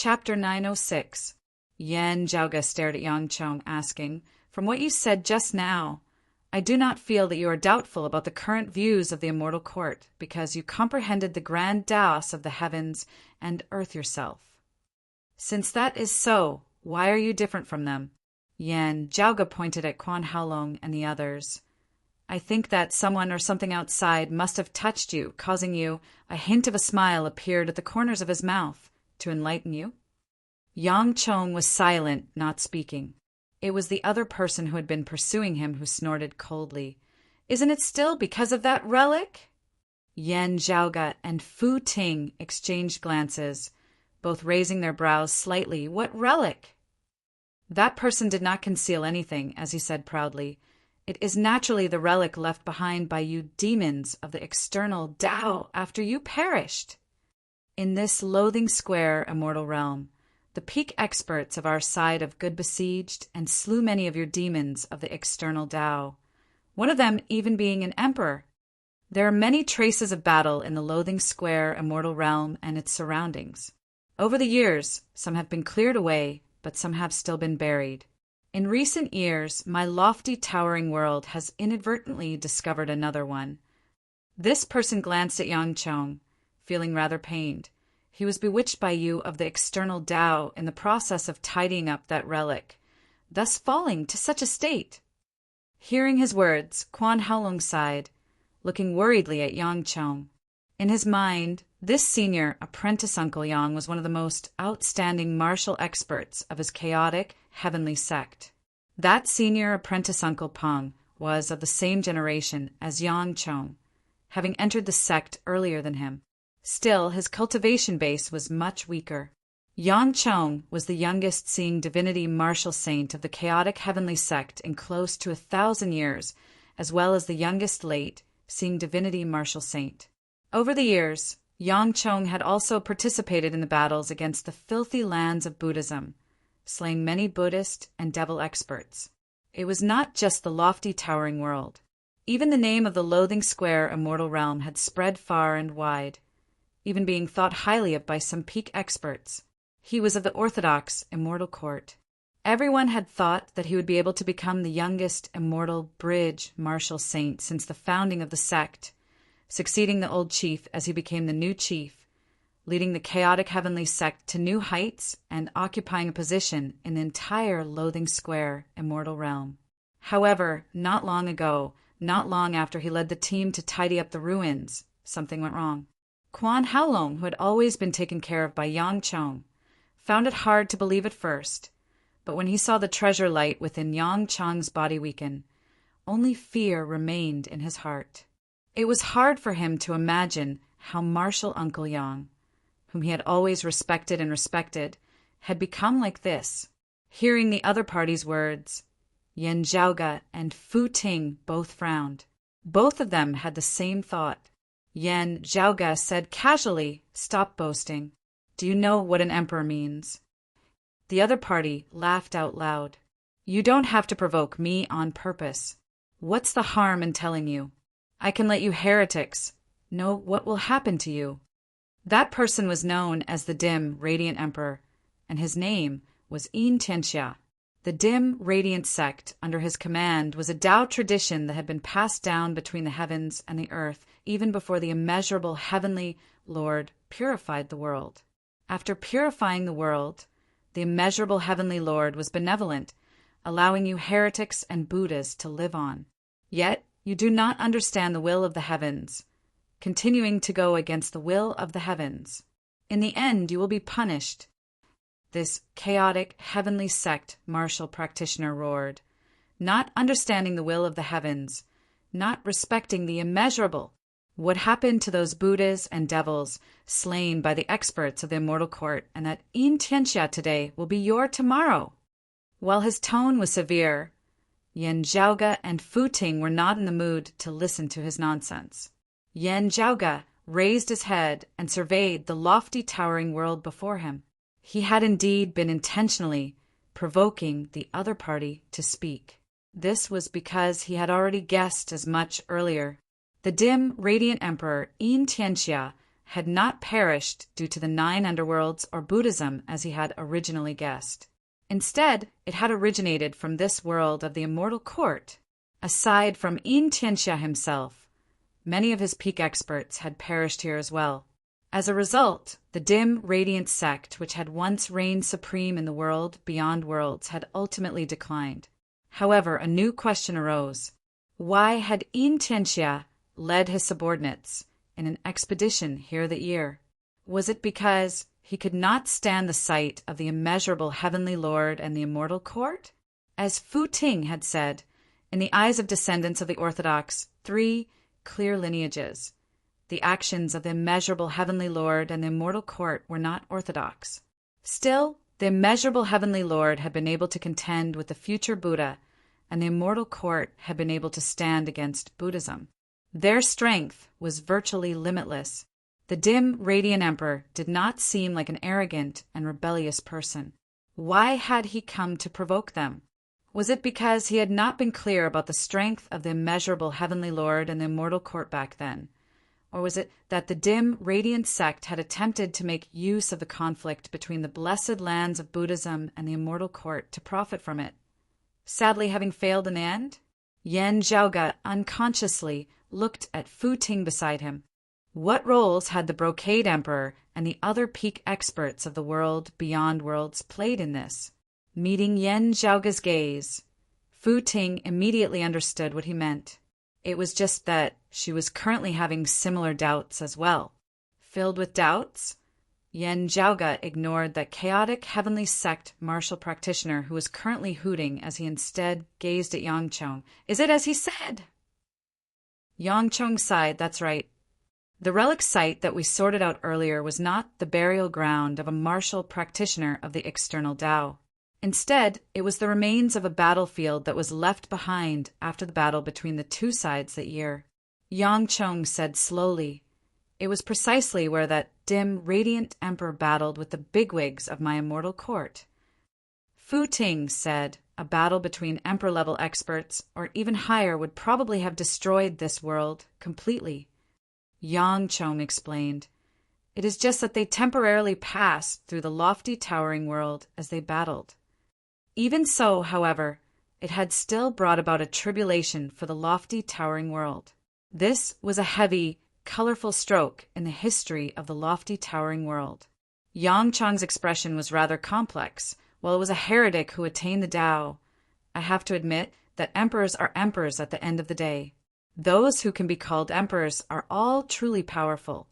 Chapter 906. Yan Zhaoge stared at Yang Chong, asking, "From what you said just now, I do not feel that you are doubtful about the current views of the immortal court, because you comprehended the grand Taos of the heavens and earth yourself. Since that is so, why are you different from them?" Yan Zhaoge pointed at Quan Haolong and the others. "I think that someone or something outside must have touched you, causing you." A hint of a smile appeared at the corners of his mouth. "To enlighten you?" Yang Chong was silent, not speaking. It was the other person who had been pursuing him who snorted coldly. "Isn't it still because of that relic?" Yan Zhaoge and Fu Ting exchanged glances, both raising their brows slightly. "What relic?" That person did not conceal anything, as he said proudly. "It is naturally the relic left behind by you demons of the external Tao after you perished. In this loathing square immortal realm, the peak experts of our side of good besieged and slew many of your demons of the external Tao, one of them even being an emperor. There are many traces of battle in the loathing square immortal realm and its surroundings. Over the years, some have been cleared away, but some have still been buried. In recent years, my lofty towering world has inadvertently discovered another one." This person glanced at Yang Chong, feeling rather pained. He was bewitched by you of the external Tao in the process of tidying up that relic, thus falling to such a state. Hearing his words, Quan Haolong sighed, looking worriedly at Yang Chong. In his mind, this senior apprentice Uncle Yang was one of the most outstanding martial experts of his chaotic, heavenly sect. That senior apprentice Uncle Peng was of the same generation as Yang Chong, having entered the sect earlier than him. Still, his cultivation base was much weaker. Yang Chong was the youngest seeing divinity martial saint of the chaotic heavenly sect in close to 1,000 years, as well as the youngest late seeing divinity martial saint. Over the years, Yang Chong had also participated in the battles against the filthy lands of Buddhism, slaying many Buddhist and devil experts. It was not just the lofty towering world. Even the name of the loathing square immortal realm had spread far and wide, even being thought highly of by some peak experts. He was of the orthodox immortal court. Everyone had thought that he would be able to become the youngest immortal bridge martial saint since the founding of the sect, succeeding the old chief as he became the new chief, leading the chaotic heavenly sect to new heights and occupying a position in the entire loathing square immortal realm. However, not long ago, not long after he led the team to tidy up the ruins, something went wrong. Quan Haolong, who had always been taken care of by Yang Chong, found it hard to believe at first, but when he saw the treasure light within Yang Chong's body weaken, only fear remained in his heart. It was hard for him to imagine how martial Uncle Yang, whom he had always respected, had become like this. Hearing the other party's words, Yan Zhaoge and Fu Ting both frowned. Both of them had the same thought. Yan Zhaoge said casually, "Stop boasting. Do you know what an emperor means?" The other party laughed out loud. "You don't have to provoke me on purpose. What's the harm in telling you? I can let you heretics know what will happen to you." That person was known as the dim, radiant emperor, and his name was Yin Tianxia. The dim, radiant sect under his command was a Tao tradition that had been passed down between the heavens and the earth even before the immeasurable heavenly Lord purified the world. After purifying the world, the immeasurable heavenly Lord was benevolent, allowing you heretics and Buddhas to live on. Yet you do not understand the will of the heavens, continuing to go against the will of the heavens. In the end, you will be punished. This chaotic, heavenly sect martial practitioner roared, not understanding the will of the heavens, not respecting the immeasurable. What happened to those Buddhas and devils slain by the experts of the immortal court, and that Yin Tianxia today will be your tomorrow? While his tone was severe, Yan Zhaoge and Fu Ting were not in the mood to listen to his nonsense. Yan Zhaoge raised his head and surveyed the lofty towering world before him. He had indeed been intentionally provoking the other party to speak. This was because he had already guessed as much earlier. The dim, radiant emperor, Yin Tianxia, had not perished due to the 9 underworlds or Buddhism as he had originally guessed. Instead, it had originated from this world of the immortal court. Aside from Yin Tianxia himself, many of his peak experts had perished here as well. As a result, the dim, radiant sect which had once reigned supreme in the world beyond worlds had ultimately declined. However, a new question arose. Why had Yin Tianxia led his subordinates in an expedition here that year? Was it because he could not stand the sight of the immeasurable heavenly lord and the immortal court? As Fu Ting had said, in the eyes of descendants of the orthodox, 3 clear lineages, the actions of the immeasurable heavenly lord and the immortal court were not orthodox. Still, the immeasurable heavenly lord had been able to contend with the future Buddha, and the immortal court had been able to stand against Buddhism. Their strength was virtually limitless. The dim, radiant emperor did not seem like an arrogant and rebellious person. Why had he come to provoke them? Was it because he had not been clear about the strength of the immeasurable heavenly lord and the immortal court back then? Or was it that the dim, radiant sect had attempted to make use of the conflict between the blessed lands of Buddhism and the immortal court to profit from it? Sadly having failed in the end, Yan Zhaoge unconsciously looked at Fu Ting beside him. What roles had the Brocade Emperor and the other peak experts of the world beyond worlds played in this? Meeting Yan Zhaoge's gaze, Fu Ting immediately understood what he meant. It was just that she was currently having similar doubts as well. Filled with doubts, Yan Zhaoge ignored that chaotic heavenly sect martial practitioner who was currently hooting as he instead gazed at Yang Chong. Is it as he said? Yang Chong sighed, that's right. The relic site that we sorted out earlier was not the burial ground of a martial practitioner of the external Tao. Instead, it was the remains of a battlefield that was left behind after the battle between the 2 sides that year. Yang Chong said slowly, "It was precisely where that dim, radiant emperor battled with the bigwigs of my immortal court." Fu Ting said, "A battle between emperor-level experts, or even higher, would probably have destroyed this world completely." Yang Chong explained, "It is just that they temporarily passed through the lofty towering world as they battled. Even so, however, it had still brought about a tribulation for the lofty towering world. This was a heavy, colorful stroke in the history of the lofty towering world." Yang Chong's expression was rather complex. While it was a heretic who attained the Tao, I have to admit that emperors are emperors at the end of the day. Those who can be called emperors are all truly powerful.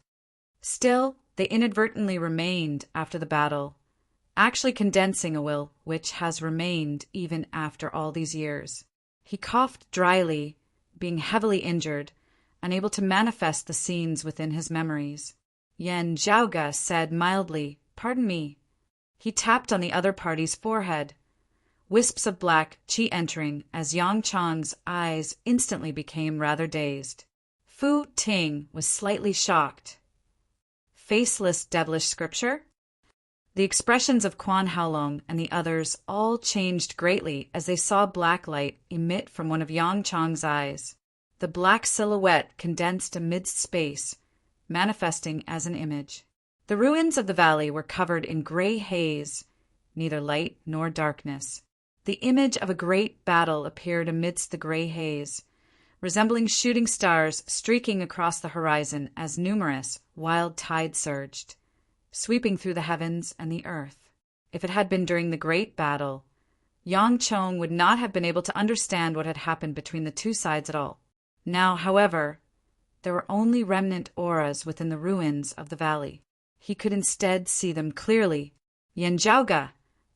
Still, they inadvertently remained after the battle, actually condensing a will which has remained even after all these years. He coughed dryly, being heavily injured, unable to manifest the scenes within his memories. Yan Zhaoge said mildly, "Pardon me." He tapped on the other party's forehead, wisps of black qi entering as Yang Chong's eyes instantly became rather dazed. Fu Ting was slightly shocked. Faceless devilish scripture? The expressions of Quan Haolong and the others all changed greatly as they saw black light emit from one of Yang Chong's eyes. The black silhouette condensed amidst space, manifesting as an image. The ruins of the valley were covered in gray haze, neither light nor darkness. The image of a great battle appeared amidst the gray haze, resembling shooting stars streaking across the horizon as numerous, wild tides surged, sweeping through the heavens and the earth. If it had been during the great battle, Yang Chong would not have been able to understand what had happened between the 2 sides at all. Now, however, there were only remnant auras within the ruins of the valley. He could instead see them clearly. Yan Zhaoge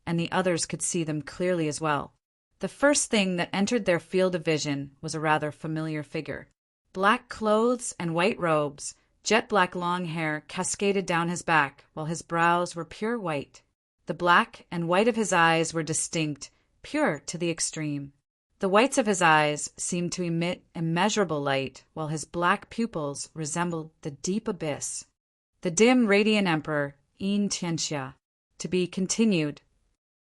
and the others could see them clearly as well. The first thing that entered their field of vision was a rather familiar figure. Black clothes and white robes, jet-black long hair cascaded down his back, while his brows were pure white. The black and white of his eyes were distinct, pure to the extreme. The whites of his eyes seemed to emit immeasurable light, while his black pupils resembled the deep abyss. The dim, radiant emperor, Yin Tianxia. To be continued.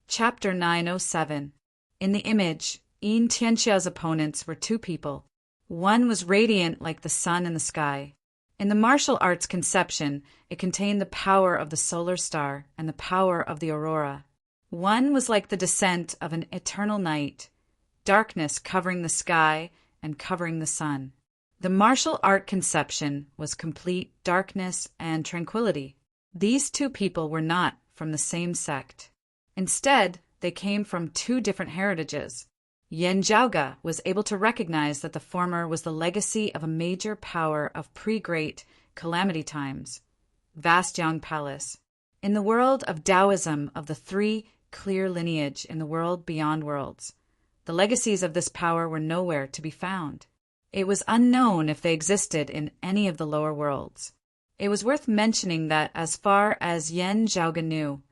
Chapter 907. In the image, Yin Tianxia's opponents were 2 people. One was radiant like the sun in the sky. In the martial arts conception, it contained the power of the solar star and the power of the aurora. One was like the descent of an eternal night, darkness covering the sky and covering the sun. The martial art conception was complete darkness and tranquility. These two people were not from the same sect. Instead, they came from two different heritages. Yen Zhaoge was able to recognize that the former was the legacy of a major power of pre-great calamity times, vast Yang Palace. In the world of Taoism of the three clear lineage in the world beyond worlds, the legacies of this power were nowhere to be found. It was unknown if they existed in any of the lower worlds. It was worth mentioning that as far as Yen Zhaoge knew,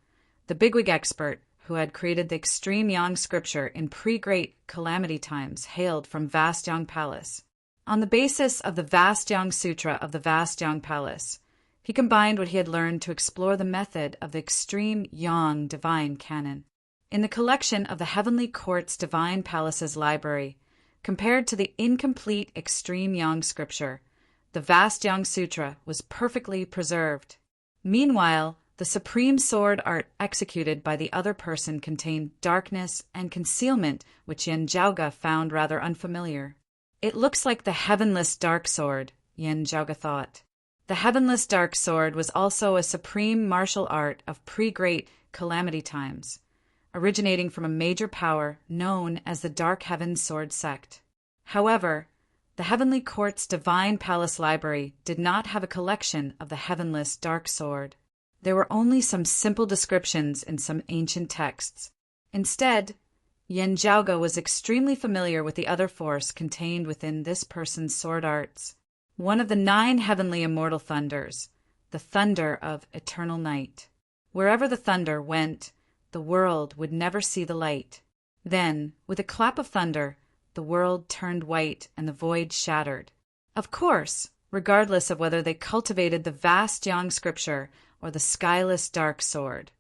the bigwig expert who had created the extreme Yang scripture in pre-great calamity times hailed from vast Yang Palace. On the basis of the vast Yang Sutra of the vast Yang Palace, he combined what he had learned to explore the method of the extreme Yang divine canon. In the collection of the Heavenly Court's Divine Palace's library, compared to the incomplete extreme Yang scripture, the vast Yang Sutra was perfectly preserved. Meanwhile, the supreme sword art executed by the other person contained darkness and concealment which Yen Zhaoge found rather unfamiliar. It looks like the heavenless dark sword, Yen Zhaoge thought. The heavenless dark sword was also a supreme martial art of pre-great calamity times, originating from a major power known as the Dark Heaven Sword Sect. However, the Heavenly Court's Divine Palace Library did not have a collection of the heavenless dark sword. There were only some simple descriptions in some ancient texts. Instead, Yen Zhaoge was extremely familiar with the other force contained within this person's sword arts. One of the 9 heavenly immortal thunders, the thunder of eternal night. Wherever the thunder went, the world would never see the light. Then, with a clap of thunder, the world turned white and the void shattered. Of course, regardless of whether they cultivated the vast Yang scripture or the skyless dark sword.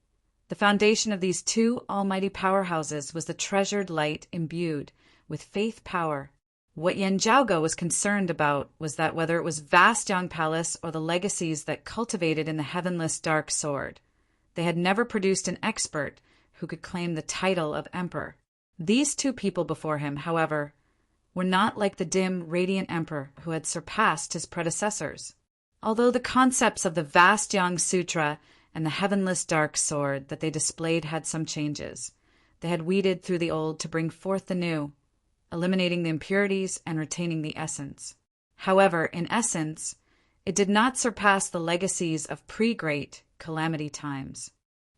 The foundation of these two almighty powerhouses was the treasured light imbued with faith power. What Yen Zhaoge was concerned about was that whether it was vast Yang Palace or the legacies that cultivated in the heavenless dark sword, they had never produced an expert who could claim the title of emperor. These two people before him, however, were not like the dim, radiant emperor who had surpassed his predecessors. Although the concepts of the vast Yang Sutra and the heavenless dark sword that they displayed had some changes, they had weeded through the old to bring forth the new, eliminating the impurities and retaining the essence. However, in essence, it did not surpass the legacies of pre-great calamity times.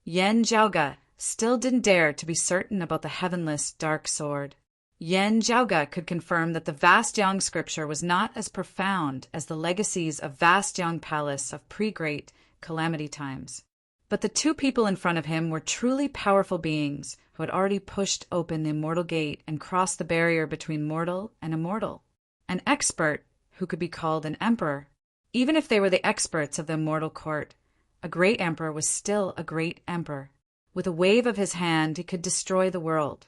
Yen Zhaoge still didn't dare to be certain about the heavenless dark sword. Yen Zhaoge could confirm that the vast Yang scripture was not as profound as the legacies of vast Yang Palace of pre-great calamity times. But the two people in front of him were truly powerful beings who had already pushed open the immortal gate and crossed the barrier between mortal and immortal. An expert who could be called an emperor. Even if they were the experts of the immortal court, a great emperor was still a great emperor. With a wave of his hand, he could destroy the world.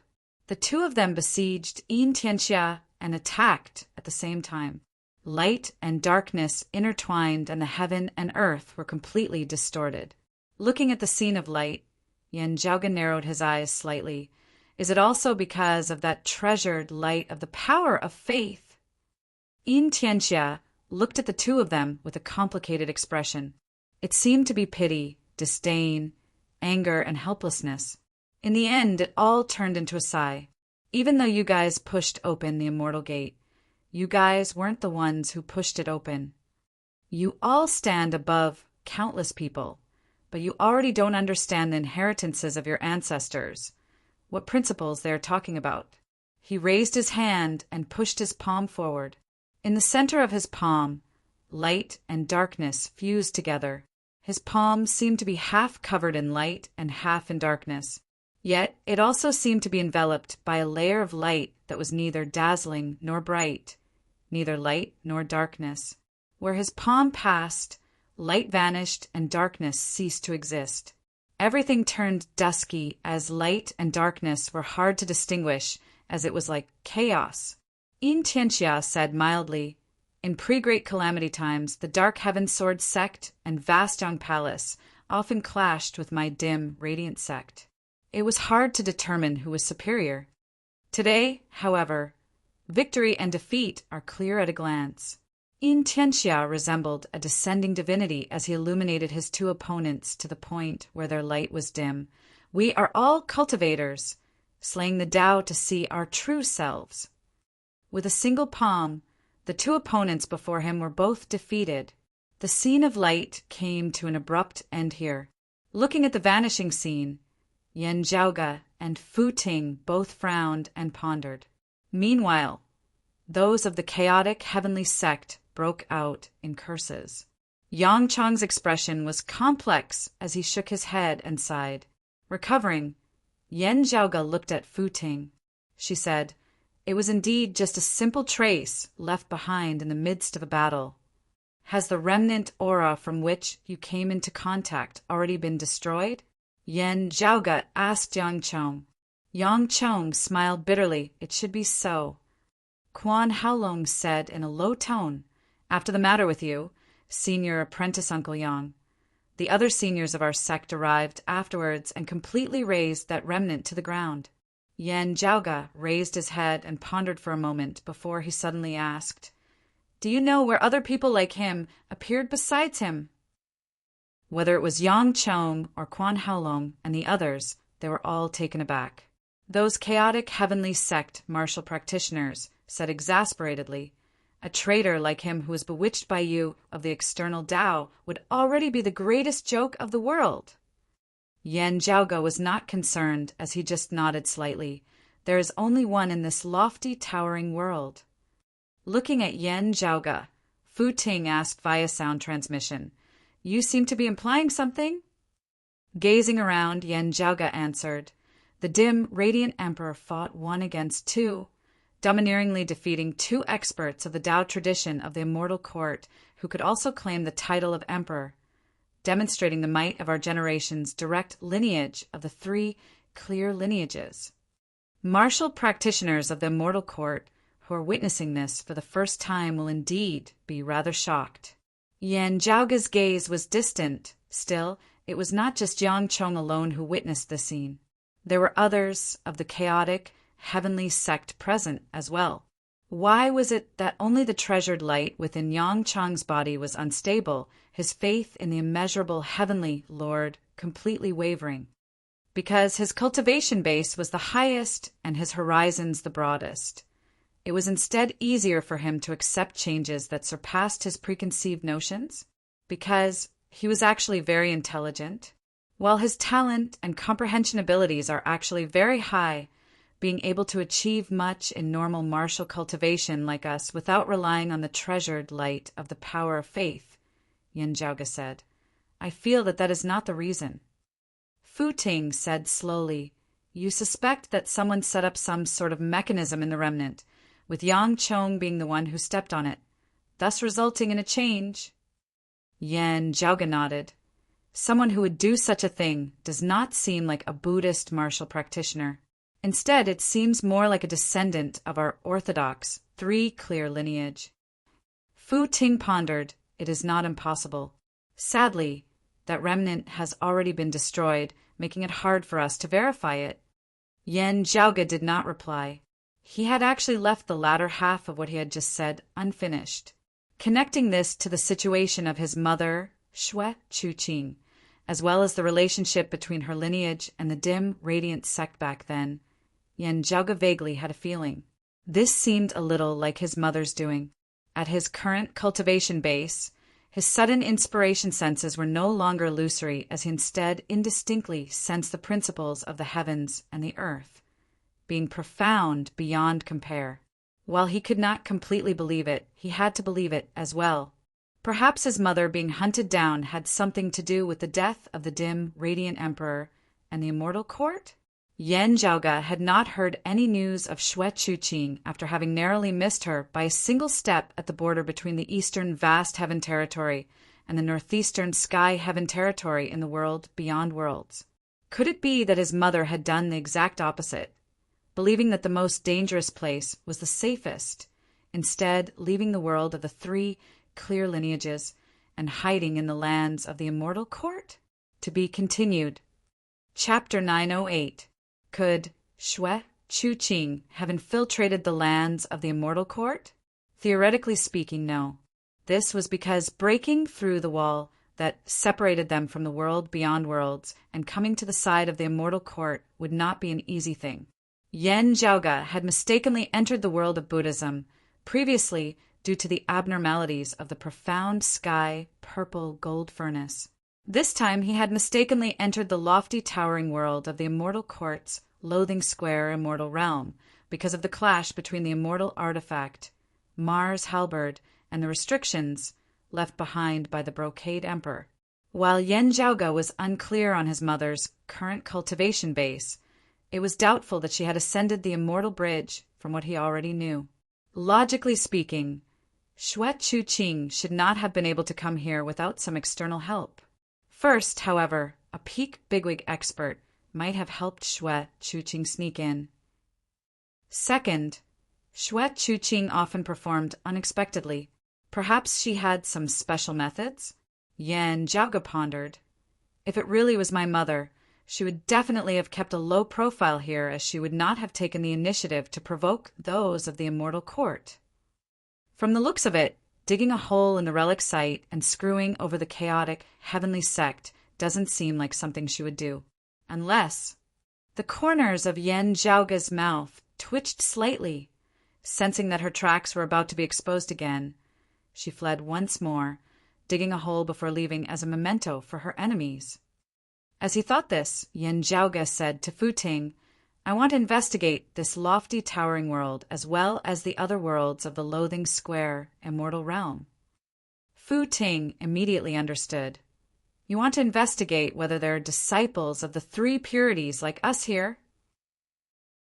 The two of them besieged Yin Tianxia and attacked at the same time. Light and darkness intertwined, and the heaven and earth were completely distorted. Looking at the scene of light, Yen Zhaoge narrowed his eyes slightly. Is it also because of that treasured light of the power of faith? Yin Tianxia looked at the two of them with a complicated expression. It seemed to be pity, disdain, anger, and helplessness. In the end, it all turned into a sigh. Even though you guys pushed open the immortal gate, you guys weren't the ones who pushed it open. You all stand above countless people, but you already don't understand the inheritances of your ancestors, what principles they are talking about. He raised his hand and pushed his palm forward. In the center of his palm, light and darkness fused together. His palm seemed to be half covered in light and half in darkness. Yet it also seemed to be enveloped by a layer of light that was neither dazzling nor bright, neither light nor darkness. Where his palm passed, light vanished and darkness ceased to exist. Everything turned dusky as light and darkness were hard to distinguish, as it was like chaos. Yin Tianxia said mildly, In pre-Great Calamity times, the Dark Heaven Sword sect and Vast Young Palace often clashed with my dim, radiant sect. It was hard to determine who was superior. Today, however, victory and defeat are clear at a glance. Yin Tianxia resembled a descending divinity as he illuminated his two opponents to the point where their light was dim. We are all cultivators, slaying the Tao to see our true selves. With a single palm, the two opponents before him were both defeated. The scene of light came to an abrupt end here. Looking at the vanishing scene, Yan Zhaoge and Fu Ting both frowned and pondered. Meanwhile, those of the chaotic heavenly sect broke out in curses. Yang Chang's expression was complex as he shook his head and sighed. Recovering, Yan Zhaoge looked at Fu Ting. She said, "It was indeed just a simple trace left behind in the midst of a battle. Has the remnant aura from which you came into contact already been destroyed?" Yan Zhaoge asked Yang Chong. Yang Chong smiled bitterly. It should be so. Quan Haolong said in a low tone, "After the matter with you, senior apprentice Uncle Yang, the other seniors of our sect arrived afterwards and completely razed that remnant to the ground." Yan Zhaoge raised his head and pondered for a moment before he suddenly asked, "Do you know where other people like him appeared besides him?" Whether it was Yang Chong or Quan Haolong and the others, they were all taken aback. Those chaotic heavenly sect martial practitioners said exasperatedly, "A traitor like him who was bewitched by you of the external Tao would already be the greatest joke of the world." Yan Zhaoge was not concerned as he just nodded slightly. There is only one in this lofty, towering world. Looking at Yan Zhaoge, Fu Ting asked via sound transmission, "You seem to be implying something?" Gazing around, Yan Zhaoge answered, "The dim, radiant emperor fought one against two, domineeringly defeating two experts of the Tao tradition of the immortal court who could also claim the title of emperor, demonstrating the might of our generation's direct lineage of the three clear lineages. Martial practitioners of the immortal court who are witnessing this for the first time will indeed be rather shocked." Yan Zhaoge's gaze was distant. Still, it was not just Yang Chong alone who witnessed the scene. There were others of the chaotic, heavenly sect present as well. Why was it that only the treasured light within Yang Chong's body was unstable, his faith in the immeasurable heavenly Lord completely wavering? Because his cultivation base was the highest and his horizons the broadest. It was instead easier for him to accept changes that surpassed his preconceived notions? Because he was actually very intelligent? While his talent and comprehension abilities are actually very high, being able to achieve much in normal martial cultivation like us without relying on the treasured light of the power of faith, Yan Zhaoge said, "I feel that is not the reason." Fu Ting said slowly, "You suspect that someone set up some sort of mechanism in the remnant, with Yang Chong being the one who stepped on it, thus resulting in a change." Yan Zhaoge nodded. "Someone who would do such a thing does not seem like a Buddhist martial practitioner. Instead, it seems more like a descendant of our orthodox, three-clear lineage." Fu Ting pondered. "It is not impossible. Sadly, that remnant has already been destroyed, making it hard for us to verify it." Yan Zhaoge did not reply. He had actually left the latter half of what he had just said unfinished. Connecting this to the situation of his mother, Xue Chuqing, as well as the relationship between her lineage and the dim, radiant sect back then, Yan Zhaoge vaguely had a feeling. This seemed a little like his mother's doing. At his current cultivation base, his sudden inspiration senses were no longer illusory as he instead indistinctly sensed the principles of the heavens and the earth, being profound beyond compare. While he could not completely believe it, he had to believe it as well. Perhaps his mother being hunted down had something to do with the death of the dim, radiant emperor and the immortal court? Yan Zhaoge had not heard any news of Xue Chuqing after having narrowly missed her by a single step at the border between the eastern vast heaven territory and the northeastern sky heaven territory in the world beyond worlds. Could it be that his mother had done the exact opposite, believing that the most dangerous place was the safest, instead leaving the world of the three clear lineages and hiding in the lands of the immortal court? To be continued. Chapter 908. Could Xue Chuqing have infiltrated the lands of the immortal court? Theoretically speaking, no. This was because breaking through the wall that separated them from the world beyond worlds and coming to the side of the immortal court would not be an easy thing. Yan Zhaoge had mistakenly entered the world of Buddhism, previously due to the abnormalities of the profound sky purple gold furnace. This time he had mistakenly entered the lofty towering world of the immortal court's loathing square immortal realm because of the clash between the immortal artifact, Mars halberd, and the restrictions left behind by the Brocade Emperor. While Yan Zhaoge was unclear on his mother's current cultivation base, it was doubtful that she had ascended the immortal bridge from what he already knew. Logically speaking, Xue Chuqing should not have been able to come here without some external help. First, however, a peak bigwig expert might have helped Xue Chuqing sneak in. Second, Xue Chuqing often performed unexpectedly. Perhaps she had some special methods? Yan Zhaoge pondered. If it really was my mother, she would definitely have kept a low profile here, as she would not have taken the initiative to provoke those of the immortal court. From the looks of it, digging a hole in the relic site and screwing over the chaotic heavenly sect doesn't seem like something she would do. Unless... The corners of Yan Zhaoge's mouth twitched slightly. Sensing that her tracks were about to be exposed again, she fled once more, digging a hole before leaving as a memento for her enemies. As he thought this, Yan Zhaoge said to Fu Ting, "I want to investigate this lofty towering world as well as the other worlds of the loathing square immortal realm." Fu Ting immediately understood. "You want to investigate whether there are disciples of the three purities like us here?"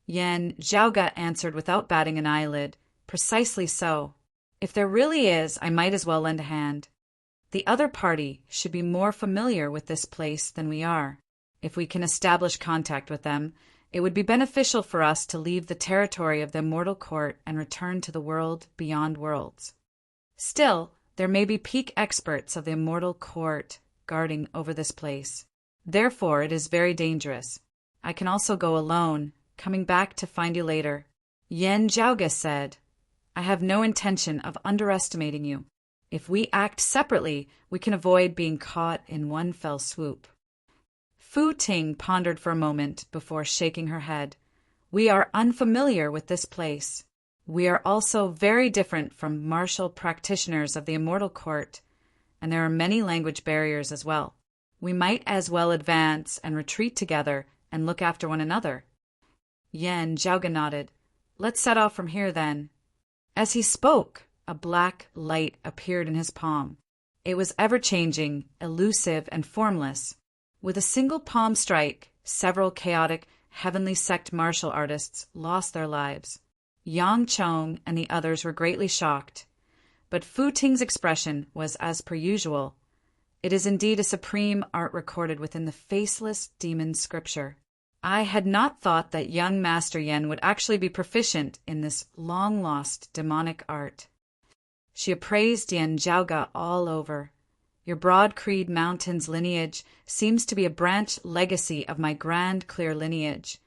Yan Zhaoge answered without batting an eyelid, "Precisely so. If there really is, I might as well lend a hand. The other party should be more familiar with this place than we are. If we can establish contact with them, it would be beneficial for us to leave the territory of the immortal court and return to the world beyond worlds. Still, there may be peak experts of the immortal court guarding over this place. Therefore, it is very dangerous. I can also go alone, coming back to find you later." Yan Zhaoge said, "I have no intention of underestimating you. If we act separately, we can avoid being caught in one fell swoop." Fu Ting pondered for a moment before shaking her head. "We are unfamiliar with this place. We are also very different from martial practitioners of the immortal court, and there are many language barriers as well. We might as well advance and retreat together and look after one another." Yan Zhaoge nodded. "Let's set off from here, then." As he spoke, a black light appeared in his palm. It was ever-changing, elusive, and formless. With a single palm strike, several chaotic, heavenly sect martial artists lost their lives. Yang Chong and the others were greatly shocked, but Fu Ting's expression was as per usual. It is indeed a supreme art recorded within the faceless demon scripture. I had not thought that young Master Yen would actually be proficient in this long-lost demonic art. She appraised Yan Zhaoge all over. "Your Broad Creed Mountains lineage seems to be a branch legacy of my Grand Clear lineage,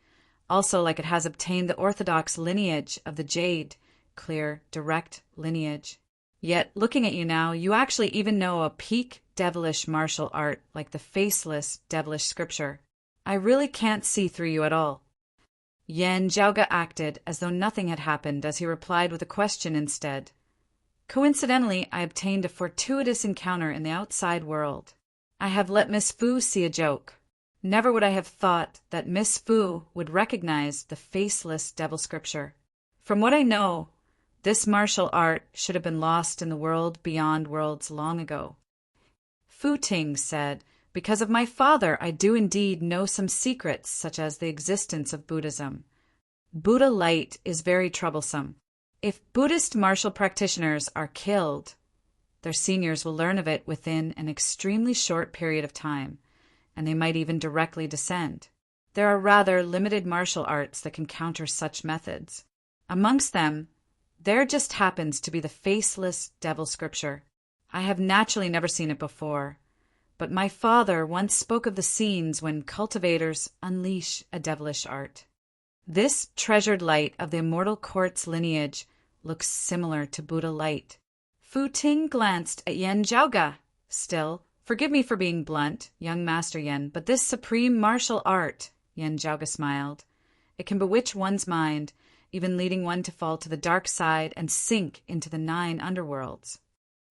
also like it has obtained the orthodox lineage of the Jade Clear Direct lineage. Yet, looking at you now, you actually even know a peak devilish martial art like the faceless devilish scripture. I really can't see through you at all." Yan Zhaoge acted as though nothing had happened as he replied with a question instead. "Coincidentally, I obtained a fortuitous encounter in the outside world. I have let Miss Fu see a joke. Never would I have thought that Miss Fu would recognize the faceless devil scripture. From what I know, this martial art should have been lost in the world beyond worlds long ago." Fu Ting said, "Because of my father, I do indeed know some secrets, such as the existence of Buddhism. Buddha light is very troublesome. If Buddhist martial practitioners are killed, their seniors will learn of it within an extremely short period of time, and they might even directly descend. There are rather limited martial arts that can counter such methods. Amongst them, There just happens to be the faceless devil scripture. I have naturally never seen it before, but my father once spoke of the scenes when cultivators unleash a devilish art. This treasured light of the immortal court's lineage looks similar to Buddha light. Fu Ting glanced at Yen Zhaoge. Still, forgive me for being blunt, young Master Yen, but this supreme martial art, Yen Zhaoge smiled, it can bewitch one's mind, even leading one to fall to the dark side and sink into the 9 underworlds.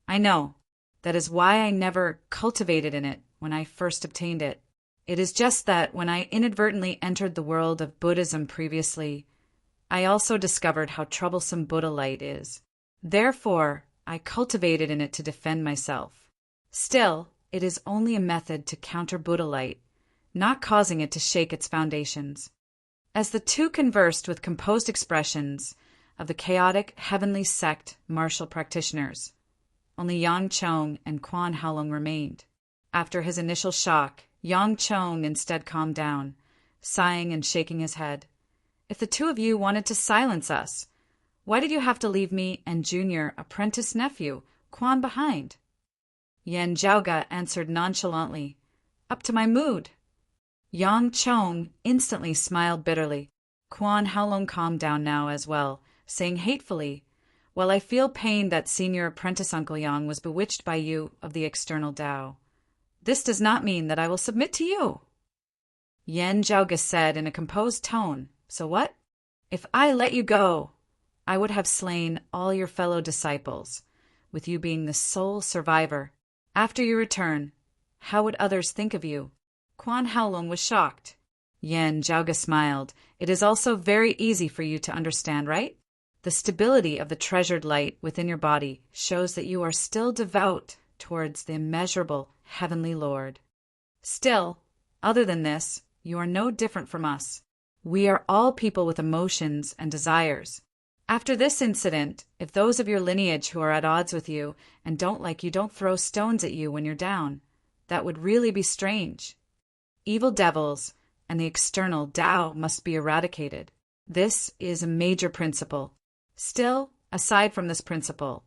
I know. That is why I never cultivated in it when I first obtained it. It is just that when I inadvertently entered the world of Buddhism previously, I also discovered how troublesome Buddha light is. Therefore, I cultivated in it to defend myself. Still, it is only a method to counter Buddha light, not causing it to shake its foundations. As the two conversed with composed expressions of the chaotic heavenly sect martial practitioners, only Yang Chong and Quan Haolong remained. After his initial shock, Yang Chong instead calmed down, sighing and shaking his head. If the two of you wanted to silence us, why did you have to leave me and Junior apprentice nephew, Quan, behind? Yen Zhaoge answered nonchalantly, Up to my mood. Yang Chong instantly smiled bitterly. Quan Haolong calmed down now as well, saying hatefully, Well, I feel pain that senior apprentice Uncle Yang was bewitched by you of the external Tao. This does not mean that I will submit to you. Yen Zhaoge said in a composed tone, So what? If I let you go, I would have slain all your fellow disciples, with you being the sole survivor. After your return, how would others think of you? Quan Haolong was shocked. Yen Zhaoge smiled. It is also very easy for you to understand, right? The stability of the treasured light within your body shows that you are still devout towards the immeasurable Heavenly Lord. Still, other than this, you are no different from us. We are all people with emotions and desires. After this incident, if those of your lineage who are at odds with you and don't like you don't throw stones at you when you're down, that would really be strange. Evil devils and the external Tao must be eradicated. This is a major principle. Still, aside from this principle,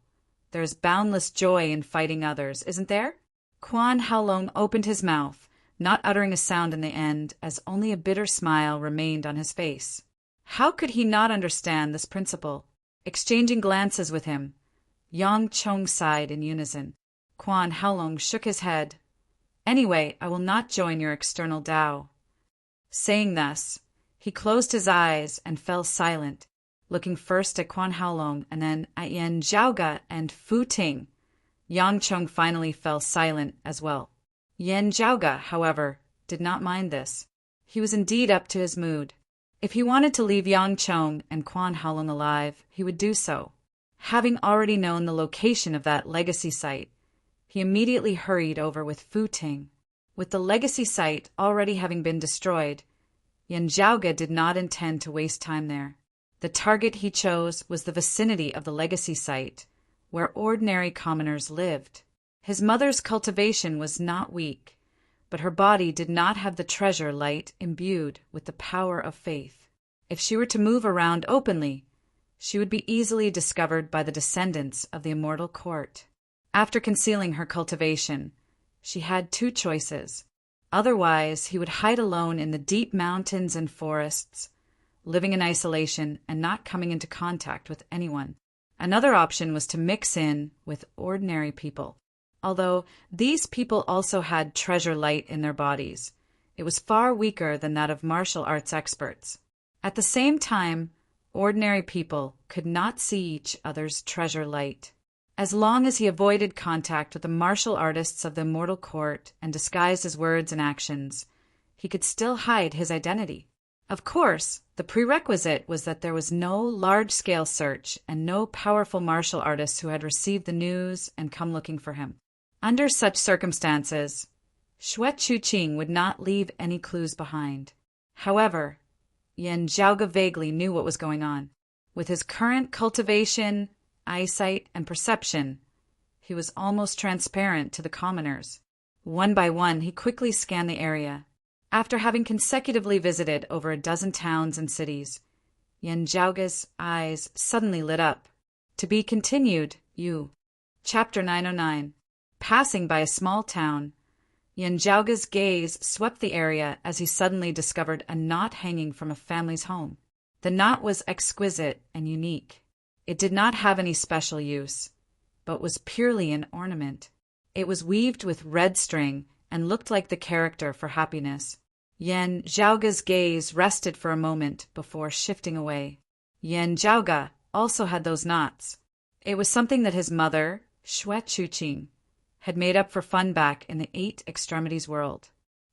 there is boundless joy in fighting others, isn't there? Quan Haolong opened his mouth, not uttering a sound in the end, as only a bitter smile remained on his face. How could he not understand this principle? Exchanging glances with him, Yang Chong sighed in unison. Quan Haolong shook his head. Anyway, I will not join your external Tao. Saying thus, he closed his eyes and fell silent, looking first at Quan Haolong and then at Yen Zhaoge and Fu Ting. Yang Chong finally fell silent as well. Yen Zhaoge, however, did not mind this. He was indeed up to his mood. If he wanted to leave Yang Chong and Quan Haolong alive, he would do so. Having already known the location of that legacy site, he immediately hurried over with Fu Ting. With the legacy site already having been destroyed, Yen Zhaoge did not intend to waste time there. The target he chose was the vicinity of the legacy site, where ordinary commoners lived. His mother's cultivation was not weak, but her body did not have the treasure light imbued with the power of faith. If she were to move around openly, she would be easily discovered by the descendants of the immortal court. After concealing her cultivation, she had two choices. Otherwise, he would hide alone in the deep mountains and forests, living in isolation and not coming into contact with anyone. Another option was to mix in with ordinary people. Although these people also had treasure light in their bodies, it was far weaker than that of martial arts experts. At the same time, ordinary people could not see each other's treasure light. As long as he avoided contact with the martial artists of the immortal court and disguised his words and actions, he could still hide his identity. Of course, the prerequisite was that there was no large-scale search and no powerful martial artists who had received the news and come looking for him. Under such circumstances, Xue Chuqing would not leave any clues behind. However, Yen Zhaoge vaguely knew what was going on. With his current cultivation, eyesight, and perception, he was almost transparent to the commoners. One by one, he quickly scanned the area. After having consecutively visited over a dozen towns and cities, Yen Zhaoge's eyes suddenly lit up. To be continued, U. Chapter 909. Passing by a small town, Yanjiaoga's gaze swept the area as he suddenly discovered a knot hanging from a family's home. The knot was exquisite and unique. It did not have any special use, but was purely an ornament. It was weaved with red string and looked like the character for happiness. Yanjiaoga's gaze rested for a moment before shifting away. Yanjiaoga also had those knots. It was something that his mother, Shui Chuqing, had made up for fun back in the Eight Extremities world.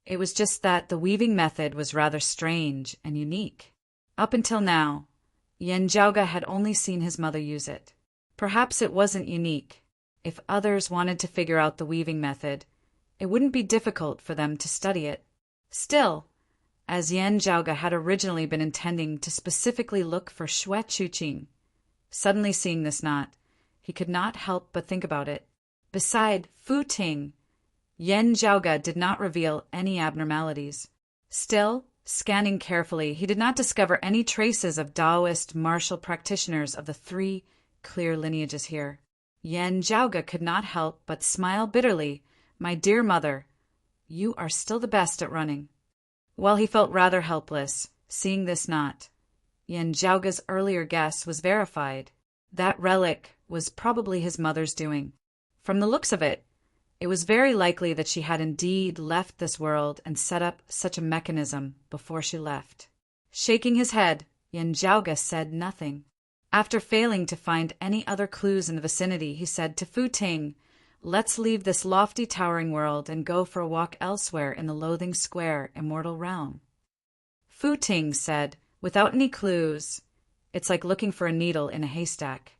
It was just that the weaving method was rather strange and unique. Up until now, Yanjiaoga had only seen his mother use it. Perhaps it wasn't unique. If others wanted to figure out the weaving method, it wouldn't be difficult for them to study it. Still, as Yanjiaoga had originally been intending to specifically look for Shui Chuqing, suddenly seeing this knot, he could not help but think about it. Beside Fu Ting, Yanjiaoga did not reveal any abnormalities. Still, scanning carefully, he did not discover any traces of Taoist martial practitioners of the three clear lineages here. Yanjiaoga could not help but smile bitterly. My dear mother, you are still the best at running. While he felt rather helpless, seeing this knot, Yanjiaoga's earlier guess was verified. That relic was probably his mother's doing. From the looks of it, it was very likely that she had indeed left this world and set up such a mechanism before she left. Shaking his head, Yanjiaoga said nothing. After failing to find any other clues in the vicinity, he said to Fu Ting, "Let's leave this lofty towering world and go for a walk elsewhere in the Loathing Square immortal realm." Fu Ting said, "Without any clues, it's like looking for a needle in a haystack."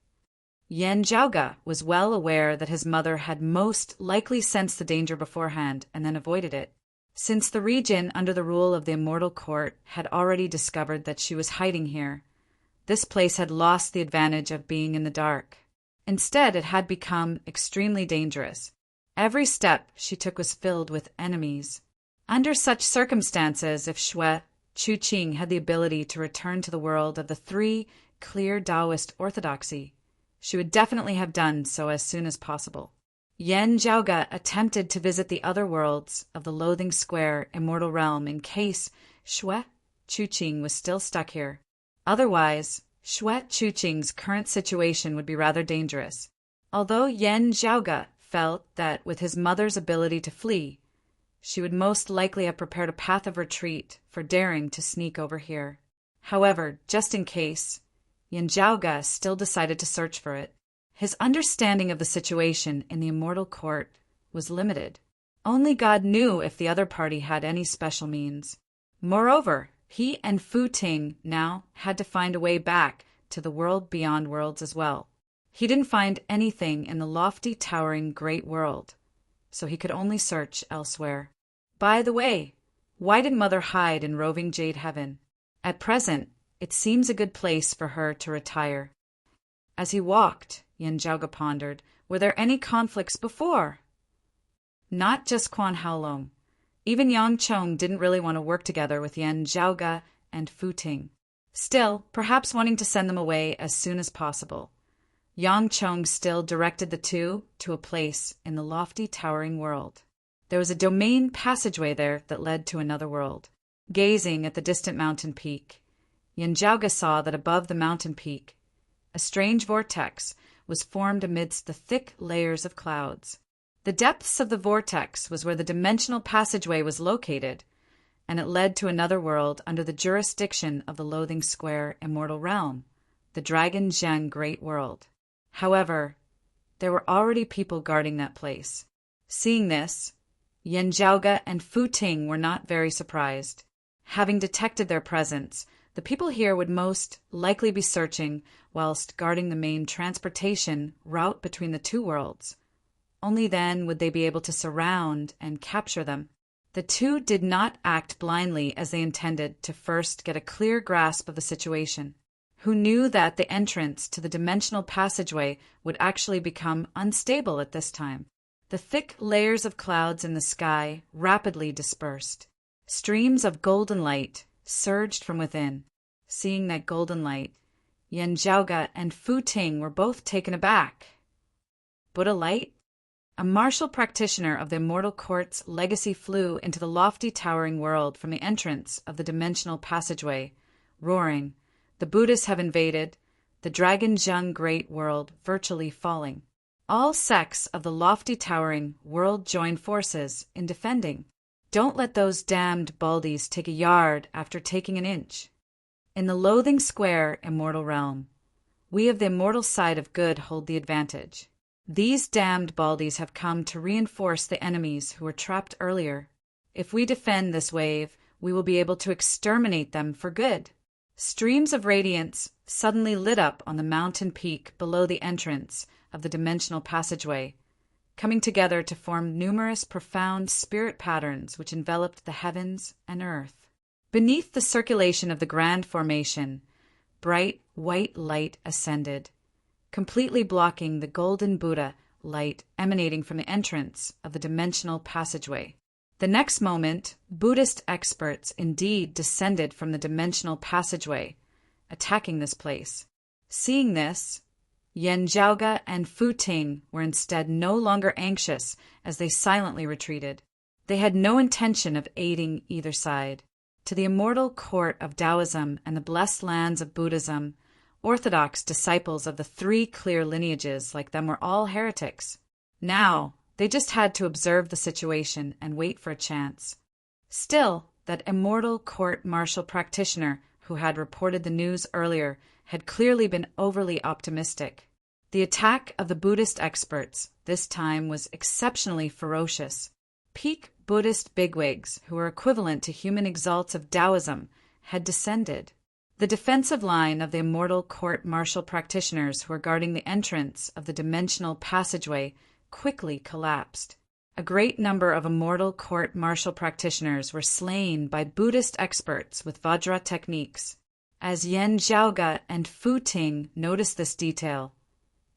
Yanjiaoga was well aware that his mother had most likely sensed the danger beforehand and then avoided it. Since the region under the rule of the Immortal Court had already discovered that she was hiding here, this place had lost the advantage of being in the dark. Instead, it had become extremely dangerous. Every step she took was filled with enemies. Under such circumstances, if Shui Chuqing had the ability to return to the world of the three clear Taoist orthodoxy, she would definitely have done so as soon as possible. Yanjiaoga attempted to visit the other worlds of the Loathing Square immortal realm in case Shui Chuqing was still stuck here. Otherwise, Shui Chuqing's current situation would be rather dangerous. Although Yanjiaoga felt that with his mother's ability to flee, she would most likely have prepared a path of retreat for daring to sneak over here. However, just in case, Yanjiaoga still decided to search for it. His understanding of the situation in the Immortal Court was limited. Only God knew if the other party had any special means. Moreover, he and Fu Ting now had to find a way back to the world beyond worlds as well. He didn't find anything in the lofty, towering great world, so he could only search elsewhere. By the way, why did Mother hide in roving Jade Heaven? At present, it seems a good place for her to retire. As he walked, Yanjiaoga pondered, were there any conflicts before? Not just Quan Haolong. Even Yang Chong didn't really want to work together with Yanjiaoga and Fu Ting. Still, perhaps wanting to send them away as soon as possible, Yang Chong still directed the two to a place in the lofty towering world. There was a domain passageway there that led to another world. Gazing at the distant mountain peak, Yanjiaoga saw that above the mountain peak, a strange vortex was formed amidst the thick layers of clouds. The depths of the vortex was where the dimensional passageway was located, and it led to another world under the jurisdiction of the Loathing Square immortal realm, the Dragon Zheng Great World. However, there were already people guarding that place. Seeing this, Yanjiaoga and Fu Ting were not very surprised. Having detected their presence, the people here would most likely be searching whilst guarding the main transportation route between the two worlds. Only then would they be able to surround and capture them. The two did not act blindly as they intended to first get a clear grasp of the situation. Who knew that the entrance to the dimensional passageway would actually become unstable at this time? The thick layers of clouds in the sky rapidly dispersed. Streams of golden light surged from within. Seeing that golden light, Yen Zhaoge and Fu Ting were both taken aback. Buddha Light? A martial practitioner of the Immortal Court's legacy flew into the lofty towering world from the entrance of the dimensional passageway, roaring, "The Buddhists have invaded, the Dragon Zheng Great World virtually falling." All sects of the lofty towering world join forces in defending. Don't let those damned baldies take a yard after taking an inch. In the loathing square immortal realm, we of the immortal side of good hold the advantage. These damned baldies have come to reinforce the enemies who were trapped earlier. If we defend this wave, we will be able to exterminate them for good. Streams of radiance suddenly lit up on the mountain peak below the entrance of the dimensional passageway, coming together to form numerous profound spirit patterns which enveloped the heavens and earth. Beneath the circulation of the grand formation, bright white light ascended, completely blocking the golden Buddha light emanating from the entrance of the dimensional passageway. The next moment, Buddhist experts indeed descended from the dimensional passageway, attacking this place. Seeing this, Yen Zhaoge and Fu Ting were instead no longer anxious as they silently retreated. They had no intention of aiding either side. To the immortal court of Taoism and the blessed lands of Buddhism, orthodox disciples of the three clear lineages like them were all heretics. Now, they just had to observe the situation and wait for a chance. Still, that immortal court martial practitioner who had reported the news earlier had clearly been overly optimistic. The attack of the Buddhist experts this time was exceptionally ferocious. Peak Buddhist bigwigs, who were equivalent to human exalts of Taoism, had descended. The defensive line of the immortal court martial practitioners who were guarding the entrance of the dimensional passageway quickly collapsed. A great number of immortal court martial practitioners were slain by Buddhist experts with Vajra techniques. As Yen Zhaoge and Fu Ting noticed this detail,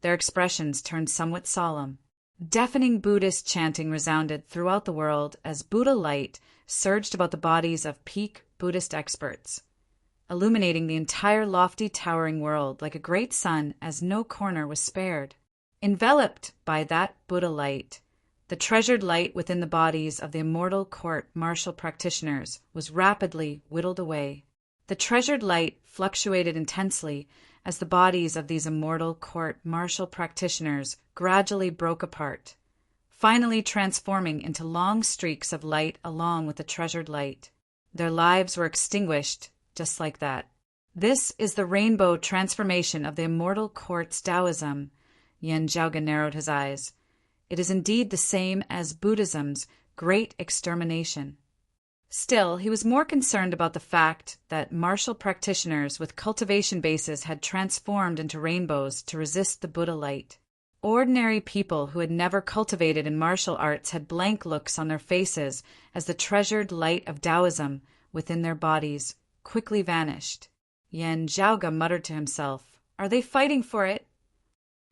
their expressions turned somewhat solemn. Deafening Buddhist chanting resounded throughout the world as Buddha light surged about the bodies of peak Buddhist experts, illuminating the entire lofty towering world like a great sun as no corner was spared. Enveloped by that Buddha light, the treasured light within the bodies of the immortal court martial practitioners was rapidly whittled away. The treasured light fluctuated intensely as the bodies of these immortal court martial practitioners gradually broke apart, finally transforming into long streaks of light along with the treasured light. Their lives were extinguished just like that. This is the rainbow transformation of the immortal court's Taoism. Yen Zhaoge narrowed his eyes. It is indeed the same as Buddhism's great extermination. Still, he was more concerned about the fact that martial practitioners with cultivation bases had transformed into rainbows to resist the Buddha light. Ordinary people who had never cultivated in martial arts had blank looks on their faces as the treasured light of Taoism within their bodies quickly vanished. Yen Zhaoge muttered to himself, "Are they fighting for it?"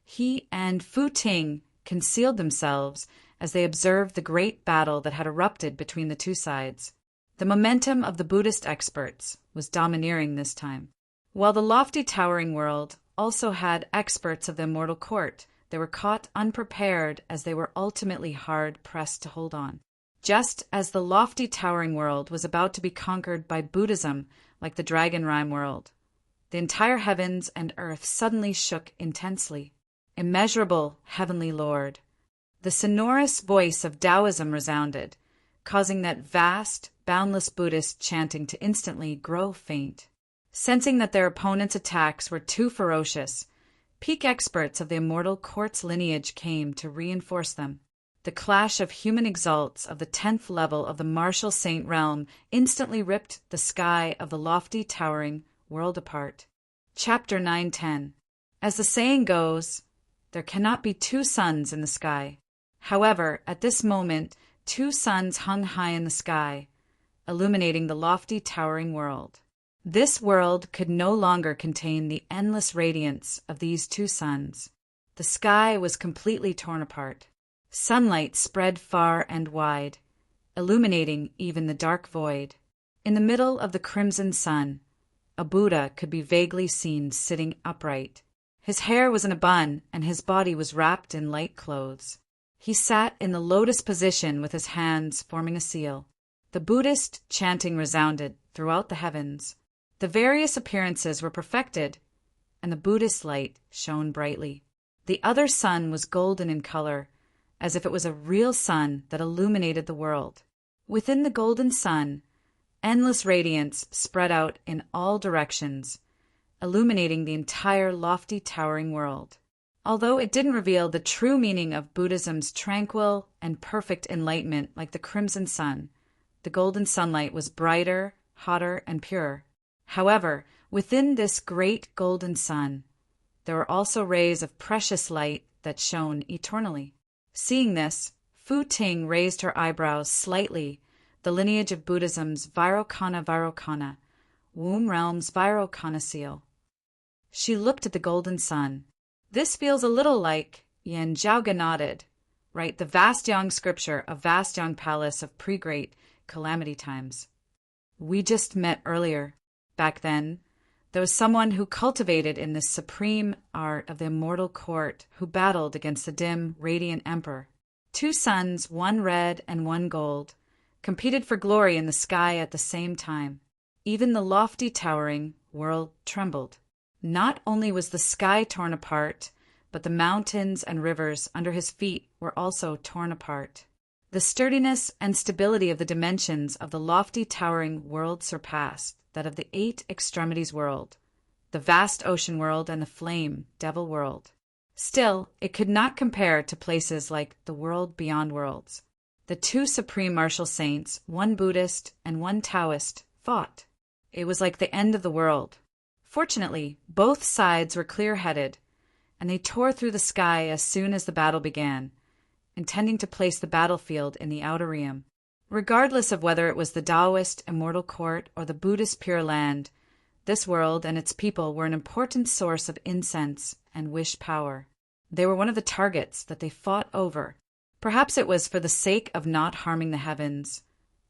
He and Fu Ting concealed themselves as they observed the great battle that had erupted between the two sides. The momentum of the Buddhist experts was domineering this time. While the lofty towering world also had experts of the immortal court, they were caught unprepared as they were ultimately hard-pressed to hold on. Just as the lofty towering world was about to be conquered by Buddhism like the dragon rhyme world, the entire heavens and earth suddenly shook intensely. Immeasurable Heavenly Lord, the sonorous voice of Taoism resounded, causing that vast, boundless Buddhist chanting to instantly grow faint. Sensing that their opponents' attacks were too ferocious, peak experts of the immortal court's lineage came to reinforce them. The clash of human exalts of the 10th level of the martial saint realm instantly ripped the sky of the lofty towering world apart. Chapter 910. As the saying goes, there cannot be two suns in the sky. However, at this moment, two suns hung high in the sky, illuminating the lofty towering world. This world could no longer contain the endless radiance of these two suns. The sky was completely torn apart. Sunlight spread far and wide, illuminating even the dark void. In the middle of the crimson sun, a Buddha could be vaguely seen sitting upright. His hair was in a bun, and his body was wrapped in light clothes. He sat in the lotus position with his hands forming a seal. The Buddhist chanting resounded throughout the heavens. The various appearances were perfected, and the Buddhist light shone brightly. The other sun was golden in color, as if it was a real sun that illuminated the world. Within the golden sun, endless radiance spread out in all directions, illuminating the entire lofty towering world. Although it didn't reveal the true meaning of Buddhism's tranquil and perfect enlightenment like the crimson sun, the golden sunlight was brighter, hotter, and purer. However, within this great golden sun, there were also rays of precious light that shone eternally. Seeing this, Fu Ting raised her eyebrows slightly, the lineage of Buddhism's Vairocana, womb realm's Vairocana seal. She looked at the golden sun. This feels a little like, Yen Zhaoga nodded, right, the vast yang scripture of vast yang palace of pre-great calamity times. We just met earlier. Back then, there was someone who cultivated in this supreme art of the immortal court who battled against the dim, radiant emperor. 2 suns, one red and one gold, competed for glory in the sky at the same time. Even the lofty towering world trembled. Not only was the sky torn apart, but the mountains and rivers under his feet were also torn apart. The sturdiness and stability of the dimensions of the lofty towering world surpassed that of the 8 extremities world, the vast ocean world and the flame devil world. Still, it could not compare to places like the world beyond worlds. The 2 supreme martial saints, one Buddhist and one Taoist, fought. It was like the end of the world. Fortunately, both sides were clear-headed, and they tore through the sky as soon as the battle began, intending to place the battlefield in the outer realm. Regardless of whether it was the Taoist immortal court or the Buddhist pure land, this world and its people were an important source of incense and wish power. They were one of the targets that they fought over. Perhaps it was for the sake of not harming the heavens,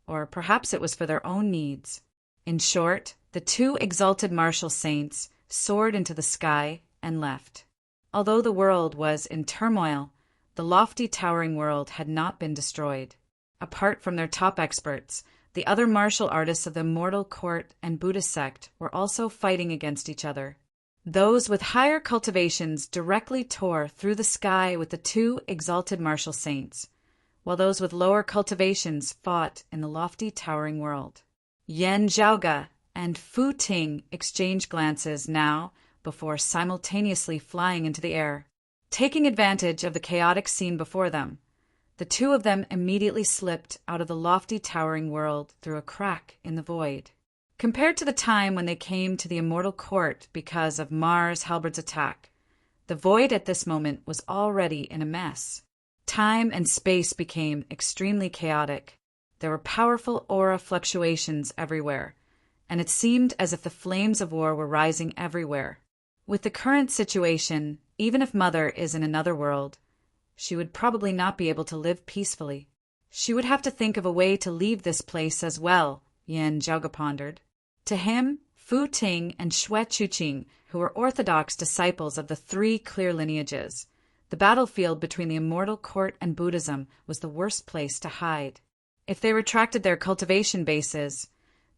or perhaps it was for their own needs. In short, the 2 exalted martial saints soared into the sky and left. Although the world was in turmoil, the lofty towering world had not been destroyed. Apart from their top experts, the other martial artists of the immortal court and Buddhist sect were also fighting against each other. Those with higher cultivations directly tore through the sky with the 2 exalted martial saints, while those with lower cultivations fought in the lofty towering world. Yen Zhaoga and Fu Ting exchanged glances now before simultaneously flying into the air. Taking advantage of the chaotic scene before them, the 2 of them immediately slipped out of the lofty towering world through a crack in the void. Compared to the time when they came to the immortal court because of Mars Halberd's attack, the void at this moment was already in a mess. Time and space became extremely chaotic. There were powerful aura fluctuations everywhere, and it seemed as if the flames of war were rising everywhere. With the current situation, even if Mother is in another world, she would probably not be able to live peacefully. She would have to think of a way to leave this place as well, Yen Zhaoga pondered. To him, Fu Ting and Xue Chuqing, who were orthodox disciples of the 3 clear lineages, the battlefield between the immortal court and Buddhism was the worst place to hide. If they retracted their cultivation bases,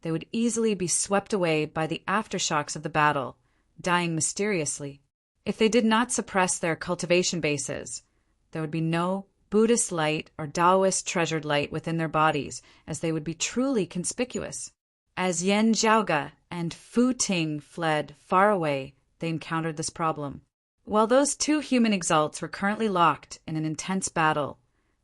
they would easily be swept away by the aftershocks of the battle, dying mysteriously. If they did not suppress their cultivation bases, there would be no Buddhist light or Taoist treasured light within their bodies, as they would be truly conspicuous. As Yen Zhaoga and Fu Ting fled far away, they encountered this problem. While those 2 human exalts were currently locked in an intense battle,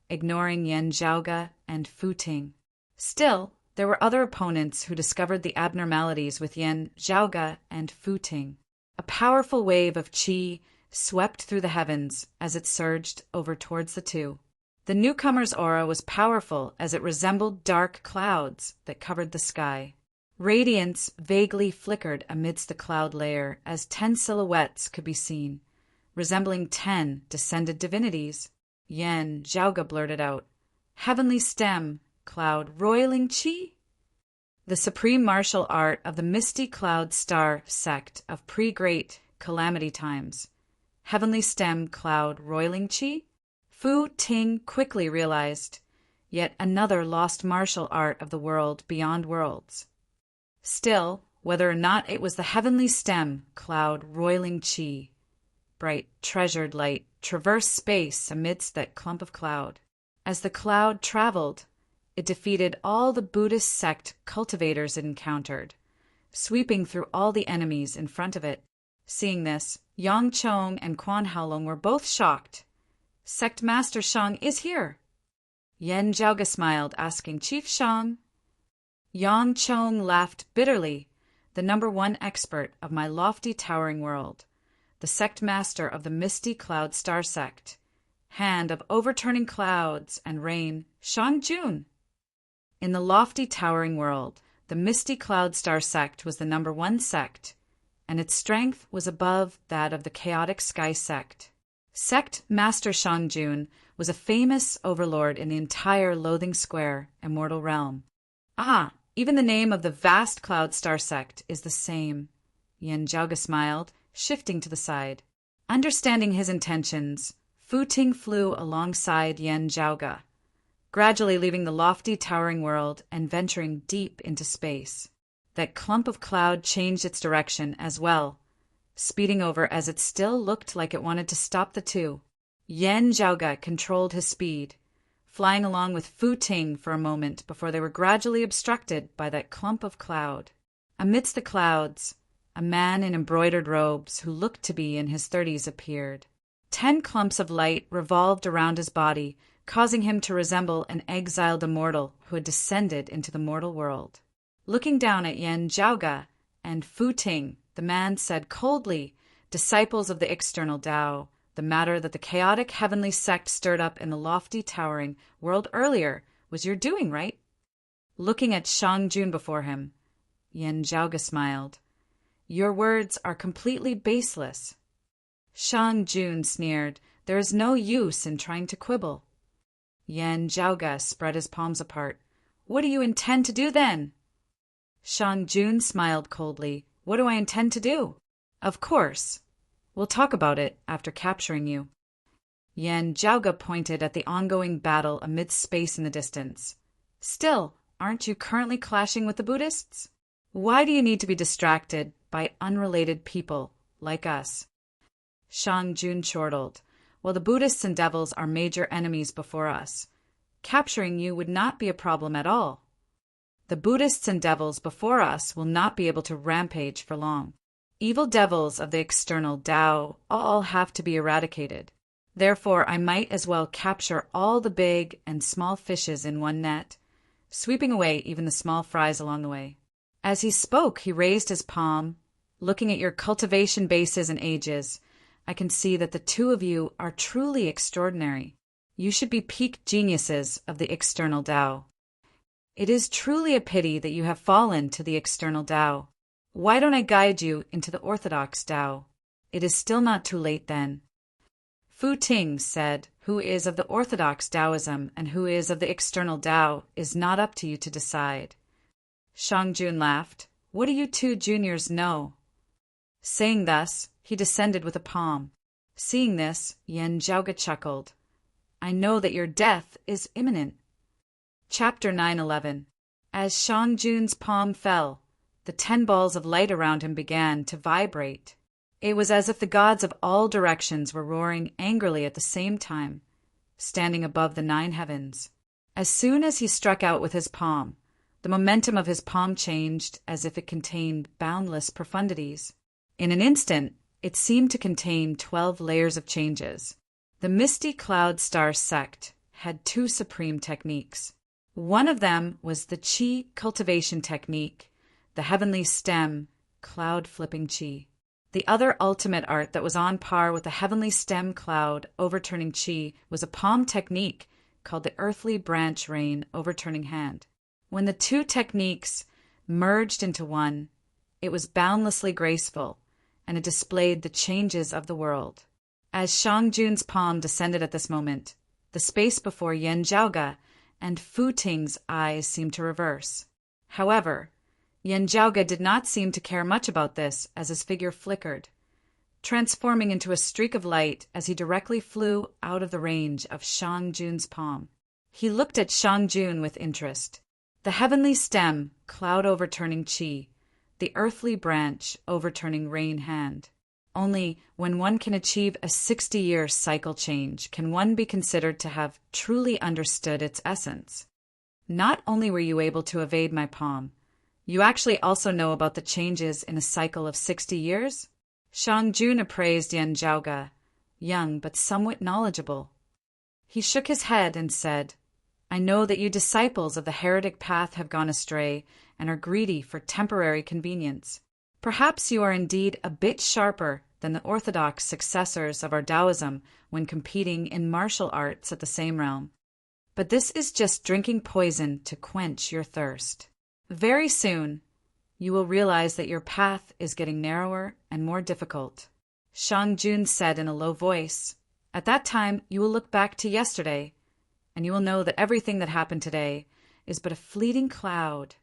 ignoring Yen Zhaoga and Fu Ting. Still, there were other opponents who discovered the abnormalities with Yen Zhaoga and Fu Ting. A powerful wave of qi swept through the heavens as it surged over towards the 2. The newcomer's aura was powerful as it resembled dark clouds that covered the sky. Radiance vaguely flickered amidst the cloud layer as 10 silhouettes could be seen, resembling 10 descended divinities. Yen Zhaoga blurted out, "Heavenly stem, cloud roiling qi?" the supreme martial art of the Misty Cloud Star sect of pre-Great Calamity times. Heavenly Stem Cloud Roiling Chi? Fu Ting quickly realized yet another lost martial art of the world beyond worlds. Still, whether or not it was the Heavenly Stem Cloud Roiling Chi, bright treasured light traversed space amidst that clump of cloud. As the cloud traveled, it defeated all the Buddhist sect cultivators it encountered, sweeping through all the enemies in front of it. Seeing this, Yang Chong and Quan Haolong were both shocked. Sect Master Shang is here. Yen Zhaoge smiled, asking, Chief Shang? Yang Chong laughed bitterly, the #1 expert of my lofty towering world, the sect master of the Misty Cloud Star sect, hand of overturning clouds and rain, Shang Jun. In the lofty towering world, the Misty Cloud Star sect was the #1 sect, and its strength was above that of the Chaotic Sky sect. Sect Master Shang Jun was a famous overlord in the entire Loathing Square, immortal realm. Ah, even the name of the vast Cloud Star sect is the same. Yen Zhaoge smiled, shifting to the side. Understanding his intentions, Fu Ting flew alongside Yen Zhaoge, gradually leaving the lofty towering world and venturing deep into space. That clump of cloud changed its direction as well, speeding over as it still looked like it wanted to stop the two. Yen Zhaoge controlled his speed, flying along with Fu Ting for a moment before they were gradually obstructed by that clump of cloud. Amidst the clouds, a man in embroidered robes who looked to be in his 30s appeared. 10 clumps of light revolved around his body, causing him to resemble an exiled immortal who had descended into the mortal world. Looking down at Yen Zhaoge and Fu Ting, the man said coldly, Disciples of the external Tao, the matter that the chaotic heavenly sect stirred up in the lofty towering world earlier was your doing, right? Looking at Shang Jun before him, Yen Zhaoge smiled. Your words are completely baseless. Shang Jun sneered, There is no use in trying to quibble. Yen Zhaoge spread his palms apart. What do you intend to do then? Shang Jun smiled coldly. What do I intend to do? Of course. We'll talk about it after capturing you. Yen Zhaoge pointed at the ongoing battle amidst space in the distance. Still, aren't you currently clashing with the Buddhists? Why do you need to be distracted by unrelated people like us? Shang Jun chortled. Well, the Buddhists and devils are major enemies before us. Capturing you would not be a problem at all. The Buddhists and devils before us will not be able to rampage for long. Evil devils of the external Tao all have to be eradicated. Therefore, I might as well capture all the big and small fishes in one net, sweeping away even the small fries along the way. As he spoke, he raised his palm. Looking at your cultivation bases and ages, I can see that the two of you are truly extraordinary. You should be peak geniuses of the external Tao. It is truly a pity that you have fallen to the external Tao. Why don't I guide you into the orthodox Tao? It is still not too late then. Fu Ting said, Who is of the orthodox Taoism and who is of the external Tao is not up to you to decide. Shang Jun laughed. What do you two juniors know? Saying thus, he descended with a palm. Seeing this, Yen Zhaoge chuckled. I know that your death is imminent. Chapter 9:11. As Shang Jun's palm fell, the 10 balls of light around him began to vibrate. It was as if the gods of all directions were roaring angrily at the same time, standing above the 9 heavens. As soon as he struck out with his palm, the momentum of his palm changed as if it contained boundless profundities. In an instant, it seemed to contain 12 layers of changes. The Misty Cloud Star sect had 2 supreme techniques. One of them was the Qi cultivation technique, the Heavenly Stem, Cloud Flipping Qi. The other ultimate art that was on par with the Heavenly Stem Cloud Overturning Qi was a palm technique called the Earthly Branch Rain Overturning Hand. When the 2 techniques merged into one, it was boundlessly graceful, and it displayed the changes of the world. As Shang Jun's palm descended at this moment, the space before Yen Zhaoge and Fu Ting's eyes seemed to reverse. However, Yen Zhaoge did not seem to care much about this as his figure flickered, transforming into a streak of light as he directly flew out of the range of Shang Jun's palm. He looked at Shang Jun with interest. The heavenly stem, cloud overturning chi, the earthly branch, overturning rain hand. Only when one can achieve a 60-year cycle change can one be considered to have truly understood its essence. Not only were you able to evade my palm, you actually also know about the changes in a cycle of 60 years? Shang Jun appraised Yen Zhaoge, young but somewhat knowledgeable. He shook his head and said, I know that you disciples of the heretic path have gone astray and are greedy for temporary convenience. Perhaps you are indeed a bit sharper than the orthodox successors of our Taoism when competing in martial arts at the same realm. But this is just drinking poison to quench your thirst. Very soon, you will realize that your path is getting narrower and more difficult. Shang Jun said in a low voice, At that time, you will look back to yesterday, and you will know that everything that happened today is but a fleeting cloud.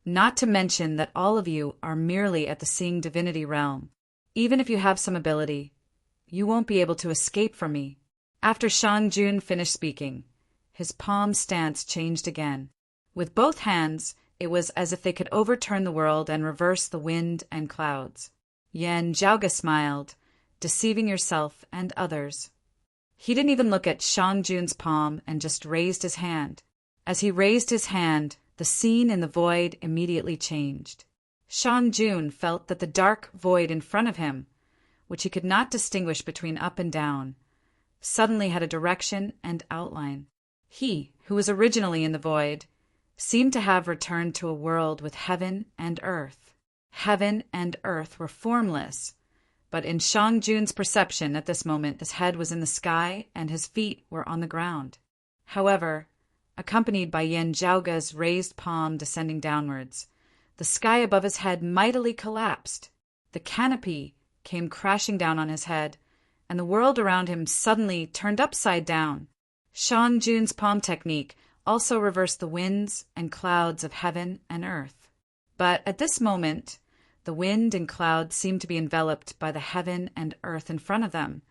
Not to mention that all of you are merely at the seeing divinity realm. Even if you have some ability, you won't be able to escape from me. After Shang Jun finished speaking, his palm stance changed again. With both hands, it was as if they could overturn the world and reverse the wind and clouds. Yen Zhaoge smiled, deceiving yourself and others. He didn't even look at Shang Jun's palm and just raised his hand. As he raised his hand, the scene in the void immediately changed. Shang Jun felt that the dark void in front of him, which he could not distinguish between up and down, suddenly had a direction and outline. He, who was originally in the void, seemed to have returned to a world with heaven and earth. Heaven and earth were formless, but in Shang Jun's perception at this moment his head was in the sky and his feet were on the ground. However, accompanied by Yen Zhaoge's raised palm descending downwards, the sky above his head mightily collapsed. The canopy came crashing down on his head, and the world around him suddenly turned upside down. Shang Jun's palm technique also reversed the winds and clouds of heaven and earth. But at this moment, the wind and clouds seemed to be enveloped by the heaven and earth in front of them,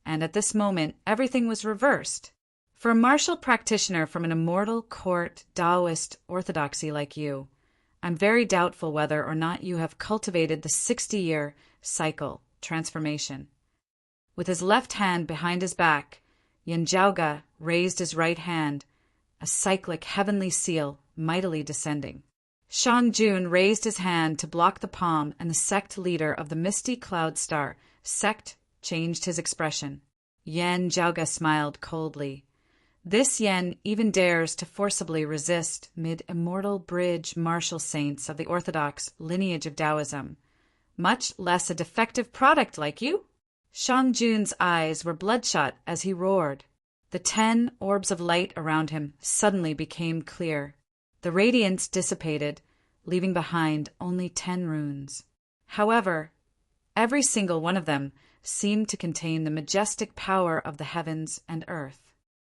and at this moment everything was reversed. For a martial practitioner from an immortal court Taoist orthodoxy like you, I'm very doubtful whether or not you have cultivated the 60-year cycle transformation. With his left hand behind his back, Yen Zhaoge raised his right hand, a cyclic heavenly seal mightily descending. Shang Jun raised his hand to block the palm, and the sect leader of the misty cloud star sect changed his expression. Yen Zhaoge smiled coldly. This Yen even dares to forcibly resist mid-immortal bridge martial saints of the orthodox lineage of Taoism, much less a defective product like you? Shang Jun's eyes were bloodshot as he roared. The 10 orbs of light around him suddenly became clear. The radiance dissipated, leaving behind only 10 runes. However, every single one of them seemed to contain the majestic power of the heavens and earth.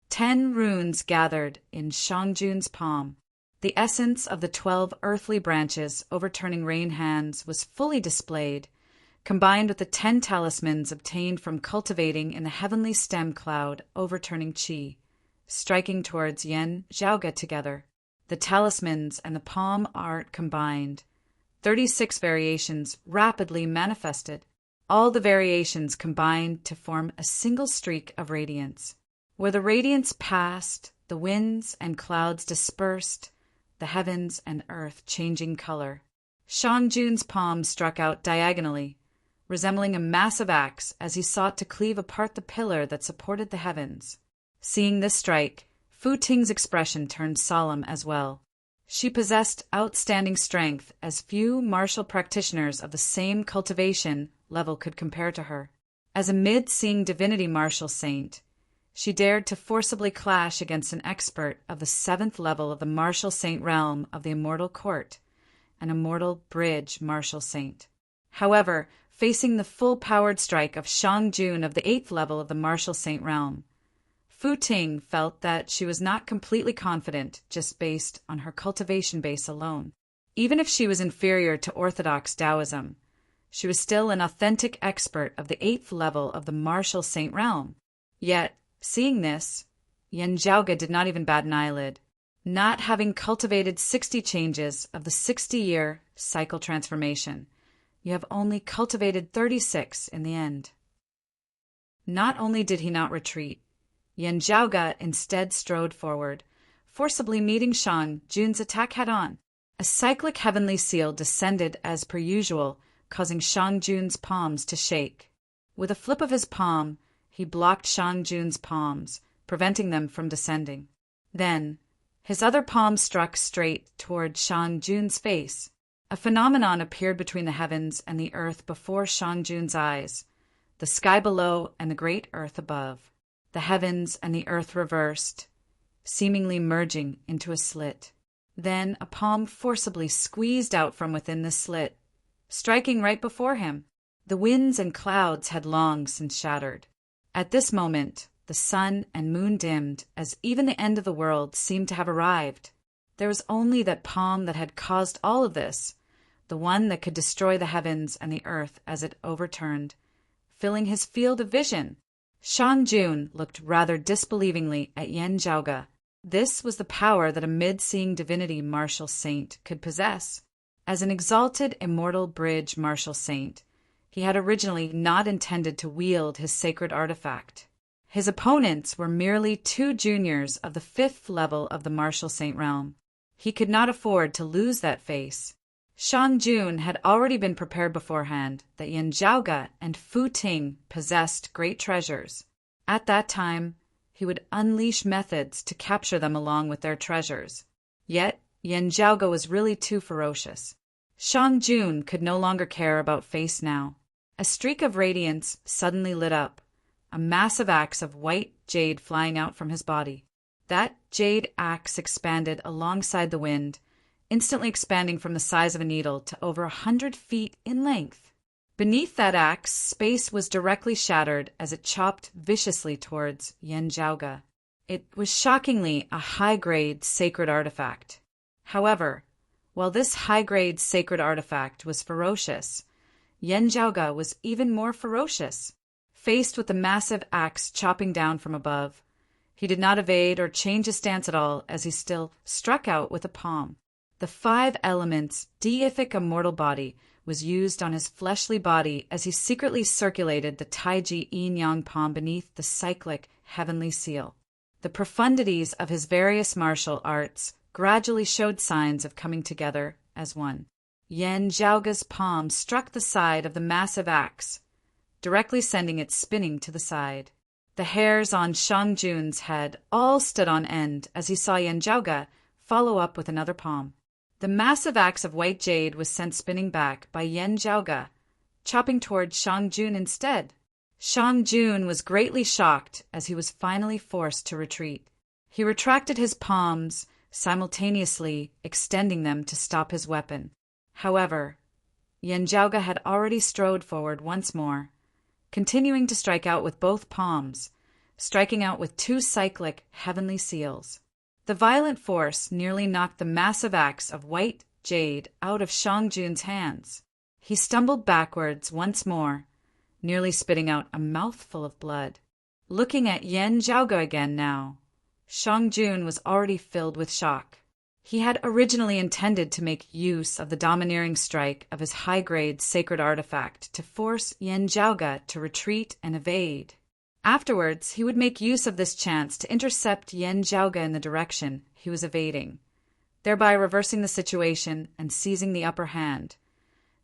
10 runes gathered in Shang Jun's palm. The essence of the 12 earthly branches overturning rain hands was fully displayed, combined with the 10 talismans obtained from cultivating in the heavenly stem cloud overturning chi, striking towards Yen Zhaoge together. The talismans and the palm art combined. 36 variations rapidly manifested. All the variations combined to form a single streak of radiance. Where the radiance passed, the winds and clouds dispersed, the heavens and earth changing color. Shang Jun's palm struck out diagonally, resembling a massive axe as he sought to cleave apart the pillar that supported the heavens. Seeing this strike, Fu Ting's expression turned solemn as well. She possessed outstanding strength as few martial practitioners of the same cultivation level could compare to her. As a mid-seeing divinity martial saint, she dared to forcibly clash against an expert of the 7th level of the martial saint realm of the immortal court, an immortal bridge martial saint. However, facing the full-powered strike of Shang Jun of the 8th level of the martial saint realm, Fu Ting felt that she was not completely confident just based on her cultivation base alone. Even if she was inferior to orthodox Taoism, she was still an authentic expert of the 8th level of the martial saint realm. Yet, seeing this, Yan Zhaoge did not even bat an eyelid. Not having cultivated 60 changes of the 60-year cycle transformation, you have only cultivated 36 in the end. Not only did he not retreat, Yan Zhaoge instead strode forward, forcibly meeting Shang Jun's attack head-on. A cyclic heavenly seal descended as per usual, causing Shang Jun's palms to shake. With a flip of his palm, he blocked Shang Jun's palms, preventing them from descending. Then, his other palm struck straight toward Shang Jun's face. A phenomenon appeared between the heavens and the earth before Shang Jun's eyes, the sky below and the great earth above. The heavens and the earth reversed, seemingly merging into a slit. Then a palm forcibly squeezed out from within the slit, striking right before him. The winds and clouds had long since shattered. At this moment, the sun and moon dimmed, as even the end of the world seemed to have arrived. There was only that palm that had caused all of this, the one that could destroy the heavens and the earth as it overturned, filling his field of vision. Shang Jun looked rather disbelievingly at Yan Zhaoge. This was the power that a mid-seeing divinity martial saint could possess. As an exalted immortal bridge martial saint, he had originally not intended to wield his sacred artifact. His opponents were merely 2 juniors of the 5th level of the martial saint realm. He could not afford to lose that face. Shang Jun had already been prepared beforehand that Yan Zhaoge and Fu Ting possessed great treasures. At that time, he would unleash methods to capture them along with their treasures. Yet, Yan Zhaoge was really too ferocious. Shang Jun could no longer care about face now. A streak of radiance suddenly lit up, a massive axe of white jade flying out from his body. That jade axe expanded alongside the wind, instantly expanding from the size of a needle to over 100 feet in length. Beneath that axe, space was directly shattered as it chopped viciously towards Yan Zhaoge. It was shockingly a high-grade sacred artifact. However, while this high-grade sacred artifact was ferocious, Yan Zhaoge was even more ferocious. Faced with the massive axe chopping down from above, he did not evade or change his stance at all as he still struck out with a palm. The 5 elements' deific immortal body was used on his fleshly body as he secretly circulated the Taiji yin-yang palm beneath the cyclic heavenly seal. The profundities of his various martial arts gradually showed signs of coming together as one. Yan Zhaoge's palm struck the side of the massive axe, directly sending it spinning to the side. The hairs on Shang Jun's head all stood on end as he saw Yan Zhaoge follow up with another palm. The massive axe of white jade was sent spinning back by Yan Zhaoge, chopping toward Shang Jun instead. Shang Jun was greatly shocked as he was finally forced to retreat. He retracted his palms, simultaneously extending them to stop his weapon. However, Yan Zhaoge had already strode forward once more, continuing to strike out with both palms, striking out with 2 cyclic heavenly seals. The violent force nearly knocked the massive axe of white jade out of Shang Jun's hands. He stumbled backwards once more, nearly spitting out a mouthful of blood. Looking at Yan Zhaoge again now, Shang Jun was already filled with shock. He had originally intended to make use of the domineering strike of his high-grade sacred artifact to force Yan Zhaoge to retreat and evade. Afterwards, he would make use of this chance to intercept Yan Zhaoge in the direction he was evading, thereby reversing the situation and seizing the upper hand,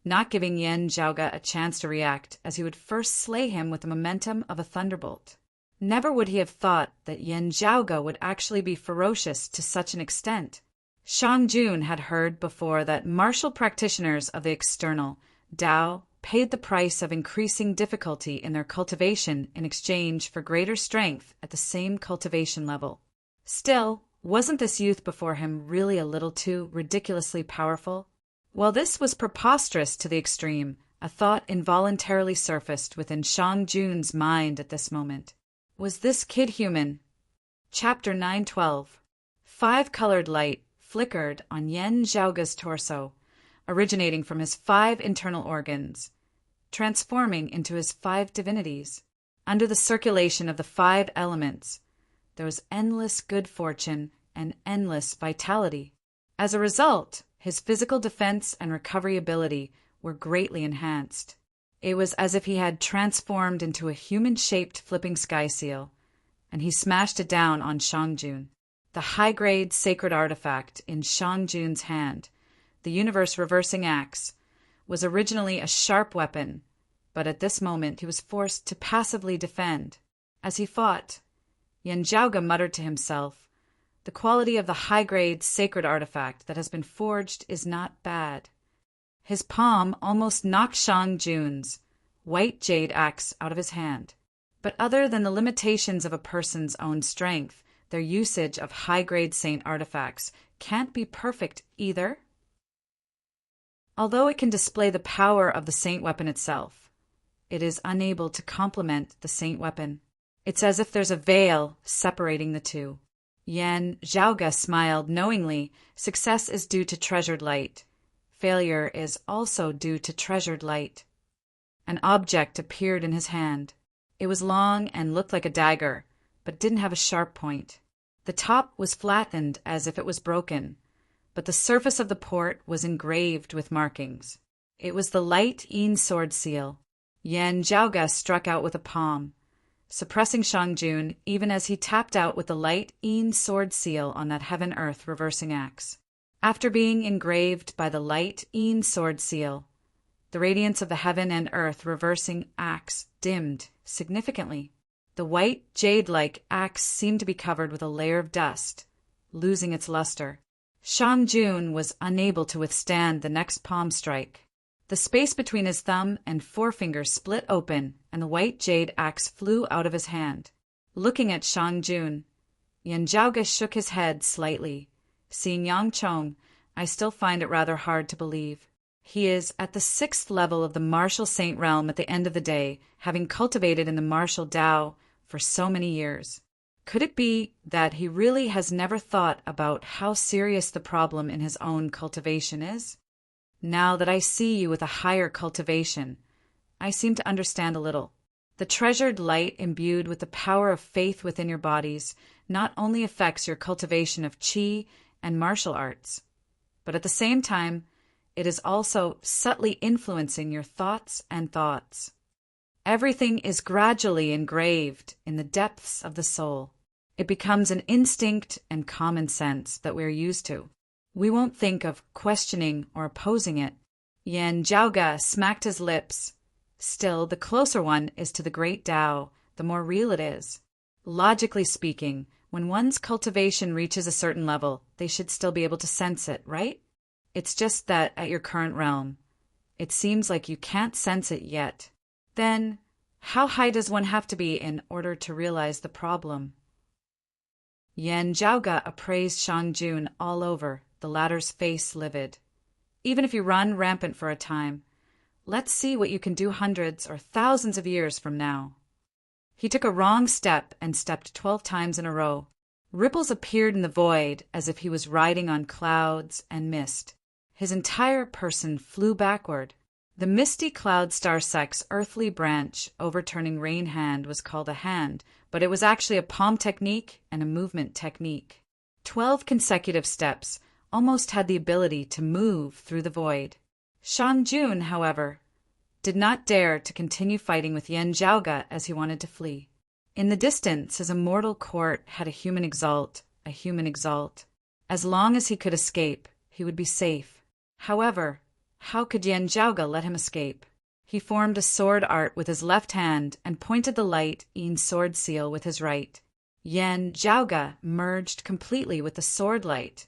not giving Yan Zhaoge a chance to react, as he would first slay him with the momentum of a thunderbolt. Never would he have thought that Yan Zhaoge would actually be ferocious to such an extent. Shang Jun had heard before that martial practitioners of the external, Tao, paid the price of increasing difficulty in their cultivation in exchange for greater strength at the same cultivation level. Still, wasn't this youth before him really a little too ridiculously powerful? While this was preposterous to the extreme, a thought involuntarily surfaced within Shang Jun's mind at this moment. Was this kid human? Chapter 912. 5-colored light flickered on Yan Zhaoge's torso, originating from his 5 internal organs, transforming into his 5 divinities. Under the circulation of the 5 elements, there was endless good fortune and endless vitality. As a result, his physical defense and recovery ability were greatly enhanced. It was as if he had transformed into a human-shaped flipping sky seal, and he smashed it down on Shangjun. The high-grade sacred artifact in Shangjun's hand, the universe reversing axe, was originally a sharp weapon, but at this moment he was forced to passively defend. As he fought, Yan Zhaoge muttered to himself, "The quality of the high-grade sacred artifact that has been forged is not bad." His palm almost knocked Shangjun's white jade axe out of his hand. But other than the limitations of a person's own strength, their usage of high-grade saint artifacts can't be perfect either. Although it can display the power of the saint weapon itself, it is unable to complement the saint weapon. It's as if there's a veil separating the two. Yan Zhaoge smiled knowingly. Success is due to treasured light. Failure is also due to treasured light. An object appeared in his hand. It was long and looked like a dagger, but didn't have a sharp point. The top was flattened as if it was broken, but the surface of the port was engraved with markings. It was the light Yin sword seal. Yan Zhaoge struck out with a palm, suppressing Shangjun even as he tapped out with the light Yin sword seal on that heaven-earth reversing axe. After being engraved by the light Yin sword seal, the radiance of the heaven and earth reversing axe dimmed significantly. The white, jade-like axe seemed to be covered with a layer of dust, losing its luster. Shangjun was unable to withstand the next palm strike. The space between his thumb and forefinger split open, and the white jade axe flew out of his hand. Looking at Shangjun, Yan Zhaoge shook his head slightly. Seeing Yang Chong, I still find it rather hard to believe. He is at the 6th level of the martial saint realm at the end of the day, having cultivated in the martial Tao for so many years. Could it be that he really has never thought about how serious the problem in his own cultivation is? Now that I see you with a higher cultivation, I seem to understand a little. The treasured light imbued with the power of faith within your bodies not only affects your cultivation of qi and martial arts, but at the same time, it is also subtly influencing your thoughts and thoughts. Everything is gradually engraved in the depths of the soul. It becomes an instinct and common sense that we are used to. We won't think of questioning or opposing it. Yan Zhaoge smacked his lips. Still, the closer one is to the great Tao, the more real it is. Logically speaking, when one's cultivation reaches a certain level, they should still be able to sense it, right? It's just that at your current realm, it seems like you can't sense it yet. Then, how high does one have to be in order to realize the problem? Yan Zhaoge appraised Shangjun all over, the latter's face livid. Even if you run rampant for a time, let's see what you can do hundreds or thousands of years from now. He took a wrong step and stepped 12 times in a row. Ripples appeared in the void as if he was riding on clouds and mist. His entire person flew backward. The misty cloud star sect's earthly branch overturning rain hand was called a hand, but it was actually a palm technique and a movement technique. 12 consecutive steps almost had the ability to move through the void. Shangjun, however, did not dare to continue fighting with Yan Zhaoge as he wanted to flee. In the distance, his immortal court had a human exalt. As long as he could escape, he would be safe. However, how could Yan Zhaoge let him escape? He formed a sword art with his left hand and pointed the light Yin sword seal with his right. Yan Zhaoge merged completely with the sword light,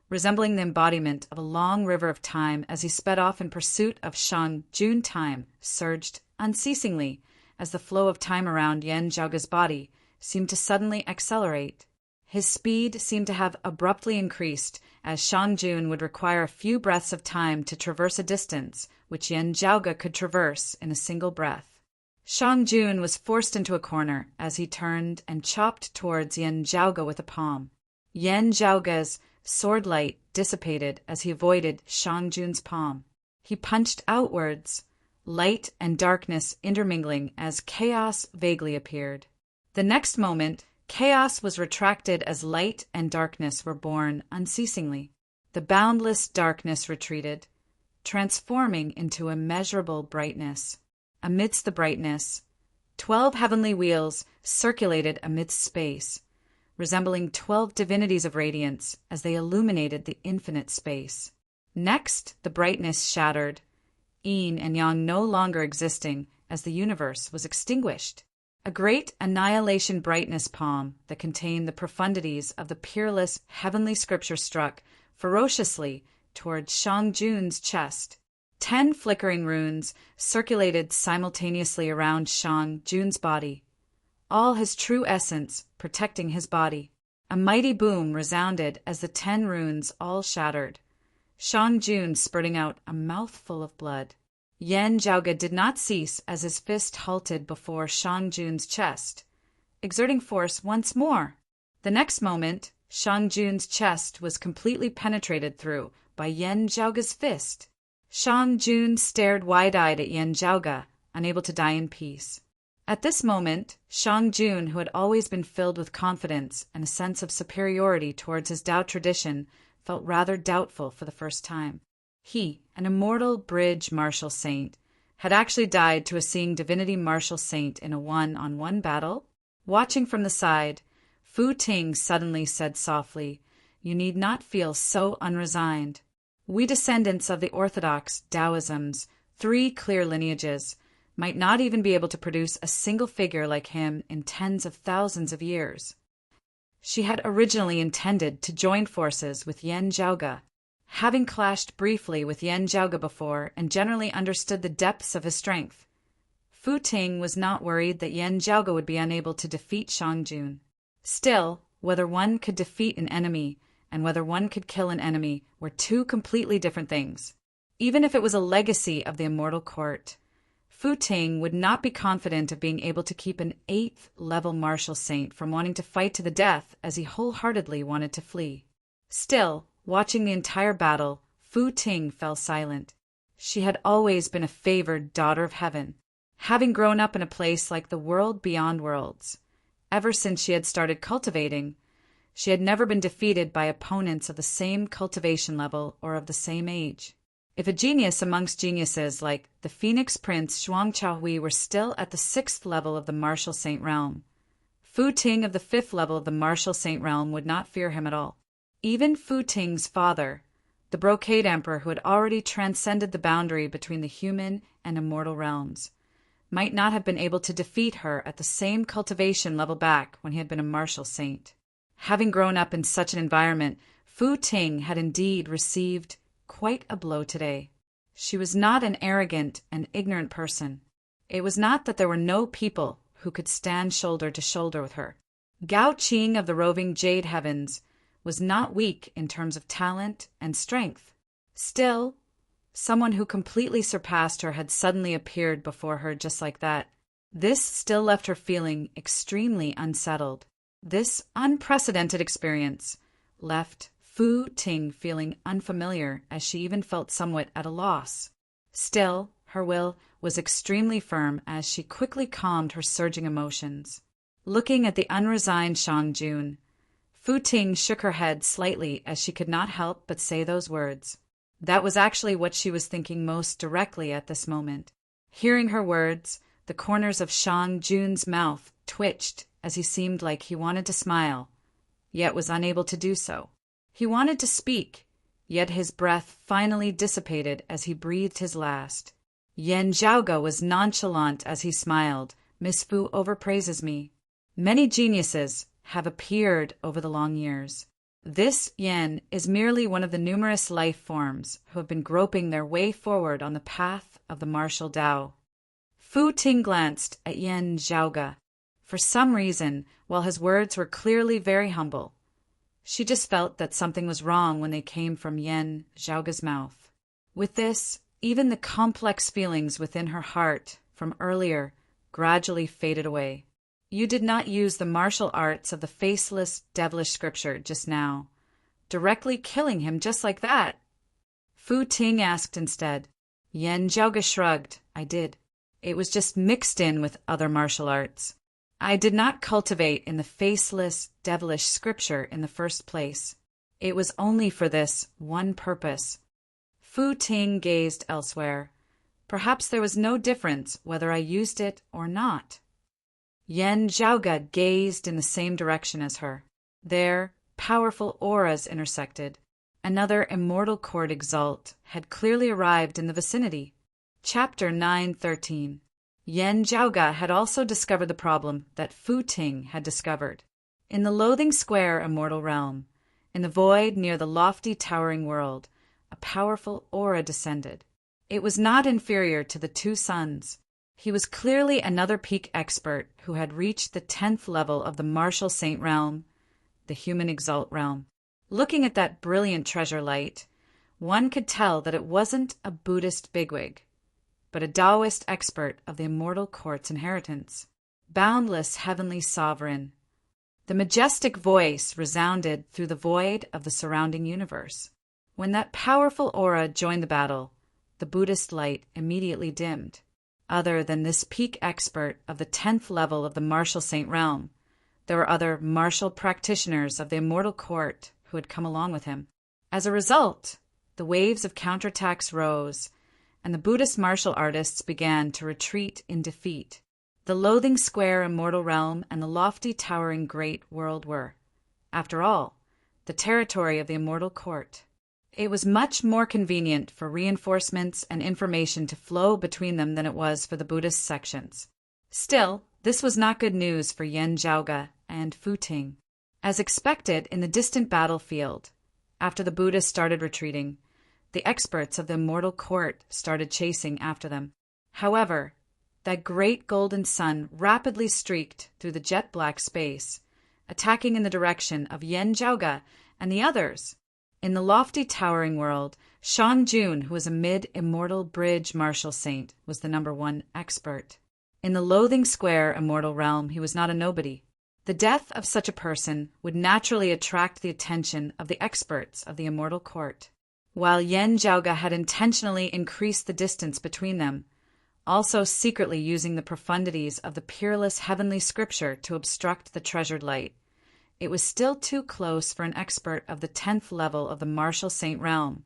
resembling the embodiment of a long river of time as he sped off in pursuit of Shangjun. Time surged unceasingly as the flow of time around Yan Zhaoge's body seemed to suddenly accelerate. His speed seemed to have abruptly increased as Shangjun would require a few breaths of time to traverse a distance which Yan Zhaoge could traverse in a single breath. Shangjun was forced into a corner as he turned and chopped towards Yan Zhaoge with a palm. Yan Zhaoge's sword light dissipated as he avoided Shang Jun's palm. He punched outwards, light and darkness intermingling as chaos vaguely appeared. The next moment, chaos was retracted as light and darkness were born unceasingly. The boundless darkness retreated, transforming into immeasurable brightness. Amidst the brightness, 12 heavenly wheels circulated amidst space, resembling 12 divinities of radiance as they illuminated the infinite space. Next, the brightness shattered, yin and yang no longer existing as the universe was extinguished. A great annihilation brightness palm that contained the profundities of the peerless heavenly scripture struck ferociously toward Shang Jun's chest. 10 flickering runes circulated simultaneously around Shang Jun's body, all his true essence protecting his body. A mighty boom resounded as the 10 runes all shattered, Shang Jun spurting out a mouthful of blood. Yan Zhaoge did not cease as his fist halted before Shang Jun's chest, exerting force once more. The next moment, Shang Jun's chest was completely penetrated through by Yan Zhaoge's fist. Shang Jun stared wide-eyed at Yan Zhaoge, unable to die in peace. At this moment, Shang Jun, who had always been filled with confidence and a sense of superiority towards his Tao tradition, felt rather doubtful for the first time. He, an immortal bridge martial saint, had actually died to a seeing divinity martial saint in a one-on-one battle? Watching from the side, Fu Ting suddenly said softly, "You need not feel so unresigned. We descendants of the orthodox Taoism's 3 clear lineages might not even be able to produce a single figure like him in tens of thousands of years." She had originally intended to join forces with Yan Zhaoge, having clashed briefly with Yan Zhaoge before and generally understood the depths of his strength. Fu Ting was not worried that Yan Zhaoge would be unable to defeat Shang Jun. Still, whether one could defeat an enemy and whether one could kill an enemy were 2 completely different things. Even if it was a legacy of the immortal court, Fu Ting would not be confident of being able to keep an 8th-level martial saint from wanting to fight to the death as he wholeheartedly wanted to flee. Still, watching the entire battle, Fu Ting fell silent. She had always been a favored daughter of heaven, having grown up in a place like the world beyond worlds. Ever since she had started cultivating, she had never been defeated by opponents of the same cultivation level or of the same age. If a genius amongst geniuses like the Phoenix Prince Zhuang Chaohui were still at the 6th level of the martial saint realm, Fu Ting of the 5th level of the martial saint realm would not fear him at all. Even Fu Ting's father, the Brocade Emperor who had already transcended the boundary between the human and immortal realms, might not have been able to defeat her at the same cultivation level back when he had been a martial saint. Having grown up in such an environment, Fu Ting had indeed received quite a blow today. She was not an arrogant and ignorant person. It was not that there were no people who could stand shoulder to shoulder with her. Gao Qing of the roving Jade Heavens was not weak in terms of talent and strength. Still, someone who completely surpassed her had suddenly appeared before her just like that. This still left her feeling extremely unsettled. This unprecedented experience left Fu Ting feeling unfamiliar, as she even felt somewhat at a loss. Still, her will was extremely firm as she quickly calmed her surging emotions. Looking at the unresigned Shang Jun, Fu Ting shook her head slightly as she could not help but say those words. That was actually what she was thinking most directly at this moment. Hearing her words, the corners of Shang Jun's mouth twitched as he seemed like he wanted to smile, yet was unable to do so. He wanted to speak, yet his breath finally dissipated as he breathed his last. Yan Zhaoge was nonchalant as he smiled. "Miss Fu overpraises me. Many geniuses have appeared over the long years. This Yan is merely one of the numerous life forms who have been groping their way forward on the path of the martial Tao." Fu Ting glanced at Yan Zhaoge. For some reason, while his words were clearly very humble, she just felt that something was wrong when they came from Yan Zhaoge's mouth. With this, even the complex feelings within her heart from earlier gradually faded away. "You did not use the martial arts of the faceless, devilish scripture just now directly killing him just like that. Fu Ting asked instead. Yan Zhaoge shrugged. I did. It was just mixed in with other martial arts. I did not cultivate in the faceless, devilish scripture in the first place. It was only for this one purpose. Fu Ting gazed elsewhere. Perhaps there was no difference whether I used it or not. Yan Zhaoge gazed in the same direction as her. There, powerful auras intersected. Another immortal court exalt had clearly arrived in the vicinity. Chapter 9:13. Yan Zhaoge had also discovered the problem that Fu Ting had discovered. In the Loathing Square immortal realm, in the void near the lofty towering world, a powerful aura descended. It was not inferior to the two suns. He was clearly another peak expert who had reached the 10th level of the martial saint realm, the human exalt realm. Looking at that brilliant treasure light, one could tell that it wasn't a Buddhist bigwig, but a Taoist expert of the immortal court's inheritance. Boundless heavenly sovereign. The majestic voice resounded through the void of the surrounding universe. When that powerful aura joined the battle, the Buddhist light immediately dimmed. Other than this peak expert of the 10th level of the martial saint realm, there were other martial practitioners of the immortal court who had come along with him. As a result, the waves of counterattacks rose, and the Buddhist martial artists began to retreat in defeat. The Loathing Square immortal realm and the lofty towering great world were, after all, the territory of the immortal court. It was much more convenient for reinforcements and information to flow between them than it was for the Buddhist sections. Still, this was not good news for Yan Zhaoge and Fu Ting. As expected in the distant battlefield, after the Buddhists started retreating, the experts of the immortal court started chasing after them. However, that great golden sun rapidly streaked through the jet-black space, attacking in the direction of Yan Zhaoge and the others. In the lofty towering world, Shang Jun, who was a mid-immortal bridge martial saint, was the #1 expert. In the Loathing Square immortal realm, he was not a nobody. The death of such a person would naturally attract the attention of the experts of the immortal court. While Yan Zhaoge had intentionally increased the distance between them, also secretly using the profundities of the peerless heavenly scripture to obstruct the treasured light, it was still too close for an expert of the 10th level of the martial saint realm,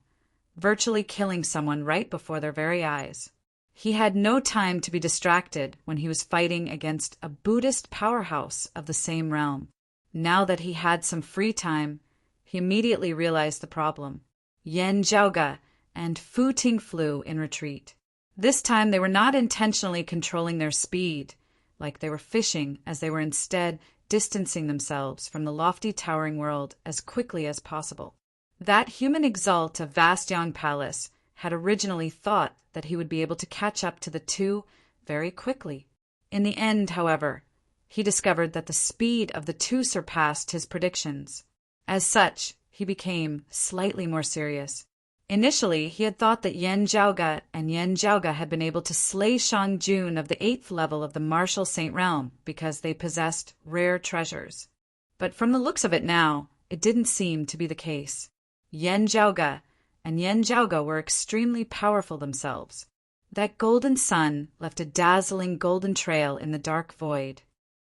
virtually killing someone right before their very eyes. He had no time to be distracted when he was fighting against a Buddhist powerhouse of the same realm. Now that he had some free time, he immediately realized the problem. Yan Zhaoge and Fu Ting flew in retreat. This time they were not intentionally controlling their speed, like they were fishing, as they were instead distancing themselves from the lofty towering world as quickly as possible. That human exalt of Vastyong Palace had originally thought that he would be able to catch up to the two very quickly. In the end, however, he discovered that the speed of the two surpassed his predictions. As such, he became slightly more serious. Initially, he had thought that Yan Zhaoge and Yan Zhaoge had been able to slay Shang Jun of the 8th level of the martial saint realm because they possessed rare treasures. But from the looks of it now, it didn't seem to be the case. Yan Zhaoge and Yan Zhaoge were extremely powerful themselves. That golden sun left a dazzling golden trail in the dark void.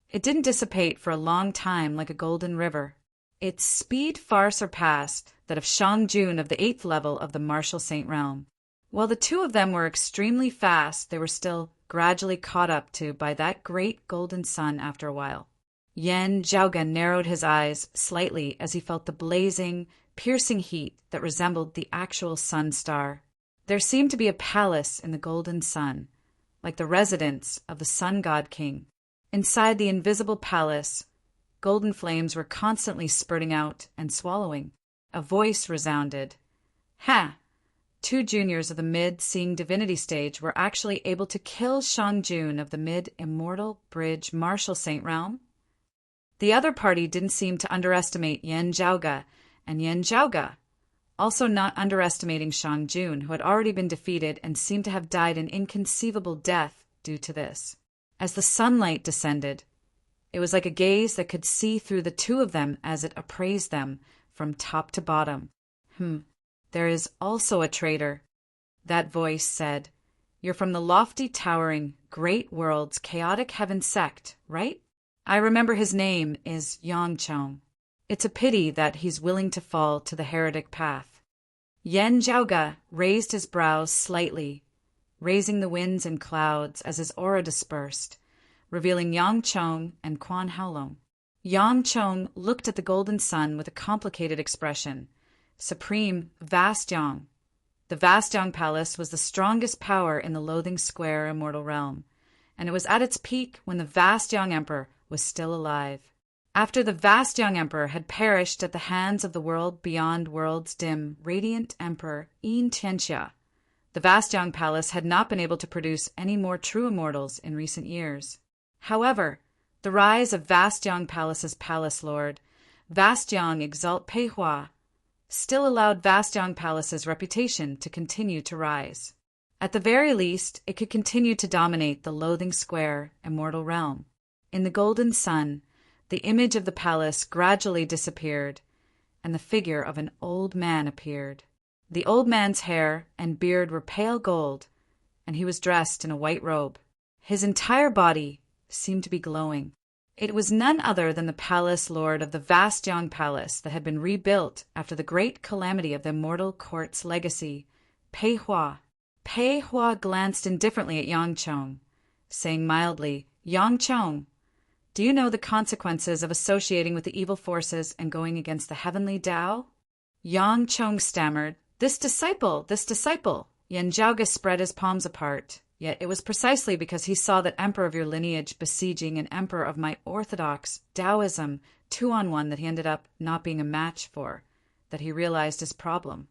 It didn't dissipate for a long time like a golden river. Its speed far surpassed that of Shang Jun of the 8th level of the martial saint realm. While the two of them were extremely fast, they were still gradually caught up to by that great golden sun after a while. Yan Zhaoge narrowed his eyes slightly as he felt the blazing, piercing heat that resembled the actual sun star. There seemed to be a palace in the golden sun, like the residence of the sun god king. Inside the invisible palace, golden flames were constantly spurting out and swallowing. A voice resounded. Ha! 2 juniors of the mid-seeing divinity stage were actually able to kill Shang Jun of the mid-immortal bridge martial saint realm? The other party didn't seem to underestimate Yan Zhaoge and Yan Zhaoge, also not underestimating Shang Jun, who had already been defeated and seemed to have died an inconceivable death due to this. As the sunlight descended, it was like a gaze that could see through the two of them as it appraised them, from top to bottom. There is also a traitor. That voice said, "You're from the lofty, towering, great world's chaotic heaven sect, right? I remember his name is Yangchong. It's a pity that he's willing to fall to the heretic path." Yen Zhaoge raised his brows slightly, raising the winds and clouds as his aura dispersed, revealing Yangchong and Quan Haolong. Yangchong looked at the golden sun with a complicated expression. Supreme, vast Yang. The vast Yang Palace was the strongest power in the Loathing Square immortal realm, and it was at its peak when the vast Yang Emperor was still alive. After the vast Young Emperor had perished at the hands of the world beyond worlds dim, radiant Emperor Yin Tianxia, the vast Yang Palace had not been able to produce any more true immortals in recent years. However, the rise of vast Yang Palace's palace lord, vast Yang Exalt Pei Hua, still allowed vast Yang Palace's reputation to continue to rise. At the very least, it could continue to dominate the Loathing Square immortal realm. In the golden sun, the image of the palace gradually disappeared, and the figure of an old man appeared. The old man's hair and beard were pale gold, and he was dressed in a white robe. His entire body seemed to be glowing. It was none other than the palace lord of the vast Yang Palace that had been rebuilt after the great calamity of the immortal court's legacy, Pei Hua. Pei Hua glanced indifferently at Yangchong, saying mildly, "Yangchong, do you know the consequences of associating with the evil forces and going against the heavenly Tao?" Yangchong stammered, This disciple. Yen Zhaoge spread his palms apart. Yet it was precisely because he saw that emperor of your lineage besieging an emperor of my orthodox Taoism 2-on-1 that he ended up not being a match for, that he realized his problem.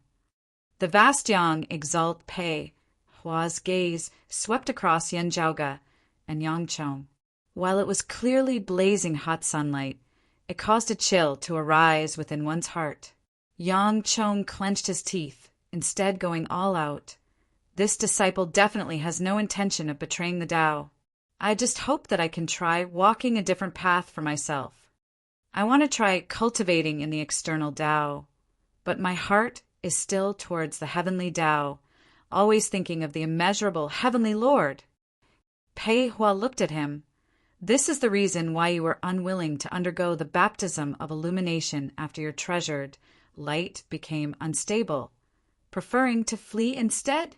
The vast Yang Exalt Pei Hua's gaze swept across Yen Zhaoge and Yangchong. While it was clearly blazing hot sunlight, it caused a chill to arise within one's heart. Yangchong clenched his teeth, instead going all out. This disciple definitely has no intention of betraying the Tao. I just hope that I can try walking a different path for myself. I want to try cultivating in the external Tao, but my heart is still towards the heavenly Tao, always thinking of the immeasurable heavenly Lord. Pei Hua looked at him. This is the reason why you were unwilling to undergo the baptism of illumination after your treasured light became unstable, preferring to flee instead?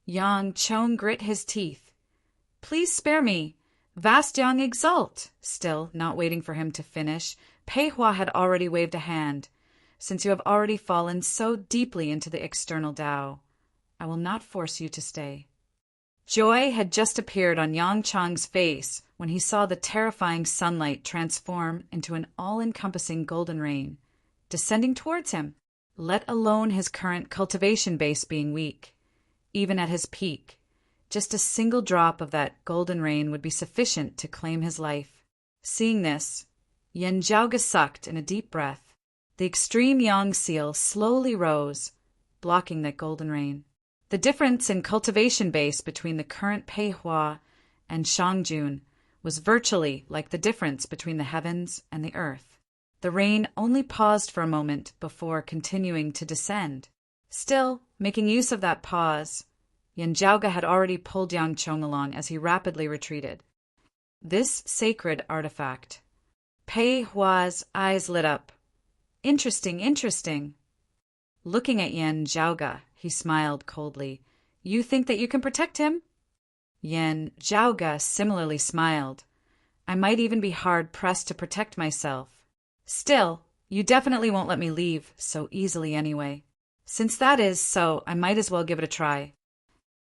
Yangchong grit his teeth. Please spare me. Vast Yang Exalt. Still, not waiting for him to finish, Pei Hua had already waved a hand. Since you have already fallen so deeply into the external Tao, I will not force you to stay. Joy had just appeared on Yangchong's face when he saw the terrifying sunlight transform into an all-encompassing golden rain, descending towards him, let alone his current cultivation base being weak. Even at his peak, just a single drop of that golden rain would be sufficient to claim his life. Seeing this, Yen Zhaoge sucked in a deep breath. The extreme Yang seal slowly rose, blocking that golden rain. The difference in cultivation base between the current Pei Hua and Shangjun was virtually like the difference between the heavens and the earth. The rain only paused for a moment before continuing to descend. Still, making use of that pause, Yen Zhaoge had already pulled Yangchong along as he rapidly retreated. This sacred artifact. Pei Hua's eyes lit up. Interesting. Looking at Yen Zhaoge, he smiled coldly. You think that you can protect him? Yen Zhaoge similarly smiled. I might even be hard-pressed to protect myself. Still, you definitely won't let me leave so easily anyway. Since that is so, I might as well give it a try.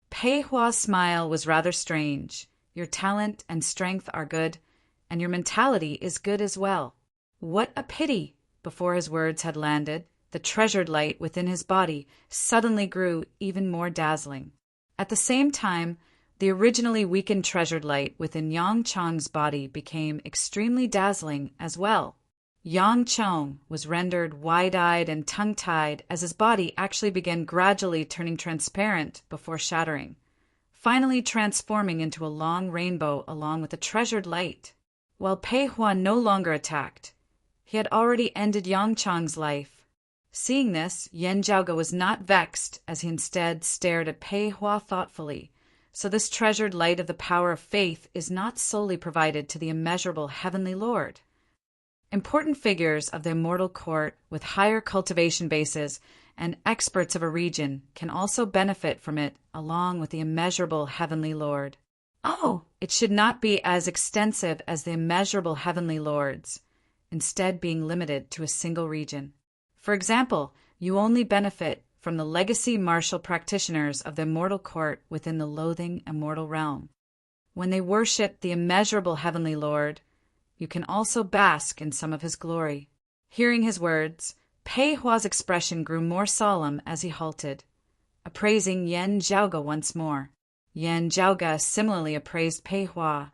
Pei Hua's smile was rather strange. Your talent and strength are good, and your mentality is good as well. What a pity! Before his words had landed, the treasured light within his body suddenly grew even more dazzling. At the same time, the originally weakened treasured light within Yangchong's body became extremely dazzling as well. Yangchong was rendered wide-eyed and tongue-tied as his body actually began gradually turning transparent before shattering, finally transforming into a long rainbow along with the treasured light. While Pei Hua no longer attacked, he He had already ended Yang Chang's life. Seeing this, Yan Zhaoge was not vexed, as he instead stared at Pei Hua thoughtfully. So this treasured light of the power of faith is not solely provided to the immeasurable Heavenly Lord. Important figures of the immortal court with higher cultivation bases and experts of a region can also benefit from it along with the immeasurable Heavenly Lord. Oh, it should not be as extensive as the immeasurable Heavenly Lords, instead being limited to a single region. For example, you only benefit from the legacy martial practitioners of the immortal court within the loathing immortal realm. When they worship the immeasurable Heavenly Lord, you can also bask in some of his glory. Hearing his words, Pei Hua's expression grew more solemn as he halted, appraising Yan Zhaoge once more. Yan Zhaoge similarly appraised Pei Hua.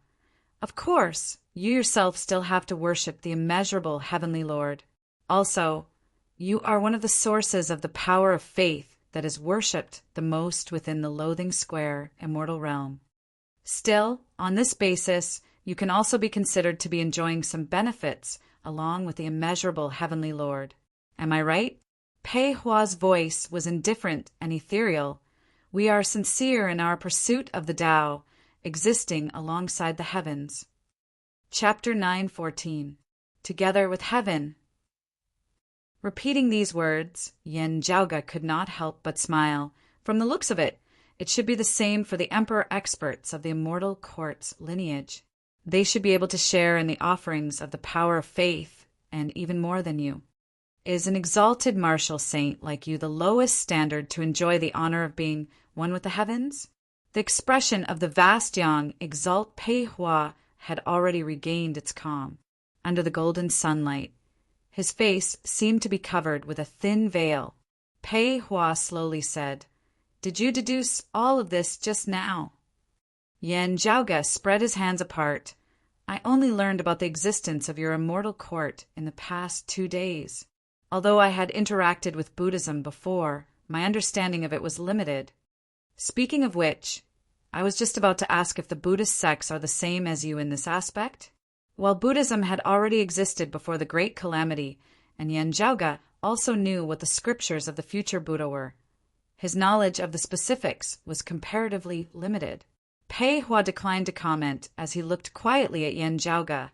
Of course, you yourself still have to worship the immeasurable Heavenly Lord. Also, you are one of the sources of the power of faith that is worshipped the most within the Loathing Square immortal realm. Still, on this basis, you can also be considered to be enjoying some benefits along with the immeasurable Heavenly Lord. Am I right? Pei Hua's voice was indifferent and ethereal. We are sincere in our pursuit of the Tao, existing alongside the heavens. Chapter 9:14. Together with heaven. Repeating these words, Yan Zhaoge could not help but smile. From the looks of it, it should be the same for the emperor experts of the immortal court's lineage. They should be able to share in the offerings of the power of faith, and even more than you. Is an exalted martial saint like you the lowest standard to enjoy the honor of being one with the heavens? The expression of the vast yang exalt Pei Hua had already regained its calm. Under the golden sunlight, his face seemed to be covered with a thin veil. Pei Hua slowly said, "Did you deduce all of this just now?" Yan Zhaoge spread his hands apart. "I only learned about the existence of your immortal court in the past 2 days. Although I had interacted with Buddhism before, my understanding of it was limited. Speaking of which, I was just about to ask if the Buddhist sects are the same as you in this aspect." While Buddhism had already existed before the Great Calamity, and Yan Zhaoge also knew what the scriptures of the future Buddha were, his knowledge of the specifics was comparatively limited. Pei Hua declined to comment as he looked quietly at Yan Zhaoge.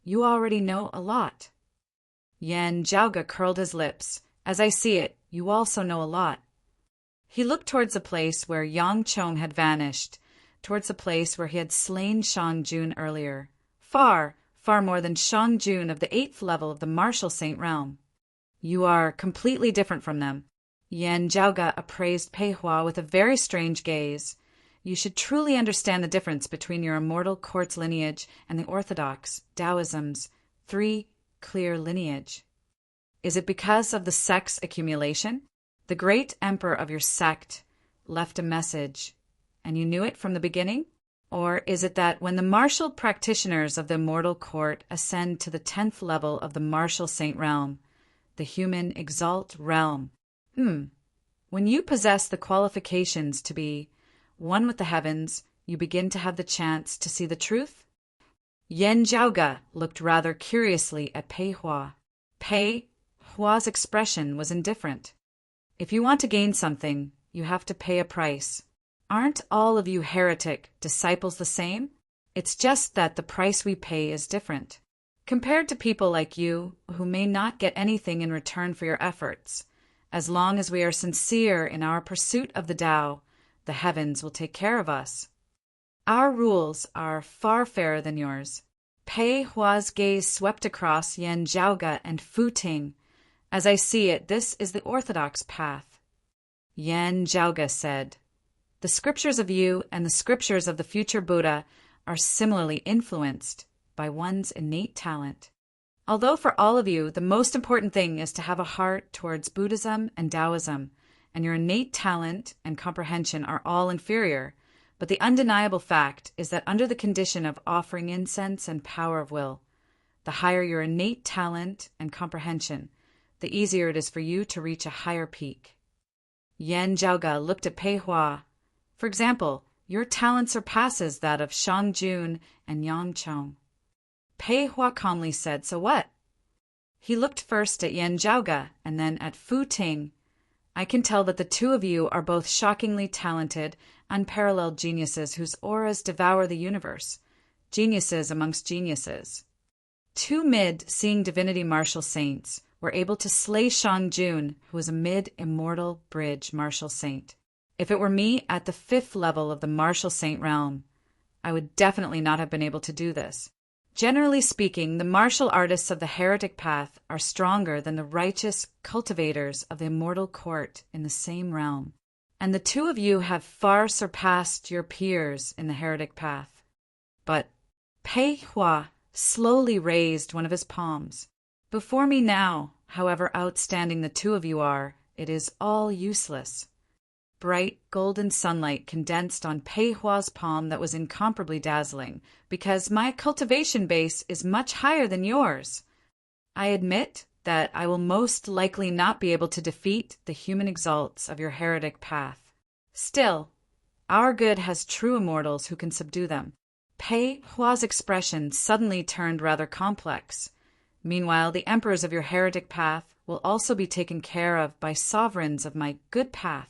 "You already know a lot." Yan Zhaoge curled his lips. "As I see it, you also know a lot." He looked towards the place where Yang Chong had vanished, towards the place where he had slain Shang Jun earlier. Far more than Shang Jun of the 8th level of the martial saint realm. "You are completely different from them." Yan Zhaoge appraised Pei Hua with a very strange gaze. "You should truly understand the difference between your immortal court's lineage and the orthodox, Taoism's 3 clear lineage. Is it because of the sect's accumulation? The great emperor of your sect left a message, and you knew it from the beginning? Or is it that when the martial practitioners of the immortal court ascend to the 10th level of the martial saint realm, the human exalt realm, when you possess the qualifications to be one with the heavens, you begin to have the chance to see the truth?" Yan Zhaoge looked rather curiously at Pei Hua. Pei Hua's expression was indifferent. "If you want to gain something, you have to pay a price. Aren't all of you heretic disciples the same? It's just that the price we pay is different. Compared to people like you, who may not get anything in return for your efforts, as long as we are sincere in our pursuit of the Tao, the heavens will take care of us. Our rules are far fairer than yours." Pei Hua's gaze swept across Yan Zhaoge and Fu Ting. "As I see it, this is the orthodox path." Yan Zhaoge said, "The scriptures of you and the scriptures of the future Buddha are similarly influenced by one's innate talent. Although for all of you, the most important thing is to have a heart towards Buddhism and Taoism, and your innate talent and comprehension are all inferior, but the undeniable fact is that under the condition of offering incense and power of will, the higher your innate talent and comprehension, the easier it is for you to reach a higher peak." Yan Zhaoge looked at Pei Hua. "For example, your talent surpasses that of Shang Jun and Yang Chong." Pei Hua calmly said, "So what?" He looked first at Yan Zhaoge and then at Fu Ting. I can tell that the two of you are both shockingly talented, unparalleled geniuses whose auras devour the universe. Geniuses amongst geniuses. Two mid-seeing divinity martial saints were able to slay Shang Jun, who was a mid-immortal bridge martial saint. If it were me at the 5th level of the martial saint realm, I would definitely not have been able to do this. Generally speaking, the martial artists of the heretic path are stronger than the righteous cultivators of the immortal court in the same realm. And the two of you have far surpassed your peers in the heretic path. But Pei Hua slowly raised one of his palms. Before me now, however outstanding the two of you are, it is all useless. Bright golden sunlight condensed on Pei Hua's palm that was incomparably dazzling, because my cultivation base is much higher than yours. I admit that I will most likely not be able to defeat the human exalts of your heretic path. Still, our good has true immortals who can subdue them. Pei Hua's expression suddenly turned rather complex. Meanwhile, the emperors of your heretic path will also be taken care of by sovereigns of my good path.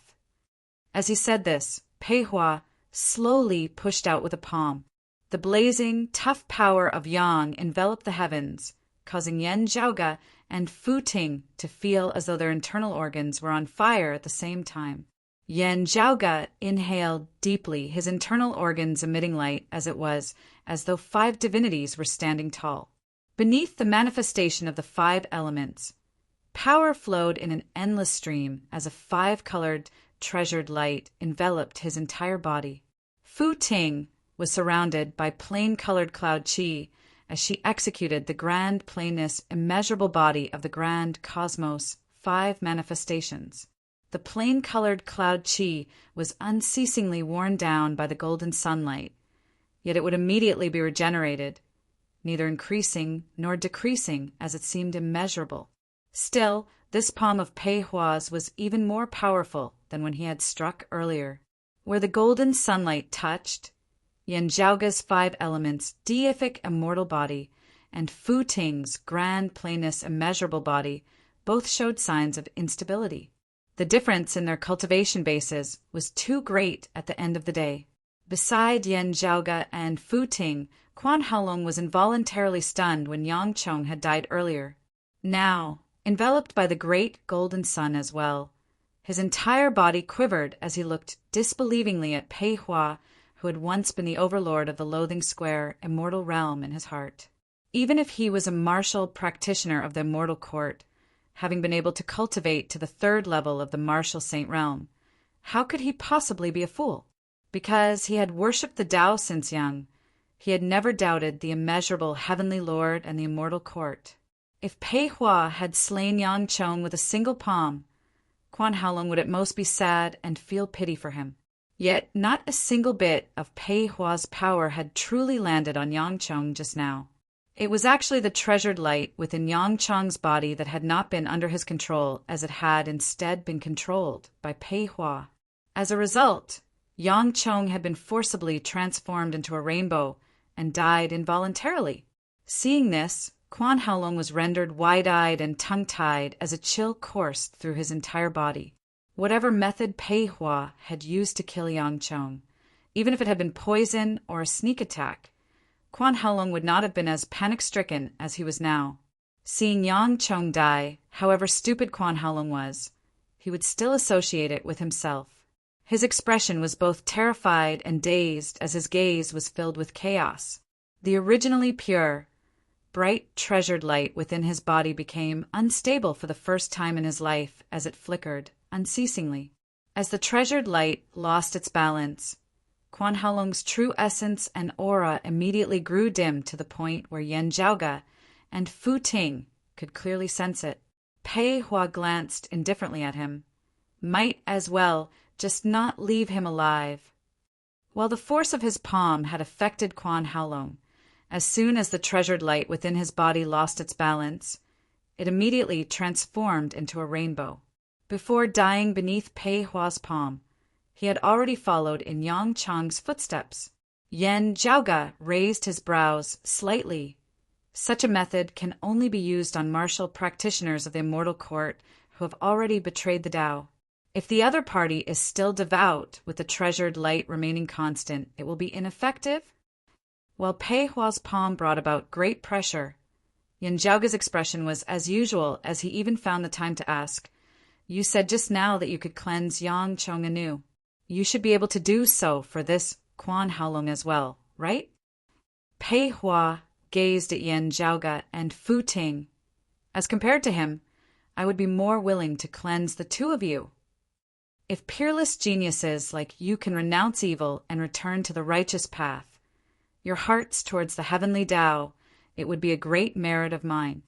As he said this, Pei Hua slowly pushed out with a palm. The blazing, tough power of Yang enveloped the heavens, causing Yan Zhaoge and Fu Ting to feel as though their internal organs were on fire at the same time. Yan Zhaoge inhaled deeply, his internal organs emitting light as it was, as though 5 divinities were standing tall. Beneath the manifestation of the 5 elements, power flowed in an endless stream as a 5-colored, treasured light enveloped his entire body. Fu Ting was surrounded by plain-colored cloud qi as she executed the grand plainness, immeasurable body of the grand cosmos 5 manifestations. The plain-colored cloud qi was unceasingly worn down by the golden sunlight, yet it would immediately be regenerated, neither increasing nor decreasing as it seemed immeasurable. Still, this palm of Pei Hua's was even more powerful than when he had struck earlier. Where the golden sunlight touched, Yan Zhaoge's 5 elements, deific immortal body, and Fu Ting's grand plainness immeasurable body both showed signs of instability. The difference in their cultivation bases was too great at the end of the day. Beside Yan Zhaoge and Fu Ting, Quan Haolong was involuntarily stunned when Yang Chong had died earlier. Now, enveloped by the great golden sun as well, his entire body quivered as he looked disbelievingly at Pei Hua, who had once been the overlord of the Loathing Square immortal realm in his heart. Even if he was a martial practitioner of the immortal court, having been able to cultivate to the 3rd level of the martial saint realm, how could he possibly be a fool? Because he had worshipped the Tao since young, he had never doubted the immeasurable heavenly lord and the immortal court. If Pei Hua had slain Yang Chong with a single palm, Quan Haolong would at most be sad and feel pity for him. Yet not a single bit of Pei Hua's power had truly landed on Yang Chong just now. It was actually the treasured light within Yang Chong's body that had not been under his control, as it had instead been controlled by Pei Hua. As a result, Yang Chong had been forcibly transformed into a rainbow and died involuntarily. Seeing this, Quan Haolong was rendered wide-eyed and tongue-tied as a chill coursed through his entire body. Whatever method Pei Hua had used to kill Yang Chong, even if it had been poison or a sneak attack, Quan Haolong would not have been as panic-stricken as he was now. Seeing Yang Chong die, however stupid Quan Haolong was, he would still associate it with himself. His expression was both terrified and dazed as his gaze was filled with chaos. The originally pure, bright, treasured light within his body became unstable for the first time in his life as it flickered unceasingly. As the treasured light lost its balance, Quan Haolong's true essence and aura immediately grew dim to the point where Yan Zhaoge and Fu Ting could clearly sense it. Pei Hua glanced indifferently at him. Might as well just not leave him alive. While the force of his palm had affected Quan Haolong, as soon as the treasured light within his body lost its balance, it immediately transformed into a rainbow. Before dying beneath Pei Hua's palm, he had already followed in Yang Chong's footsteps. Yan Zhaoge raised his brows slightly, Such a method can only be used on martial practitioners of the immortal court who have already betrayed the Tao. If the other party is still devout with the treasured light remaining constant, it will be ineffective. While Pei Hua's palm brought about great pressure, Yan Zhaoge's expression was as usual, as he even found the time to ask, "You said just now that you could cleanse Yang Chong anew. You should be able to do so for this Quan Haolong as well, right?" Pei Hua gazed at Yan Zhaoge and Fu Ting. "As compared to him, I would be more willing to cleanse the two of you. If peerless geniuses like you can renounce evil and return to the righteous path, your hearts towards the heavenly Tao, it would be a great merit of mine."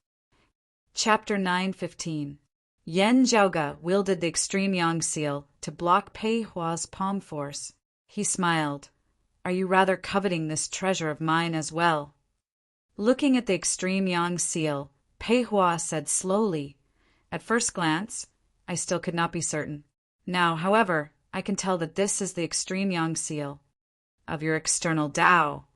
Chapter 9:15. Yan Zhaoge wielded the extreme Yang seal to block Pei Hua's palm force. He smiled. "Are you rather coveting this treasure of mine as well?" Looking at the extreme Yang seal, Pei Hua said slowly, "At first glance, I still could not be certain. Now, however, I can tell that this is the extreme Yang seal of your external Tao.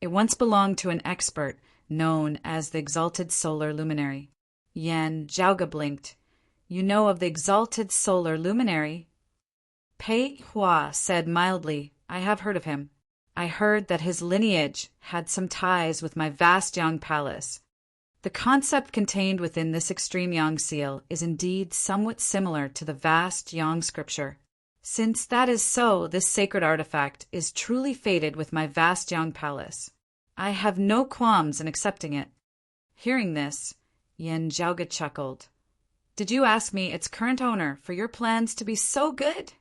It once belonged to an expert known as the Exalted Solar Luminary." Yan Zhaoge blinked. "You know of the Exalted Solar Luminary?" Pei Hua said mildly, "I have heard of him. I heard that his lineage had some ties with my vast Yang palace. The concept contained within this extreme Yang seal is indeed somewhat similar to the vast Yang scripture. Since that is so, this sacred artifact is truly fated with my vast Yang palace. I have no qualms in accepting it." Hearing this, Yan Zhaoge chuckled. "Did you ask me, its current owner, for your plans to be so good?"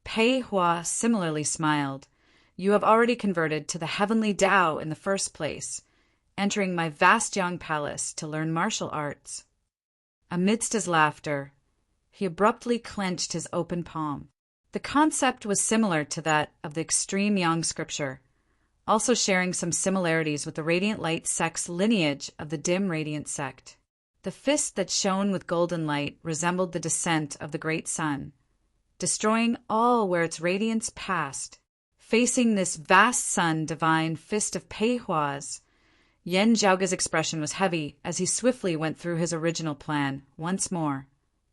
Pei Hua similarly smiled. "You have already converted to the heavenly Tao in the first place, entering my vast Yang palace to learn martial arts." Amidst his laughter, he abruptly clenched his open palm. The concept was similar to that of the extreme Yang scripture, also sharing some similarities with the Radiant Light sect's lineage of the dim Radiant sect. The fist that shone with golden light resembled the descent of the great sun, destroying all where its radiance passed. Facing this vast sun divine fist of Pei Hua's, Yan Zhaoge's expression was heavy as he swiftly went through his original plan once more,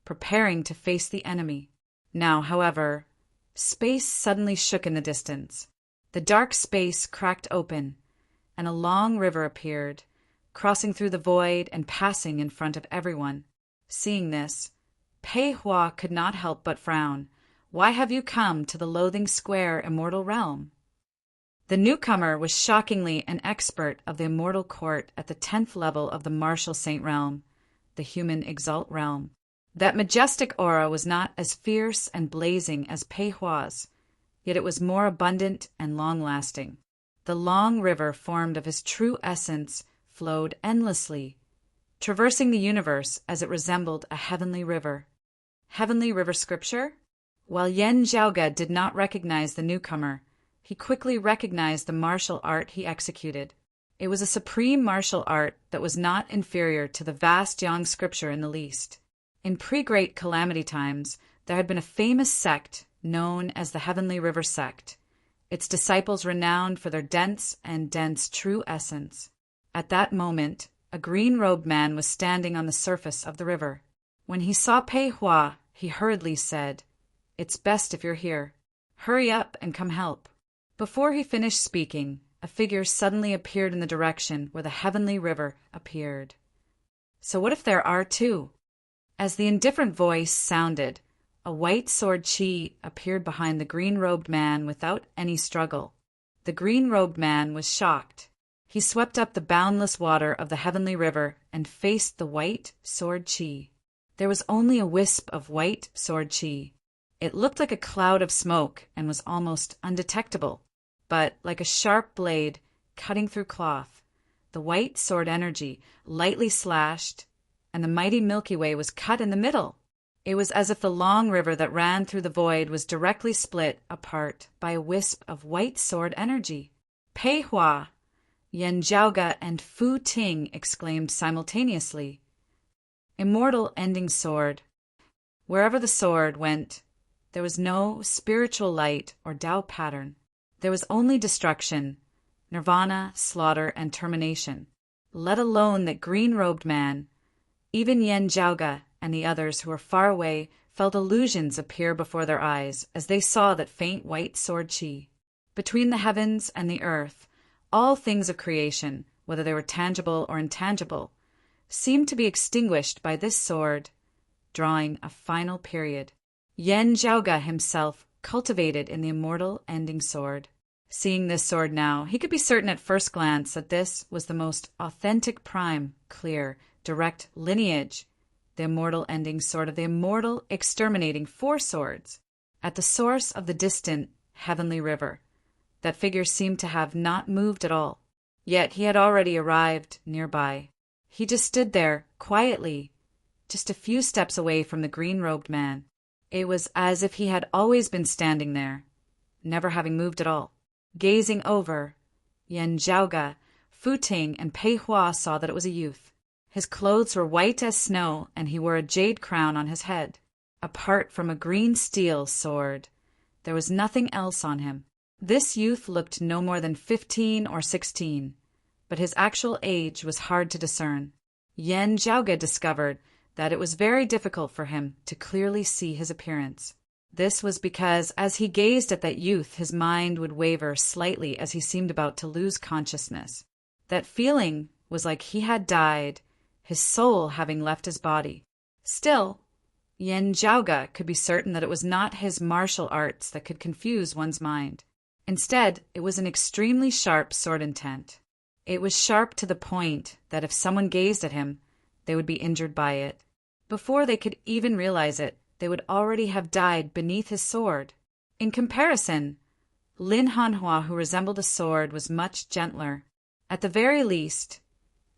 preparing to face the enemy. Now, however, space suddenly shook in the distance. The dark space cracked open, and a long river appeared, crossing through the void and passing in front of everyone. Seeing this, Pei Hua could not help but frown. "Why have you come to the Loathing Square immortal realm?" The newcomer was shockingly an expert of the immortal court at the 10th level of the martial saint realm, the human exalt realm. That majestic aura was not as fierce and blazing as Pei Hua's, yet it was more abundant and long-lasting. The long river formed of his true essence flowed endlessly, traversing the universe as it resembled a heavenly river. Heavenly river scripture? While Yan Zhaoge did not recognize the newcomer, he quickly recognized the martial art he executed. It was a supreme martial art that was not inferior to the vast Yang scripture in the least. In pre-Great Calamity times, there had been a famous sect known as the Heavenly River sect, its disciples renowned for their dense true essence. At that moment, a green-robed man was standing on the surface of the river. When he saw Pei Hua, he hurriedly said, "It's best if you're here. Hurry up and come help." Before he finished speaking, a figure suddenly appeared in the direction where the heavenly river appeared. "So what if there are two?" As the indifferent voice sounded, a white sword chi appeared behind the green-robed man without any struggle. The green-robed man was shocked. He swept up the boundless water of the heavenly river and faced the white sword chi. There was only a wisp of white sword chi. It looked like a cloud of smoke and was almost undetectable, but like a sharp blade cutting through cloth, the white sword energy lightly slashed, and the mighty Milky Way was cut in the middle. It was as if the long river that ran through the void was directly split apart by a wisp of white sword energy. Pei Hua, Yan Zhaoge, and Fu Ting exclaimed simultaneously, "Immortal ending sword." Wherever the sword went, there was no spiritual light or Tao pattern. There was only destruction, nirvana, slaughter, and termination. let alone that green-robed man. Even Yen Jiaoge and the others who were far away felt illusions appear before their eyes as they saw that faint white sword qi. Between the heavens and the earth, all things of creation, whether they were tangible or intangible, seemed to be extinguished by this sword, drawing a final period. Yen Jiaoge himself cultivated in the immortal ending sword. Seeing this sword now, he could be certain at first glance that this was the most authentic prime, clear, direct lineage, the immortal ending sword of the immortal exterminating four swords, at the source of the distant heavenly river. That figure seemed to have not moved at all, yet he had already arrived nearby. He just stood there, quietly, just a few steps away from the green-robed man. It was as if he had always been standing there, never having moved at all. Gazing over, Yen Jiaoge, Fu Ting, and Pei Hua saw that it was a youth. His clothes were white as snow, and he wore a jade crown on his head. Apart from a green steel sword, there was nothing else on him. This youth looked no more than 15 or 16, but his actual age was hard to discern. Yen Jiaoge discovered that it was very difficult for him to clearly see his appearance. This was because as he gazed at that youth, his mind would waver slightly as he seemed about to lose consciousness. That feeling was like he had died, his soul having left his body. Still, Yen Jiaoge could be certain that it was not his martial arts that could confuse one's mind. Instead, it was an extremely sharp sword intent. It was sharp to the point that if someone gazed at him, they would be injured by it. Before they could even realize it, they would already have died beneath his sword. In comparison, Lin Hanhua, who resembled a sword, was much gentler. At the very least,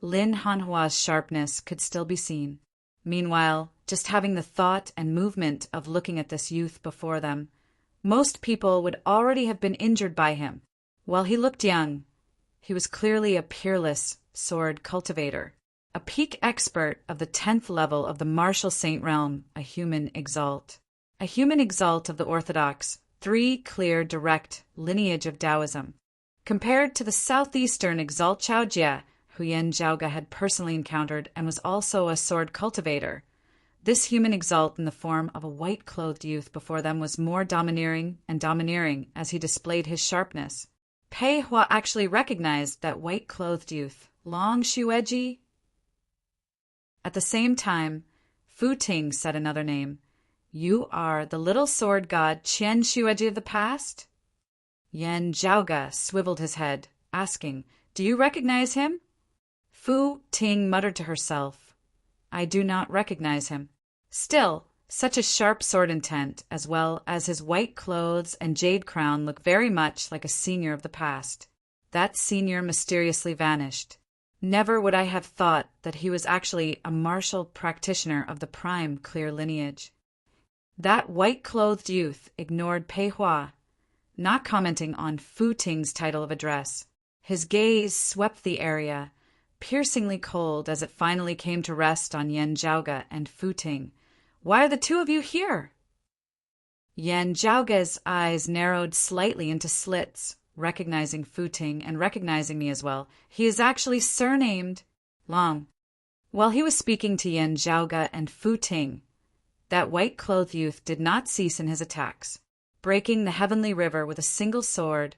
Lin Hanhua's sharpness could still be seen. Meanwhile, just having the thought and movement of looking at this youth before them, most people would already have been injured by him. While he looked young, he was clearly a peerless sword cultivator, a peak expert of the 10th level of the martial saint realm, a human exalt of the orthodox, 3 clear, direct lineage of Taoism. Compared to the southeastern exalt Chaojie, who Yen Jiaoge had personally encountered and was also a sword cultivator, this human exalt in the form of a white-clothed youth before them was more domineering and domineering as he displayed his sharpness. Pei Hua actually recognized that white-clothed youth, Long Xueji. At the same time, Fu Ting said another name. You are the little sword god Qian Xueji of the past? Yen Jiaoge swiveled his head, asking, Do you recognize him? Fu Ting muttered to herself, I do not recognize him. Still, such a sharp sword intent, as well as his white clothes and jade crown, look very much like a senior of the past. That senior mysteriously vanished. Never would I have thought that he was actually a martial practitioner of the prime clear lineage. That white-clothed youth ignored Pei Hua, not commenting on Fu Ting's title of address. His gaze swept the area, piercingly cold as it finally came to rest on Yen Jiaoge and Fu Ting. Why are the two of you here? Yen Jiaoge's eyes narrowed slightly into slits, recognizing Fu Ting and recognizing me as well. He is actually surnamed Long. While he was speaking to Yen Jiaoge and Fu Ting, that white-clothed youth did not cease in his attacks. Breaking the heavenly river with a single sword,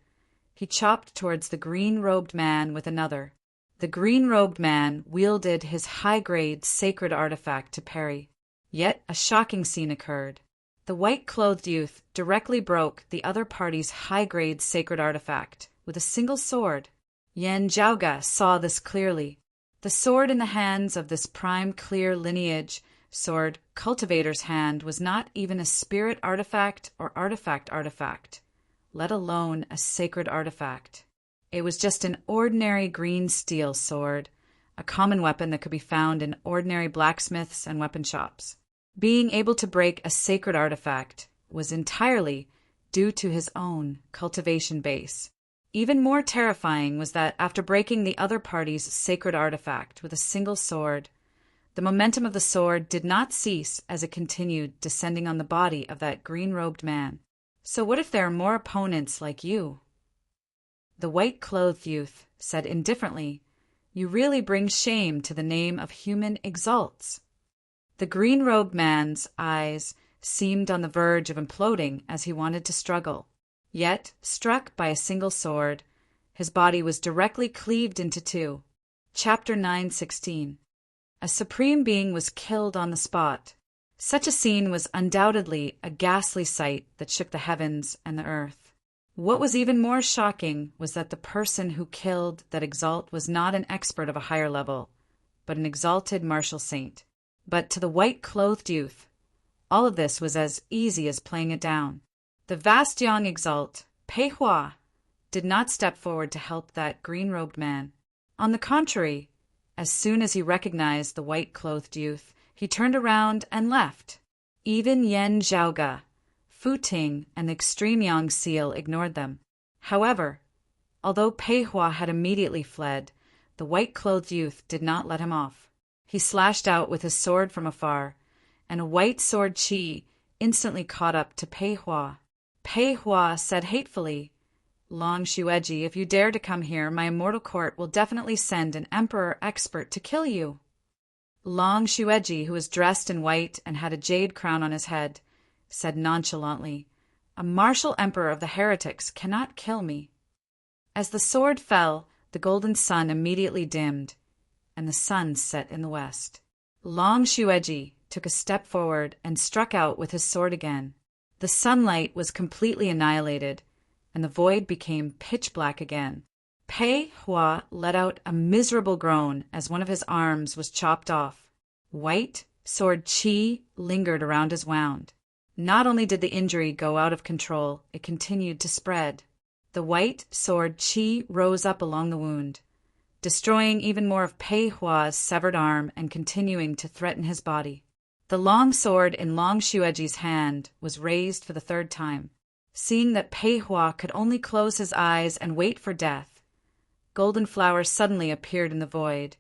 he chopped towards the green-robed man with another. The green-robed man wielded his high-grade sacred artifact to parry. Yet a shocking scene occurred. The white-clothed youth directly broke the other party's high-grade sacred artifact with a single sword. Yen Jiaoge saw this clearly. The sword in the hands of this prime clear lineage sword cultivator's hand was not even a spirit artifact or artifact, let alone a sacred artifact. It was just an ordinary green steel sword, a common weapon that could be found in ordinary blacksmiths and weapon shops. Being able to break a sacred artifact was entirely due to his own cultivation base. Even more terrifying was that after breaking the other party's sacred artifact with a single sword, the momentum of the sword did not cease as it continued descending on the body of that green-robed man. So what if there are more opponents like you? The white-clothed youth said indifferently, You really bring shame to the name of human exalts." The green-robed man's eyes seemed on the verge of imploding as he wanted to struggle. Yet, struck by a single sword, his body was directly cleaved into two. Chapter 9:16. A supreme being was killed on the spot. Such a scene was undoubtedly a ghastly sight that shook the heavens and the earth. What was even more shocking was that the person who killed that exalt was not an expert of a higher level, but an exalted martial saint. But to the white-clothed youth, all of this was as easy as playing it down. The vast young exalt, Pei Hua, did not step forward to help that green-robed man. On the contrary, as soon as he recognized the white-clothed youth, he turned around and left. Even Yan Zhaoge, Fu Ting, and the extreme young seal ignored them. However, although Pei Hua had immediately fled, the white-clothed youth did not let him off. He slashed out with his sword from afar, and a white sword chi instantly caught up to Pei Hua. Pei Hua said hatefully, "Long Xueji, if you dare to come here, my immortal court will definitely send an emperor expert to kill you." Long Xueji, who was dressed in white and had a jade crown on his head, said nonchalantly, "A martial emperor of the heretics cannot kill me." As the sword fell, the golden sun immediately dimmed, and the sun set in the west. Long Xueji took a step forward and struck out with his sword again. The sunlight was completely annihilated, and the void became pitch black again. Pei Hua let out a miserable groan as one of his arms was chopped off. White sword chi lingered around his wound. Not only did the injury go out of control, it continued to spread. The white sword chi rose up along the wound, destroying even more of Pei Hua's severed arm and continuing to threaten his body. The long sword in Long Xueji's hand was raised for the third time. Seeing that Pei Hua could only close his eyes and wait for death, golden flowers suddenly appeared in the void,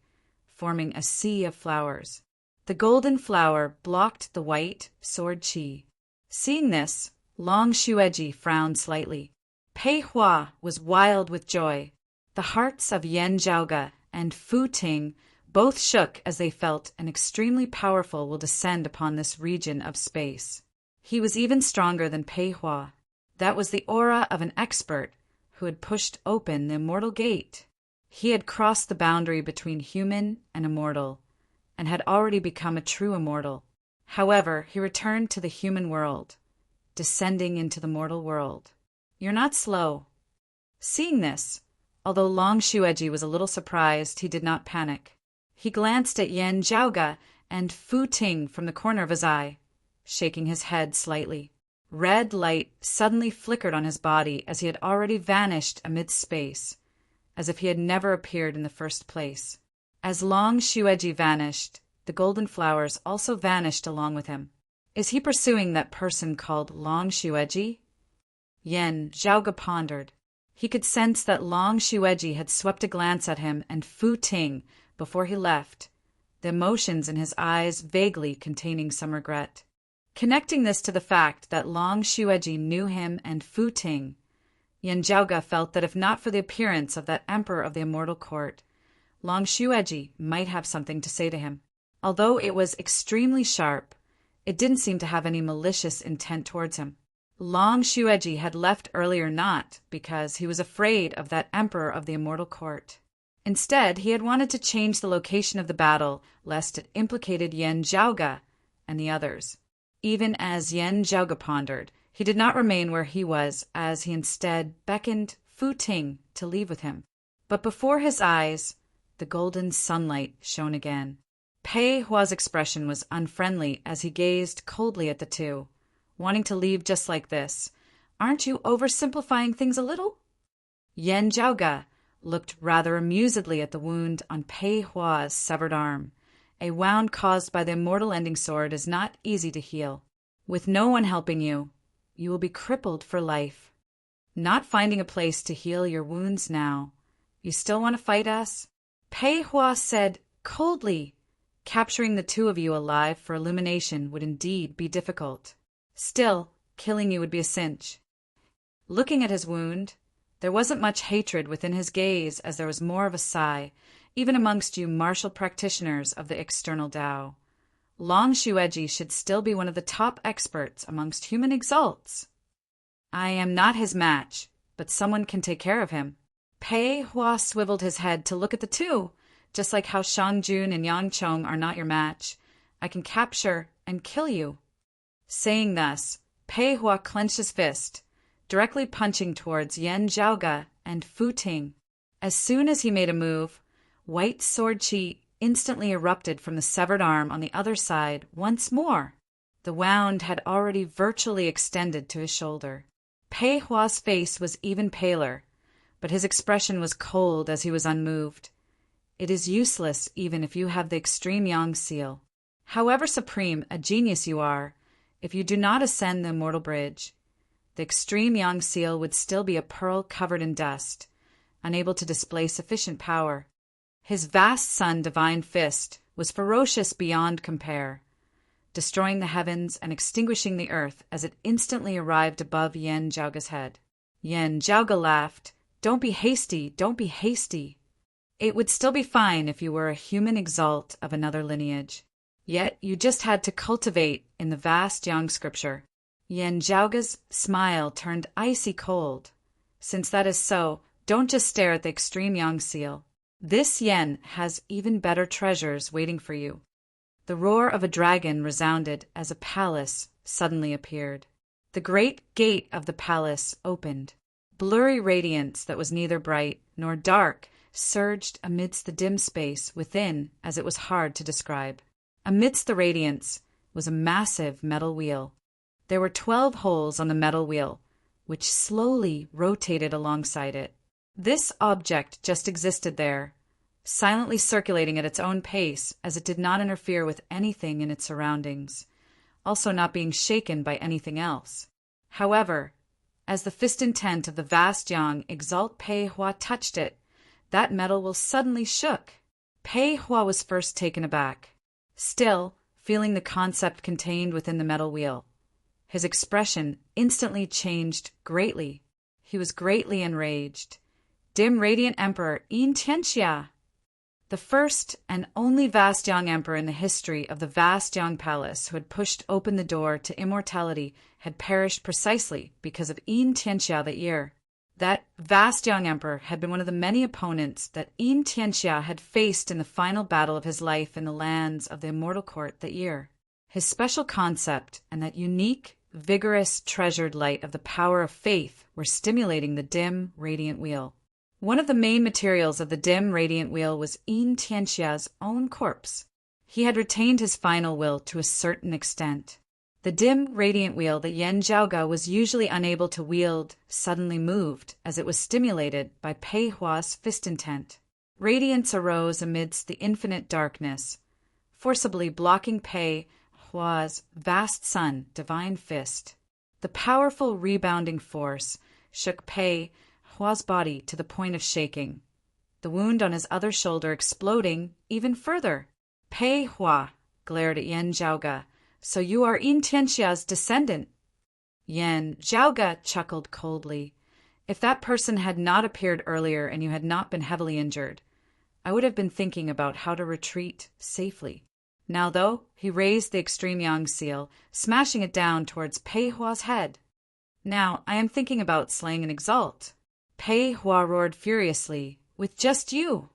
forming a sea of flowers. The golden flower blocked the white sword chi. Seeing this, Long Xueji frowned slightly. Pei Hua was wild with joy. The hearts of Yan Zhaoge and Fu Ting both shook as they felt an extremely powerful will descend upon this region of space. He was even stronger than Pei Hua. That was the aura of an expert who had pushed open the immortal gate. He had crossed the boundary between human and immortal, and had already become a true immortal. However, he returned to the human world, descending into the mortal world. "You're not slow." Seeing this, although Long Xueji was a little surprised, he did not panic. He glanced at Yan Zhaoge and Fu Ting from the corner of his eye, shaking his head slightly. Red light suddenly flickered on his body as he had already vanished amid space, as if he had never appeared in the first place. As Long Xueji vanished, the golden flowers also vanished along with him. Is he pursuing that person called Long Xueji? Yan Zhaoge pondered. He could sense that Long Xueji had swept a glance at him and Fu Ting before he left, the emotions in his eyes vaguely containing some regret. Connecting this to the fact that Long Xueji knew him and Fu Ting, Yan Zhaoge felt that if not for the appearance of that emperor of the immortal court, Long Xueji might have something to say to him. Although it was extremely sharp, it didn't seem to have any malicious intent towards him. Long Xueji had left earlier not because he was afraid of that emperor of the immortal court. Instead, he had wanted to change the location of the battle lest it implicated Yan Zhaoge and the others. Even as Yan Zhaoge pondered, he did not remain where he was, as he instead beckoned Fu Ting to leave with him. But before his eyes, the golden sunlight shone again. Pei Hua's expression was unfriendly as he gazed coldly at the two, wanting to leave just like this. "Aren't you oversimplifying things a little?" Yan Zhaoge looked rather amusedly at the wound on Pei Hua's severed arm. A wound caused by the immortal ending sword is not easy to heal. With no one helping you, you will be crippled for life. Not finding a place to heal your wounds now, you still want to fight us? Pei Hua said coldly. Capturing the two of you alive for illumination would indeed be difficult. Still, killing you would be a cinch. Looking at his wound, there wasn't much hatred within his gaze as there was more of a sigh, even amongst you martial practitioners of the external Tao. Long Xueji should still be one of the top experts amongst human exalts. I am not his match, but someone can take care of him. Pei Hua swiveled his head to look at the two, just like how Shang Jun and Yang Chong are not your match. I can capture and kill you. Saying thus, Pei Hua clenched his fist, directly punching towards Yan Zhaoge and Fu Ting. As soon as he made a move, white sword chi instantly erupted from the severed arm on the other side once more. The wound had already virtually extended to his shoulder. Pei Hua's face was even paler, but his expression was cold as he was unmoved. It is useless even if you have the extreme Yang seal. However supreme a genius you are, if you do not ascend the immortal bridge, the extreme Yang seal would still be a pearl covered in dust, unable to display sufficient power. His vast sun divine fist was ferocious beyond compare, destroying the heavens and extinguishing the earth as it instantly arrived above Yan Zhaoge's head. Yan Zhaoge laughed. Don't be hasty, don't be hasty. It would still be fine if you were a human exalt of another lineage. Yet you just had to cultivate in the vast Yang scripture. Yan Zhaoge's smile turned icy cold. Since that is so, don't just stare at the extreme Yang seal. This Yen has even better treasures waiting for you. The roar of a dragon resounded as a palace suddenly appeared. The great gate of the palace opened. Blurry radiance that was neither bright nor dark surged amidst the dim space within as it was hard to describe. Amidst the radiance was a massive metal wheel. There were 12 holes on the metal wheel, which slowly rotated alongside it. This object just existed there, silently circulating at its own pace as it did not interfere with anything in its surroundings, also not being shaken by anything else. However, as the fist intent of the vast Yang exalt Pei Hua touched it, that metal will suddenly shook. Pei Hua was first taken aback, still feeling the concept contained within the metal wheel. His expression instantly changed greatly. He was greatly enraged. Dim Radiant Emperor Yin Tianxia, the first and only vast Yang Emperor in the history of the vast Yang Palace who had pushed open the door to immortality, had perished precisely because of Yin Tianxia that year. That vast Yang Emperor had been one of the many opponents that Yin Tianxia had faced in the final battle of his life in the lands of the Immortal Court that year. His special concept and that unique, vigorous, treasured light of the power of faith were stimulating the dim, radiant wheel. One of the main materials of the dim, radiant wheel was Yin Tianxia's own corpse. He had retained his final will to a certain extent. The dim, radiant wheel that Yan Zhaoge was usually unable to wield suddenly moved as it was stimulated by Pei Hua's fist intent. Radiance arose amidst the infinite darkness, forcibly blocking Pei Hua's vast sun divine fist. The powerful rebounding force shook Pei Hua's body to the point of shaking, the wound on his other shoulder exploding even further. Pei Hua glared at Yan Zhaoge. So you are Yin Tianxia's descendant? Yan Zhaoge chuckled coldly. If that person had not appeared earlier and you had not been heavily injured, I would have been thinking about how to retreat safely. Now, though, he raised the extreme Yang seal, smashing it down towards Pei Hua's head. Now, I am thinking about slaying an exalt. Pei Hua roared furiously. With just you.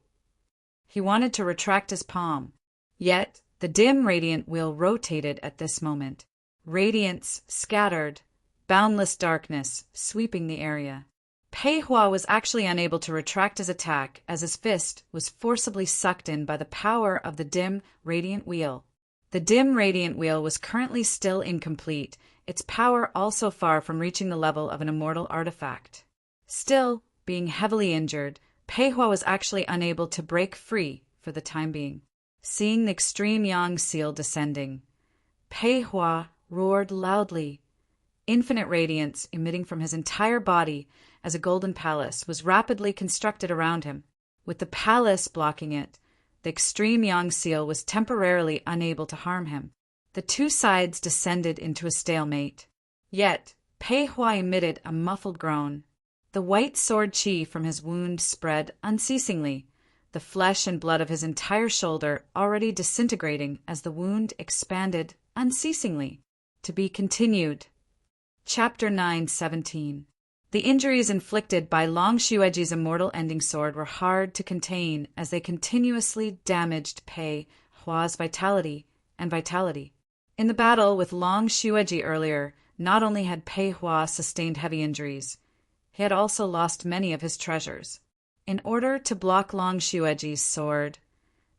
He wanted to retract his palm. Yet, the dim radiant wheel rotated at this moment. Radiance scattered, boundless darkness sweeping the area. Pei Hua was actually unable to retract his attack as his fist was forcibly sucked in by the power of the dim radiant wheel. The dim radiant wheel was currently still incomplete, its power also far from reaching the level of an immortal artifact. Still, being heavily injured, Pei Hua was actually unable to break free for the time being. Seeing the extreme Yang seal descending, Pei Hua roared loudly. Infinite radiance emitting from his entire body as a golden palace was rapidly constructed around him. With the palace blocking it, the extreme Yang seal was temporarily unable to harm him. The two sides descended into a stalemate. Yet, Pei Hua emitted a muffled groan. The white sword chi from his wound spread unceasingly, the flesh and blood of his entire shoulder already disintegrating as the wound expanded unceasingly. To be continued. Chapter 9:17. The injuries inflicted by Long Xueji's immortal ending sword were hard to contain as they continuously damaged Pei Hua's vitality. In the battle with Long Xueji earlier, not only had Pei Hua sustained heavy injuries, he had also lost many of his treasures. In order to block Long Xueji's sword,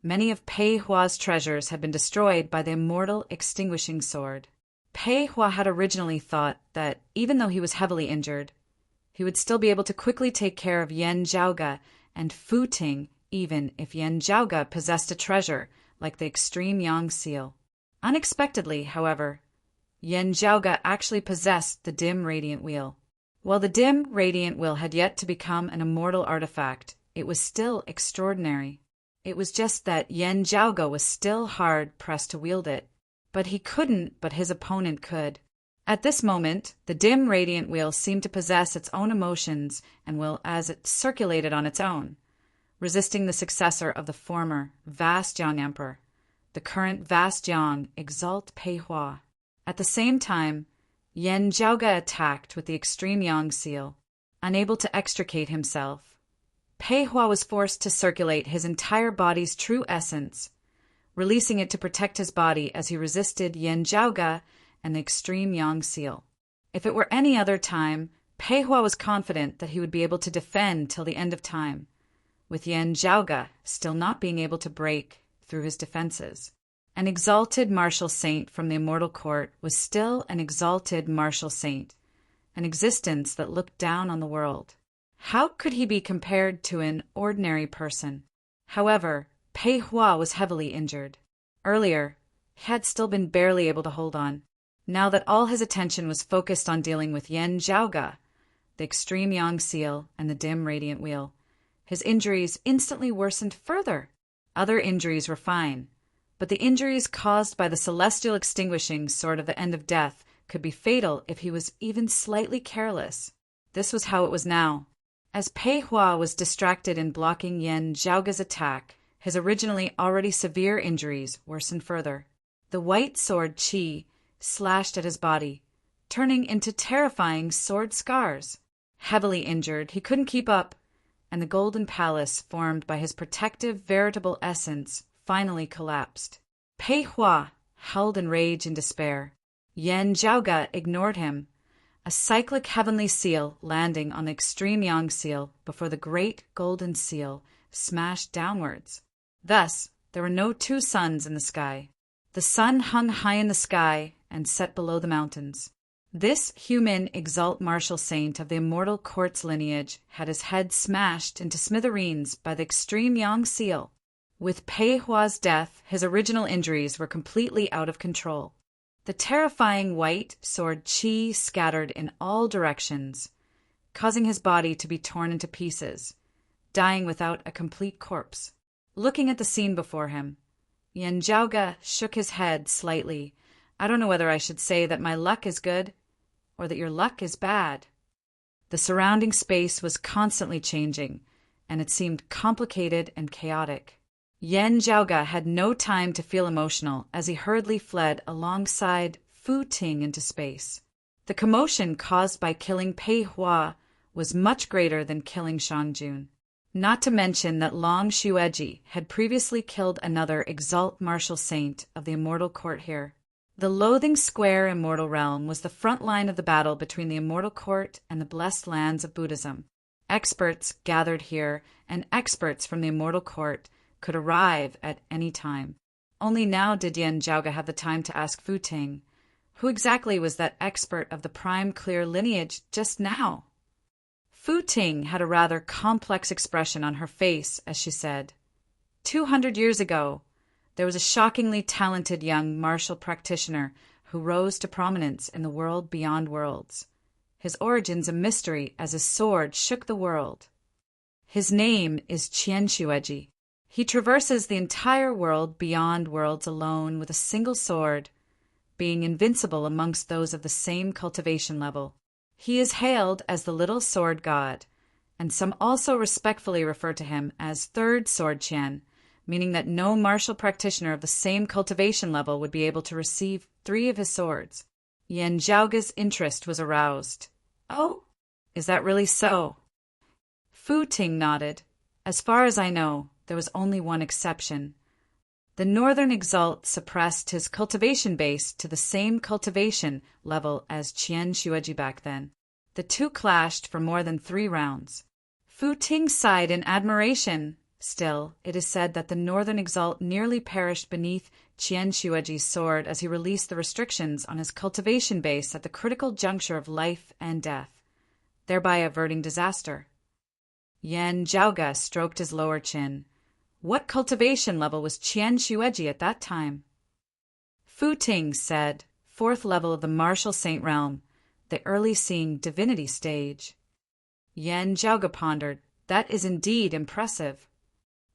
many of Pei Hua's treasures had been destroyed by the immortal extinguishing sword. Pei Hua had originally thought that, even though he was heavily injured, he would still be able to quickly take care of Yan Zhaoge and Fu Ting, even if Yan Zhaoge possessed a treasure like the extreme Yang seal. Unexpectedly, however, Yan Zhaoge actually possessed the dim radiant wheel. While the dim radiant wheel had yet to become an immortal artifact, it was still extraordinary. It was just that Yan Zhaoge was still hard-pressed to wield it, but he couldn't, but his opponent could. At this moment, the dim radiant wheel seemed to possess its own emotions and will as it circulated on its own, resisting the successor of the former vast Yang Emperor, the current vast Yang exalt Pei Hua. At the same time, Yan Zhaoge attacked with the extreme Yang seal. Unable to extricate himself, Pei Hua was forced to circulate his entire body's true essence, releasing it to protect his body as he resisted Yan Zhaoge and the extreme Yang seal. If it were any other time, Pei Hua was confident that he would be able to defend till the end of time, with Yan Zhaoge still not being able to break through his defenses. An exalted martial saint from the immortal court was still an exalted martial saint, an existence that looked down on the world. How could he be compared to an ordinary person? However, Pei Hua was heavily injured. Earlier, he had still been barely able to hold on. Now that all his attention was focused on dealing with Yan Zhaoge, the extreme Yang seal, and the dim radiant wheel, his injuries instantly worsened further. Other injuries were fine, but the injuries caused by the celestial extinguishing sword of the end of death could be fatal if he was even slightly careless. This was how it was now. As Pei Hua was distracted in blocking Yan Zhaoge's attack, his originally already severe injuries worsened further. The white sword Qi slashed at his body, turning into terrifying sword scars. Heavily injured, he couldn't keep up, and the golden palace formed by his protective veritable essence finally collapsed. Pei Hua howled in rage and despair. Yan Zhaoge ignored him, a cyclic heavenly seal landing on the extreme Yang seal before the great golden seal smashed downwards. Thus, there were no two suns in the sky. The sun hung high in the sky and set below the mountains. This human exalt martial saint of the immortal court's lineage had his head smashed into smithereens by the extreme Yang seal. With Pei Hua's death, his original injuries were completely out of control. The terrifying white sword Qi scattered in all directions, causing his body to be torn into pieces, dying without a complete corpse. Looking at the scene before him, Yan Zhaoge shook his head slightly. I don't know whether I should say that my luck is good or that your luck is bad. The surrounding space was constantly changing, and it seemed complicated and chaotic. Yan Zhaoge had no time to feel emotional as he hurriedly fled alongside Fu Ting into space. The commotion caused by killing Pei Hua was much greater than killing Shan Jun. Not to mention that Long Xueji had previously killed another exalt martial saint of the immortal court here. The Loathing Square immortal realm was the front line of the battle between the immortal court and the blessed lands of Buddhism. Experts gathered here, and experts from the immortal court could arrive at any time. Only now did Yan Zhaoge have the time to ask Fu Ting, who exactly was that expert of the prime clear lineage just now? Fu Ting had a rather complex expression on her face as she said, 200 years ago, there was a shockingly talented young martial practitioner who rose to prominence in the world beyond worlds. His origins a mystery as his sword shook the world. His name is Qian Xueji. He traverses the entire world beyond worlds alone with a single sword, being invincible amongst those of the same cultivation level. He is hailed as the little sword god, and some also respectfully refer to him as Third Sword Qian, meaning that no martial practitioner of the same cultivation level would be able to receive 3 of his swords. Yan Zhaoge's interest was aroused. "Oh, is that really so?" Fu Ting nodded. "As far as I know, there was only one exception. The Northern Exalt suppressed his cultivation base to the same cultivation level as Qian Xueji back then. The two clashed for more than 3 rounds. Fu Ting sighed in admiration. Still, it is said that the Northern Exalt nearly perished beneath Qian Xueji's sword as he released the restrictions on his cultivation base at the critical juncture of life and death, thereby averting disaster. Yan Zhaoge stroked his lower chin. What cultivation level was Qian Xueji at that time? Fu Ting said, 4th level of the martial saint realm, the early seeing divinity stage. Yan Zhaoge pondered. That is indeed impressive.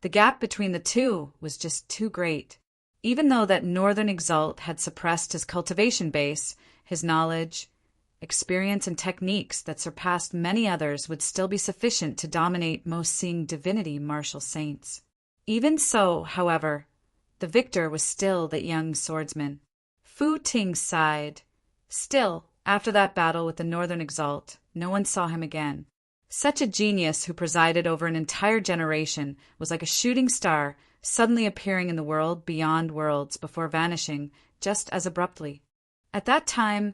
The gap between the two was just too great. Even though that Northern Exalt had suppressed his cultivation base, his knowledge, experience, and techniques that surpassed many others would still be sufficient to dominate most seeing divinity martial saints. Even so, however, the victor was still the young swordsman. Fu Ting sighed. Still, after that battle with the Northern Exalt, no one saw him again. Such a genius who presided over an entire generation was like a shooting star suddenly appearing in the world beyond worlds before vanishing just as abruptly. At that time,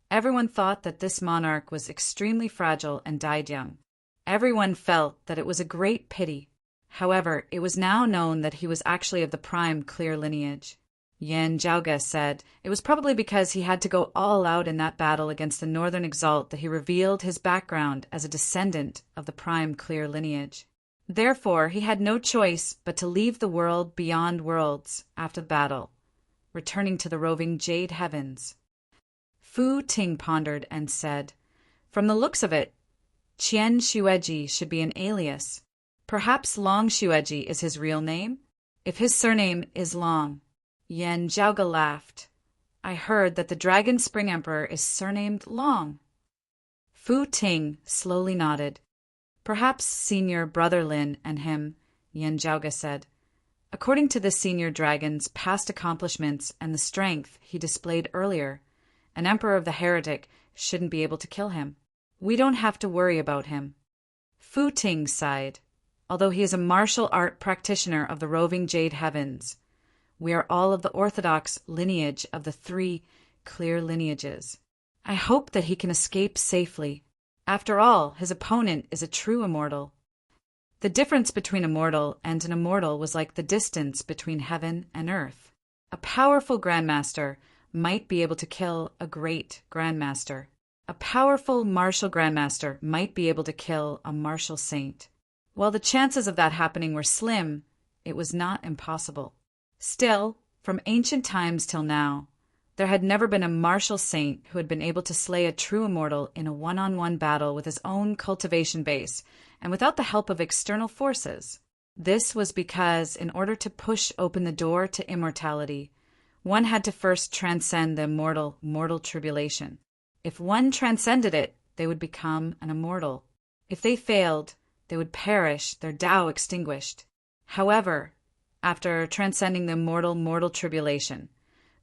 everyone thought that this monarch was extremely fragile and died young. Everyone felt that it was a great pity. However, it was now known that he was actually of the prime clear lineage. Yan Zhaoge said it was probably because he had to go all out in that battle against the Northern Exalt that he revealed his background as a descendant of the prime clear lineage. Therefore, he had no choice but to leave the world beyond worlds after the battle, returning to the roving Jade Heavens. Fu Ting pondered and said, "From the looks of it, Qian Xueji should be an alias. Perhaps Long Xueji is his real name? If his surname is Long." Yan Zhaoge laughed. "I heard that the Dragon Spring Emperor is surnamed Long." Fu Ting slowly nodded. "Perhaps Senior Brother Lin and him," Yan Zhaoge said. "According to the Senior Dragon's past accomplishments and the strength he displayed earlier, an Emperor of the Heretic shouldn't be able to kill him. We don't have to worry about him." Fu Ting sighed. "Although he is a martial art practitioner of the roving Jade Heavens, we are all of the orthodox lineage of the 3 clear lineages. I hope that he can escape safely. After all, his opponent is a true immortal." The difference between a mortal and an immortal was like the distance between heaven and earth. A powerful grandmaster might be able to kill a great grandmaster. A powerful martial grandmaster might be able to kill a martial saint. While the chances of that happening were slim, it was not impossible. Still, from ancient times till now, there had never been a martial saint who had been able to slay a true immortal in a one-on-one battle with his own cultivation base and without the help of external forces. This was because, in order to push open the door to immortality, one had to first transcend the immortal mortal tribulation. If one transcended it, they would become an immortal. If they failed, they would perish, their Tao extinguished. However, after transcending the immortal mortal tribulation,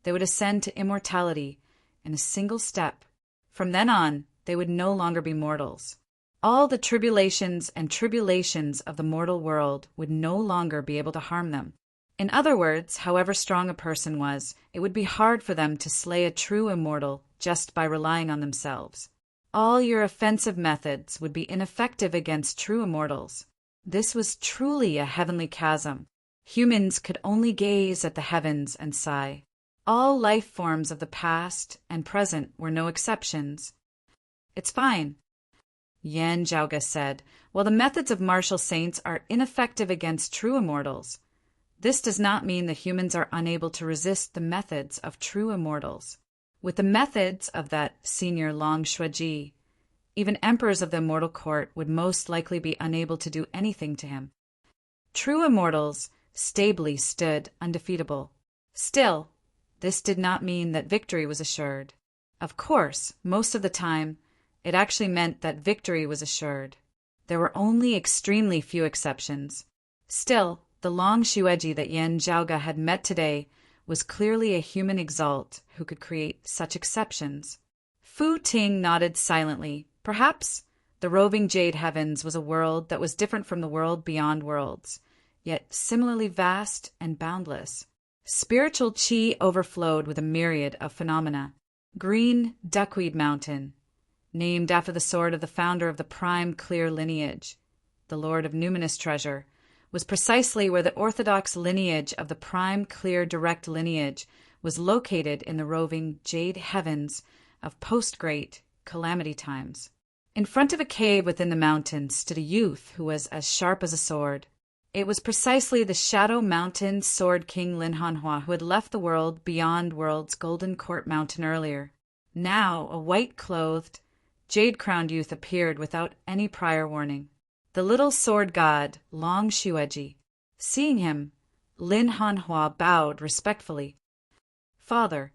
they would ascend to immortality in a single step. From then on, they would no longer be mortals. All the tribulations and tribulations of the mortal world would no longer be able to harm them. In other words, however strong a person was, it would be hard for them to slay a true immortal just by relying on themselves. All your offensive methods would be ineffective against true immortals. This was truly a heavenly chasm. Humans could only gaze at the heavens and sigh. All life forms of the past and present were no exceptions. "It's fine," Yan Zhaoge said. "While the methods of martial saints are ineffective against true immortals, this does not mean that humans are unable to resist the methods of true immortals. With the methods of that Senior Long Xueji, even emperors of the immortal court would most likely be unable to do anything to him. True immortals stably stood undefeatable. Still, this did not mean that victory was assured. Of course, most of the time, it actually meant that victory was assured. There were only extremely few exceptions. Still, the Long Shueji that Yan Zhaoga had met today was clearly a human exalt who could create such exceptions. Fu Ting nodded silently. Perhaps the roving jade heavens was a world that was different from the world beyond worlds, yet similarly vast and boundless. Spiritual qi overflowed with a myriad of phenomena. Green Duckweed Mountain, named after the sword of the founder of the prime clear lineage, the Lord of Numinous Treasure, was precisely where the orthodox lineage of the prime clear direct lineage was located in the roving jade heavens of post-great calamity times. In front of a cave within the mountain stood a youth who was as sharp as a sword. It was precisely the Shadow Mountain Sword King Lin Hanhua who had left the world beyond world's Golden Court Mountain earlier. Now a white-clothed, jade-crowned youth appeared without any prior warning. The little sword god, Long Shueji. Seeing him, Lin Hanhua bowed respectfully. Father.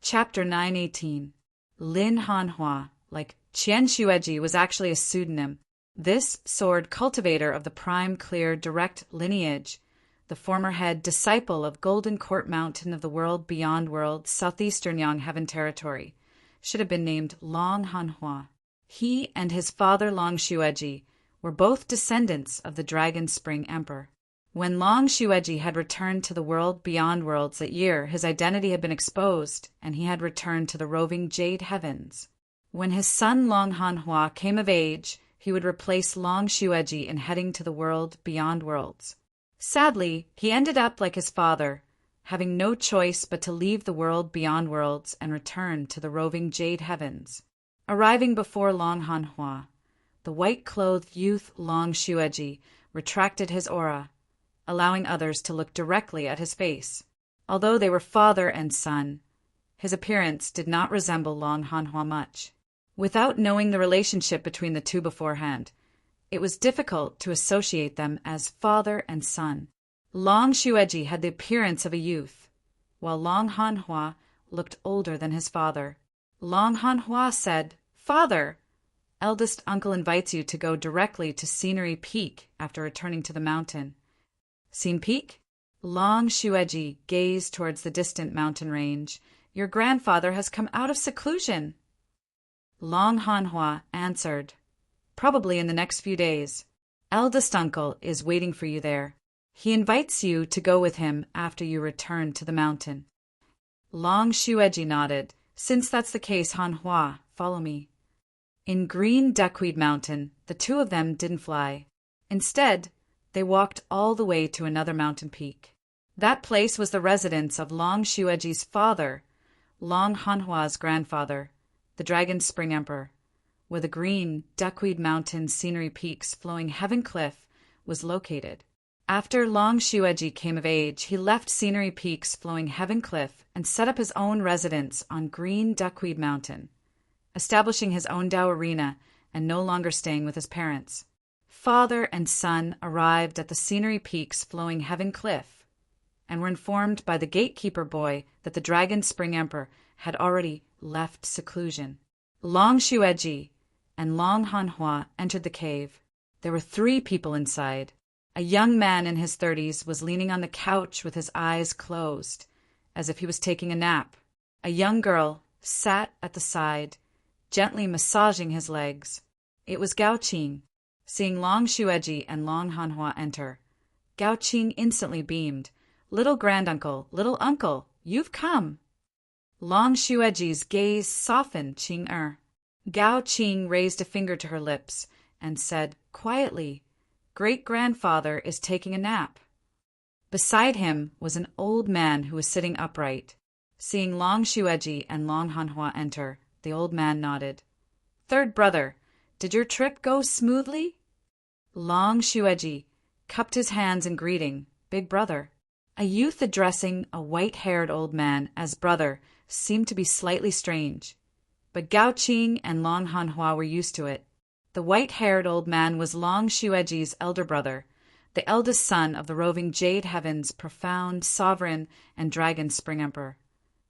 Chapter 918. Lin Hanhua, like Qian Shueji, was actually a pseudonym. This sword cultivator of the prime clear direct lineage, the former head disciple of Golden Court Mountain of the world beyond world, southeastern Yangheaven territory, should have been named Long Hanhua. He and his father Long Shueji were both descendants of the Dragon Spring Emperor. When Long Shueji had returned to the world beyond worlds that year, his identity had been exposed, and he had returned to the roving jade heavens. When his son Long Hanhua came of age, he would replace Long Shueji in heading to the world beyond worlds. Sadly, he ended up like his father, having no choice but to leave the world beyond worlds and return to the roving jade heavens. Arriving before Long Hanhua, the white-clothed youth Long Shueji retracted his aura, allowing others to look directly at his face. Although they were father and son, his appearance did not resemble Long Hanhua much. Without knowing the relationship between the two beforehand, it was difficult to associate them as father and son. Long Shueji had the appearance of a youth, while Long Hanhua looked older than his father. Long Hanhua said, "Father, eldest uncle invites you to go directly to Scenery Peak after returning to the mountain." "Seen Peak?" Long Shueji gazed towards the distant mountain range. "Your grandfather has come out of seclusion." Long Hanhua answered, "Probably in the next few days. Eldest uncle is waiting for you there. He invites you to go with him after you return to the mountain." Long Shueji nodded. "Since that's the case, Hanhua, follow me." In Green Duckweed Mountain, the two of them didn't fly. Instead, they walked all the way to another mountain peak. That place was the residence of Long Shueji's father, Long Hanhua's grandfather, the Dragon Spring Emperor, where the Green Duckweed Mountain Scenery Peaks flowing Heaven Cliff was located. After Long Shueji came of age, he left Scenery Peaks flowing Heaven Cliff and set up his own residence on Green Duckweed Mountain, establishing his own Dao arena and no longer staying with his parents. Father and son arrived at the Scenery Peaks flowing Heaven Cliff and were informed by the gatekeeper boy that the Dragon Spring Emperor had already left seclusion. Long Shueji and Long Hanhua entered the cave. There were 3 people inside. A young man in his 30s was leaning on the couch with his eyes closed, as if he was taking a nap. A young girl sat at the side, gently massaging his legs. It was Gao Qing. Seeing Long Shueji and Long Hanhua enter, Gao Qing instantly beamed. "Little granduncle, little uncle, you've come." Long Shueji's gaze softened Qing-er. Gao Qing raised a finger to her lips and said quietly, "Great-grandfather is taking a nap." Beside him was an old man who was sitting upright. Seeing Long Shueji and Long Hanhua enter, the old man nodded. "Third brother, did your trip go smoothly?" Long Shueji cupped his hands in greeting. "Big brother." A youth addressing a white-haired old man as brother seemed to be slightly strange, but Gao Qing and Long Hanhua were used to it. The white-haired old man was Long Shueji's elder brother, the eldest son of the roving Jade Heaven's profound, sovereign, and Dragon Spring Emperor,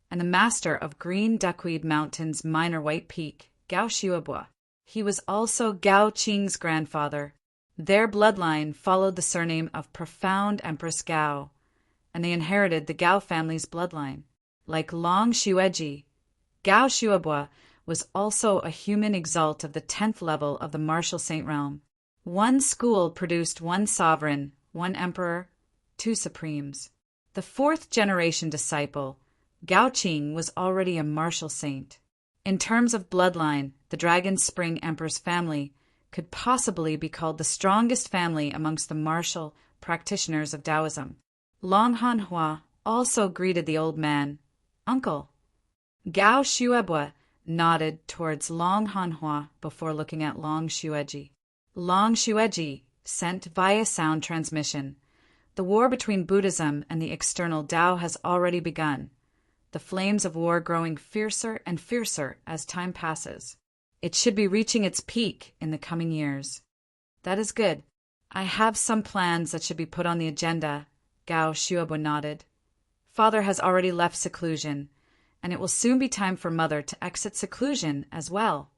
and the master of Green Duckweed Mountain's minor white peak, Gao Shuebua. He was also Gao Qing's grandfather. Their bloodline followed the surname of Profound Empress Gao, and they inherited the Gao family's bloodline. Like Long Xueji, Gao Shuabua was also a human exalt of the 10th level of the martial saint realm. One school produced one sovereign, one emperor, two supremes. The 4th generation disciple, Gao Qing, was already a martial saint. In terms of bloodline, the Dragon Spring Emperor's family could possibly be called the strongest family amongst the martial practitioners of Taoism. Long Hanhua also greeted the old man, Uncle. Gao Shuebua nodded towards Long Hanhua before looking at Long Xueji. Long Xueji sent via sound transmission. The war between Buddhism and the external Tao has already begun, the flames of war growing fiercer and fiercer as time passes. It should be reaching its peak in the coming years. That is good. I have some plans that should be put on the agenda, Gao Shuebo nodded. Father has already left seclusion, and it will soon be time for Mother to exit seclusion as well.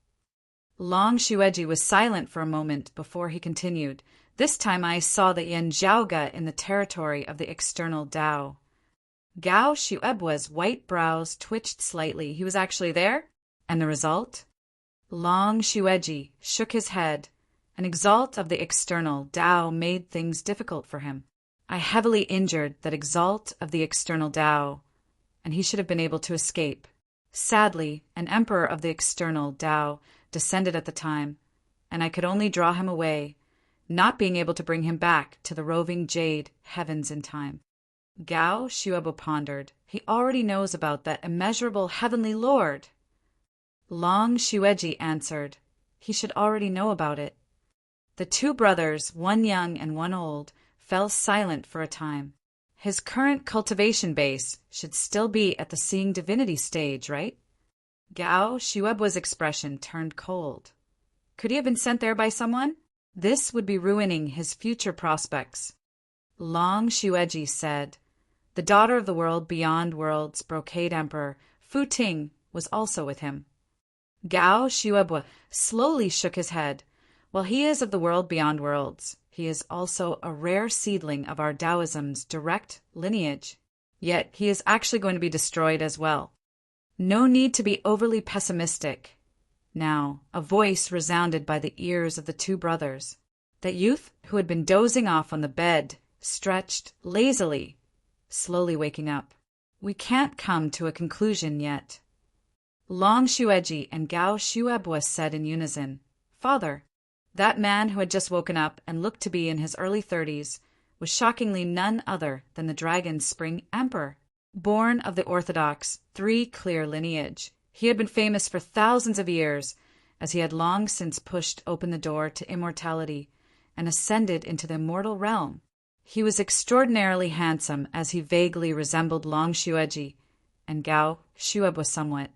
Long Xueji was silent for a moment before he continued. This time I saw the Yin Zhaoga in the territory of the external Tao. Gao Shuebua's white brows twitched slightly. He was actually there? And the result? Long Xueji shook his head. An exalt of the external Tao made things difficult for him. I heavily injured that exalt of the external Tao, and he should have been able to escape. Sadly, an emperor of the external Tao descended at the time, and I could only draw him away, not being able to bring him back to the roving jade heavens in time. Gao Shuebo pondered. He already knows about that immeasurable heavenly lord. Long Xueji answered. He should already know about it. The two brothers, one young and one old, fell silent for a time. His current cultivation base should still be at the seeing divinity stage, right? Gao Shuebua's expression turned cold. Could he have been sent there by someone? This would be ruining his future prospects. Long Xueji said. The daughter of the world beyond worlds, brocade emperor, Fu Ting, was also with him. Gao Shuebua slowly shook his head. While he is of the world beyond worlds, he is also a rare seedling of our Taoism's direct lineage. Yet he is actually going to be destroyed as well. No need to be overly pessimistic. Now, a voice resounded by the ears of the two brothers. That youth who had been dozing off on the bed stretched lazily, slowly waking up. We can't come to a conclusion yet. Long Xueji and Gao Shuebua said in unison, Father. That man who had just woken up and looked to be in his early 30s was shockingly none other than the Dragon Spring Emperor. Born of the orthodox, three-clear lineage, he had been famous for thousands of years, as he had long since pushed open the door to immortality and ascended into the immortal realm. He was extraordinarily handsome, as he vaguely resembled Long Xueji and Gao Shuebua somewhat.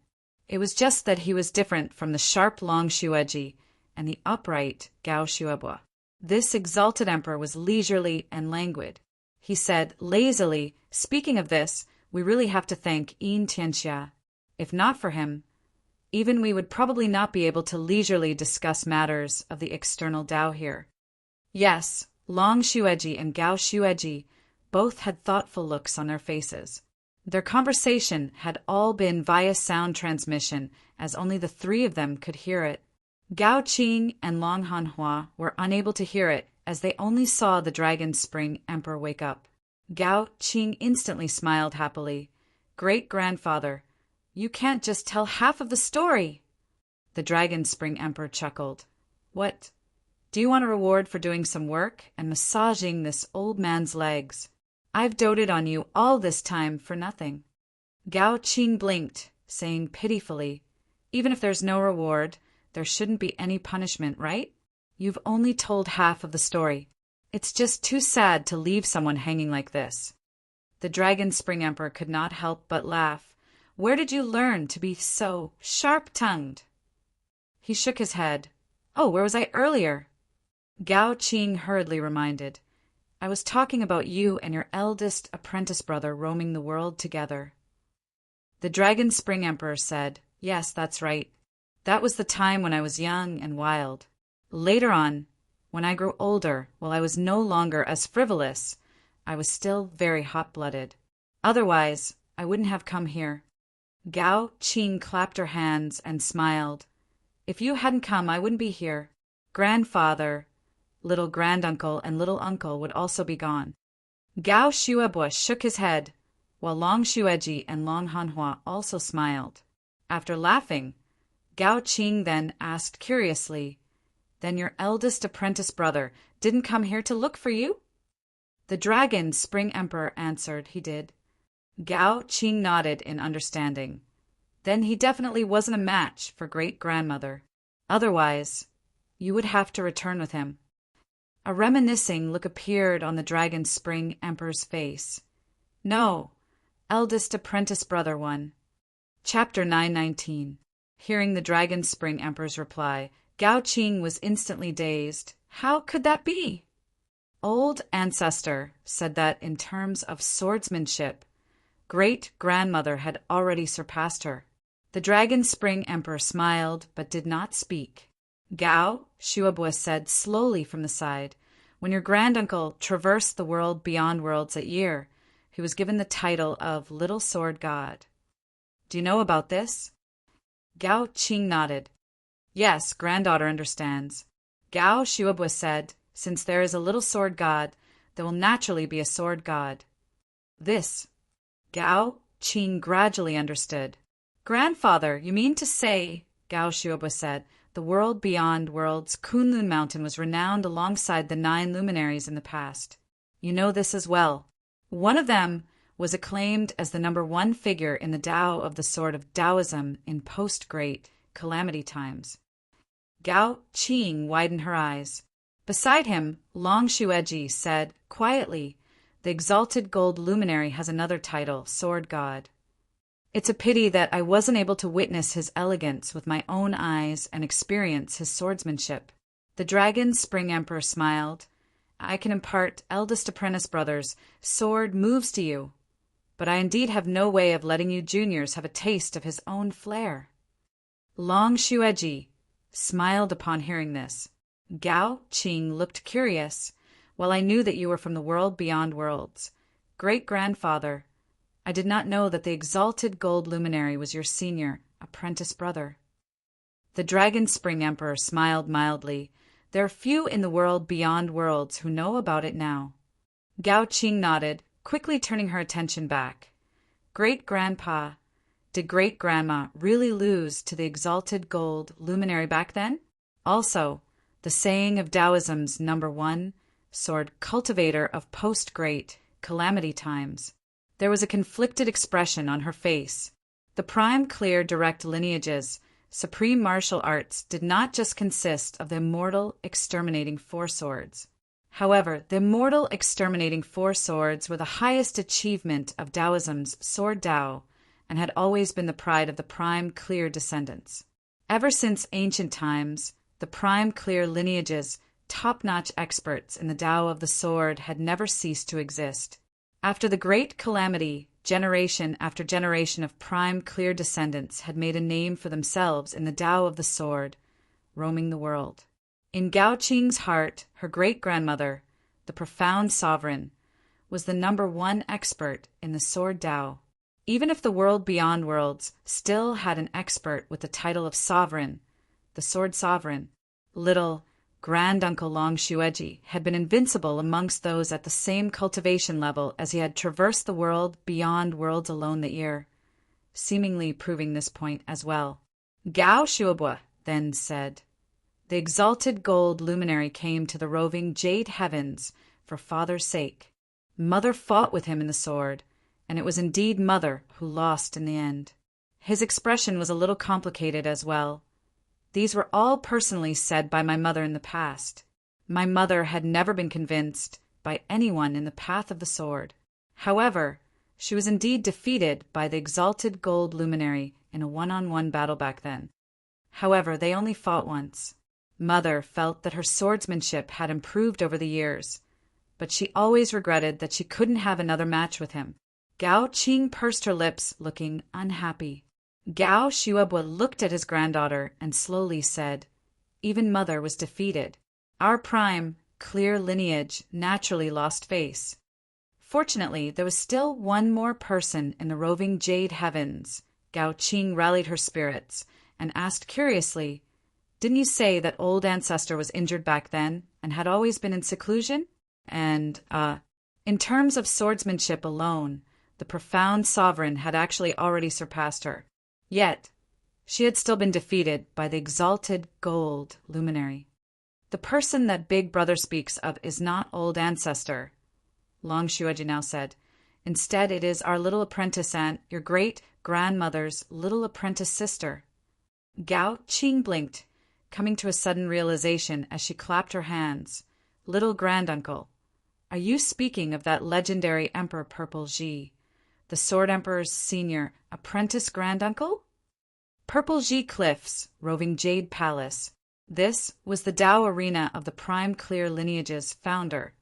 It was just that he was different from the sharp Long Xueji and the upright Gao Shuebua. This exalted emperor was leisurely and languid. He said lazily, speaking of this, we really have to thank Yin Tianxia. If not for him, even we would probably not be able to leisurely discuss matters of the external Tao here. Yes, Long Xueji and Gao Shueji both had thoughtful looks on their faces. Their conversation had all been via sound transmission, as only the three of them could hear it. Gao Qing and Long Hanhua were unable to hear it, as they only saw the Dragon Spring Emperor wake up. Gao Qing instantly smiled happily. Great-grandfather, you can't just tell half of the story. The Dragon Spring Emperor chuckled. What? Do you want a reward for doing some work and massaging this old man's legs? I've doted on you all this time for nothing. Gao Qing blinked, saying pitifully, even if there's no reward, there shouldn't be any punishment, right? You've only told half of the story. It's just too sad to leave someone hanging like this. The Dragon Spring Emperor could not help but laugh. Where did you learn to be so sharp-tongued? He shook his head. Oh, where was I earlier? Gao Qing hurriedly reminded. I was talking about you and your eldest apprentice brother roaming the world together. The Dragon Spring Emperor said, Yes, that's right. That was the time when I was young and wild. Later on, when I grew older, while I was no longer as frivolous, I was still very hot-blooded. Otherwise, I wouldn't have come here." Gao Qing clapped her hands and smiled. "If you hadn't come, I wouldn't be here. Grandfather, little granduncle, and little uncle would also be gone." Gao Shuebuo shook his head, while Long Xueji and Long Hanhua also smiled. After laughing, Gao Qing then asked curiously, "Then your eldest apprentice brother didn't come here to look for you?" The Dragon Spring Emperor answered he did. Gao Qing nodded in understanding. Then he definitely wasn't a match for great-grandmother. Otherwise, you would have to return with him. A reminiscing look appeared on the Dragon Spring Emperor's face. "No, eldest apprentice brother one." Chapter 919. Hearing the Dragon Spring Emperor's reply, Gao Qing was instantly dazed. How could that be? Old ancestor said that in terms of swordsmanship, great-grandmother had already surpassed her. The Dragon Spring Emperor smiled but did not speak. Gao Shuebuo said slowly from the side, "When your granduncle traversed the world beyond worlds that year, he was given the title of Little Sword God. Do you know about this?" Gao Qing nodded. "Yes, granddaughter understands." Gao Shuebuo said, "Since there is a Little Sword God, there will naturally be a Sword God." This Gao Qing gradually understood. "Grandfather, you mean to say," Gao Shuebuo said, "the world beyond worlds, Kunlun Mountain, was renowned alongside the 9 luminaries in the past. You know this as well. One of them was acclaimed as the #1 figure in the Tao of the Sword of Taoism in post-Great Calamity times." Gao Qing widened her eyes. Beside him, Long Xueji said quietly, "The exalted gold luminary has another title, Sword God. It's a pity that I wasn't able to witness his elegance with my own eyes and experience his swordsmanship." The Dragon Spring Emperor smiled. "I can impart eldest apprentice brother's sword moves to you, but I indeed have no way of letting you juniors have a taste of his own flair." Long Xueji smiled upon hearing this. Gao Qing looked curious. "Well, I knew that you were from the world beyond worlds. Great-grandfather, I did not know that the exalted gold luminary was your senior apprentice brother." The Dragon Spring Emperor smiled mildly. "There are few in the world beyond worlds who know about it now." Gao Qing nodded, quickly turning her attention back. "Great-grandpa, did great-grandma really lose to the exalted gold luminary back then? Also, the saying of Taoism's #1 sword cultivator of post-Great Calamity times." There was a conflicted expression on her face. The prime clear direct lineages, supreme martial arts, did not just consist of the immortal exterminating 4 swords. However, the immortal exterminating 4 swords were the highest achievement of Taoism's Sword Tao and had always been the pride of the prime clear descendants. Ever since ancient times, the prime clear lineages, top-notch experts in the Tao of the sword, had never ceased to exist. After the Great Calamity, generation after generation of prime clear descendants had made a name for themselves in the Tao of the sword, roaming the world. In Gao Qing's heart, her great-grandmother, the profound sovereign, was the #1 expert in the Sword Tao. Even if the world beyond worlds still had an expert with the title of sovereign, the Sword Sovereign, little Granduncle Long Xueji had been invincible amongst those at the same cultivation level as he had traversed the world beyond worlds alone that year, seemingly proving this point as well. Gao Shuebuo then said, "The exalted gold luminary came to the roving jade heavens for father's sake. Mother fought with him in the sword, and it was indeed mother who lost in the end." His expression was a little complicated as well. These were all personally said by my mother in the past. My mother had never been convinced by anyone in the path of the sword. However, she was indeed defeated by the exalted gold luminary in a one-on-one battle back then. However, they only fought once. Mother felt that her swordsmanship had improved over the years, but she always regretted that she couldn't have another match with him. Gao Qing pursed her lips, looking unhappy. Gao Shuabwa looked at his granddaughter and slowly said, "Even mother was defeated. Our prime, clear lineage naturally lost face. Fortunately, there was still one more person in the roving jade heavens." Gao Qing rallied her spirits and asked curiously, "Didn't you say that old ancestor was injured back then and had always been in seclusion? And, in terms of swordsmanship alone, the profound sovereign had actually already surpassed her. Yet, she had still been defeated by the exalted gold luminary. The person that Big Brother speaks of is not old ancestor," Long Shuaji now said. "Instead, it is our little apprentice aunt, your great-grandmother's little apprentice sister." Gao Qing blinked, coming to a sudden realization as she clapped her hands. "Little granduncle, are you speaking of that legendary Emperor Purple Ji, the Sword Emperor's senior apprentice granduncle?" Purple Ji Cliffs, roving jade palace. This was the Tao arena of the prime clear lineage's founder,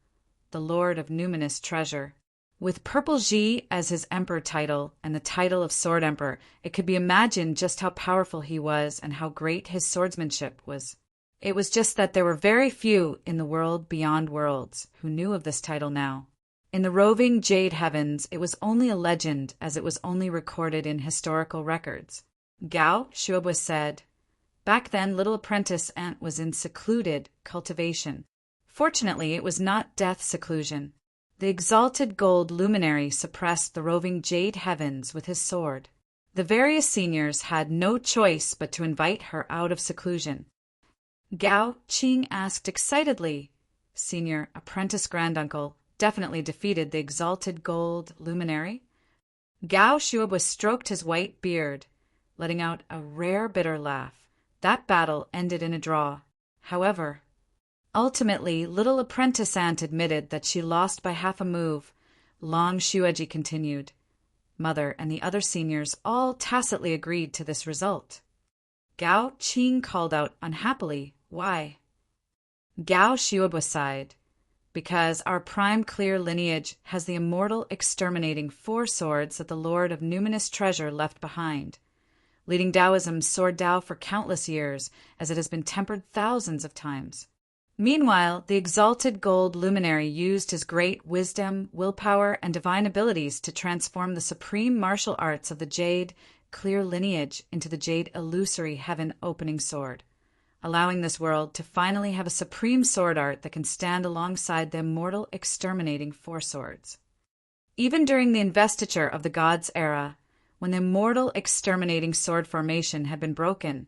the Lord of Numinous Treasure. With Purple Ji as his emperor title and the title of Sword Emperor, it could be imagined just how powerful he was and how great his swordsmanship was. It was just that there were very few in the world beyond worlds who knew of this title now. In the roving jade heavens, it was only a legend as it was only recorded in historical records. Gao Shuabwa said, "Back then, little apprentice aunt was in secluded cultivation. Fortunately, it was not death seclusion. The exalted gold luminary suppressed the roving jade heavens with his sword. The various seniors had no choice but to invite her out of seclusion." Gao Qing asked excitedly, "Senior apprentice granduncle definitely defeated the exalted gold luminary?" Gao Shuabwa stroked his white beard, letting out a rare bitter laugh. That battle ended in a draw. However, ultimately, little apprentice aunt admitted that she lost by half a move. Long Shuaji continued. Mother and the other seniors all tacitly agreed to this result. Gao Qing called out unhappily, "Why?" Gao Shuabwa sighed. "Because our prime clear lineage has the immortal exterminating four swords that the Lord of Numinous Treasure left behind, leading Taoism's sword Tao for countless years, as it has been tempered thousands of times. Meanwhile, the exalted gold luminary used his great wisdom, willpower, and divine abilities to transform the supreme martial arts of the jade clear lineage into the jade illusory heaven opening sword, allowing this world to finally have a supreme sword art that can stand alongside the immortal exterminating four swords. Even during the investiture of the gods' era, when the immortal exterminating sword formation had been broken,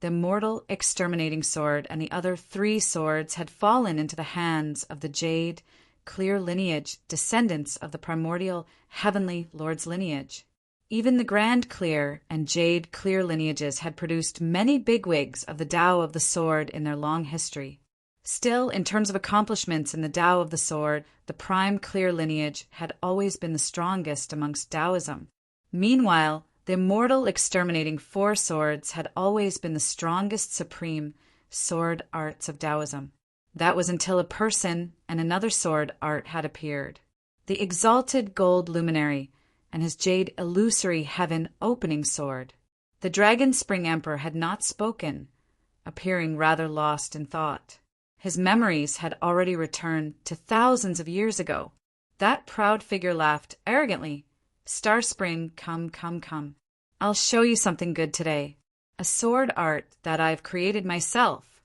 the immortal exterminating sword and the other three swords had fallen into the hands of the jade clear lineage, descendants of the primordial heavenly Lord's lineage. Even the grand clear and jade clear lineages had produced many bigwigs of the Tao of the sword in their long history. Still, in terms of accomplishments in the Tao of the sword, the prime clear lineage had always been the strongest amongst Taoism. Meanwhile, the immortal exterminating four swords had always been the strongest supreme sword arts of Taoism. That was until a person and another sword art had appeared. The exalted gold luminary and his jade illusory heaven opening sword. The Dragon Spring Emperor had not spoken, appearing rather lost in thought. His memories had already returned to thousands of years ago. That proud figure laughed arrogantly. "Star Spring, come, come, come. I'll show you something good today. A sword art that I've created myself."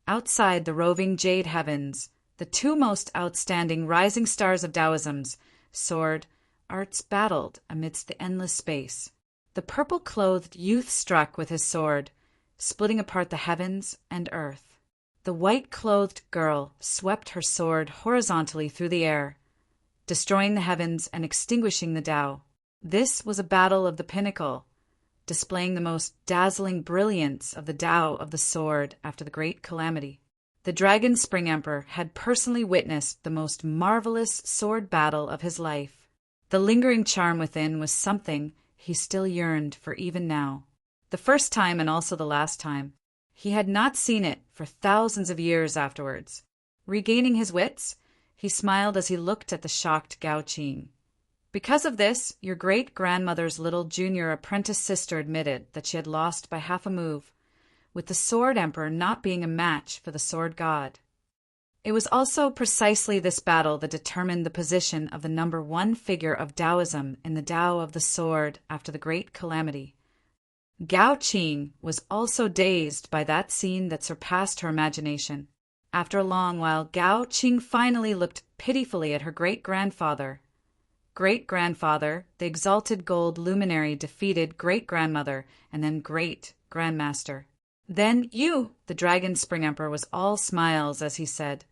Outside the roving jade heavens, the two most outstanding rising stars of Taoism's sword arts battled amidst the endless space. The purple-clothed youth struck with his sword, splitting apart the heavens and earth. The white-clothed girl swept her sword horizontally through the air, destroying the heavens and extinguishing the Tao. This was a battle of the pinnacle, displaying the most dazzling brilliance of the Tao of the sword after the great calamity. The Dragon Spring Emperor had personally witnessed the most marvelous sword battle of his life. The lingering charm within was something he still yearned for even now. The first time and also the last time. He had not seen it for thousands of years afterwards. Regaining his wits, he smiled as he looked at the shocked Gao Qing. Because of this, your great-grandmother's little junior apprentice sister admitted that she had lost by half a move, with the Sword Emperor not being a match for the Sword God. It was also precisely this battle that determined the position of the number one figure of Taoism in the Tao of the Sword after the Great Calamity. Gao Qing was also dazed by that scene that surpassed her imagination. After a long while, Gao Qing finally looked pitifully at her great-grandfather. Great-grandfather, the exalted gold luminary, defeated great-grandmother and then great-grandmaster. Then you, the Dragon Spring Emperor, was all smiles as he said,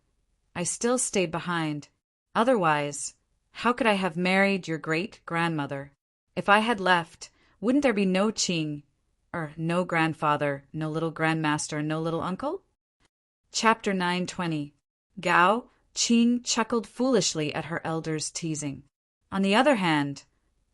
I still stayed behind. Otherwise, how could I have married your great-grandmother? If I had left, wouldn't there be no Qing, no grandfather, no little grandmaster, no little uncle? Chapter 920. Gao Qing chuckled foolishly at her elder's teasing. On the other hand,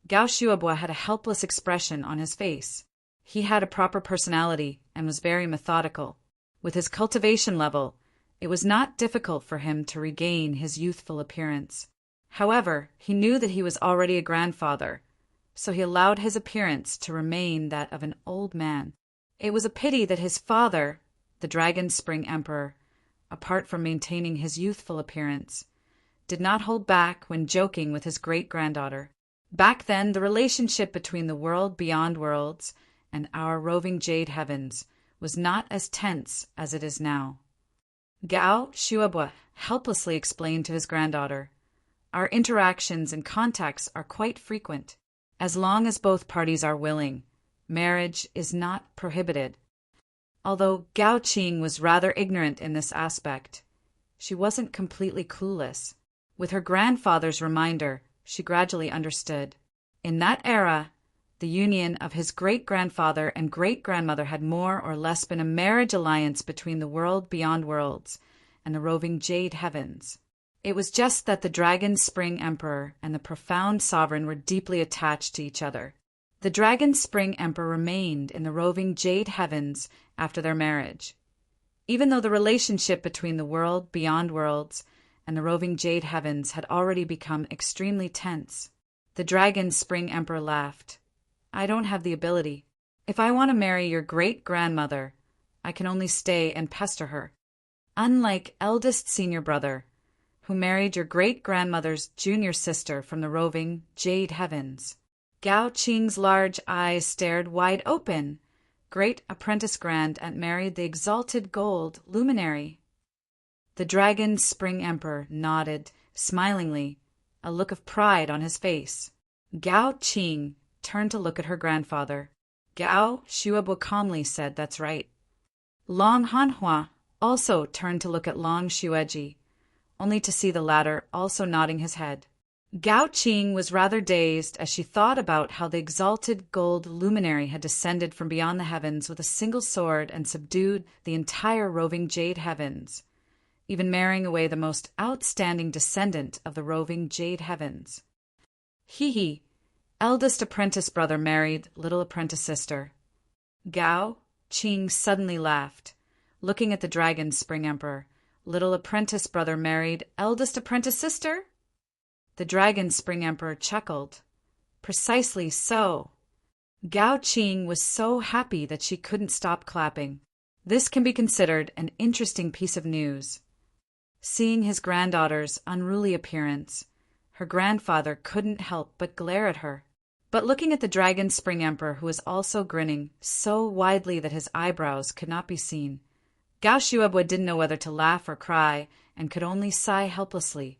Gao Shuobo had a helpless expression on his face. He had a proper personality and was very methodical. With his cultivation level, it was not difficult for him to regain his youthful appearance. However, he knew that he was already a grandfather, so he allowed his appearance to remain that of an old man. It was a pity that his father, the Dragon Spring Emperor, apart from maintaining his youthful appearance, did not hold back when joking with his great-granddaughter. Back then, the relationship between the world beyond worlds and our roving jade heavens was not as tense as it is now. Gao Shuobo helplessly explained to his granddaughter, Our interactions and contacts are quite frequent. As long as both parties are willing, marriage is not prohibited. Although Gao Qing was rather ignorant in this aspect, she wasn't completely clueless. With her grandfather's reminder, she gradually understood. In that era, the union of his great-grandfather and great-grandmother had more or less been a marriage alliance between the world beyond worlds and the roving jade heavens. It was just that the Dragon Spring Emperor and the profound sovereign were deeply attached to each other. The Dragon Spring Emperor remained in the roving jade heavens after their marriage. Even though the relationship between the world beyond worlds and the roving jade heavens had already become extremely tense, the Dragon Spring Emperor laughed. I don't have the ability. If I want to marry your great-grandmother, I can only stay and pester her. Unlike eldest senior brother, who married your great-grandmother's junior sister from the roving jade heavens. Gao Qing's large eyes stared wide open. Great apprentice grand aunt married the exalted gold luminary. The Dragon Spring Emperor nodded smilingly, a look of pride on his face. Gao Qing turned to look at her grandfather. Gao Shuobo calmly said, That's right. Long Hanhua also turned to look at Long Xueji, only to see the latter also nodding his head. Gao Qing was rather dazed as she thought about how the exalted gold luminary had descended from beyond the heavens with a single sword and subdued the entire roving jade heavens, even marrying away the most outstanding descendant of the roving jade heavens. He, eldest apprentice brother married little apprentice sister. Gao Qing suddenly laughed, looking at the Dragon Spring Emperor. Little apprentice brother married eldest apprentice sister? The Dragon Spring Emperor chuckled. Precisely so. Gao Qing was so happy that she couldn't stop clapping. This can be considered an interesting piece of news. Seeing his granddaughter's unruly appearance, her grandfather couldn't help but glare at her. But looking at the Dragon Spring Emperor, who was also grinning so widely that his eyebrows could not be seen, Gao Shuobo didn't know whether to laugh or cry and could only sigh helplessly.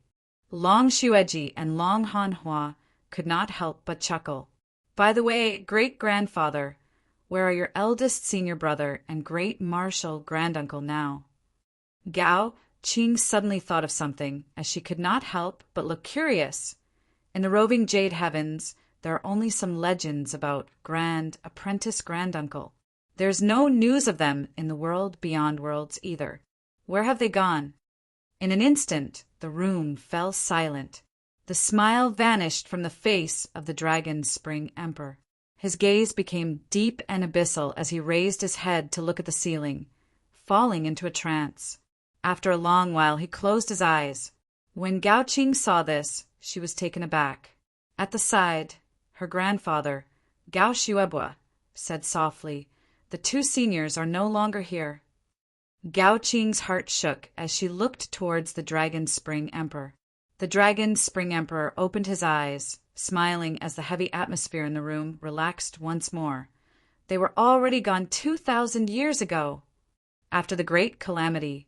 Long Xueji and Long Hanhua could not help but chuckle. By the way, great-grandfather, where are your eldest senior brother and great martial granduncle now? Gao Qing suddenly thought of something, as she could not help but look curious. In the roving jade heavens, there are only some legends about grand apprentice granduncle. There's no news of them in the world beyond worlds either. Where have they gone? In an instant, the room fell silent. The smile vanished from the face of the Dragon Spring Emperor. His gaze became deep and abyssal as he raised his head to look at the ceiling, falling into a trance. After a long while, he closed his eyes. When Gao Qing saw this, she was taken aback. At the side, her grandfather, Gao Xuebua, said softly, "The two seniors are no longer here." Gao Qing's heart shook as she looked towards the Dragon Spring Emperor. The Dragon Spring Emperor opened his eyes, smiling as the heavy atmosphere in the room relaxed once more. They were already gone 2,000 years ago. After the Great Calamity,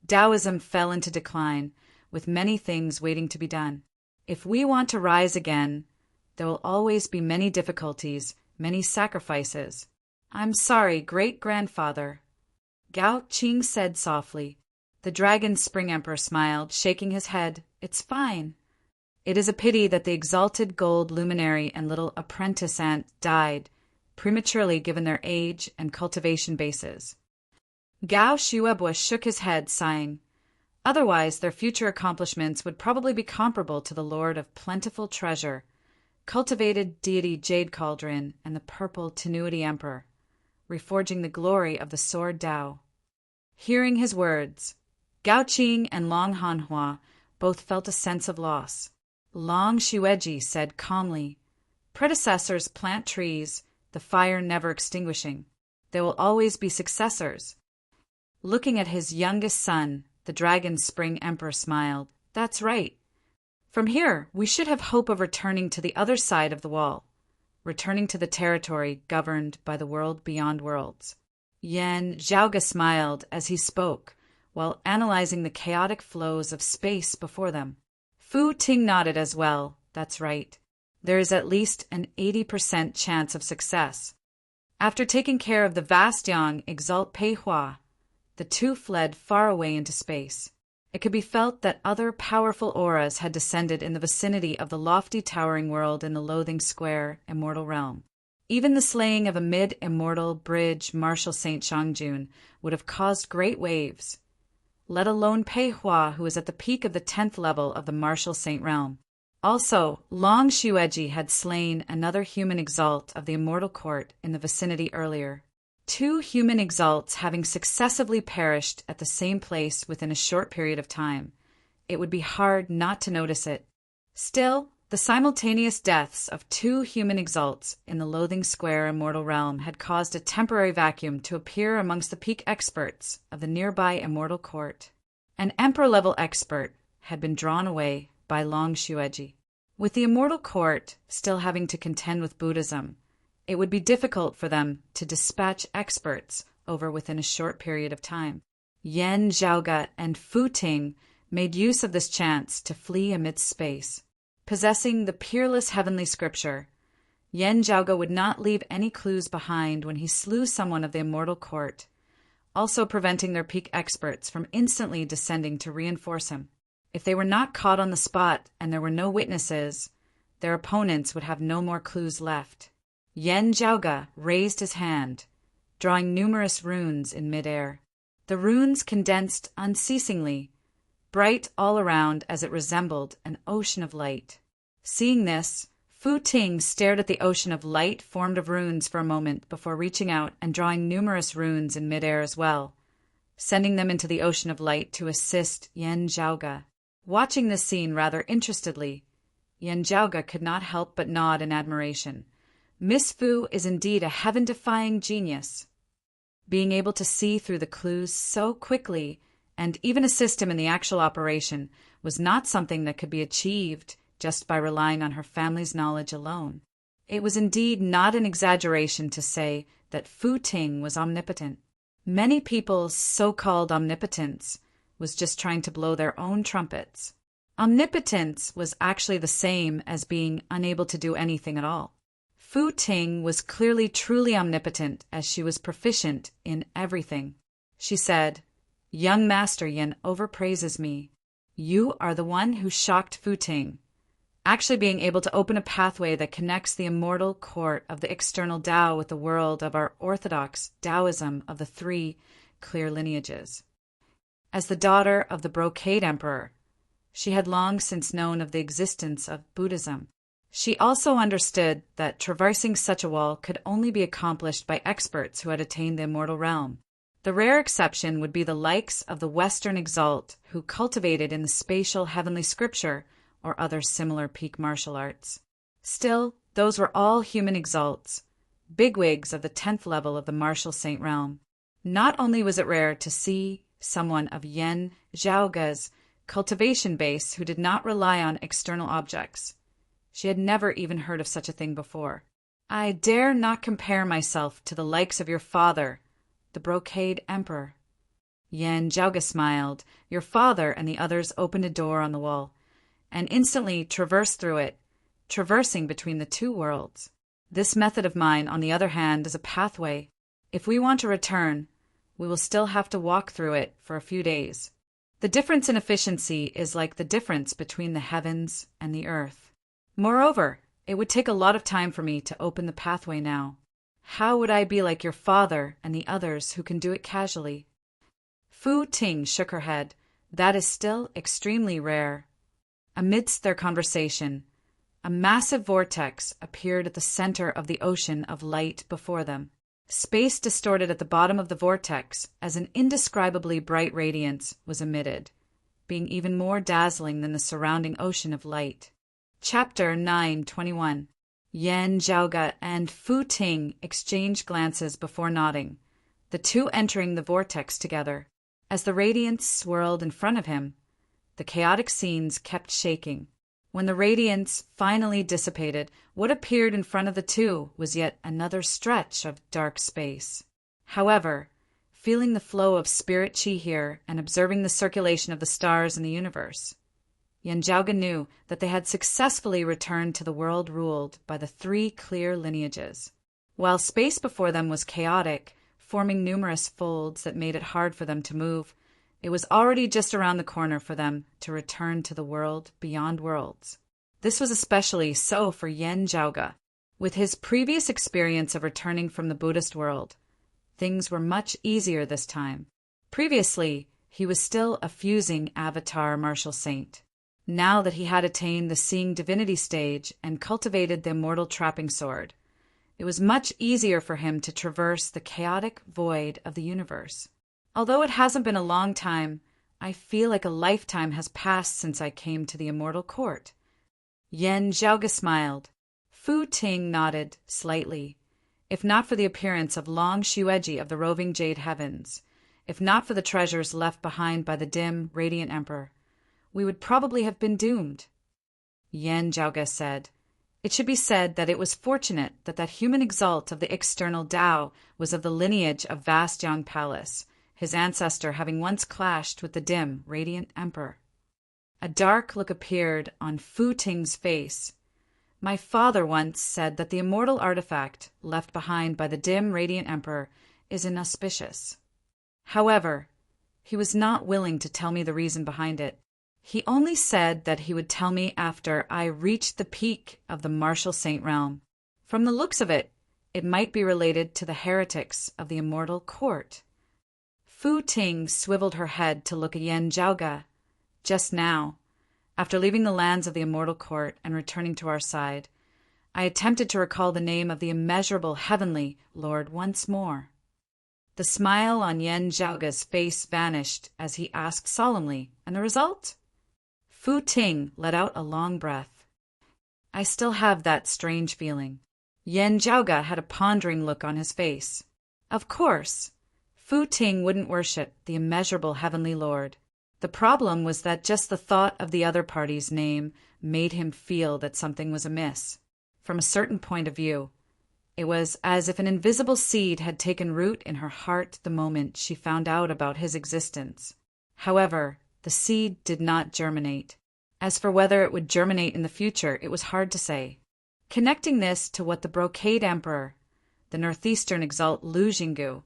Taoism fell into decline, with many things waiting to be done. If we want to rise again, there will always be many difficulties, many sacrifices. "I'm sorry, great-grandfather," Gao Qing said softly. The Dragon Spring Emperor smiled, shaking his head. "It's fine. It is a pity that the exalted gold luminary and little apprentice ant died prematurely given their age and cultivation bases." Gao Xuebua shook his head, sighing. Otherwise, their future accomplishments would probably be comparable to the Lord of Plentiful Treasure, cultivated deity Jade Cauldron, and the purple Tenuity Emperor, reforging the glory of the Sword Tao. Hearing his words, Gao Qing and Long Hanhua both felt a sense of loss. Long Xueji said calmly, "Predecessors plant trees, the fire never extinguishing. There will always be successors." Looking at his youngest son, the Dragon Spring Emperor smiled. "That's right. From here, we should have hope of returning to the other side of the wall, returning to the territory governed by the world beyond worlds." Yan Zhaoge smiled as he spoke, while analyzing the chaotic flows of space before them. Fu Ting nodded as well. "That's right. There is at least an 80% chance of success." After taking care of the vast Yang Exalt Pei Hua, the two fled far away into space. It could be felt that other powerful auras had descended in the vicinity of the lofty towering world in the Loathing Square, Immortal Realm. Even the slaying of a mid-immortal bridge Marshal St. Xiangjun would have caused great waves, let alone Pei Hua, who was at the peak of the 10th level of the Marshal Saint realm. Also, Long Xueji had slain another human exalt of the Immortal Court in the vicinity earlier. Two human exalts having successively perished at the same place within a short period of time. It would be hard not to notice it. Still, the simultaneous deaths of two human exalts in the Loathing Square Immortal Realm had caused a temporary vacuum to appear amongst the peak experts of the nearby Immortal Court. An Emperor-level expert had been drawn away by Long Xueji. With the Immortal Court still having to contend with Buddhism, it would be difficult for them to dispatch experts over within a short period of time. Yan Zhaoge and Fu Ting made use of this chance to flee amidst space. Possessing the peerless heavenly scripture, Yan Zhaoge would not leave any clues behind when he slew someone of the Immortal Court, also preventing their peak experts from instantly descending to reinforce him. If they were not caught on the spot and there were no witnesses, their opponents would have no more clues left. Yan Zhaoge raised his hand, drawing numerous runes in midair. The runes condensed unceasingly, bright all around as it resembled an ocean of light. Seeing this, Fu Ting stared at the ocean of light formed of runes for a moment before reaching out and drawing numerous runes in midair as well, sending them into the ocean of light to assist Yan Zhaoge. Watching this scene rather interestedly, Yan Zhaoge could not help but nod in admiration. Miss Fu is indeed a heaven-defying genius. Being able to see through the clues so quickly and even assist him in the actual operation was not something that could be achieved just by relying on her family's knowledge alone. It was indeed not an exaggeration to say that Fu Ting was omnipotent. Many people's so-called omnipotence was just trying to blow their own trumpets. Omnipotence was actually the same as being unable to do anything at all. Fu Ting was clearly truly omnipotent as she was proficient in everything. She said, "Young Master Yin overpraises me. You are the one who shocked Fu Ting, actually being able to open a pathway that connects the immortal court of the external Tao with the world of our orthodox Taoism of the three clear lineages." As the daughter of the Brocade Emperor, she had long since known of the existence of Buddhism. She also understood that traversing such a wall could only be accomplished by experts who had attained the immortal realm. The rare exception would be the likes of the Western Exalt who cultivated in the spatial heavenly scripture or other similar peak martial arts. Still, those were all human exalts, bigwigs of the 10th level of the martial saint realm. Not only was it rare to see someone of Yen Zhaoga's cultivation base who did not rely on external objects. She had never even heard of such a thing before. I dare not compare myself to the likes of your father, the brocade emperor. Yen Zhaoga smiled. Your father and the others opened a door on the wall, and instantly traversed through it, traversing between the two worlds. This method of mine, on the other hand, is a pathway. If we want to return, we will still have to walk through it for a few days. The difference in efficiency is like the difference between the heavens and the earth. Moreover, it would take a lot of time for me to open the pathway now. How would I be like your father and the others who can do it casually? Fu Ting shook her head. That is still extremely rare. Amidst their conversation, a massive vortex appeared at the center of the ocean of light before them. Space distorted at the bottom of the vortex as an indescribably bright radiance was emitted, being even more dazzling than the surrounding ocean of light. Chapter 9:21. Yen Zhaoga and Fu Ting exchanged glances before nodding, the two entering the vortex together. As the radiance swirled in front of him, the chaotic scenes kept shaking. When the radiance finally dissipated, what appeared in front of the two was yet another stretch of dark space. However, feeling the flow of spirit chi here and observing the circulation of the stars in the universe, Yen Zhaoga knew that they had successfully returned to the world ruled by the three clear lineages. While space before them was chaotic, forming numerous folds that made it hard for them to move, it was already just around the corner for them to return to the world beyond worlds. This was especially so for Yen Zhaoga. With his previous experience of returning from the Buddhist world, things were much easier this time. Previously, he was still a fusing avatar martial saint. Now that he had attained the seeing divinity stage and cultivated the immortal trapping sword, it was much easier for him to traverse the chaotic void of the universe. Although it hasn't been a long time, I feel like a lifetime has passed since I came to the immortal court. Yen Zhaoga smiled. Fu Ting nodded slightly. If not for the appearance of Long Xueji of the roving jade heavens, if not for the treasures left behind by the dim, radiant emperor, we would probably have been doomed. Yen Zhaoga said, It should be said that it was fortunate that that human exalt of the external Tao was of the lineage of vast Yang Palace, his ancestor having once clashed with the dim, radiant emperor. A dark look appeared on Fu Ting's face. My father once said that the immortal artifact left behind by the dim, radiant emperor is inauspicious. However, he was not willing to tell me the reason behind it. He only said that he would tell me after I reached the peak of the martial saint realm. From the looks of it, it might be related to the heretics of the immortal court. Fu Ting swiveled her head to look at Yen Zhaoga. Just now, after leaving the lands of the immortal court and returning to our side, I attempted to recall the name of the immeasurable heavenly Lord once more. The smile on Yen Zhaoga's face vanished as he asked solemnly, and the result? Fu Ting let out a long breath. I still have that strange feeling. Yen Zhaoga had a pondering look on his face. Of course, Fu Ting wouldn't worship the immeasurable heavenly Lord. The problem was that just the thought of the other party's name made him feel that something was amiss. From a certain point of view, it was as if an invisible seed had taken root in her heart the moment she found out about his existence. However, the seed did not germinate. As for whether it would germinate in the future, it was hard to say. Connecting this to what the brocade emperor, the northeastern exalt Lu Jinggu,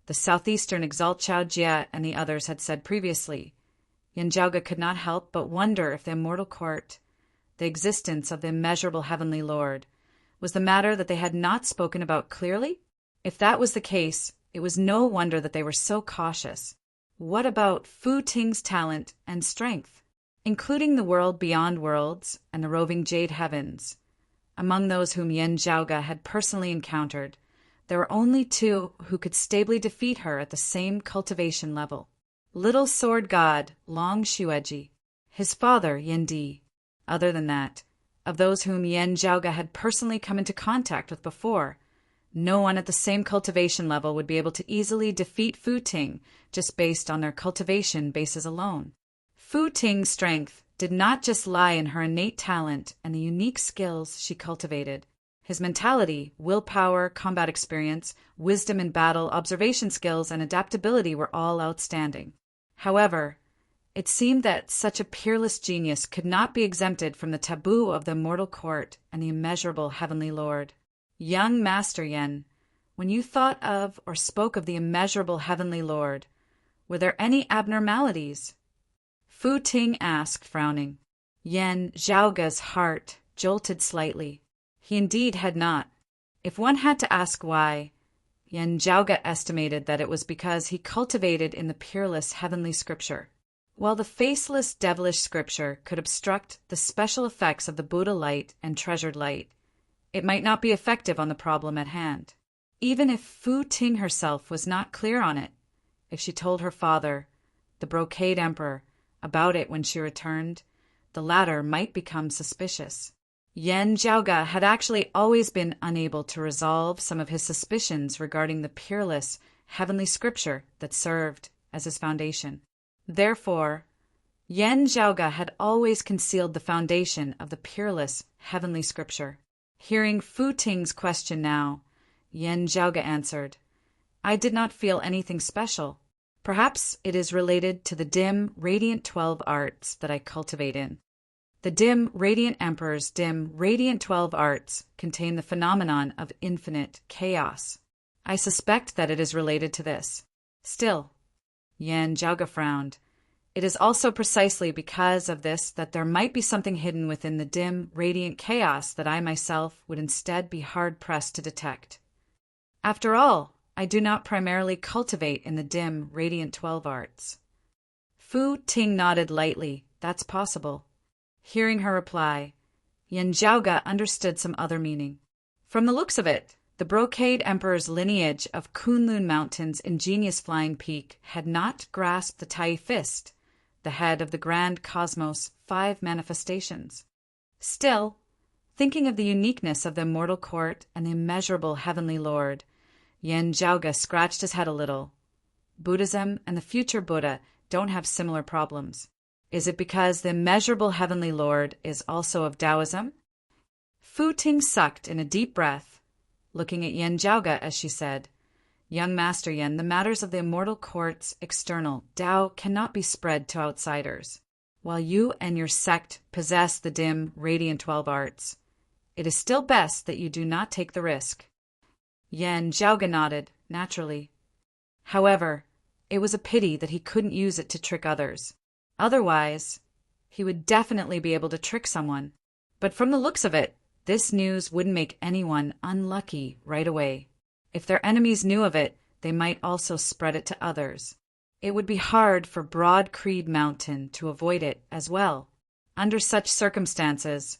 the southeastern exalt Chao Jie, and the others had said previously, Yen Zhaoga could not help but wonder if the immortal court, the existence of the immeasurable heavenly Lord, was the matter that they had not spoken about clearly? If that was the case, it was no wonder that they were so cautious. What about Fu Ting's talent and strength? Including the world beyond worlds and the roving jade heavens, among those whom Yen Zhaoga had personally encountered, there were only two who could stably defeat her at the same cultivation level. Little sword god Long Xueji, his father Yen Di. Other than that, of those whom Yen Zhaoge had personally come into contact with before. No one at the same cultivation level would be able to easily defeat Fu Ting just based on their cultivation bases alone. Fu Ting's strength did not just lie in her innate talent and the unique skills she cultivated. His mentality, willpower, combat experience, wisdom in battle, observation skills, and adaptability were all outstanding. However, it seemed that such a peerless genius could not be exempted from the taboo of the immortal court and the immeasurable heavenly lord. Young Master Yen, when you thought of or spoke of the immeasurable heavenly lord, were there any abnormalities? Fu Ting asked, frowning. Yen Zhaoge's heart jolted slightly. He indeed had not. If one had to ask why, Yen Zhaoge estimated that it was because he cultivated in the peerless heavenly scripture. While the faceless devilish scripture could obstruct the special effects of the Buddha light and treasured light, it might not be effective on the problem at hand. Even if Fu Ting herself was not clear on it, if she told her father, the Brocade Emperor, about it when she returned, the latter might become suspicious. Yen Zhaoge had actually always been unable to resolve some of his suspicions regarding the peerless, heavenly scripture that served as his foundation. Therefore, Yen Zhaoge had always concealed the foundation of the peerless, heavenly scripture. Hearing Fu Ting's question now, Yen Zhaoge answered, I did not feel anything special. Perhaps it is related to the dim, radiant 12 arts that I cultivate in. The dim, radiant Emperor's dim, radiant 12 arts contain the phenomenon of infinite chaos. I suspect that it is related to this. Still, Yen Zhaoge frowned. It is also precisely because of this that there might be something hidden within the dim, radiant chaos that I myself would instead be hard-pressed to detect. After all, I do not primarily cultivate in the dim, radiant 12 arts. Fu Ting nodded lightly. That's possible. Hearing her reply, Yen Zhaoge understood some other meaning. From the looks of it, the Brocade Emperor's lineage of Kunlun Mountain's ingenious flying peak had not grasped the Tai Fist, the head of the grand cosmos' 5 manifestations. Still, thinking of the uniqueness of the immortal court and the immeasurable heavenly lord, Yen Zhaoge scratched his head a little. Buddhism and the future Buddha don't have similar problems. Is it because the immeasurable heavenly lord is also of Taoism? Fu Ting sucked in a deep breath, looking at Yen Zhaoge as she said, Young Master Yen, the matters of the immortal court's external Tao cannot be spread to outsiders. While you and your sect possess the dim, radiant 12 arts, it is still best that you do not take the risk. Yen Zhaoge nodded, naturally. However, it was a pity that he couldn't use it to trick others. Otherwise, he would definitely be able to trick someone. But from the looks of it, this news wouldn't make anyone unlucky right away. If their enemies knew of it, they might also spread it to others. It would be hard for Broad Creed Mountain to avoid it as well. Under such circumstances,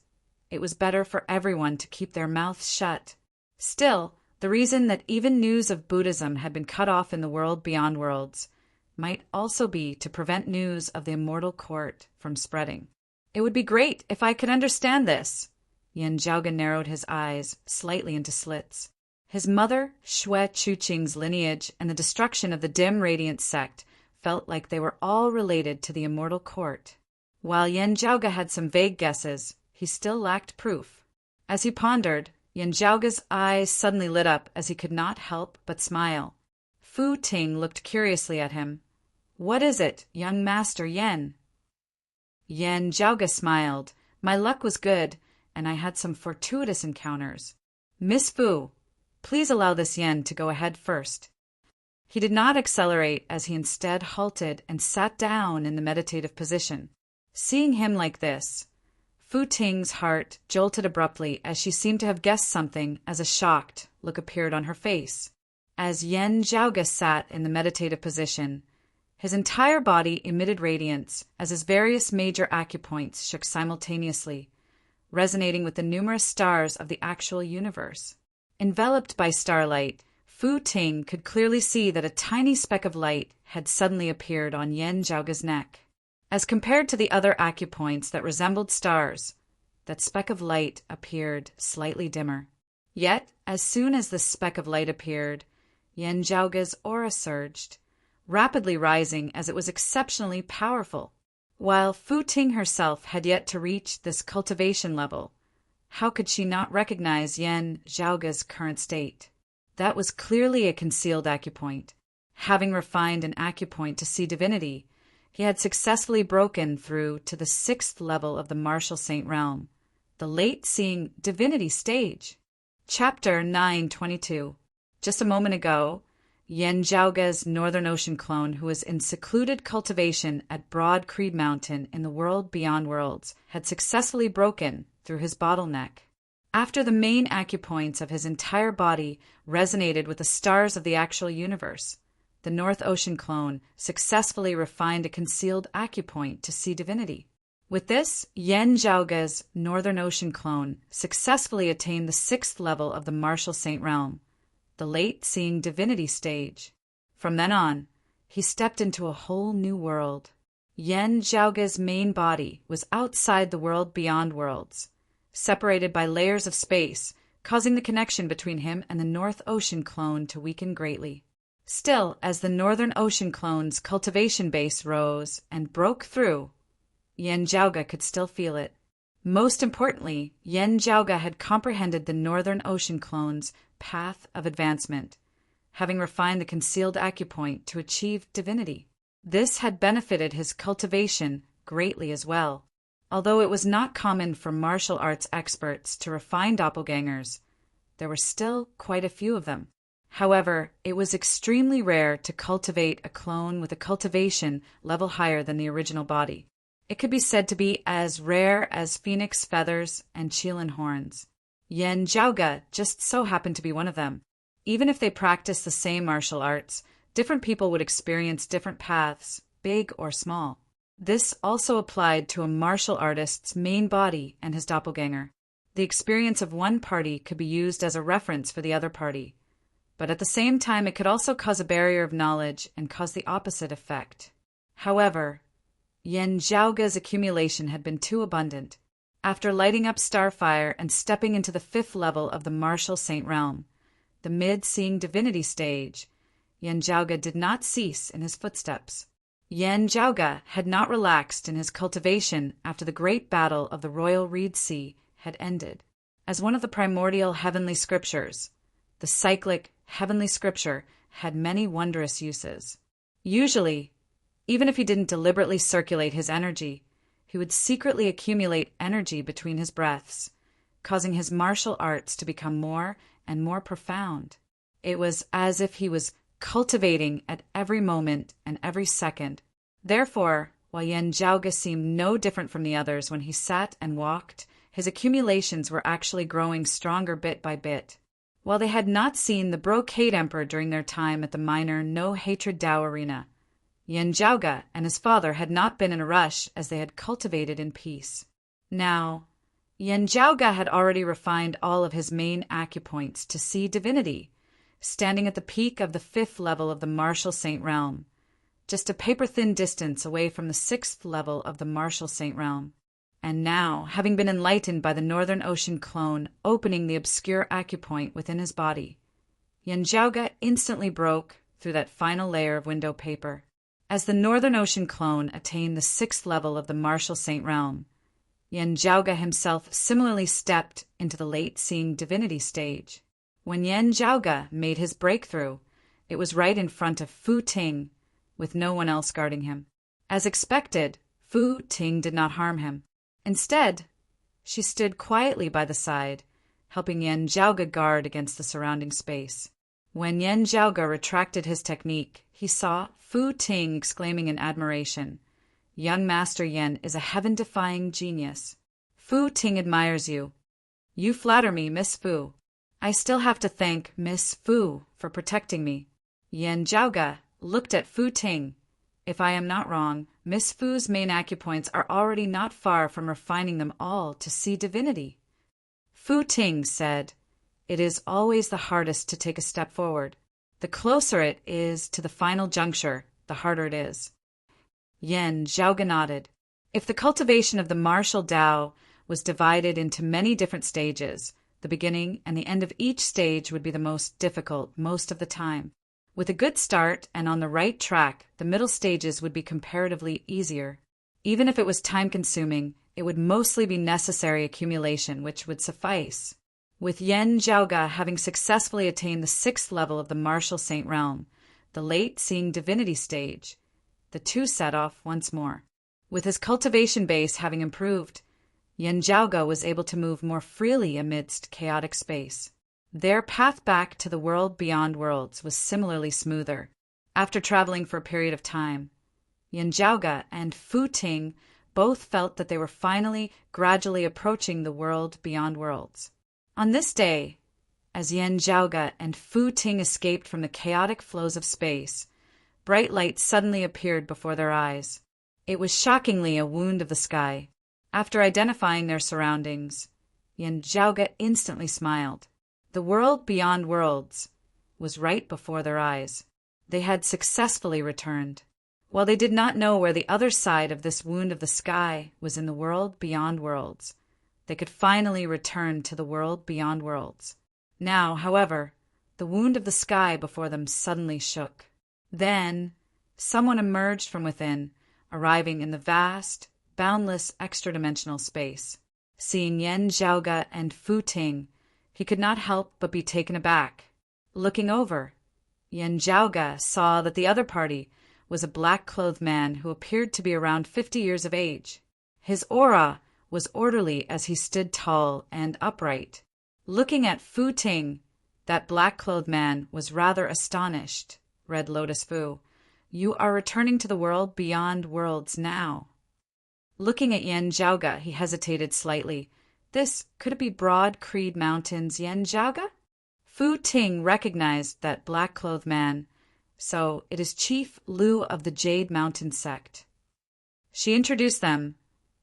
it was better for everyone to keep their mouths shut. Still, the reason that even news of Buddhism had been cut off in the world beyond worlds might also be to prevent news of the immortal court from spreading. It would be great if I could understand this. Yen Zhaoge narrowed his eyes slightly into slits. His mother, Xue Chuqing's lineage and the destruction of the dim radiant sect felt like they were all related to the immortal court. While Yen Zhaoge had some vague guesses, he still lacked proof. As he pondered, Yen Zhaoge's eyes suddenly lit up as he could not help but smile. Fu Ting looked curiously at him. What is it, young Master Yen? Yen Zhaoge smiled. My luck was good, and I had some fortuitous encounters. Miss Fu, please allow this Yen to go ahead first. He did not accelerate as he instead halted and sat down in the meditative position. Seeing him like this, Fu Ting's heart jolted abruptly as she seemed to have guessed something as a shocked look appeared on her face. As Yen Zhaoge sat in the meditative position, his entire body emitted radiance as his various major acupoints shook simultaneously, resonating with the numerous stars of the actual universe. Enveloped by starlight, Fu Ting could clearly see that a tiny speck of light had suddenly appeared on Yen Zhaoge's neck. As compared to the other acupoints that resembled stars, that speck of light appeared slightly dimmer. Yet, as soon as the speck of light appeared, Yen Zhaoge's aura surged, rapidly rising as it was exceptionally powerful. While Fu Ting herself had yet to reach this cultivation level, how could she not recognize Yen Zhaoge's current state? That was clearly a concealed acupoint. Having refined an acupoint to see divinity, he had successfully broken through to the 6th level of the martial saint realm, the late seeing divinity stage. Chapter 922. Just a moment ago, Yen Zhaoge's Northern Ocean clone, who was in secluded cultivation at Broad Creed Mountain in the world beyond worlds, had successfully broken through his bottleneck. After the main acupoints of his entire body resonated with the stars of the actual universe, the North Ocean clone successfully refined a concealed acupoint to see divinity. With this, Yen Zhaoge's Northern Ocean clone successfully attained the 6th level of the martial saint realm, the late seeing divinity stage. From then on, he stepped into a whole new world. Yen Zhaoge's main body was outside the world beyond worlds, separated by layers of space, causing the connection between him and the North Ocean clone to weaken greatly. Still, as the Northern Ocean clone's cultivation base rose and broke through, Yen Zhaoge could still feel it. Most importantly, Yen Zhaoge had comprehended the Northern Ocean clone's path of advancement, having refined the concealed acupoint to achieve divinity. This had benefited his cultivation greatly as well. Although it was not common for martial arts experts to refine doppelgangers, there were still quite a few of them. However, it was extremely rare to cultivate a clone with a cultivation level higher than the original body. It could be said to be as rare as phoenix feathers and qilin horns. Yen Zhaoge just so happened to be one of them. Even if they practiced the same martial arts, different people would experience different paths, big or small. This also applied to a martial artist's main body and his doppelganger. The experience of one party could be used as a reference for the other party, but at the same time it could also cause a barrier of knowledge and cause the opposite effect. However, Yen Zhaoge's accumulation had been too abundant. After lighting up Starfire and stepping into the 5th level of the martial saint realm, the mid-seeing divinity stage, Yen Zhaoge did not cease in his footsteps. Yen Zhaoge had not relaxed in his cultivation after the great battle of the Royal Reed Sea had ended. As one of the primordial heavenly scriptures, the cyclic heavenly scripture had many wondrous uses. Usually, even if he didn't deliberately circulate his energy, he would secretly accumulate energy between his breaths, causing his martial arts to become more and more profound. It was as if he was cultivating at every moment and every second. Therefore, while Yen Zhaoge seemed no different from the others when he sat and walked, his accumulations were actually growing stronger bit by bit. While they had not seen the Brocade Emperor during their time at the minor no-hatred Dao arena, Yen Zhaoge and his father had not been in a rush as they had cultivated in peace. Now, Yen Zhaoge had already refined all of his main acupoints to see divinity, standing at the peak of the 5th level of the martial saint realm, just a paper-thin distance away from the 6th level of the martial saint realm. And now, having been enlightened by the Northern Ocean clone opening the obscure acupoint within his body, Yen Zhaoge instantly broke through that final layer of window paper. As the Northern Ocean clone attained the 6th level of the martial saint realm, Yen Zhaoge himself similarly stepped into the late-seeing divinity stage. When Yen Zhaoge made his breakthrough, it was right in front of Fu Ting, with no one else guarding him. As expected, Fu Ting did not harm him. Instead, she stood quietly by the side, helping Yen Zhaoge guard against the surrounding space. When Yen Zhaoge retracted his technique, he saw Fu Ting exclaiming in admiration, "Young Master Yen is a heaven-defying genius. Fu Ting admires you. You flatter me, Miss Fu. I still have to thank Miss Fu for protecting me." Yen Zhaoge looked at Fu Ting. If I am not wrong, Miss Fu's main acupoints are already not far from refining them all to see divinity. Fu Ting said, "It is always the hardest to take a step forward. The closer it is to the final juncture, the harder it is." Yen Zhaoge nodded. If the cultivation of the martial Tao was divided into many different stages. The beginning and the end of each stage would be the most difficult most of the time. With a good start and on the right track, the middle stages would be comparatively easier. Even if it was time-consuming, it would mostly be necessary accumulation, which would suffice. With Yen Zhaoge having successfully attained the 6th level of the Martial Saint Realm, the late Seeing Divinity stage, the two set off once more. With his cultivation base having improved, Yen Zhaoge was able to move more freely amidst chaotic space. Their path back to the world beyond worlds was similarly smoother. After traveling for a period of time, Yen Zhaoge and Fu Ting both felt that they were finally gradually approaching the world beyond worlds. On this day, as Yen Zhaoge and Fu Ting escaped from the chaotic flows of space, bright light suddenly appeared before their eyes. It was shockingly a wound of the sky. After identifying their surroundings, Yen Zhaoge instantly smiled. The world beyond worlds was right before their eyes. They had successfully returned. While they did not know where the other side of this wound of the sky was in the world beyond worlds, they could finally return to the world beyond worlds. Now, however, the wound of the sky before them suddenly shook. Then, someone emerged from within, arriving in the vast, boundless extra-dimensional space. Seeing Yen Zhaoge and Fu Ting, he could not help but be taken aback. Looking over, Yen Zhaoge saw that the other party was a black-clothed man who appeared to be around 50 years of age. His aura was orderly as he stood tall and upright. Looking at Fu Ting, that black-clothed man was rather astonished. Red Lotus Fu, you are returning to the world beyond worlds now. Looking at Yen Zhaoge, he hesitated slightly. Could it be Broad Creed Mountain's Yen Zhaoge? Fu Ting recognized that black-clothed man, so it is Chief Lu of the Jade Mountain sect. She introduced them.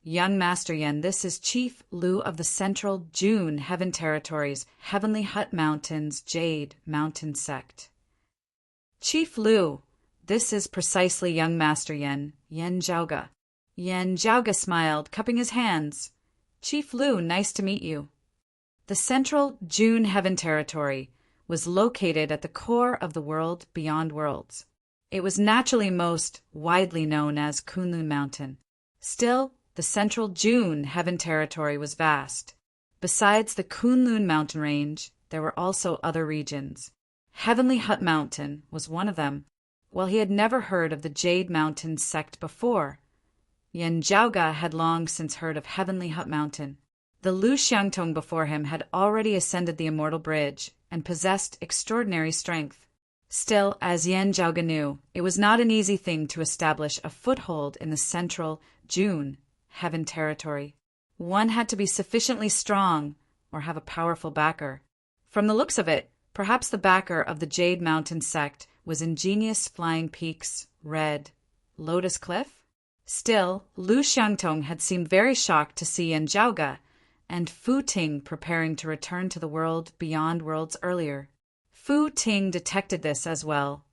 Young Master Yen, this is Chief Lu of the Central June Heaven Territories, Heavenly Hut Mountains Jade Mountain sect. Chief Lu, this is precisely Young Master Yen, Yen Zhaoge. Yen Zhaoge smiled, cupping his hands. Chief Lu, nice to meet you. The Central June Heaven Territory was located at the core of the world beyond worlds. It was naturally most widely known as Kunlun Mountain. Still, the Central June Heaven Territory was vast. Besides the Kunlun Mountain range, there were also other regions. Heavenly Hut Mountain was one of them. While he had never heard of the Jade Mountain sect before, Yen Zhaoge had long since heard of Heavenly Hut Mountain. The Lu Xiangtong before him had already ascended the Immortal Bridge and possessed extraordinary strength. Still, as Yen Zhaoge knew, it was not an easy thing to establish a foothold in the Central June Heaven Territory. One had to be sufficiently strong or have a powerful backer. From the looks of it, perhaps the backer of the Jade Mountain sect was Ingenious Flying Peaks, Red Lotus Cliff? Still, Lu Xiangtong had seemed very shocked to see Yen Zhaoge and Fu Ting preparing to return to the world beyond worlds earlier. Fu Ting detected this as well.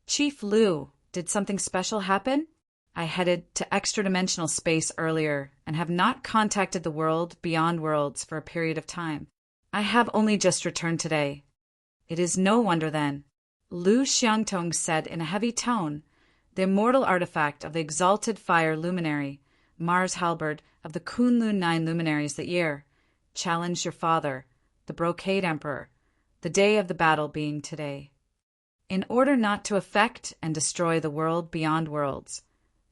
Chief Lu, did something special happen? I headed to extra-dimensional space earlier and have not contacted the world beyond worlds for a period of time. I have only just returned today. It is no wonder then. Lu Xiangtong said in a heavy tone, the immortal artifact of the exalted fire luminary, Mars Halberd of the Kunlun 9 luminaries that year, challenged your father, the Brocade Emperor, the day of the battle being today. In order not to affect and destroy the world beyond worlds,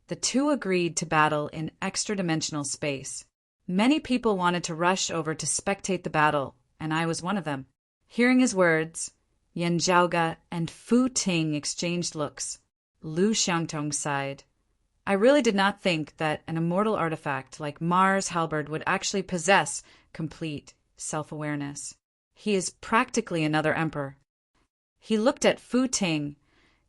the two agreed to battle in extra-dimensional space. Many people wanted to rush over to spectate the battle, and I was one of them. Hearing his words, Yen Zhaoge and Fu Ting exchanged looks. Lu Xiangtong sighed. I really did not think that an immortal artifact like Mars Halberd would actually possess complete self-awareness. He is practically another emperor. He looked at Fu Ting.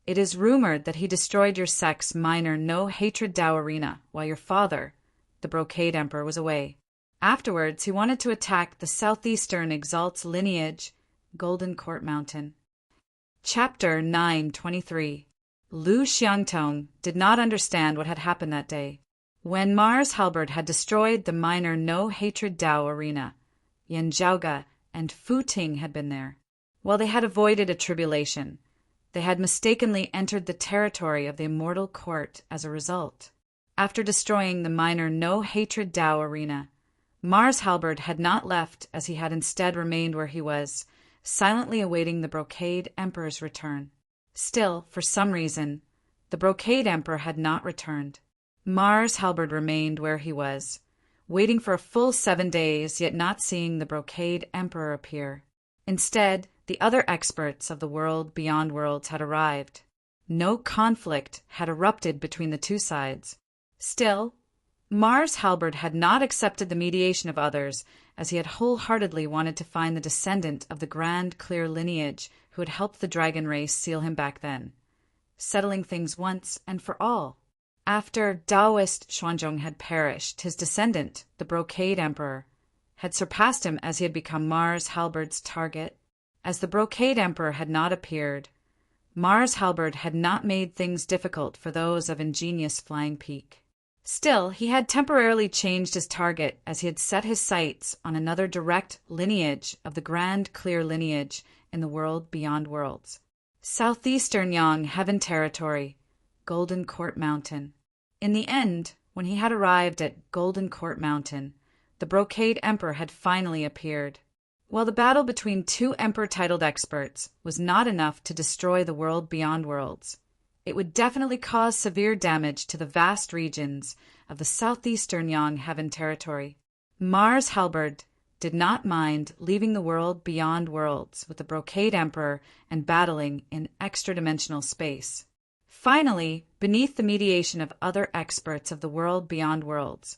It is rumored that he destroyed your sect's minor no-hatred Dao arena while your father, the Brocade Emperor, was away. Afterwards, he wanted to attack the southeastern Exalt's lineage, Golden Court Mountain. Chapter 923. Lu Xiangtong did not understand what had happened that day. When Mars Halberd had destroyed the minor no-hatred Dao arena, Yan Zhaoge and Fu Ting had been there. While they had avoided a tribulation, they had mistakenly entered the territory of the immortal court as a result. After destroying the minor no-hatred Dao arena, Mars Halberd had not left, as he had instead remained where he was, silently awaiting the Brocade Emperor's return. Still, for some reason, the Brocade Emperor had not returned. Mars Halberd remained where he was, waiting for a full 7 days, yet not seeing the Brocade Emperor appear. Instead, the other experts of the world beyond worlds had arrived. No conflict had erupted between the two sides. Still, Mars Halberd had not accepted the mediation of others, as he had wholeheartedly wanted to find the descendant of the grand clear lineage who had helped the dragon race seal him back then, settling things once and for all. After Taoist Xuanzong had perished, his descendant, the Brocade Emperor, had surpassed him as he had become Mars Halberd's target. As the Brocade Emperor had not appeared, Mars Halberd had not made things difficult for those of ingenious Flying Peak. Still, he had temporarily changed his target as he had set his sights on another direct lineage of the grand clear lineage in the world beyond worlds. Southeastern Yang Heaven Territory, Golden Court Mountain. In the end, when he had arrived at Golden Court Mountain, the Brocade Emperor had finally appeared. While the battle between two Emperor-titled experts was not enough to destroy the world beyond worlds, it would definitely cause severe damage to the vast regions of the Southeastern Yang Heaven Territory. Mars Halberd did not mind leaving the world beyond worlds with the Brocade Emperor and battling in extra-dimensional space. Finally, beneath the mediation of other experts of the world beyond worlds,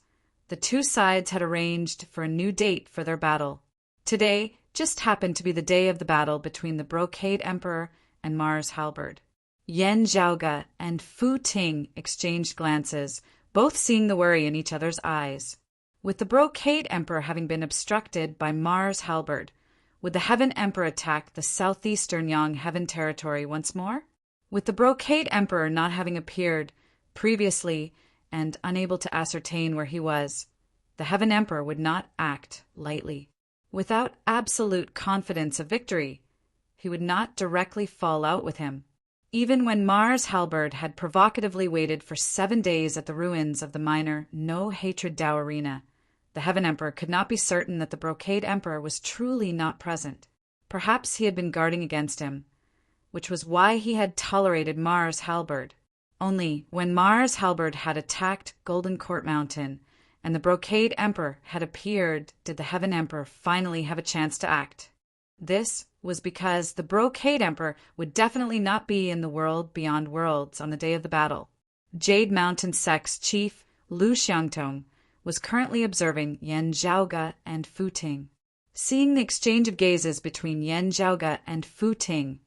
the two sides had arranged for a new date for their battle. Today just happened to be the day of the battle between the Brocade Emperor and Mars Halberd. Yan Zhaoge and Fu Ting exchanged glances, both seeing the worry in each other's eyes. With the Brocade Emperor having been obstructed by Mars Halberd, would the Heaven Emperor attack the Southeastern Yang Heaven Territory once more? With the Brocade Emperor not having appeared previously and unable to ascertain where he was, the Heaven Emperor would not act lightly. Without absolute confidence of victory, he would not directly fall out with him. Even when Mars Halberd had provocatively waited for 7 days at the ruins of the minor no-hatred Dao arena, the Heaven Emperor could not be certain that the Brocade Emperor was truly not present. Perhaps he had been guarding against him, which was why he had tolerated Mars Halberd. Only when Mars Halberd had attacked Golden Court Mountain and the Brocade Emperor had appeared did the Heaven Emperor finally have a chance to act. This was because the Brocade Emperor would definitely not be in the world beyond worlds on the day of the battle. Jade Mountain Sect's chief, Lu Xiangtong, was currently observing Yan Zhaoge and Fu Ting. Seeing the exchange of gazes between Yan Zhaoge and Fu Ting,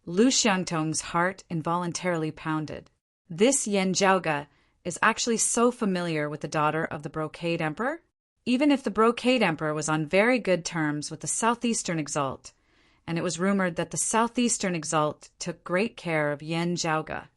Lu Xiangtong's heart involuntarily pounded. This Yan Zhaoge is actually so familiar with the daughter of the Brocade Emperor. Even if the Brocade Emperor was on very good terms with the Southeastern Exalt, and it was rumored that the Southeastern Exalt took great care of Yan Zhaoge,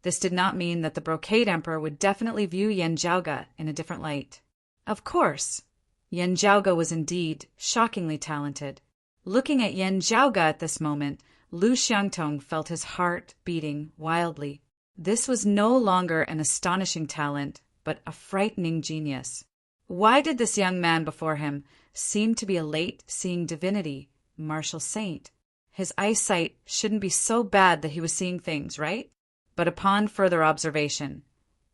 this did not mean that the Brocade Emperor would definitely view Yan Zhaoge in a different light. Of course, Yan Zhaoge was indeed shockingly talented. Looking at Yan Zhaoge at this moment, Lu Xiangtong felt his heart beating wildly. This was no longer an astonishing talent, but a frightening genius. Why did this young man before him seem to be a late-seeing divinity, martial saint? His eyesight shouldn't be so bad that he was seeing things, right? But upon further observation,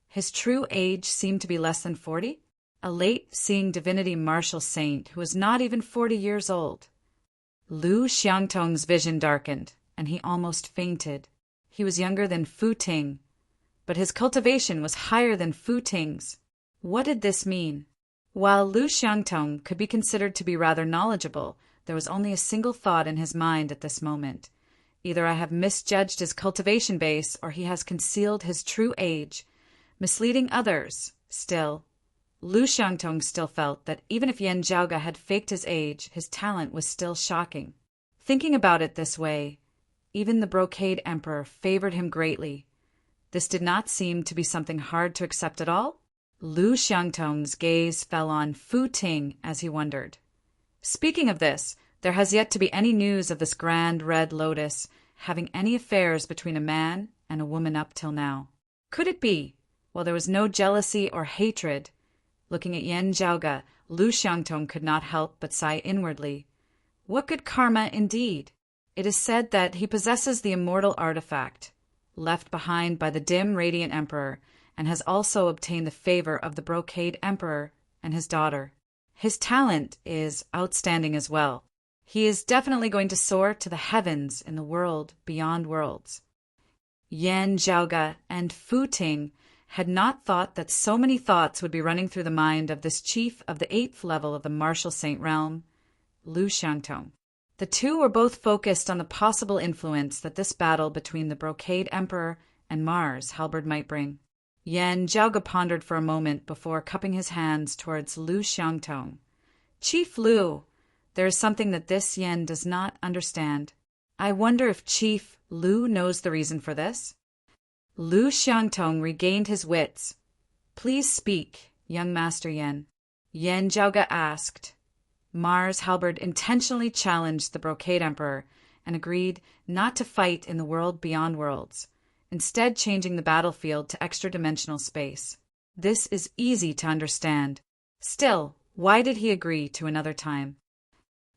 his true age seemed to be less than 40? A late-seeing divinity martial saint who was not even 40 years old. Lu Xiangtong's vision darkened, and he almost fainted. He was younger than Fu Ting, but his cultivation was higher than Fu Ting's. What did this mean? While Lu Xiangtong could be considered to be rather knowledgeable, there was only a single thought in his mind at this moment. Either I have misjudged his cultivation base, or he has concealed his true age, misleading others. Still, Lu Xiangtong still felt that even if Yan Zhaoge had faked his age, his talent was still shocking. Thinking about it this way, even the Brocade Emperor favored him greatly. This did not seem to be something hard to accept at all. Lu Xiangtong's gaze fell on Fu Ting as he wondered. Speaking of this, there has yet to be any news of this grand red lotus having any affairs between a man and a woman up till now. Could it be, while there was no jealousy or hatred? Looking at Yan Zhaoge, Lu Xiangtong could not help but sigh inwardly. What good karma indeed! It is said that he possesses the immortal artifact, left behind by the dim radiant emperor, and has also obtained the favor of the brocade emperor and his daughter. His talent is outstanding as well. He is definitely going to soar to the heavens in the world beyond worlds. Yan Zhaoge and Fu Ting had not thought that so many thoughts would be running through the mind of this chief of the 8th level of the Martial Saint realm, Lu Xiangtong. The two were both focused on the possible influence that this battle between the brocade emperor and Mars halberd might bring. Yan Zhaoge pondered for a moment before cupping his hands towards Lu Xiangtong. Chief Lu, there is something that this Yan does not understand. I wonder if Chief Lu knows the reason for this? Lu Xiangtong regained his wits. Please speak, young Master Yan. Yan Zhaoge asked. Mars halberd intentionally challenged the brocade emperor and agreed not to fight in the world beyond worlds, instead changing the battlefield to extra-dimensional space. This is easy to understand. Still, why did he agree to another time?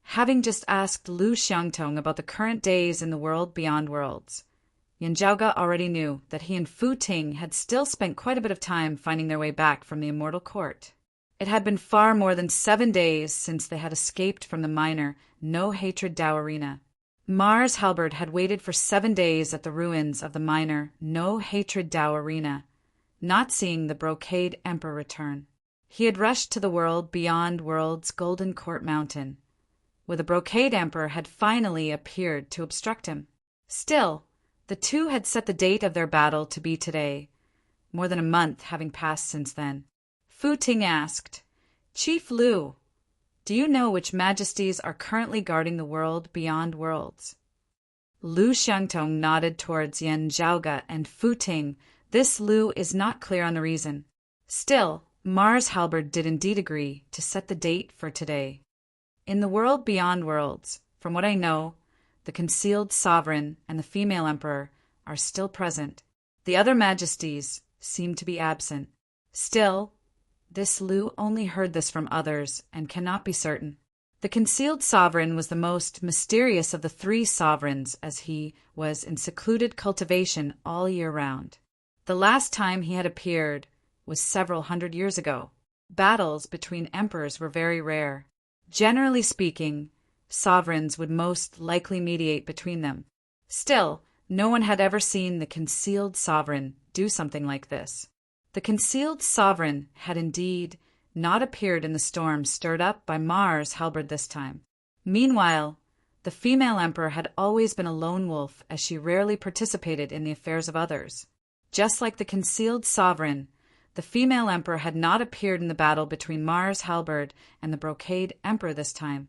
Having just asked Lu Xiangtong about the current days in the world beyond worlds, Yan Zhaoge already knew that he and Fu Ting had still spent quite a bit of time finding their way back from the immortal court. It had been far more than 7 days since they had escaped from the minor No-Hatred Dao Arena. Mars halberd had waited for 7 days at the ruins of the minor No-Hatred Dao Arena, not seeing the brocade emperor return. He had rushed to the world beyond worlds Golden Court Mountain, where the brocade emperor had finally appeared to obstruct him. Still, the two had set the date of their battle to be today, more than a month having passed since then. Fu Ting asked, Chief Lu, do you know which majesties are currently guarding the world beyond worlds? Lu Xiangtong nodded towards Yan Zhaoge and Fu Ting. This Lu is not clear on the reason. Still, Mars halberd did indeed agree to set the date for today. In the world beyond worlds, from what I know, the concealed sovereign and the female emperor are still present. The other majesties seem to be absent. Still, this Lu only heard this from others and cannot be certain. The concealed sovereign was the most mysterious of the 3 sovereigns, as he was in secluded cultivation all year round. The last time he had appeared was several hundred years ago. Battles between emperors were very rare. Generally speaking, sovereigns would most likely mediate between them. Still, no one had ever seen the concealed sovereign do something like this. The concealed sovereign had indeed not appeared in the storm stirred up by Mars halberd this time. Meanwhile, the female emperor had always been a lone wolf, as she rarely participated in the affairs of others. Just like the concealed sovereign, the female emperor had not appeared in the battle between Mars halberd and the brocade emperor this time,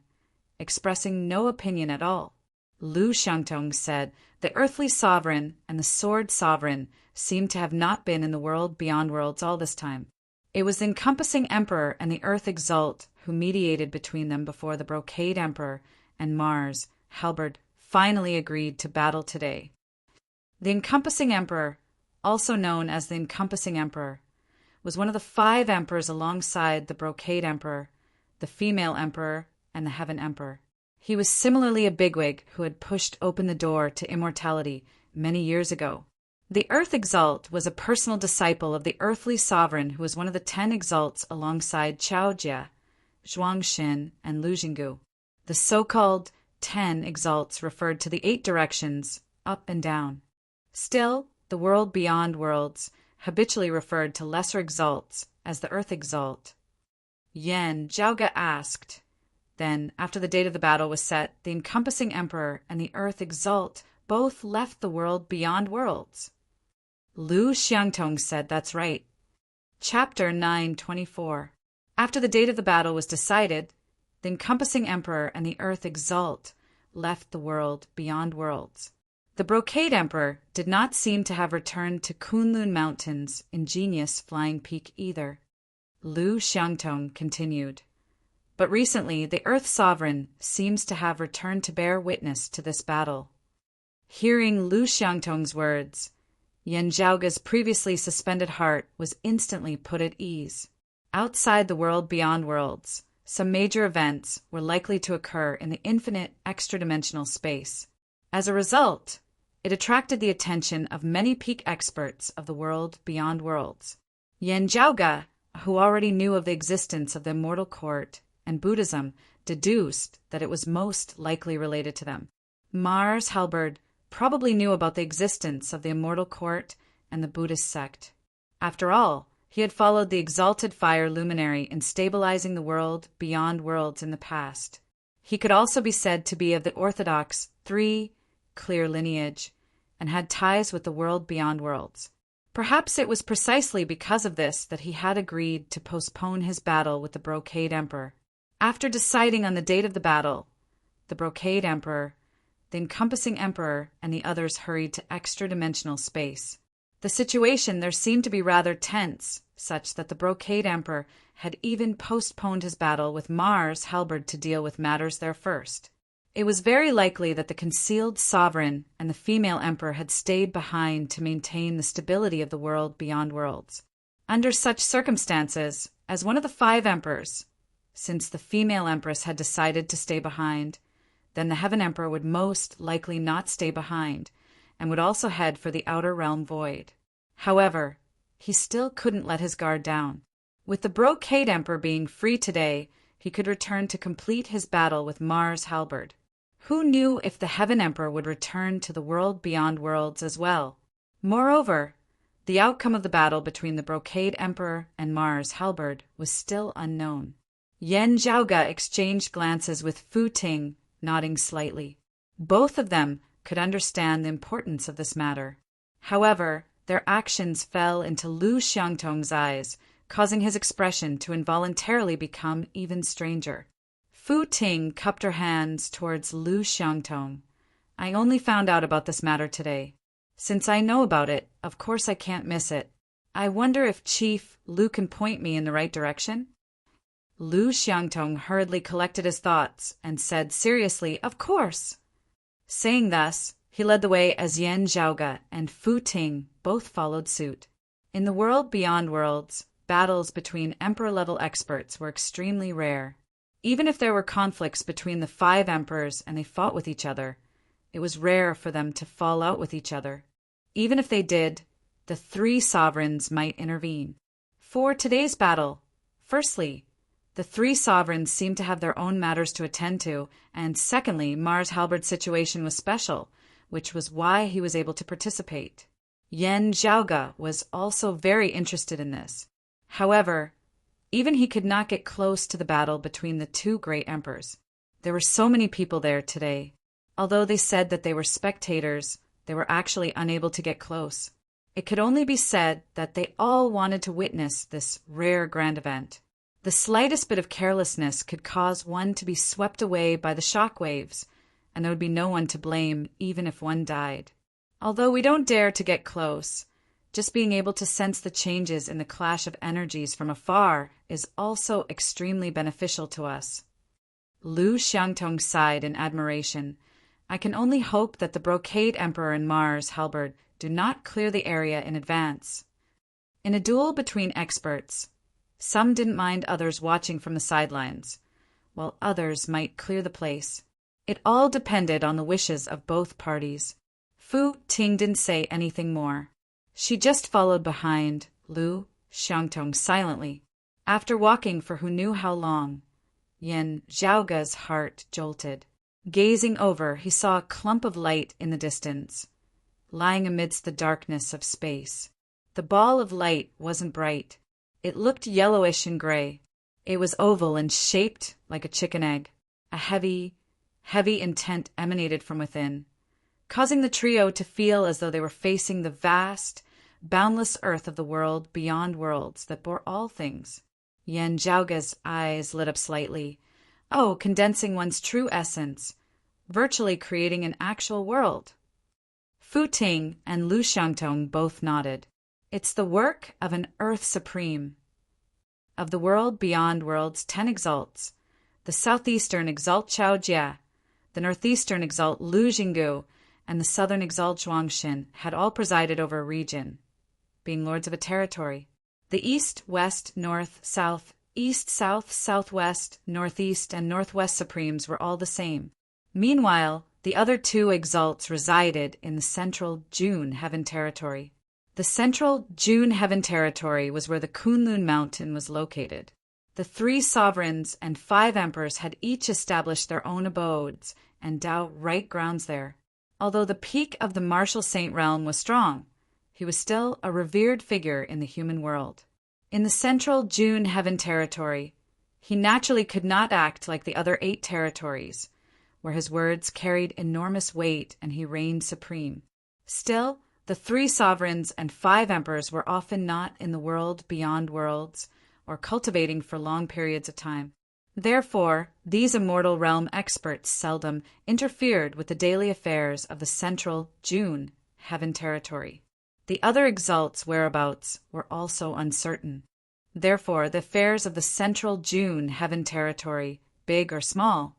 expressing no opinion at all. Lu Xiangtong said the earthly sovereign and the sword sovereign seemed to have not been in the world beyond worlds all this time. It was the encompassing emperor and the earth exalt who mediated between them before the brocade emperor and Mars halberd finally agreed to battle today. The encompassing emperor, also known as the encompassing emperor, was one of the 5 emperors alongside the brocade emperor, the female emperor, and the heaven emperor. He was similarly a bigwig who had pushed open the door to immortality many years ago. The Earth Exalt was a personal disciple of the earthly sovereign who was one of the 10 exalts alongside Chaojia, Zhuangxin, and Lu Jinggu. The so-called 10 exalts referred to the 8 directions, up and down. Still, the world beyond worlds habitually referred to lesser exalts as the Earth Exalt. Yan Zhaoge asked. Then, after the date of the battle was set, the encompassing emperor and the Earth Exalt both left the world beyond worlds. Lu Xiangtong said that's right. Chapter 924. After the date of the battle was decided, the encompassing emperor and the Earth Exalt left the world beyond worlds. The brocade emperor did not seem to have returned to Kunlun Mountain's ingenious flying peak either. Lu Xiangtong continued. But recently, the Earth Sovereign seems to have returned to bear witness to this battle. Hearing Lu Xiangtong's words, Yan Zhaoge's previously suspended heart was instantly put at ease. Outside the world beyond worlds, some major events were likely to occur in the infinite extra-dimensional space. As a result, it attracted the attention of many peak experts of the world beyond worlds. Yan Zhaoge, who already knew of the existence of the immortal court and Buddhism, deduced that it was most likely related to them. Mars Halberd probably knew about the existence of the immortal court and the Buddhist sect. After all, he had followed the exalted fire luminary in stabilizing the world beyond worlds in the past. He could also be said to be of the orthodox clear lineage and had ties with the world beyond worlds. Perhaps it was precisely because of this that he had agreed to postpone his battle with the Brocade Emperor. After deciding on the date of the battle, the Brocade Emperor, the encompassing emperor, and the others hurried to extra-dimensional space. The situation there seemed to be rather tense, such that the Brocade Emperor had even postponed his battle with Mars Halberd to deal with matters there first. It was very likely that the concealed sovereign and the female emperor had stayed behind to maintain the stability of the world beyond worlds. Under such circumstances, as one of the 5 emperors, since the female empress had decided to stay behind, then the Heaven Emperor would most likely not stay behind and would also head for the outer realm void. However, he still couldn't let his guard down. With the Brocade Emperor being free today, he could return to complete his battle with Mars Halberd. Who knew if the Heaven Emperor would return to the world beyond worlds as well? Moreover, the outcome of the battle between the Brocade Emperor and Mars Halberd was still unknown. Yan Zhaoge exchanged glances with Fu Ting, nodding slightly. Both of them could understand the importance of this matter. However, their actions fell into Lu Xiangtong's eyes, causing his expression to involuntarily become even stranger. Fu Ting cupped her hands towards Lu Xiangtong. I only found out about this matter today. Since I know about it, of course I can't miss it. I wonder if Chief Lu can point me in the right direction? Lu Xiangtong hurriedly collected his thoughts and said seriously, Of course. Saying thus, he led the way as Yan Zhaoge and Fu Ting both followed suit. In the world beyond worlds, battles between emperor-level experts were extremely rare. Even if there were conflicts between the 5 emperors and they fought with each other, it was rare for them to fall out with each other. Even if they did, the 3 sovereigns might intervene. For today's battle, firstly, the 3 sovereigns seemed to have their own matters to attend to, and secondly, Mars Halberd's situation was special, which was why he was able to participate. Yan Zhaoge was also very interested in this. However, even he could not get close to the battle between the 2 great emperors. There were so many people there today. Although they said that they were spectators, they were actually unable to get close. It could only be said that they all wanted to witness this rare grand event. The slightest bit of carelessness could cause one to be swept away by the shock waves, and there would be no one to blame even if one died. Although we don't dare to get close, just being able to sense the changes in the clash of energies from afar is also extremely beneficial to us. Lu Xiangtong sighed in admiration. I can only hope that the Brocade Emperor and Mars Halberd do not clear the area in advance. In a duel between experts, some didn't mind others watching from the sidelines, while others might clear the place. It all depended on the wishes of both parties. Fu Ting didn't say anything more. She just followed behind Lu Xiangtong silently. After walking for who knew how long, Yan Zhaoge's heart jolted. Gazing over, he saw a clump of light in the distance, lying amidst the darkness of space. The ball of light wasn't bright. It looked yellowish and gray. It was oval and shaped like a chicken egg. A heavy intent emanated from within, causing the trio to feel as though they were facing the vast, boundless earth of the world beyond worlds that bore all things. Yan Zhaoge's eyes lit up slightly. Oh, condensing one's true essence, virtually creating an actual world. Fu Ting and Lu Xiangtong both nodded. It's the work of an Earth Supreme. Of the world beyond worlds, 10 exalts. The southeastern exalt Chao Jia, the northeastern exalt Lu Jinggu, and the southern exalt Zhuangxin had all presided over a region, being lords of a territory. The east, west, north, south, east, south, southwest, northeast, and northwest supremes were all the same. Meanwhile, the other 2 exalts resided in the central June Heaven Territory. The central June Heaven Territory was where the Kunlun Mountain was located. The 3 sovereigns and 5 emperors had each established their own abodes and Tao right grounds there. Although the peak of the martial saint realm was strong, he was still a revered figure in the human world. In the central June Heaven Territory, he naturally could not act like the other 8 territories, where his words carried enormous weight and he reigned supreme. Still, the 3 sovereigns and 5 emperors were often not in the world beyond worlds, or cultivating for long periods of time. Therefore, these immortal realm experts seldom interfered with the daily affairs of the central June Heaven Territory. The other exalts' whereabouts were also uncertain. Therefore, the affairs of the central June Heaven Territory, big or small,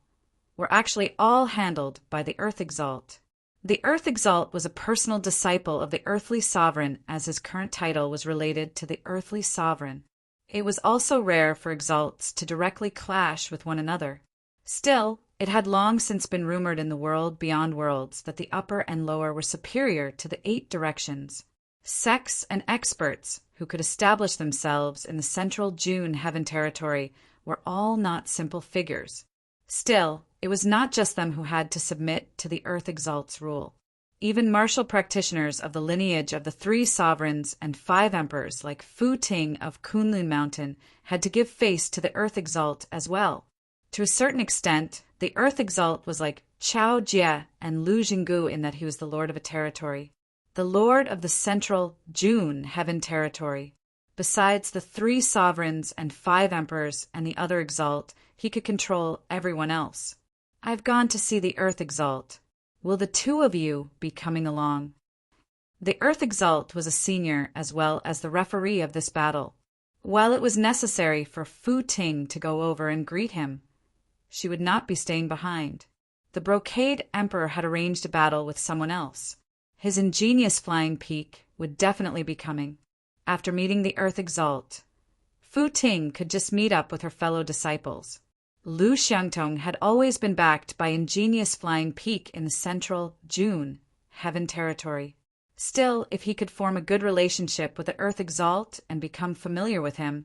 were actually all handled by the Earth Exalt. The Earth Exalt was a personal disciple of the earthly sovereign, as his current title was related to the earthly sovereign. It was also rare for exalts to directly clash with one another. Still, it had long since been rumored in the world beyond worlds that the upper and lower were superior to the 8 directions. Sects and experts who could establish themselves in the central June Heaven Territory were all not simple figures. Still, it was not just them who had to submit to the Earth Exalt's rule. Even martial practitioners of the lineage of the 3 sovereigns and 5 emperors, like Fu Ting of Kunlun Mountain, had to give face to the Earth Exalt as well. To a certain extent, the Earth Exalt was like Chao Jie and Lu Jinggu in that he was the lord of a territory, the lord of the central June Heaven Territory. Besides the 3 sovereigns and 5 emperors and the other exalt, he could control everyone else. I've gone to see the Earth Exalt. Will the 2 of you be coming along? The Earth Exalt was a senior as well as the referee of this battle. While it was necessary for Fu Ting to go over and greet him, she would not be staying behind. The Brocade Emperor had arranged a battle with someone else. His ingenious flying peak would definitely be coming. After meeting the Earth Exalt, Fu Ting could just meet up with her fellow disciples. Lu Xiangtong had always been backed by ingenious flying peak in the central June Heaven Territory. Still, if he could form a good relationship with the Earth Exalt and become familiar with him,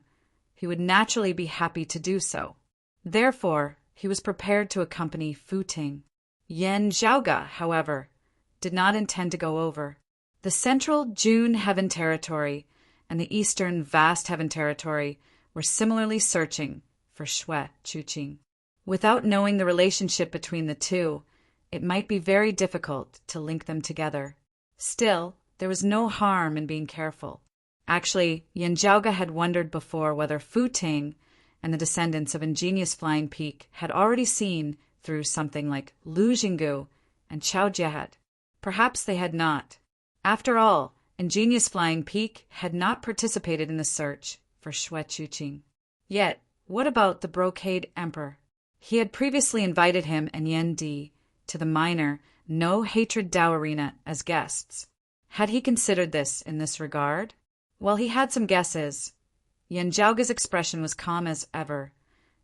he would naturally be happy to do so. Therefore, he was prepared to accompany Fu Ting. Yan Zhaoge, however, did not intend to go over. The central June Heaven Territory and the eastern vast Heaven Territory were similarly searching for Shui Chuqing. Without knowing the relationship between the 2, it might be very difficult to link them together. Still, there was no harm in being careful. Actually, Yan Zhaoge had wondered before whether Fu Ting and the descendants of ingenious flying peak had already seen through something like Lu Jinggu and Chao Jie. Perhaps they had not. After all, ingenious flying peak had not participated in the search for Shui Chuqing. Yet, what about the Brocade Emperor? He had previously invited him and Yan Di to the minor No Hatred Tao Arena as guests. Had he considered this in this regard? While he had some guesses, Yan Zhaoge's expression was calm as ever,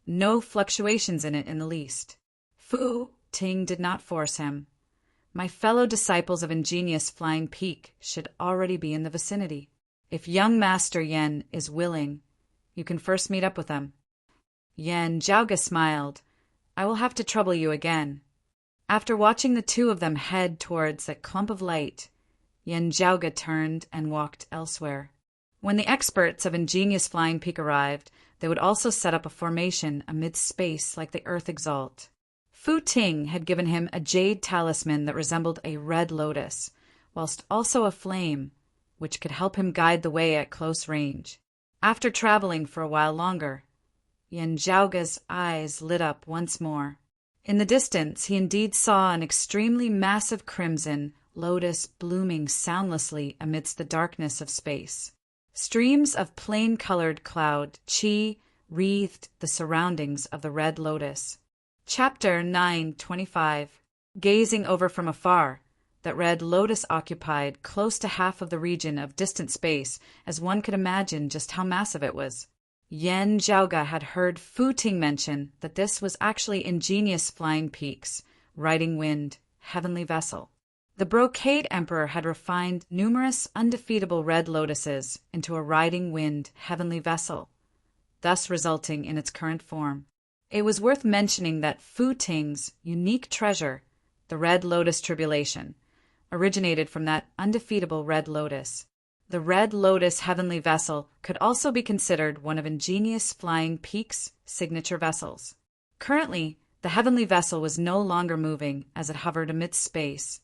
no fluctuations in it in the least. Fu Ting did not force him. My fellow disciples of ingenious flying peak should already be in the vicinity. If young Master Yan is willing, you can first meet up with them. Yan Zhaoge smiled. I will have to trouble you again. After watching the 2 of them head towards that clump of light, Yan Zhaoge turned and walked elsewhere. When the experts of ingenious flying peak arrived, they would also set up a formation amid space like the Earth Exalt. Fu Ting had given him a jade talisman that resembled a red lotus, whilst also a flame, which could help him guide the way at close range. After traveling for a while longer, Yan Zhaoge's eyes lit up once more. In the distance, he indeed saw an extremely massive crimson lotus blooming soundlessly amidst the darkness of space. Streams of plain-colored cloud, chi, wreathed the surroundings of the red lotus. Chapter 9:25. Gazing over from afar, that red lotus occupied close to half of the region of distant space, as one could imagine just how massive it was. Yan Zhaoge had heard Fu Ting mention that this was actually ingenious flying peaks, riding wind, heavenly vessel. The Brocade Emperor had refined numerous undefeatable red lotuses into a riding wind, heavenly vessel, thus resulting in its current form. It was worth mentioning that Fu Ting's unique treasure, the Red Lotus Tribulation, originated from that undefeatable red lotus. The red lotus heavenly vessel could also be considered one of ingenious flying peaks' signature vessels. Currently, the heavenly vessel was no longer moving as it hovered amidst space,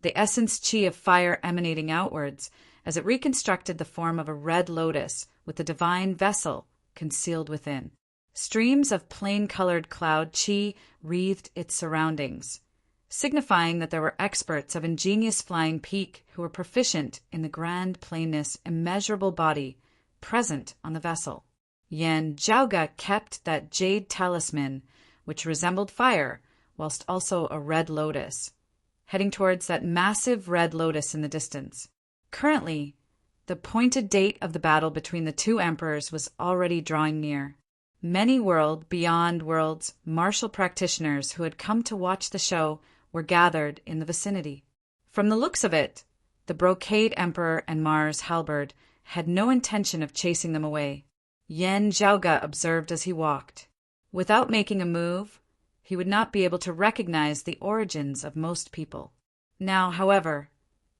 the essence chi of fire emanating outwards as it reconstructed the form of a red lotus with the divine vessel concealed within. Streams of plain-colored cloud chi wreathed its surroundings, signifying that there were experts of ingenious flying peak who were proficient in the grand plainness, immeasurable body present on the vessel. Yan Zhaoge kept that jade talisman, which resembled fire, whilst also a red lotus, heading towards that massive red lotus in the distance. Currently, the appointed date of the battle between the two emperors was already drawing near. Many world, beyond worlds, martial practitioners who had come to watch the show were gathered in the vicinity. From the looks of it, the Brocade Emperor and Mars Halberd had no intention of chasing them away. Yan Zhaoge observed as he walked. Without making a move, he would not be able to recognize the origins of most people. Now, however,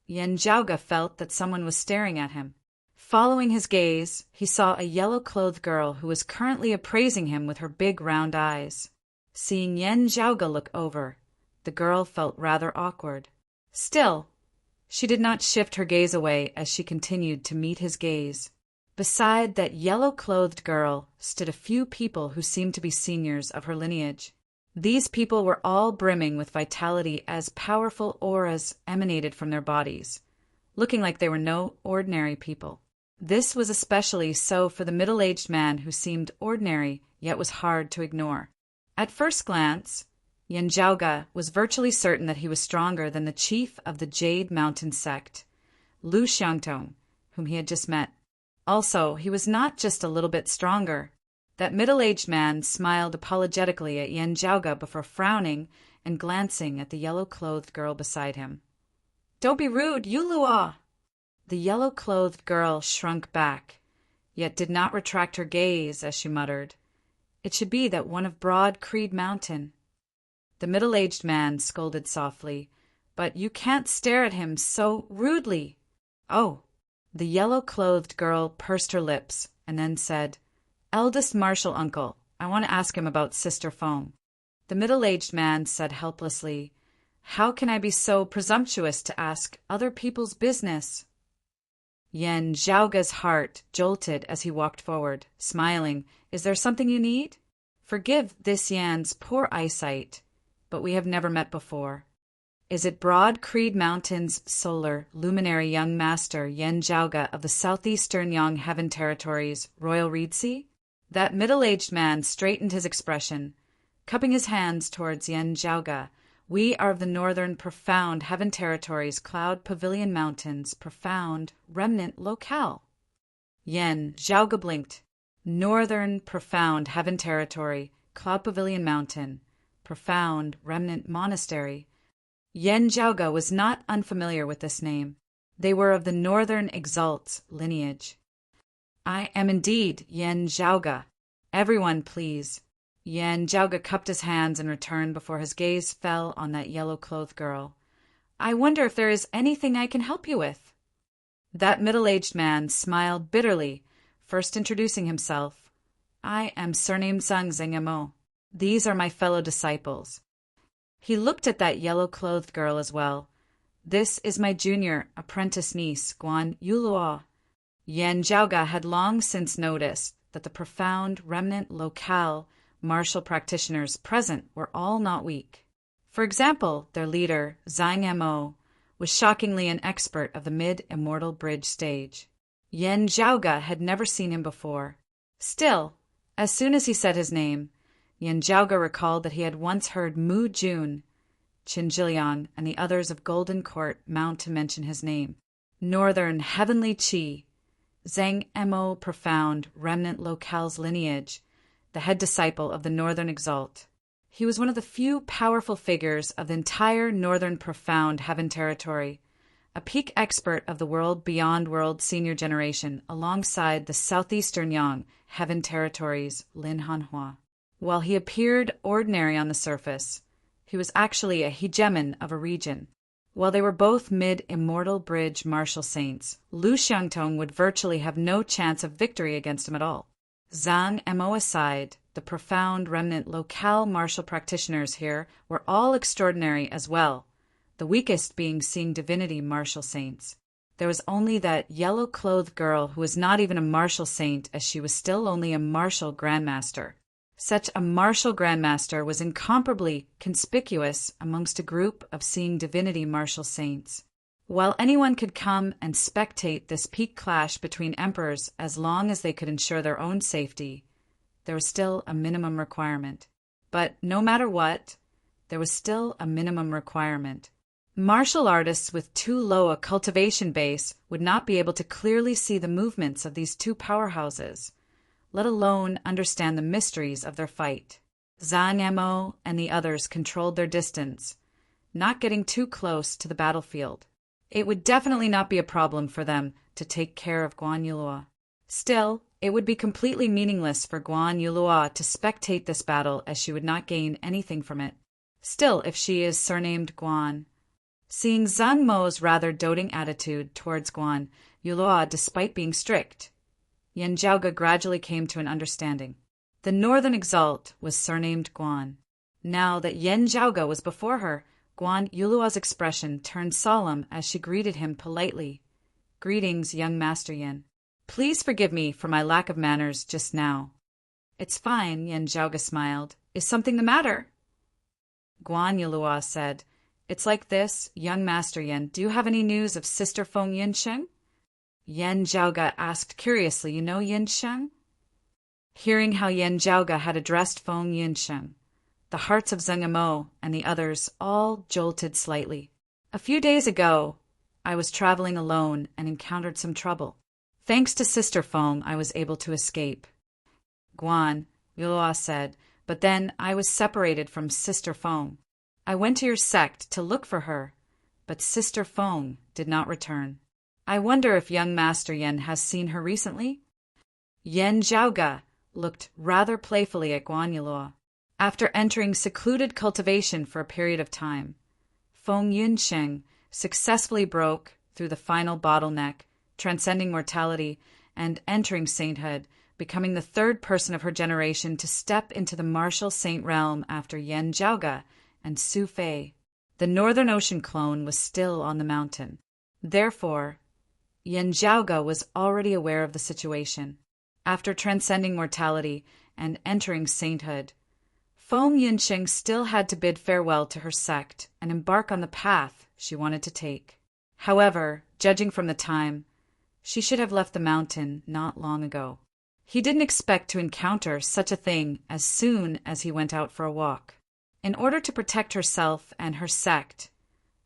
Yan Zhaoge felt that someone was staring at him. Following his gaze, he saw a yellow-clothed girl who was currently appraising him with her big round eyes. Seeing Yan Zhaoge look over, the girl felt rather awkward. Still, she did not shift her gaze away as she continued to meet his gaze. Beside that yellow-clothed girl stood a few people who seemed to be seniors of her lineage. These people were all brimming with vitality as powerful auras emanated from their bodies, looking like they were no ordinary people. This was especially so for the middle-aged man who seemed ordinary yet was hard to ignore. At first glance, Yan Zhaoge was virtually certain that he was stronger than the chief of the Jade Mountain sect, Lu Xiangtong, whom he had just met. Also, he was not just a little bit stronger. That middle-aged man smiled apologetically at Yan Zhaoge before frowning and glancing at the yellow-clothed girl beside him. "Don't be rude, Yulua!" The yellow-clothed girl shrunk back, yet did not retract her gaze as she muttered, "It should be that one of Broad Creed Mountain." The middle-aged man scolded softly, "But you can't stare at him so rudely." "Oh." The yellow-clothed girl pursed her lips and then said, "Eldest martial uncle, I want to ask him about Sister Feng." The middle-aged man said helplessly, "How can I be so presumptuous to ask other people's business?" Yan Zhaoge's heart jolted as he walked forward, smiling. "Is there something you need? Forgive this Yan's poor eyesight, but we have never met before. Is it Broad Creed Mountain's solar luminary young master Yan Zhaoge of the southeastern Yang Heaven Territories, Royal Reedsea?" That middle-aged man straightened his expression, cupping his hands towards Yan Zhaoge. "We are of the northern profound Heaven Territories, Cloud Pavilion Mountains, profound remnant locale." Yan Zhaoge blinked. Northern profound Heaven Territory, Cloud Pavilion Mountain, profound remnant monastery. Yan Zhaoge was not unfamiliar with this name. They were of the Northern Exalts lineage. "I am indeed Yan Zhaoge. Everyone, please." Yan Zhaoge cupped his hands in return before his gaze fell on that yellow-clothed girl. "I wonder if there is anything I can help you with." That middle-aged man smiled bitterly, first introducing himself. "I am surnamed Zhang Zengemo. These are my fellow disciples." He looked at that yellow-clothed girl as well. "This is my junior apprentice niece, Guan Yulua." Yan Zhaoge had long since noticed that the profound remnant locale martial practitioners present were all not weak. For example, their leader, Zhang Mo, was shockingly an expert of the mid-immortal bridge stage. Yen Zhaoga had never seen him before. Still, as soon as he said his name, Yen Zhaoga recalled that he had once heard Mu Jun, Qin Zhiliang, and the others of Golden Court mount to mention his name. Northern Heavenly Qi, Zhang Mo Profound, Remnant Locale's lineage, the head disciple of the Northern Exalt. He was one of the few powerful figures of the entire Northern Profound Heaven Territory, a peak expert of the World Beyond World senior generation alongside the Southeastern Yang Heaven Territory's Lin Hanhua. While he appeared ordinary on the surface, he was actually a hegemon of a region. While they were both mid-immortal bridge martial saints, Lu Xiangtong would virtually have no chance of victory against him at all. Zhang Mo aside, the profound remnant locale martial practitioners here were all extraordinary as well, the weakest being seeing divinity martial saints. There was only that yellow-clothed girl who was not even a martial saint, as she was still only a martial grandmaster. Such a martial grandmaster was incomparably conspicuous amongst a group of seeing divinity martial saints. While anyone could come and spectate this peak clash between emperors as long as they could ensure their own safety, there was still a minimum requirement. But no matter what, there was still a minimum requirement. Martial artists with too low a cultivation base would not be able to clearly see the movements of these two powerhouses, let alone understand the mysteries of their fight. Zhang Mo and the others controlled their distance, not getting too close to the battlefield. It would definitely not be a problem for them to take care of Guan Yulua. Still, it would be completely meaningless for Guan Yulua to spectate this battle, as she would not gain anything from it. Still, if she is surnamed Guan. Seeing Zhang Mo's rather doting attitude towards Guan Yulua despite being strict, Yen Zhaoga gradually came to an understanding. The Northern Exalt was surnamed Guan. Now that Yen Zhaoga was before her, Guan Yulua's expression turned solemn as she greeted him politely. "Greetings, young Master Yen. Please forgive me for my lack of manners just now." "It's fine," Yen Zhaoga smiled. "Is something the matter?" Guan Yulua said, "It's like this, young Master Yen. Do you have any news of Sister Feng Yinsheng?" Yen Zhaoga asked curiously, "You know Yinsheng?" Hearing how Yen Zhaoga had addressed Feng Yinsheng, the hearts of Zheng Mo and the others all jolted slightly. "A few days ago, I was traveling alone and encountered some trouble. Thanks to Sister Feng, I was able to escape." Guan Yulua said, "But then I was separated from Sister Feng. I went to your sect to look for her, but Sister Feng did not return. I wonder if young Master Yen has seen her recently?" Yen Zhaoga looked rather playfully at Guan Yulua. After entering secluded cultivation for a period of time, Feng Yunsheng successfully broke through the final bottleneck, transcending mortality and entering sainthood, becoming the third person of her generation to step into the martial saint realm after Yen Zhaoga and Su Fei. The Northern Ocean clone was still on the mountain. Therefore, Yen Zhaoga was already aware of the situation. After transcending mortality and entering sainthood, Feng Yunsheng still had to bid farewell to her sect and embark on the path she wanted to take. However, judging from the time, she should have left the mountain not long ago. He didn't expect to encounter such a thing as soon as he went out for a walk. In order to protect herself and her sect,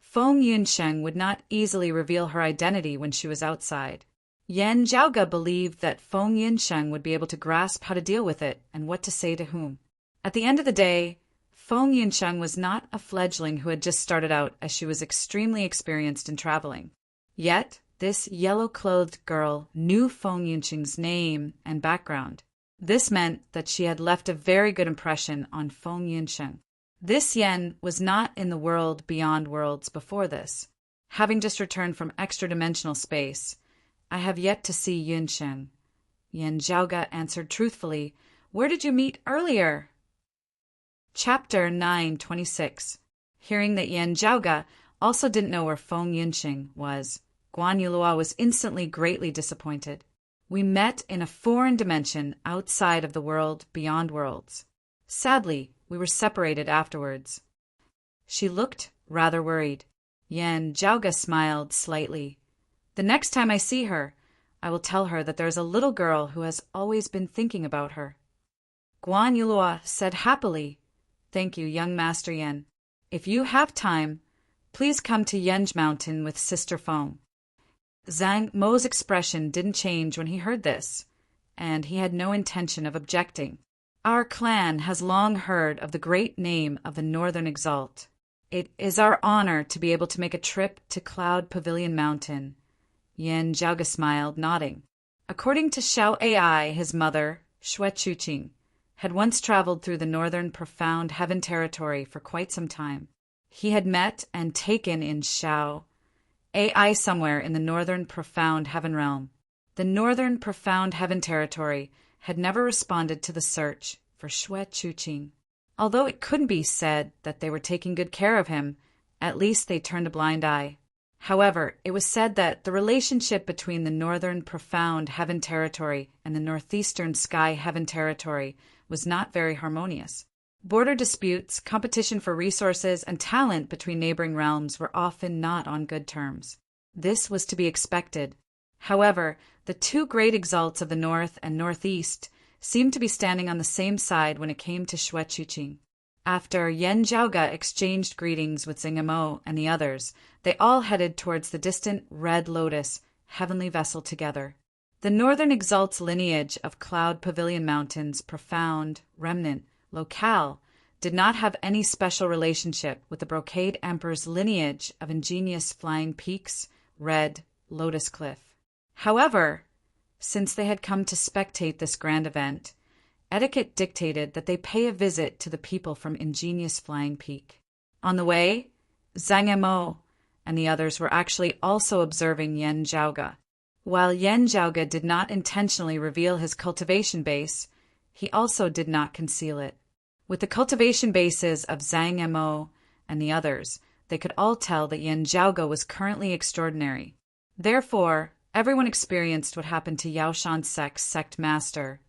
Feng Yunsheng would not easily reveal her identity when she was outside. Yen Zhaoga believed that Feng Yunsheng would be able to grasp how to deal with it and what to say to whom. At the end of the day, Feng Yunsheng was not a fledgling who had just started out, as she was extremely experienced in traveling. Yet, this yellow-clothed girl knew Feng Yunsheng's name and background. This meant that she had left a very good impression on Feng Yunsheng. This Yen was not in the world beyond worlds before this. Having just returned from extra-dimensional space, I have yet to see Yunsheng. Yen Zhaoga answered truthfully, "Where did you meet earlier?" Chapter 926. Hearing that Yen Zhaoga also didn't know where Feng Yunsheng was, Guan Yulua was instantly greatly disappointed. "We met in a foreign dimension outside of the world beyond worlds. Sadly, we were separated afterwards." She looked rather worried. Yen Zhaoga smiled slightly. "The next time I see her, I will tell her that there is a little girl who has always been thinking about her." Guan Yulua said happily, "Thank you, young Master Yen. If you have time, please come to Yenj Mountain with Sister Feng." Zhang Mo's expression didn't change when he heard this, and he had no intention of objecting. "Our clan has long heard of the great name of the Northern Exalt. It is our honor to be able to make a trip to Cloud Pavilion Mountain." Yan Zhaoge smiled, nodding. According to Xiao Ai, his mother, Xue Chuqing, had once traveled through the northern profound heaven territory for quite some time. He had met and taken in Xiao Ai somewhere in the northern profound heaven realm. The northern profound heaven territory had never responded to the search for Xue Chuqing. Although it couldn't be said that they were taking good care of him, at least they turned a blind eye. However, it was said that the relationship between the northern profound heaven territory and the northeastern sky heaven territory was not very harmonious. Border disputes, competition for resources, and talent between neighboring realms were often not on good terms. This was to be expected. However, the two great exalts of the north and northeast seemed to be standing on the same side when it came to Xue Chuqing. After Yan Zhaoge exchanged greetings with Zingamo and the others, they all headed towards the distant Red Lotus heavenly vessel together. The northern exalt's lineage of Cloud Pavilion Mountain's profound, remnant, locale did not have any special relationship with the Brocade Emperor's lineage of ingenious flying peaks, Red Lotus Cliff. However, since they had come to spectate this grand event, etiquette dictated that they pay a visit to the people from Ingenious Flying Peak. On the way, Zhang Mo and the others were actually also observing Yan Zhaoge. While Yan Zhaoge did not intentionally reveal his cultivation base, he also did not conceal it. With the cultivation bases of Zhang Mo and the others, they could all tell that Yan Zhaoge was currently extraordinary. Therefore, everyone experienced what happened to Yaoshan Sect's sect master,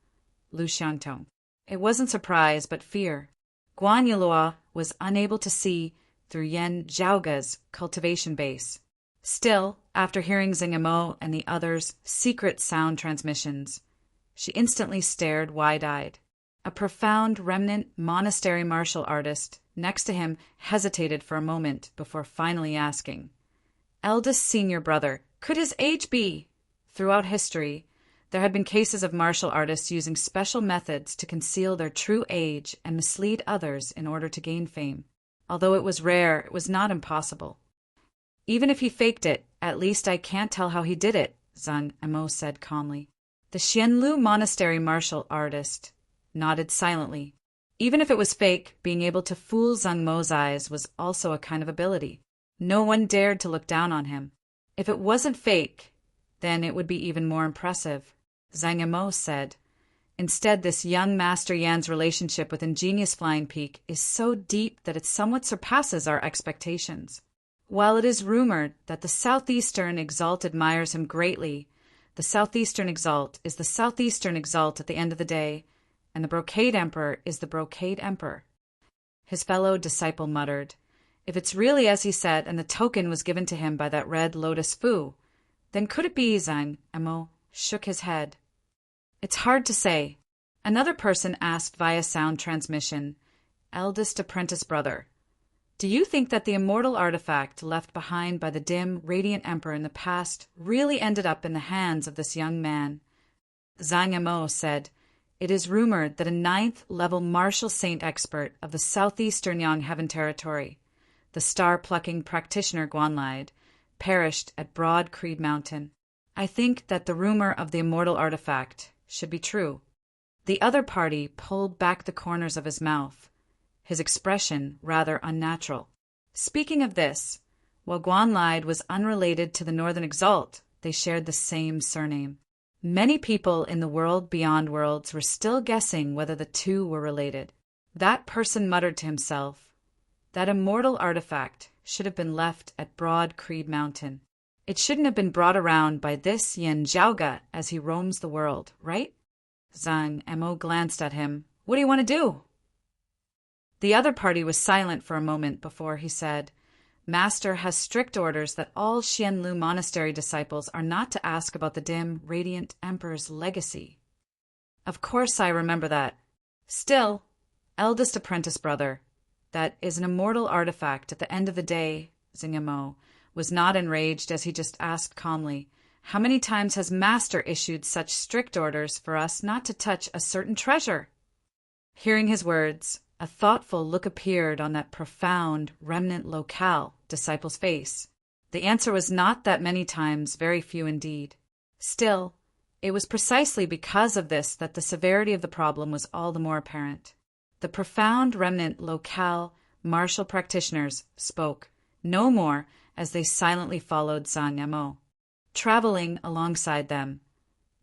Lu Xiantong. It wasn't surprise, but fear. Guan Yulua was unable to see through Yan Zhaoge's cultivation base. Still, after hearing Zingamo and the others' secret sound transmissions, she instantly stared wide-eyed. A profound remnant monastery martial artist next to him hesitated for a moment before finally asking, "Eldest senior brother, could his age be?" Throughout history, there had been cases of martial artists using special methods to conceal their true age and mislead others in order to gain fame. Although it was rare, it was not impossible. "Even if he faked it, at least I can't tell how he did it," Zhang Mo said calmly. The Xianlu monastery martial artist nodded silently. Even if it was fake, being able to fool Zhang Mo's eyes was also a kind of ability. No one dared to look down on him. If it wasn't fake, then it would be even more impressive, Zhang Mo said. Instead, this young Master Yan's relationship with Ingenious Flying Peak is so deep that it somewhat surpasses our expectations. While it is rumored that the Southeastern Exalt admires him greatly, the Southeastern Exalt is the Southeastern Exalt at the end of the day, and the Brocade Emperor is the Brocade Emperor. His fellow disciple muttered, "If it's really as he said and the token was given to him by that Red Lotus Fu, then could it be?" Zhang Mo shook his head. "It's hard to say." Another person asked via sound transmission, "Eldest apprentice brother, do you think that the immortal artifact left behind by the dim, radiant emperor in the past really ended up in the hands of this young man?" Zhang Mo said, "It is rumored that a 9th-level martial saint expert of the southeastern Yang Heaven territory, the star-plucking practitioner Guanlide, perished at Broad Creed Mountain. I think that the rumor of the immortal artifact should be true." The other party pulled back the corners of his mouth, his expression rather unnatural. Speaking of this, while Guanlide was unrelated to the Northern Exalt, they shared the same surname. Many people in the world beyond worlds were still guessing whether the two were related. That person muttered to himself, "That immortal artifact should have been left at Broad Creed Mountain. It shouldn't have been brought around by this Yan Zhaoge as he roams the world, right?" Zhang Mo glanced at him. "What do you want to do?" The other party was silent for a moment before he said, Master has strict orders that all Xianlu Monastery disciples are not to ask about the dim, radiant Emperor's legacy. Of course I remember that. Still, eldest apprentice brother, that is an immortal artifact at the end of the day, Zingamo was not enraged as he just asked calmly, how many times has Master issued such strict orders for us not to touch a certain treasure? Hearing his words, a thoughtful look appeared on that profound, remnant locale disciple's face. The answer was not that many times, very few indeed. Still, it was precisely because of this that the severity of the problem was all the more apparent. The profound remnant locale martial practitioners spoke no more as they silently followed Zanyamo. Traveling alongside them,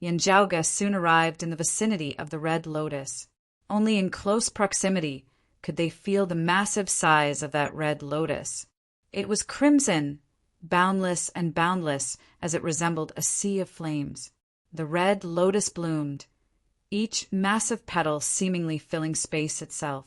Yanjiaoga soon arrived in the vicinity of the Red Lotus. Only in close proximity could they feel the massive size of that Red Lotus. It was crimson, boundless and boundless as it resembled a sea of flames. The Red Lotus bloomed, each massive petal seemingly filling space itself.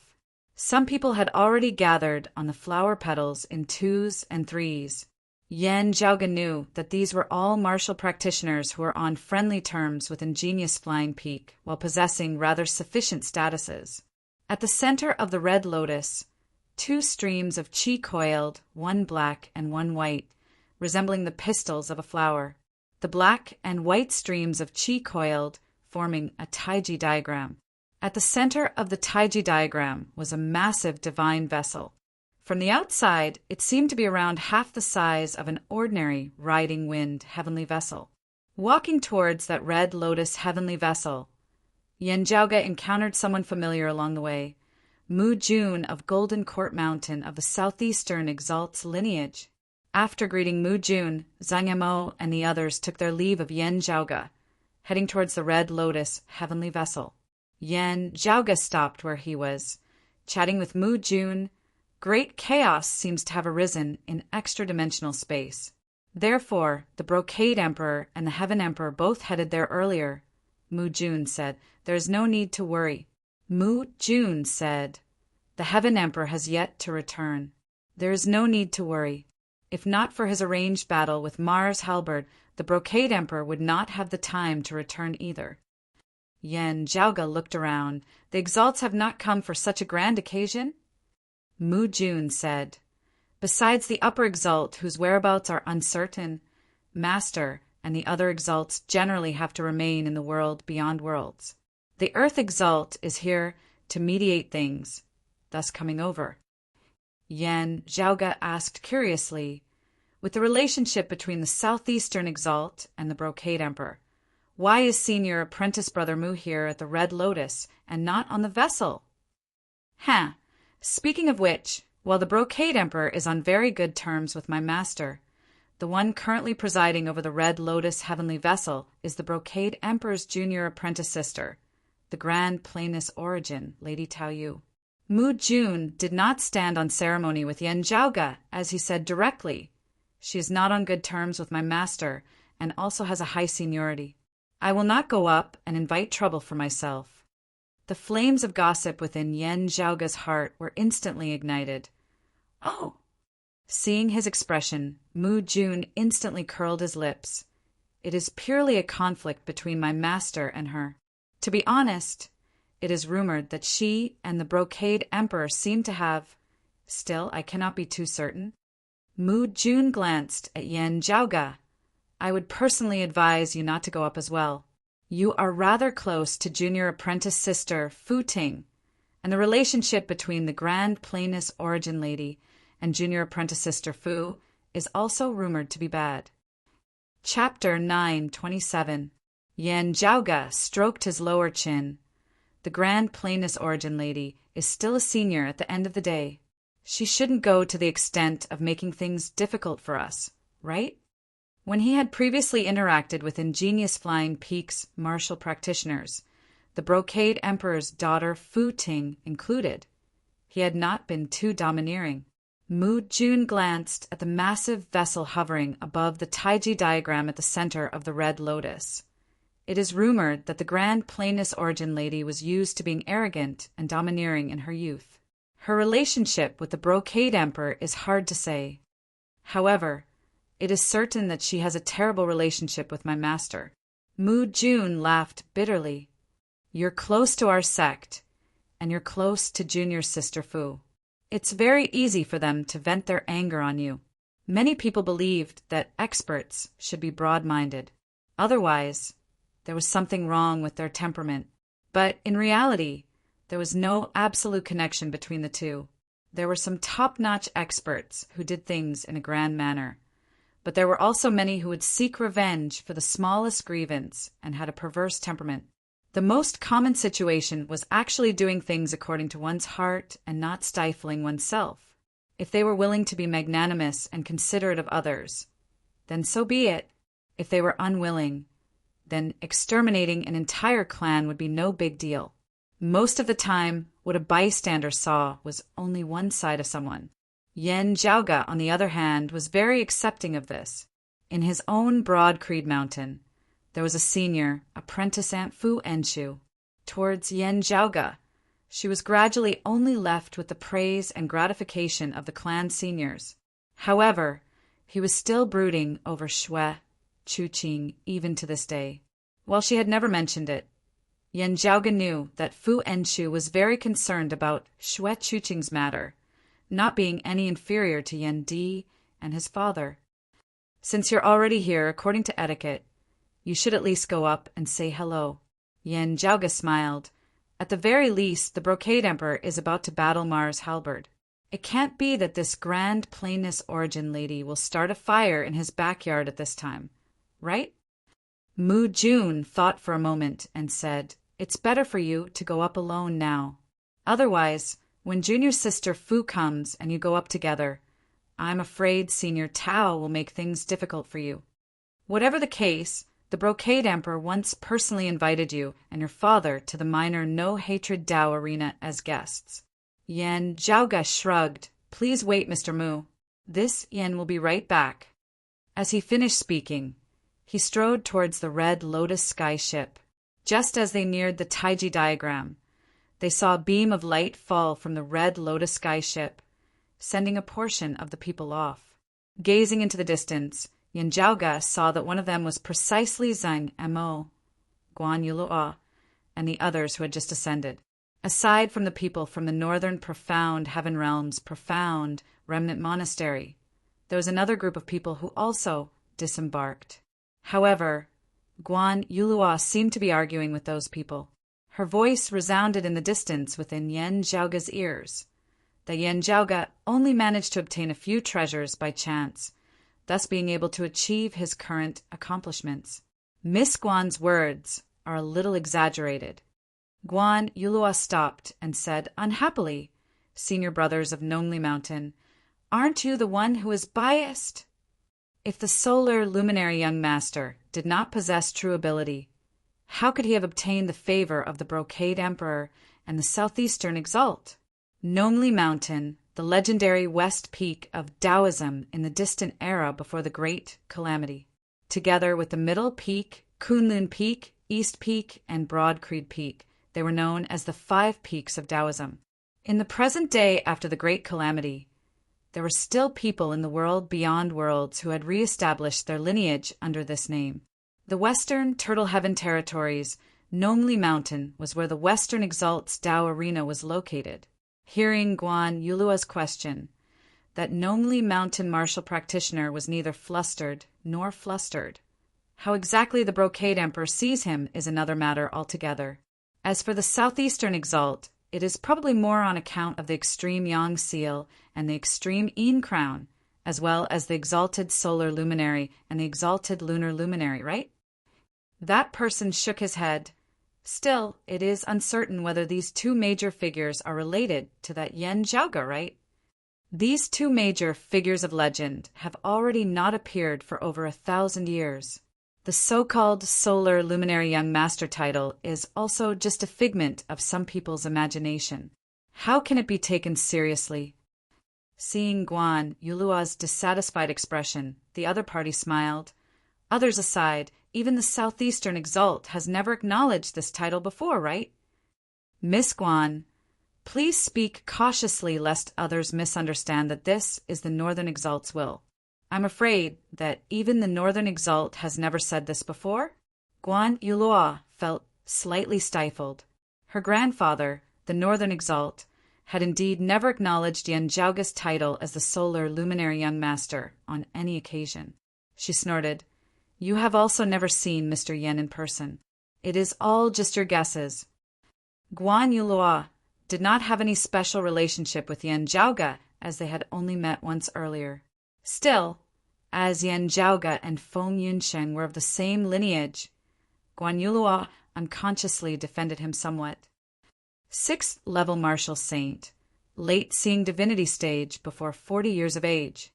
Some people had already gathered on the flower petals in twos and threes. Yanjiaoga knew that these were all martial practitioners who were on friendly terms with ingenious Flying Peak while possessing rather sufficient statuses. At the center of the Red Lotus, two streams of qi coiled, one black and one white, resembling the pistils of a flower. The black and white streams of qi coiled, forming a taiji diagram. At the center of the taiji diagram was a massive divine vessel. From the outside, it seemed to be around half the size of an ordinary riding wind heavenly vessel. Walking towards that Red Lotus heavenly vessel, Yanjiaoga encountered someone familiar along the way, Mu Jun of Golden Court Mountain of the southeastern Exalt's lineage. After greeting Mu Jun, Zanyamo and the others took their leave of Yanjiaoga, heading towards the Red Lotus heavenly vessel. Yanjiaoga stopped where he was, chatting with Mu Jun. Great chaos seems to have arisen in extra-dimensional space. Therefore, the Brocade Emperor and the Heaven Emperor both headed there earlier. Mu Jun said, there is no need to worry. Mu Jun said, the Heaven Emperor has yet to return. There is no need to worry. If not for his arranged battle with Mars Halberd, the Brocade Emperor would not have the time to return either. Yanjiaoga looked around. The Exalts have not come for such a grand occasion? Mu Jun said, besides the upper Exalt whose whereabouts are uncertain, Master and the other Exalts generally have to remain in the world beyond worlds. The Earth Exalt is here to mediate things, thus coming over. Yanjiaoga asked curiously, with the relationship between the southeastern Exalt and the Brocade Emperor, why is Senior Apprentice Brother Mu here at the Red Lotus and not on the vessel? Speaking of which, while the Brocade Emperor is on very good terms with my master, the one currently presiding over the Red Lotus heavenly vessel is the Brocade Emperor's junior apprentice sister, the Grand Planus Origin, Lady Taoyu. Mu Jun did not stand on ceremony with Yanjiaoga, as he said directly. She is not on good terms with my master and also has a high seniority. I will not go up and invite trouble for myself. The flames of gossip within Yanjiaoga's heart were instantly ignited. Oh! Seeing his expression, Mu Jun instantly curled his lips. It is purely a conflict between my master and her. To be honest, it is rumored that she and the Brocade Emperor seem to have... Still, I cannot be too certain. Mu Jun glanced at Yanjiaoga. I would personally advise you not to go up as well. You are rather close to junior apprentice sister Fu Ting, and the relationship between the Grand Planus Origin Lady and junior apprentice sister Fu is also rumored to be bad. Chapter 9:27. Yanjiaoga stroked his lower chin. The Grand Planus Origin Lady is still a senior at the end of the day. She shouldn't go to the extent of making things difficult for us, right? When he had previously interacted with ingenious Flying Peak's martial practitioners, the Brocade Emperor's daughter Fu Ting included, he had not been too domineering. Mu Jun glanced at the massive vessel hovering above the taiji diagram at the center of the Red Lotus. It is rumored that the Grand Planus Origin Lady was used to being arrogant and domineering in her youth. Her relationship with the Brocade Emperor is hard to say. However, it is certain that she has a terrible relationship with my master." Mu Jun laughed bitterly. "You're close to our sect, and you're close to Junior's sister Fu. It's very easy for them to vent their anger on you. Many people believed that experts should be broad-minded. Otherwise, there was something wrong with their temperament. But in reality, there was no absolute connection between the two. There were some top-notch experts who did things in a grand manner, but there were also many who would seek revenge for the smallest grievance and had a perverse temperament. The most common situation was actually doing things according to one's heart and not stifling oneself. If they were willing to be magnanimous and considerate of others, then so be it. If they were unwilling, then exterminating an entire clan would be no big deal. Most of the time, what a bystander saw was only one side of someone. Yan Zhaoga, on the other hand, was very accepting of this. In his own Broad Creed Mountain, there was a senior, apprentice Aunt Fu Enshu. Towards Yan Zhaoga, she was gradually only left with the praise and gratification of the clan seniors. However, he was still brooding over Shui Chuqing even to this day. While she had never mentioned it, Yan Zhaoga knew that Fu Enshu was very concerned about Shui Chuqing's matter, not being any inferior to Yan Di and his father. "Since you're already here, according to etiquette, you should at least go up and say hello." Yan Zhaoga smiled. At the very least, the Brocade Emperor is about to battle Mars Halberd. It can't be that this grand plainness origin lady will start a fire in his backyard at this time, right? Mu Jun thought for a moment and said, "It's better for you to go up alone now. Otherwise, when Junior Sister Fu comes and you go up together, I'm afraid Senior Tao will make things difficult for you. Whatever the case, the Brocade Emperor once personally invited you and your father to the minor no-hatred Dao arena as guests." Yan Zhaoga shrugged. "Please wait, Mr. Mu. This Yan will be right back." As he finished speaking, he strode towards the red Lotus Sky ship. Just as they neared the Taiji diagram, they saw a beam of light fall from the red Lotus Sky ship, sending a portion of the people off. Gazing into the distance, Yan Zhaoga saw that one of them was precisely Zhang Mo, Guan Yulua, and the others who had just ascended. Aside from the people from the northern profound Heaven Realm's profound remnant monastery, there was another group of people who also disembarked. However, Guan Yulua seemed to be arguing with those people. Her voice resounded in the distance within Yan Zhaoga's ears. That Yan Zhaoga only managed to obtain a few treasures by chance, thus being able to achieve his current accomplishments. Miss Guan's words are a little exaggerated. Guan Yulua stopped and said, "Unhappily, senior brothers of Nongli Mountain, aren't you the one who is biased? If the solar luminary young master did not possess true ability, how could he have obtained the favor of the Brocade Emperor and the Southeastern Exalt? Nongli Mountain, the legendary west peak of Taoism in the distant era before the Great Calamity, together with the Middle Peak, Kunlun Peak, East Peak, and Broad Creed Peak. They were known as the 5 peaks of Taoism. In the present day after the Great Calamity, there were still people in the world beyond worlds who had re-established their lineage under this name. The Western Turtle Heaven territories, Nongli Mountain, was where the Western Exalt's Tao Arena was located. Hearing Guan Yulua's question, that Nongli Mountain martial practitioner was neither flustered nor flustered. How exactly the Brocade Emperor sees him is another matter altogether. As for the Southeastern Exalt, it is probably more on account of the extreme Yang Seal and the extreme Yin Crown, as well as the exalted solar luminary and the exalted lunar luminary, right? That person shook his head. Still, it is uncertain whether these two major figures are related to that Yan Zhaoga, right? These two major figures of legend have already not appeared for over 1,000 years. The so-called solar luminary young master title is also just a figment of some people's imagination. How can it be taken seriously? Seeing Guan Yulua's dissatisfied expression, the other party smiled. Others aside, even the Southeastern Exalt has never acknowledged this title before, right? Miss Guan, please speak cautiously lest others misunderstand that this is the Northern Exalt's will. I'm afraid that even the Northern Exalt has never said this before. Guan Yulua felt slightly stifled. Her grandfather, the Northern Exalt, had indeed never acknowledged Yen Zhaoga's title as the solar luminary young master on any occasion. She snorted, "You have also never seen Mr. Yen in person. It is all just your guesses." Guan Yulua did not have any special relationship with Yen Zhaoga, as they had only met once earlier. Still, as Yen Zhaoga and Feng Yunsheng were of the same lineage, Guan Yulua unconsciously defended him somewhat. 6th level martial saint, late seeing divinity stage before 40 years of age.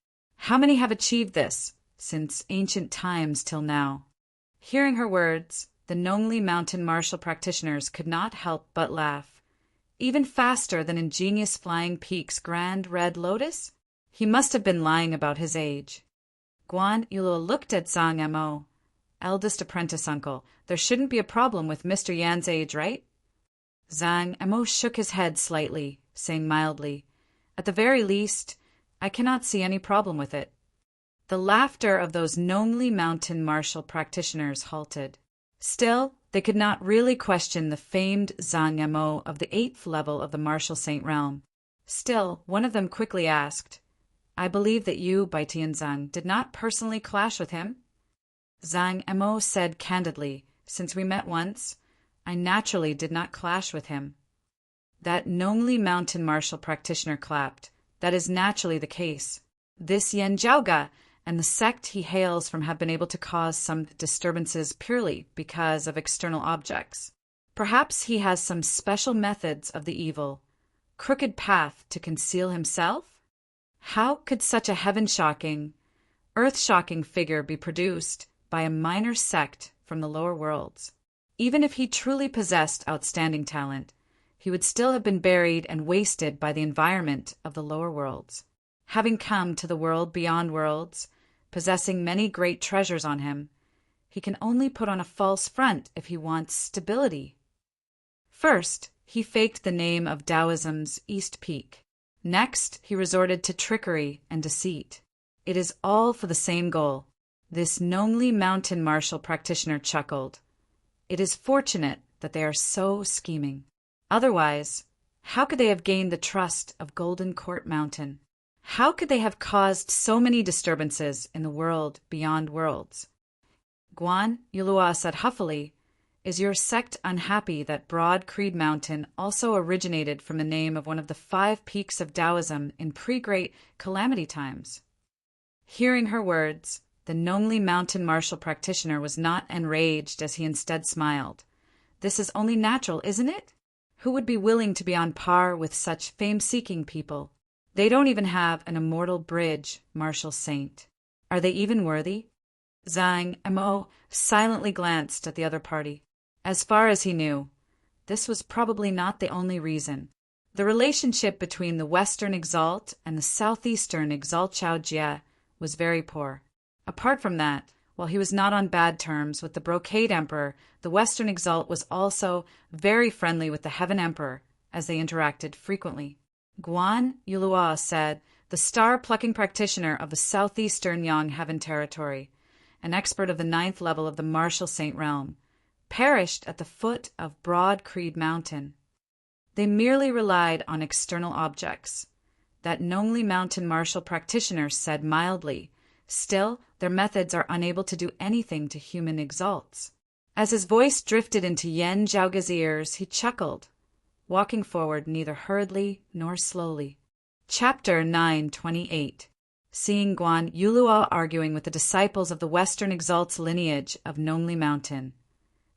How many have achieved this since ancient times till now? Hearing her words, the Nongli mountain martial practitioners could not help but laugh. Even faster than Ingenious Flying Peak's Grand Red Lotus? He must have been lying about his age. Guan Yulua looked at Zhang Mo. Eldest apprentice uncle, there shouldn't be a problem with Mr. Yan's age, right? Zhang Mo shook his head slightly, saying mildly, "At the very least, I cannot see any problem with it." The laughter of those Nongli mountain martial practitioners halted. Still, they could not really question the famed Zhang Mo of the 8th level of the martial saint realm. Still, one of them quickly asked, "I believe that you, Bai Tianzang, did not personally clash with him?" Zhang Mo said candidly, "Since we met once, I naturally did not clash with him." That Nongli mountain martial practitioner clapped. "That is naturally the case. This Yen Zhaoga and the sect he hails from have been able to cause some disturbances purely because of external objects. Perhaps he has some special methods of the evil, crooked path to conceal himself? How could such a heaven-shocking, earth-shocking figure be produced by a minor sect from the lower worlds? Even if he truly possessed outstanding talent, he would still have been buried and wasted by the environment of the lower worlds. Having come to the world beyond worlds, possessing many great treasures on him, he can only put on a false front if he wants stability. First, he faked the name of Taoism's East Peak. Next, he resorted to trickery and deceit. It is all for the same goal. This Nongli mountain martial practitioner chuckled. It is fortunate that they are so scheming. Otherwise, how could they have gained the trust of Golden Court Mountain? How could they have caused so many disturbances in the world beyond worlds? Guan Yulua said huffily, "Is your sect unhappy that Broad Creed Mountain also originated from the name of one of the 5 peaks of Taoism in pre-great calamity times?" Hearing her words, the Nongli mountain martial practitioner was not enraged as he instead smiled. "This is only natural, isn't it? Who would be willing to be on par with such fame-seeking people? They don't even have an immortal bridge, martial saint. Are they even worthy?" Zhang Mo silently glanced at the other party. As far as he knew, this was probably not the only reason. The relationship between the Western Exalt and the Southeastern Exalt Chao Jie was very poor. Apart from that, while he was not on bad terms with the Brocade Emperor, the Western Exalt was also very friendly with the Heaven Emperor, as they interacted frequently. Guan Yulua said, the star-plucking practitioner of the Southeastern Yang Heaven Territory, an expert of the 9th level of the Martial Saint Realm, perished at the foot of Broad Creed Mountain. They merely relied on external objects. That Nongli Mountain martial practitioner said mildly, "Still, their methods are unable to do anything to human exalts." As his voice drifted into Yen Zhaoga's ears, he chuckled, walking forward neither hurriedly nor slowly. Chapter 928. Seeing Guan Yulua arguing with the disciples of the Western Exalt's lineage of Nongli Mountain,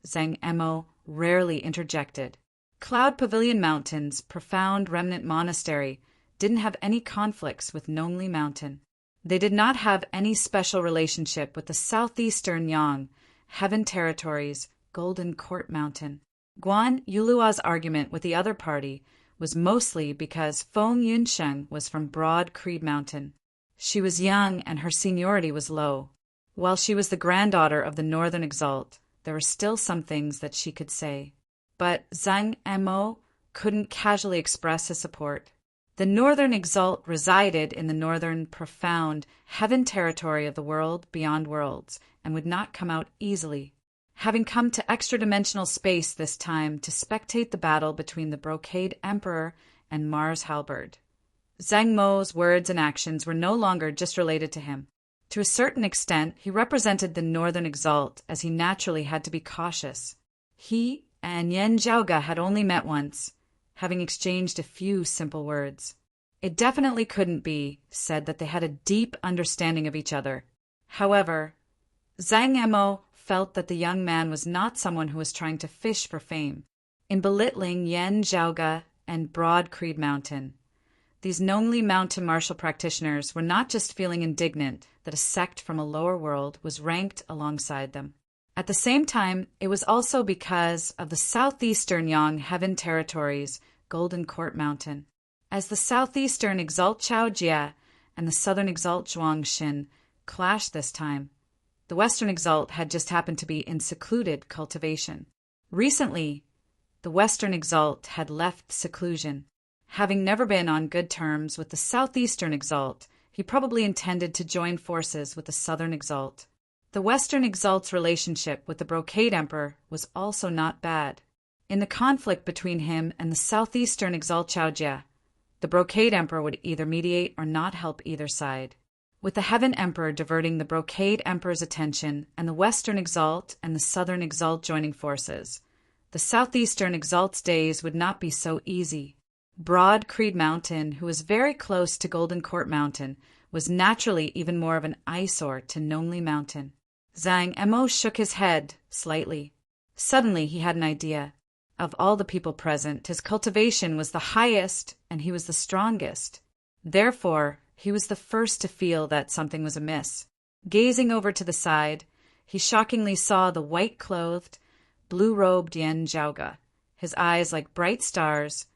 Zhang Mo rarely interjected. Cloud Pavilion Mountain's profound remnant monastery didn't have any conflicts with Nongli Mountain. They did not have any special relationship with the Southeastern Yang Heaven Territory's Golden Court Mountain. Guan Yulua's argument with the other party was mostly because Feng Yunsheng was from Broad Creed Mountain. She was young and her seniority was low. While she was the granddaughter of the Northern Exalt, there were still some things that she could say. But Zhang Mo couldn't casually express his support. The northern exalt resided in the northern, profound, heaven territory of the world beyond worlds, and would not come out easily. Having come to extra-dimensional space this time to spectate the battle between the Brocade Emperor and Mars Halberd. Zhang Mo's words and actions were no longer just related to him. To a certain extent, he represented the northern exalt, as he naturally had to be cautious. He and Yan Zhaoge had only met once, having exchanged a few simple words. It definitely couldn't be said that they had a deep understanding of each other. However, Zhang Mo felt that the young man was not someone who was trying to fish for fame. In belittling Yan Zhaoge and Broad Creed Mountain, these Nongli Mountain martial practitioners were not just feeling indignant that a sect from a lower world was ranked alongside them. At the same time, it was also because of the southeastern Yang Heaven territories, Golden Court Mountain. As the southeastern Exalt Chao Jie and the southern Exalt Zhuang Xin clashed this time, the western Exalt had just happened to be in secluded cultivation. Recently, the western Exalt had left seclusion. Having never been on good terms with the southeastern Exalt, he probably intended to join forces with the southern Exalt. The western Exalt's relationship with the Brocade Emperor was also not bad. In the conflict between him and the southeastern Exalt Chao Jie, the Brocade Emperor would either mediate or not help either side. With the Heaven Emperor diverting the Brocade Emperor's attention and the western Exalt and the southern Exalt joining forces, the southeastern Exalt's days would not be so easy. Broad Creed Mountain, who was very close to Golden Court Mountain, was naturally even more of an eyesore to Nongli Mountain. Zhang Mo shook his head slightly. Suddenly he had an idea. Of all the people present, his cultivation was the highest and he was the strongest. Therefore, he was the first to feel that something was amiss. Gazing over to the side, he shockingly saw the white-clothed, blue-robed Yan Zhaoge, his eyes like bright stars,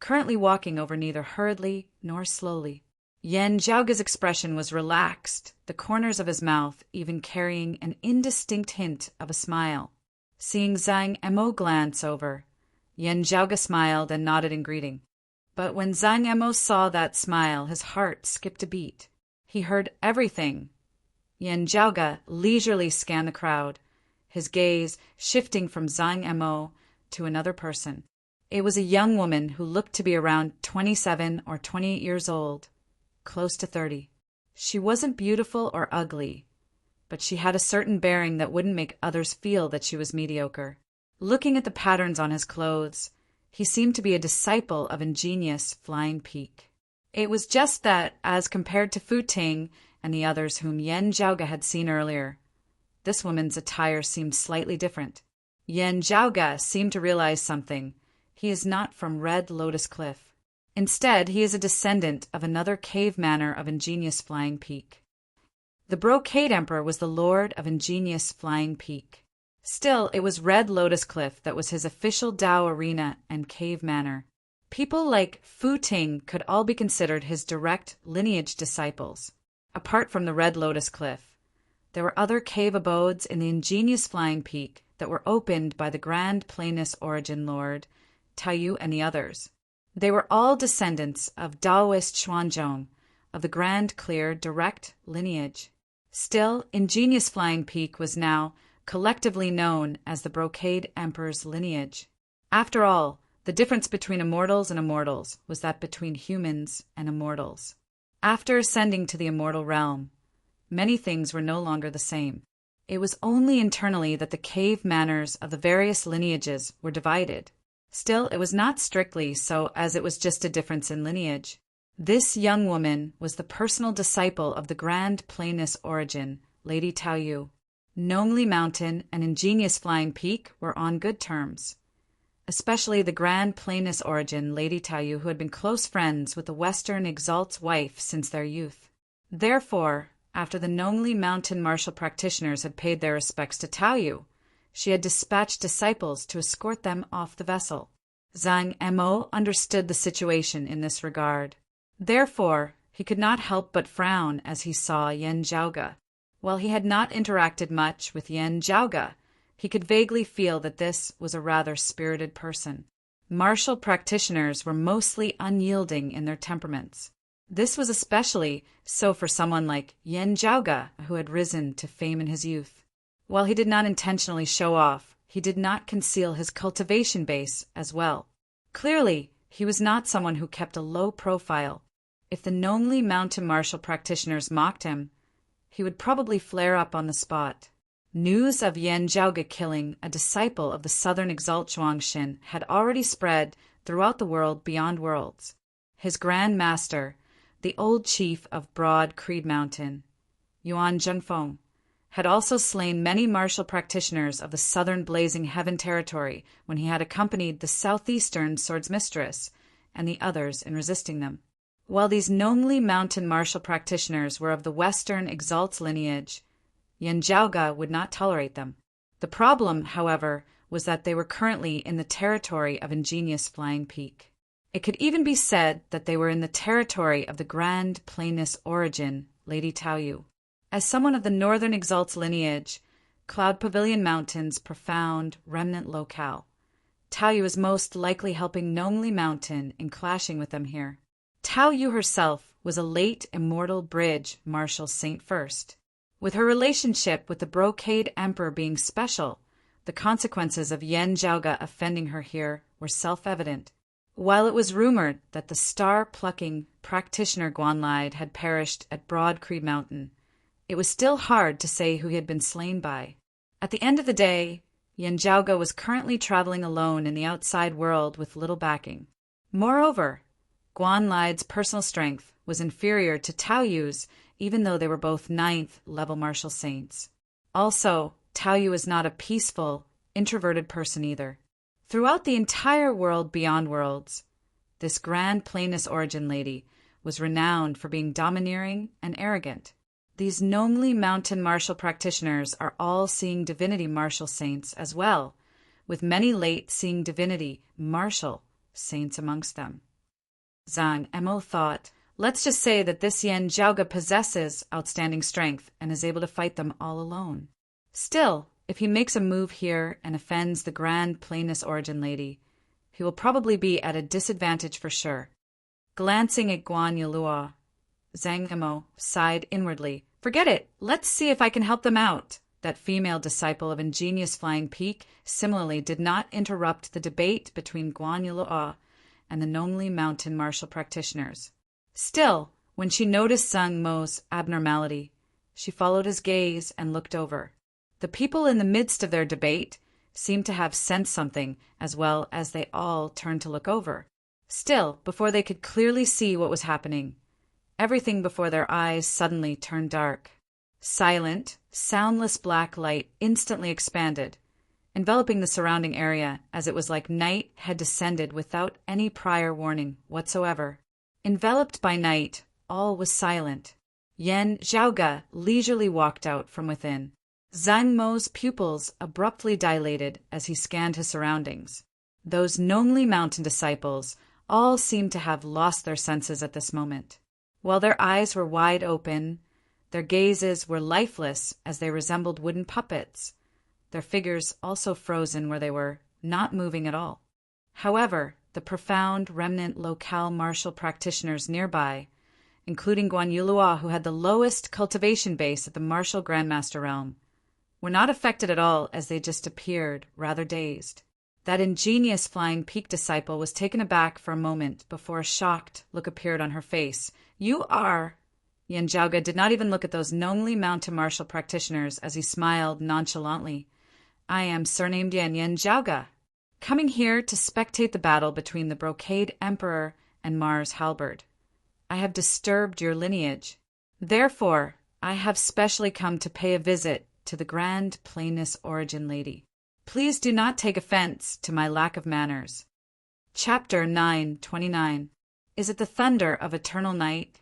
currently walking over neither hurriedly nor slowly. Yan Zhaoge's expression was relaxed, the corners of his mouth even carrying an indistinct hint of a smile. Seeing Zhang Mo glance over, Yan Zhaoge smiled and nodded in greeting. But when Zhang Mo saw that smile, his heart skipped a beat. He heard everything. Yan Zhaoge leisurely scanned the crowd, his gaze shifting from Zhang Mo to another person. It was a young woman who looked to be around 27 or 28 years old, close to 30. She wasn't beautiful or ugly, but she had a certain bearing that wouldn't make others feel that she was mediocre. Looking at the patterns on his clothes, he seemed to be a disciple of ingenious Flying Peak. It was just that, as compared to Fu Ting and the others whom Yan Zhaoge had seen earlier, this woman's attire seemed slightly different. Yan Zhaoge seemed to realize something. He is not from Red Lotus Cliff. Instead, he is a descendant of another cave manor of ingenious Flying Peak. The Brocade Emperor was the lord of ingenious Flying Peak. Still, it was Red Lotus Cliff that was his official Dao arena and cave manor. People like Fu Ting could all be considered his direct lineage disciples. Apart from the Red Lotus Cliff, there were other cave abodes in the ingenious Flying Peak that were opened by the Grand Planus Origin Lord, Taiyu and the others. They were all descendants of Daoist Xuanzhong, of the Grand Clear direct lineage. Still, ingenious Flying Peak was now collectively known as the Brocade Emperor's lineage. After all, the difference between immortals and immortals was that between humans and immortals. After ascending to the immortal realm, many things were no longer the same. It was only internally that the cave manors of the various lineages were divided. Still, it was not strictly so, as it was just a difference in lineage. This young woman was the personal disciple of the Grand Planus Origin, Lady Taoyu. Nongli Mountain and ingenious Flying Peak were on good terms, especially the Grand Planus Origin, Lady Taoyu, who had been close friends with the Western Exalt's wife since their youth. Therefore, after the Nongli Mountain martial practitioners had paid their respects to Taoyu, she had dispatched disciples to escort them off the vessel. Zhang Mo understood the situation in this regard. Therefore, he could not help but frown as he saw Yan Zhaoge. While he had not interacted much with Yan Zhaoge, he could vaguely feel that this was a rather spirited person. martial practitioners were mostly unyielding in their temperaments. This was especially so for someone like Yan Zhaoge, who had risen to fame in his youth. While he did not intentionally show off, he did not conceal his cultivation base as well. Clearly, he was not someone who kept a low profile. If the Nongli mountain martial practitioners mocked him, he would probably flare up on the spot. News of Yan Zhaoge killing a disciple of the southern Exalt Zhuangxin had already spread throughout the world beyond worlds. His Grand Master, the old chief of Broad Creed Mountain, Yuan Zhenfeng, had also slain many martial practitioners of the southern Blazing Heaven territory when he had accompanied the southeastern Swords Mistress and the others in resisting them. While these Nongli mountain martial practitioners were of the western Exalt lineage, Yan Zhaoge would not tolerate them. The problem, however, was that they were currently in the territory of Ingenious Flying Peak. It could even be said that they were in the territory of the Grand Plainess Origin, Lady Taoyu. As someone of the northern Exalt's lineage, Cloud Pavilion Mountain's profound remnant locale, Taoyu is most likely helping Nongli Mountain in clashing with them here. Taoyu herself was a late immortal bridge martial saint first. With her relationship with the Brocade Emperor being special, the consequences of Yan Zhaoge offending her here were self-evident. While it was rumored that the star-plucking practitioner Guanlide had perished at Broad Creed Mountain, it was still hard to say who he had been slain by. At the end of the day, Yan Zhaoge was currently traveling alone in the outside world with little backing. Moreover, Guanlide's personal strength was inferior to Taoyu's, even though they were both 9th-level martial saints. Also, Taoyu is not a peaceful, introverted person either. Throughout the entire world beyond worlds, this Grand Plainess Origin lady was renowned for being domineering and arrogant. These Nongli mountain martial practitioners are all seeing divinity martial saints as well, with many late seeing divinity martial saints amongst them. Zhang Emo thought, let's just say that this Yan Zhaoge possesses outstanding strength and is able to fight them all alone. Still, if he makes a move here and offends the Grand Plainess Origin lady, he will probably be at a disadvantage for sure. Glancing at Guan Yulua, Zhang Emo sighed inwardly. Forget it, let's see if I can help them out. That female disciple of Ingenious Flying Peak similarly did not interrupt the debate between Guan Yulua and the Nongli mountain martial practitioners. Still, when she noticed Zhang Mo's abnormality, she followed his gaze and looked over. The people in the midst of their debate seemed to have sensed something as well as they all turned to look over. Still, before they could clearly see what was happening, everything before their eyes suddenly turned dark. Silent, soundless black light instantly expanded, enveloping the surrounding area as it was like night had descended without any prior warning whatsoever. Enveloped by night, all was silent. Yan Zhaoge leisurely walked out from within. Zhang Mo's pupils abruptly dilated as he scanned his surroundings. Those Nongli mountain disciples all seemed to have lost their senses at this moment. While their eyes were wide open, their gazes were lifeless as they resembled wooden puppets, their figures also frozen where they were, not moving at all. However, the profound remnant locale martial practitioners nearby, including Guan Yulua, who had the lowest cultivation base at the martial Grandmaster realm, were not affected at all as they just appeared, rather dazed. That Ingenious Flying Peak disciple was taken aback for a moment before a shocked look appeared on her face. You are... Yan Zhaoge did not even look at those Nongli mountain martial practitioners as he smiled nonchalantly. I am surnamed Yan Zhaoge, coming here to spectate the battle between the Brocade Emperor and Mars Halberd. I have disturbed your lineage. Therefore, I have specially come to pay a visit to the Grand Plainess Origin lady. Please do not take offense to my lack of manners. Chapter 929. Is it the thunder of eternal night?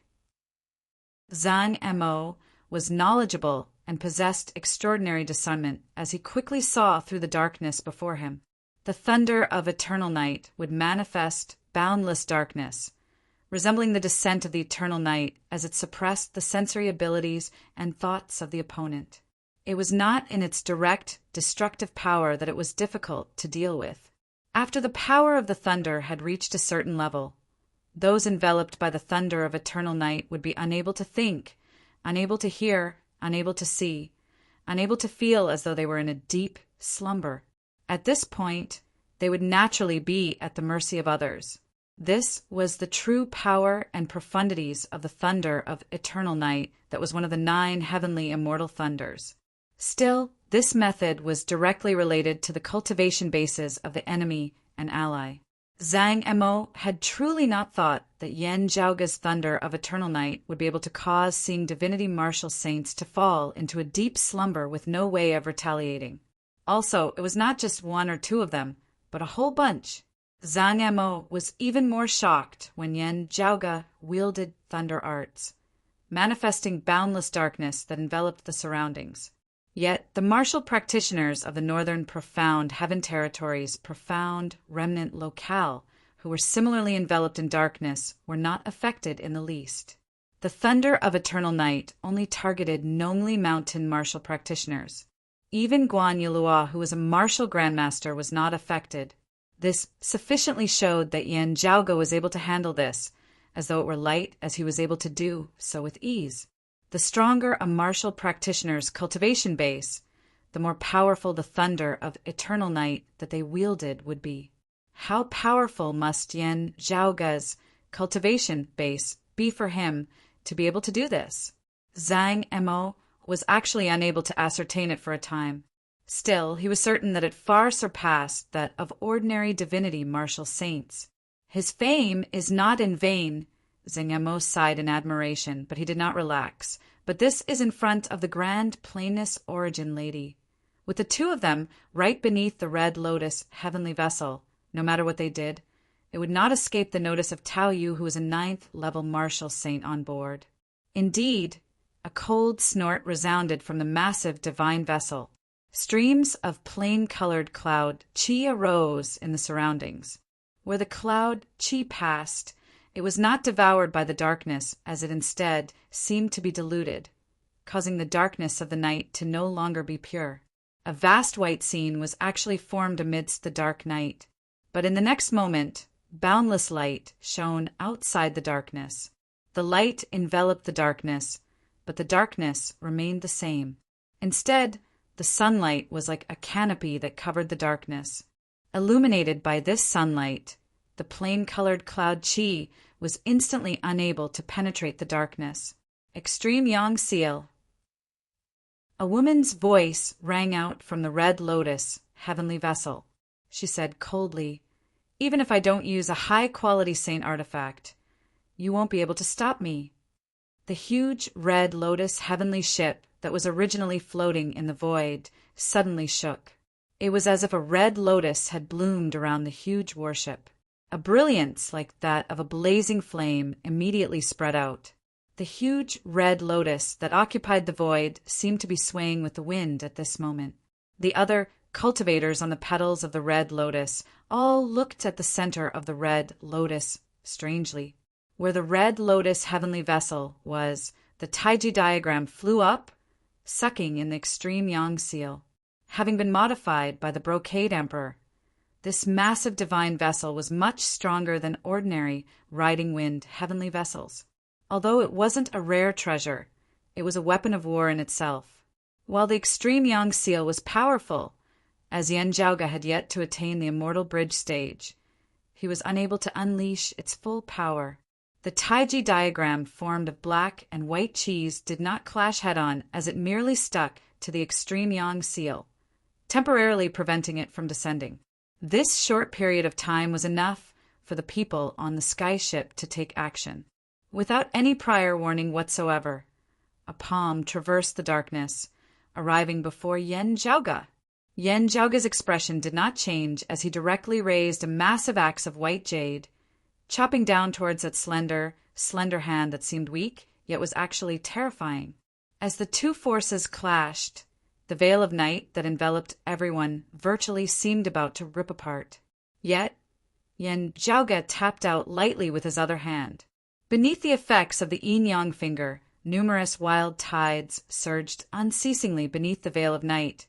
Zhang Emo was knowledgeable and possessed extraordinary discernment as he quickly saw through the darkness before him. The thunder of eternal night would manifest boundless darkness, resembling the descent of the eternal night as it suppressed the sensory abilities and thoughts of the opponent. It was not in its direct, destructive power that it was difficult to deal with. After the power of the thunder had reached a certain level, those enveloped by the thunder of eternal night would be unable to think, unable to hear, unable to see, unable to feel as though they were in a deep slumber. At this point, they would naturally be at the mercy of others. This was the true power and profundities of the thunder of eternal night that was one of the 9 heavenly immortal thunders. Still, this method was directly related to the cultivation bases of the enemy and ally. Zhang Emo had truly not thought that Yan Zhaoge's thunder of eternal night would be able to cause seeing divinity martial saints to fall into a deep slumber with no way of retaliating. Also, it was not just 1 or 2 of them, but a whole bunch. Zhang Emo was even more shocked when Yan Zhaoge wielded thunder arts, manifesting boundless darkness that enveloped the surroundings. Yet the martial practitioners of the northern profound heaven territories' profound remnant locale, who were similarly enveloped in darkness, were not affected in the least. The thunder of eternal night only targeted Nongli Mountain martial practitioners. Even Guan Yulua, who was a martial grandmaster, was not affected. This sufficiently showed that Yan Zhaoge was able to handle this, as though it were light, as he was able to do so with ease. The stronger a martial practitioner's cultivation base, the more powerful the thunder of eternal night that they wielded would be. How powerful must Yan Zhaoge's cultivation base be for him to be able to do this? Zhang Emo was actually unable to ascertain it for a time. Still, he was certain that it far surpassed that of ordinary divinity martial saints. His fame is not in vain. Zhang Emo sighed in admiration, but he did not relax. But this is in front of the grand plainness origin lady, with the 2 of them right beneath the red lotus heavenly vessel. No matter what they did, it would not escape the notice of Tao Yu, who was a 9th level martial saint on board. Indeed, a cold snort resounded from the massive divine vessel. Streams of plain-colored cloud chi arose in the surroundings. Where the cloud chi passed, it was not devoured by the darkness, as it instead seemed to be diluted, causing the darkness of the night to no longer be pure. A vast white scene was actually formed amidst the dark night, but in the next moment, boundless light shone outside the darkness. The light enveloped the darkness, but the darkness remained the same. Instead, the sunlight was like a canopy that covered the darkness. Illuminated by this sunlight, the plain-colored cloud chi was instantly unable to penetrate the darkness. Extreme Yang Seal. A woman's voice rang out from the red lotus heavenly vessel. She said coldly, "Even if I don't use a high-quality saint artifact, you won't be able to stop me." The huge red lotus heavenly ship that was originally floating in the void suddenly shook. It was as if a red lotus had bloomed around the huge warship. A brilliance like that of a blazing flame immediately spread out. The huge red lotus that occupied the void seemed to be swaying with the wind at this moment. The other cultivators on the petals of the red lotus all looked at the center of the red lotus strangely. Where the red lotus heavenly vessel was, the Taiji diagram flew up, sucking in the extreme Yang seal. Having been modified by the Brocade Emperor, this massive divine vessel was much stronger than ordinary riding wind heavenly vessels. Although it wasn't a rare treasure, it was a weapon of war in itself. While the extreme Yang seal was powerful, as Yan Zhaoge had yet to attain the immortal bridge stage, he was unable to unleash its full power. The Taiji diagram formed of black and white cheese did not clash head-on, as it merely stuck to the extreme Yang seal, temporarily preventing it from descending. This short period of time was enough for the people on the skyship to take action. Without any prior warning whatsoever, a palm traversed the darkness, arriving before Yan Zhaoge. Yan Zhaoge's expression did not change as he directly raised a massive axe of white jade, chopping down towards that slender hand that seemed weak, yet was actually terrifying. As the 2 forces clashed, the veil of night that enveloped everyone virtually seemed about to rip apart. Yet, Yan Zhaoge tapped out lightly with his other hand. Beneath the effects of the yin-yang finger, numerous wild tides surged unceasingly beneath the veil of night,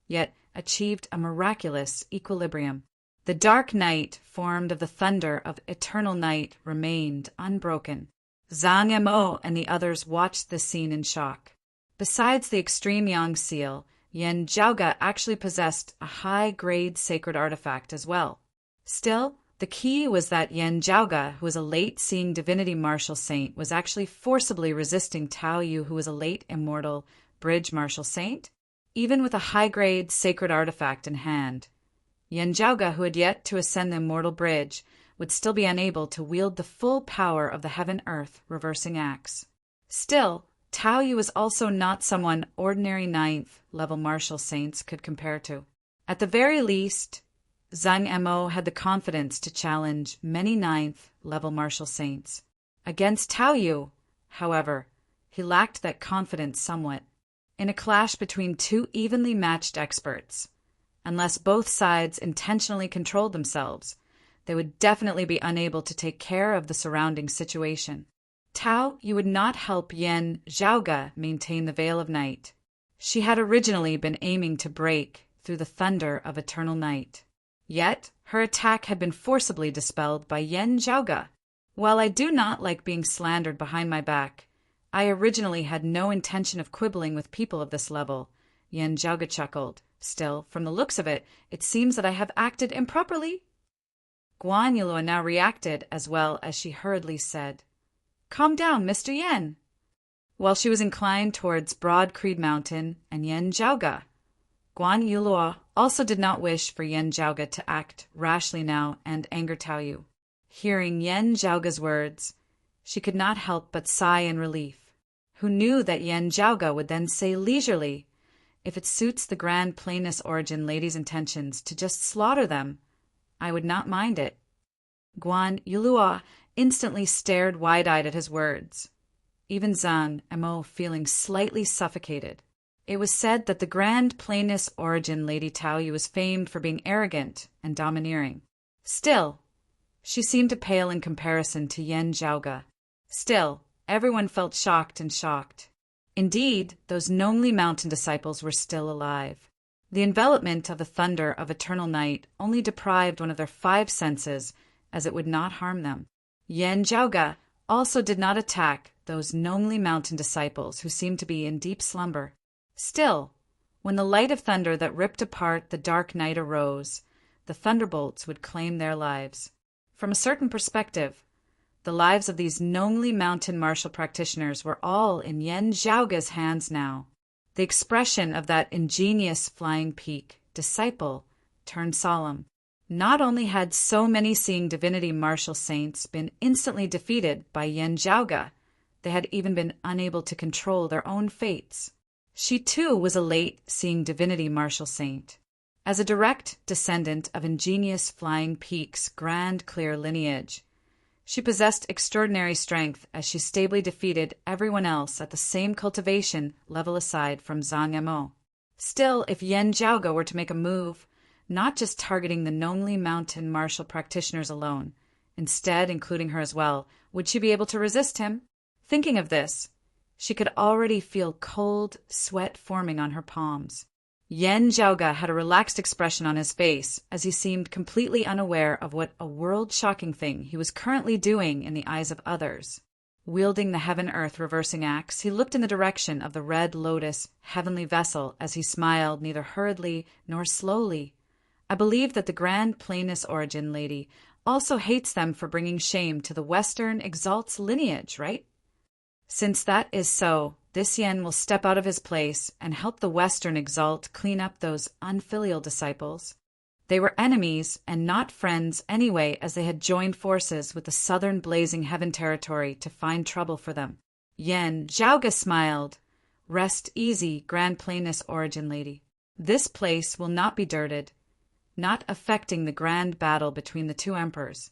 yet achieved a miraculous equilibrium. The dark night, formed of the thunder of eternal night, remained unbroken. Zhang Mo and the others watched this scene in shock. Besides the extreme yang seal, Yan Zhaoge actually possessed a high-grade sacred artifact as well. Still, the key was that Yan Zhaoge, who was a late-seeing divinity martial saint, was actually forcibly resisting Tao Yu, who was a late immortal bridge martial saint, even with a high-grade sacred artifact in hand. Yan Zhaoge, who had yet to ascend the immortal bridge, would still be unable to wield the full power of the heaven-earth reversing axe. Still, Tao Yu was also not someone ordinary ninth-level martial saints could compare to. At the very least, Zhang Mo had the confidence to challenge many ninth-level martial saints. Against Tao Yu, however, he lacked that confidence somewhat. In a clash between two evenly matched experts, unless both sides intentionally controlled themselves, they would definitely be unable to take care of the surrounding situation. Tao Yu would not help Yan Zhaoge maintain the Veil of Night. She had originally been aiming to break through the thunder of eternal night. Yet, her attack had been forcibly dispelled by Yan Zhaoge. While I do not like being slandered behind my back, I originally had no intention of quibbling with people of this level, Yan Zhaoge chuckled. Still, from the looks of it, it seems that I have acted improperly. Guan Yulua now reacted as well as she hurriedly said, "Calm down, Mr. Yan." While she was inclined towards Broad Creed Mountain and Yan Zhaoge, Guan Yulua also did not wish for Yan Zhaoge to act rashly now and anger Tao Yu. Hearing Yan Zhaoge's words, she could not help but sigh in relief. Who knew that Yan Zhaoge would then say leisurely, "If it suits the Grand Plainness Origin lady's intentions to just slaughter them, I would not mind it." Guan Yulua instantly stared wide-eyed at his words, even Zhang Mo feeling slightly suffocated. It was said that the Grand Plainness Origin Lady Tao Yu was famed for being arrogant and domineering. Still, she seemed to pale in comparison to Yan Zhaoge. Still, everyone felt shocked and shocked. Indeed, those Nongli Mountain disciples were still alive. The envelopment of the thunder of eternal night only deprived one of their five senses, as it would not harm them. Yan Zhaoge also did not attack those Nongli Mountain disciples who seemed to be in deep slumber. Still, when the light of thunder that ripped apart the dark night arose, the thunderbolts would claim their lives. From a certain perspective, the lives of these Nongli Mountain martial practitioners were all in Yan Zhaoge's hands now. The expression of that ingenious flying peak disciple turned solemn. Not only had so many seeing divinity martial saints been instantly defeated by Yan Zhaoge, they had even been unable to control their own fates. She too was a late seeing divinity martial saint. As a direct descendant of ingenious flying peak's grand clear lineage, she possessed extraordinary strength as she stably defeated everyone else at the same cultivation level aside from Zhang Mo. Still, if Yan Zhaoge were to make a move, not just targeting the Nongli Mountain martial practitioners alone, instead including her as well, would she be able to resist him? Thinking of this, she could already feel cold sweat forming on her palms. Yan Zhaoge had a relaxed expression on his face as he seemed completely unaware of what a world-shocking thing he was currently doing in the eyes of others. Wielding the heaven-earth reversing axe, he looked in the direction of the red lotus heavenly vessel as he smiled neither hurriedly nor slowly. I believe that the Grand Plainness Origin Lady also hates them for bringing shame to the Western Exalt's lineage, right? Since that is so, this Yan will step out of his place and help the Western Exalt clean up those unfilial disciples. They were enemies and not friends anyway, as they had joined forces with the Southern Blazing Heaven territory to find trouble for them. Yan Zhaoge smiled. "Rest easy, Grand Plainness Origin Lady. This place will not be dirted, not affecting the grand battle between the two emperors."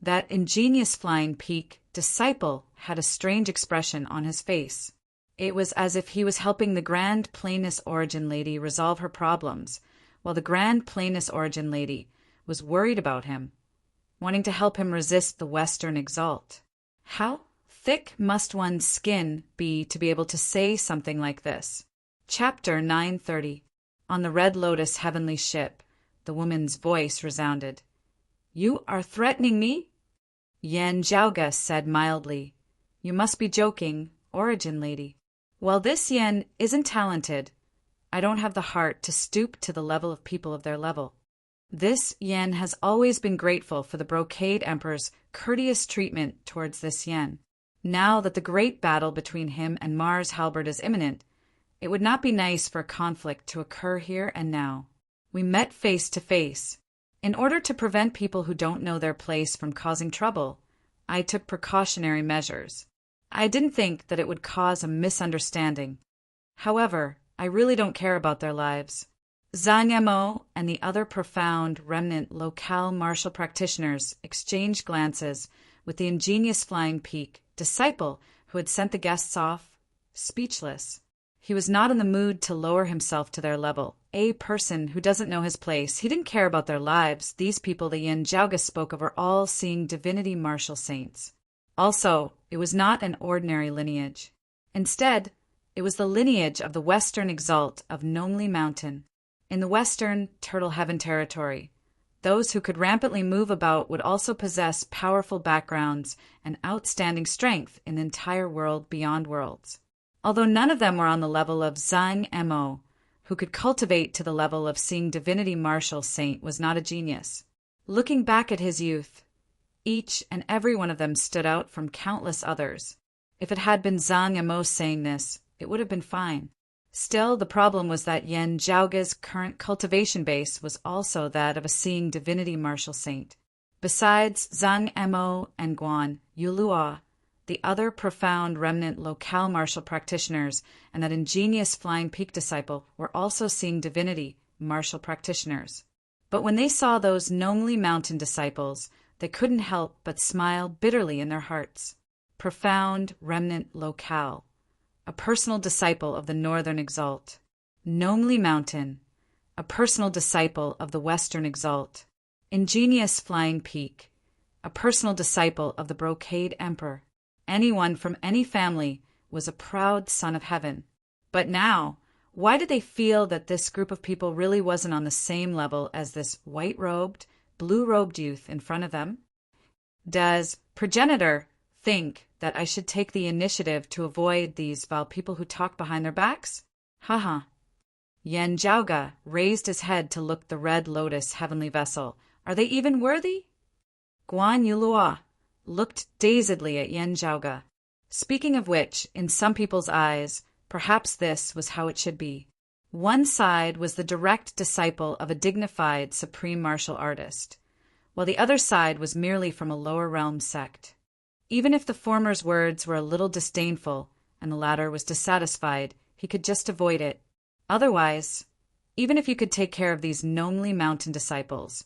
That ingenious flying peak disciple had a strange expression on his face. It was as if he was helping the Grand Plainness Origin Lady resolve her problems, while the Grand Plainness Origin Lady was worried about him, wanting to help him resist the Western Exalt. How thick must one's skin be to be able to say something like this? Chapter 930. On the Red Lotus Heavenly Ship, The woman's voice resounded. "You are threatening me?" Yan Zhaoga said mildly. "You must be joking, Origin Lady. While this Yen isn't talented, I don't have the heart to stoop to the level of people of their level. This Yen has always been grateful for the Brocade Emperor's courteous treatment towards this Yen. Now that the great battle between him and Mars Halberd is imminent, it would not be nice for a conflict to occur here and now. We met face to face. In order to prevent people who don't know their place from causing trouble, I took precautionary measures. I didn't think that it would cause a misunderstanding. However, I really don't care about their lives." Zhang Mo and the other profound remnant locale martial practitioners exchanged glances with the ingenious Flying Peak disciple who had sent the guests off, speechless. He was not in the mood to lower himself to their level. A person who doesn't know his place. He didn't care about their lives. These people the Yin Zhaoga spoke of were all seeing divinity martial saints. Also, it was not an ordinary lineage. Instead, it was the lineage of the Western Exalt of Nomli Mountain. In the Western Turtle Heaven territory, those who could rampantly move about would also possess powerful backgrounds and outstanding strength in the entire world beyond worlds. Although none of them were on the level of Zhang Mo, who could cultivate to the level of seeing divinity martial saint was not a genius. Looking back at his youth, each and every one of them stood out from countless others. If it had been Zhang Mo saying this, it would have been fine. Still, the problem was that Yan Zhaoga's current cultivation base was also that of a seeing divinity martial saint. Besides Zhang Mo and Guan Yulua, the other profound remnant locale martial practitioners and that ingenious Flying Peak disciple were also seeing divinity martial practitioners. But when they saw those Nomli Mountain disciples, they couldn't help but smile bitterly in their hearts. Profound remnant locale, a personal disciple of the Northern Exalt. Nomli Mountain, a personal disciple of the Western Exalt. Ingenious Flying Peak, a personal disciple of the Brocade Emperor. Anyone from any family was a proud son of heaven. But now, why did they feel that this group of people really wasn't on the same level as this white-robed, blue-robed youth in front of them? Does progenitor think that I should take the initiative to avoid these vile people who talk behind their backs? Haha. Yan Zhaoga raised his head to look the Red Lotus heavenly vessel. Are they even worthy? Guan Yulua looked dazedly at Yan Zhaoga. Speaking of which, in some people's eyes, perhaps this was how it should be. One side was the direct disciple of a dignified supreme martial artist, while the other side was merely from a lower realm sect. Even if the former's words were a little disdainful and the latter was dissatisfied, he could just avoid it. Otherwise, even if you could take care of these Nomli Mountain disciples,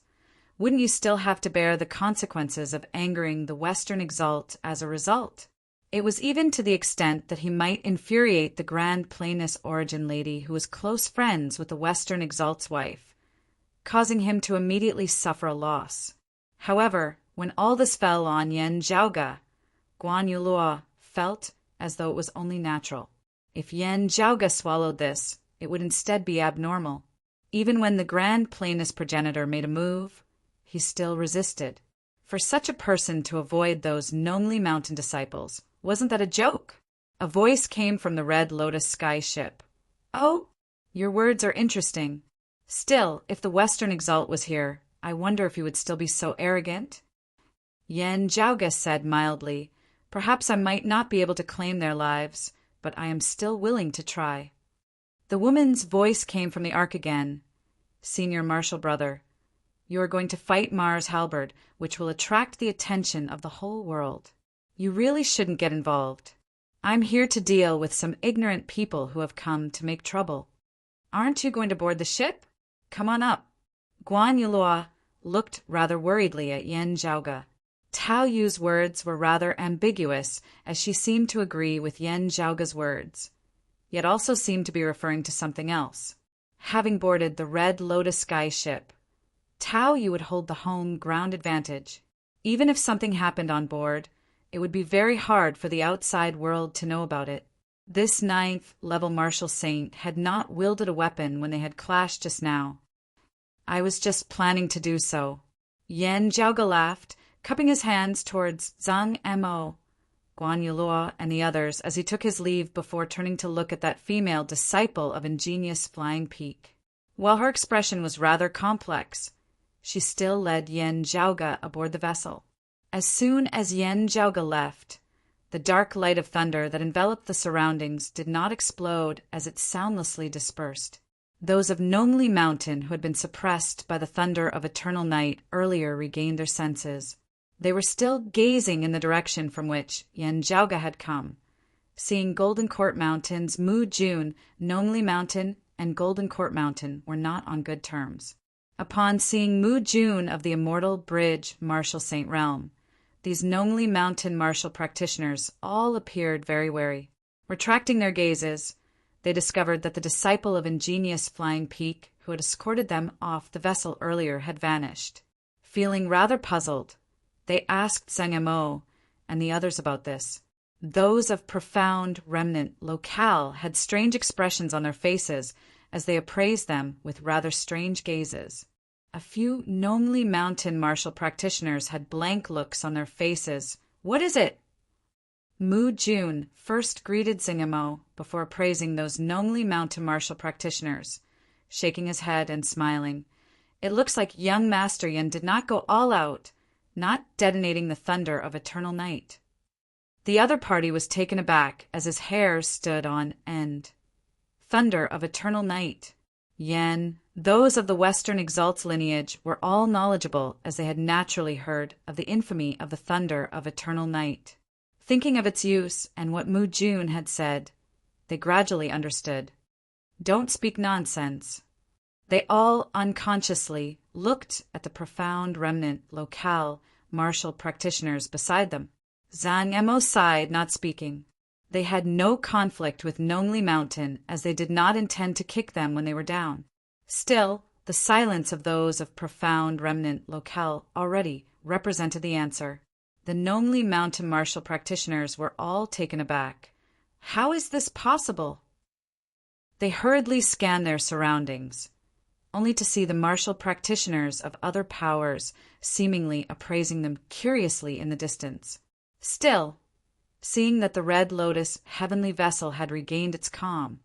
wouldn't you still have to bear the consequences of angering the Western Exalt as a result? It was even to the extent that he might infuriate the Grand Plainess Origin Lady who was close friends with the Western Exalt's wife, causing him to immediately suffer a loss. However, when all this fell on Yan Zhaoga, Guan Yulua felt as though it was only natural. If Yan Zhaoga swallowed this, it would instead be abnormal. Even when the Grand Plainess progenitor made a move, he still resisted. For such a person to avoid those Nomli Mountain disciples, wasn't that a joke? A voice came from the Red Lotus sky ship. Oh, your words are interesting. Still, if the Western Exalt was here, I wonder if he would still be so arrogant? Yan Zhaoga said mildly, perhaps I might not be able to claim their lives, but I am still willing to try. The woman's voice came from the Ark again. Senior Marshal Brother, you are going to fight Mars Halberd, which will attract the attention of the whole world. You really shouldn't get involved. I'm here to deal with some ignorant people who have come to make trouble. Aren't you going to board the ship? Come on up. Guan Yulua looked rather worriedly at Yan Zhaoga. Tao Yu's words were rather ambiguous, as she seemed to agree with Yan Zhaoga's words, yet also seemed to be referring to something else. Having boarded the Red Lotus sky ship, Tao Yu would hold the home ground advantage. Even if something happened on board, it would be very hard for the outside world to know about it. This 9th level martial saint had not wielded a weapon when they had clashed just now. I was just planning to do so. Yan Zhaoge laughed, cupping his hands towards Zhang Mo, Guan Yulua, and the others as he took his leave before turning to look at that female disciple of ingenious flying peak. While her expression was rather complex, she still led Yan Zhaoge aboard the vessel. As soon as Yan Zhaoge left, the dark light of thunder that enveloped the surroundings did not explode as it soundlessly dispersed. Those of Nongli Mountain who had been suppressed by the thunder of eternal night earlier regained their senses. They were still gazing in the direction from which Yan Zhaoge had come. Seeing Golden Court Mountains, Mu Jun, Nongli Mountain, and Golden Court Mountain were not on good terms. Upon seeing Mu Jun of the Immortal Bridge Martial Saint Realm, these Nongli Mountain martial practitioners all appeared very wary. Retracting their gazes, they discovered that the disciple of ingenious flying peak who had escorted them off the vessel earlier had vanished. Feeling rather puzzled, they asked Zhang Mo and the others about this. Those of profound remnant locale had strange expressions on their faces as they appraised them with rather strange gazes. A few Nongli Mountain martial practitioners had blank looks on their faces. What is it? Mu Jun first greeted Zhang Mo before appraising those Nongli Mountain martial practitioners, shaking his head and smiling. It looks like young Master Yin did not go all out, not detonating the thunder of eternal night. The other party was taken aback as his hair stood on end. Thunder of eternal night. Yen, those of the Western Exalts lineage, were all knowledgeable as they had naturally heard of the infamy of the thunder of eternal night. Thinking of its use and what Mu Jun had said, they gradually understood. Don't speak nonsense. They all unconsciously looked at the profound remnant locale martial practitioners beside them. Zhang Mo sighed, not speaking. They had no conflict with Nongli Mountain, as they did not intend to kick them when they were down. Still, the silence of those of profound remnant locale already represented the answer. The Nongli Mountain martial practitioners were all taken aback. How is this possible? They hurriedly scanned their surroundings, only to see the martial practitioners of other powers seemingly appraising them curiously in the distance. Still, seeing that the Red Lotus heavenly vessel had regained its calm,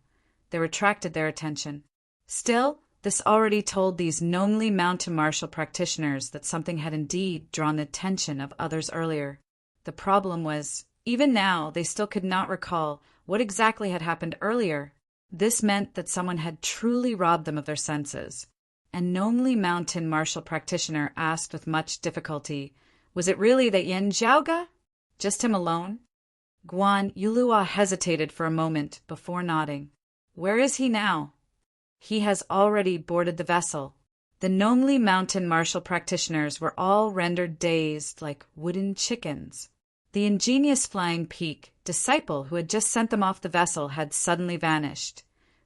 they retracted their attention. Still, this already told these Nongli Mountain martial practitioners that something had indeed drawn the attention of others earlier. The problem was, even now, they still could not recall what exactly had happened earlier. This meant that someone had truly robbed them of their senses. And Nongli Mountain martial practitioner asked with much difficulty, was it really that Yan Zhaoge? Just him alone? Guan Yulua hesitated for a moment before nodding. Where is he now? He has already boarded the vessel. The Nongli Mountain martial practitioners were all rendered dazed like wooden chickens. The ingenious flying peak disciple who had just sent them off the vessel had suddenly vanished,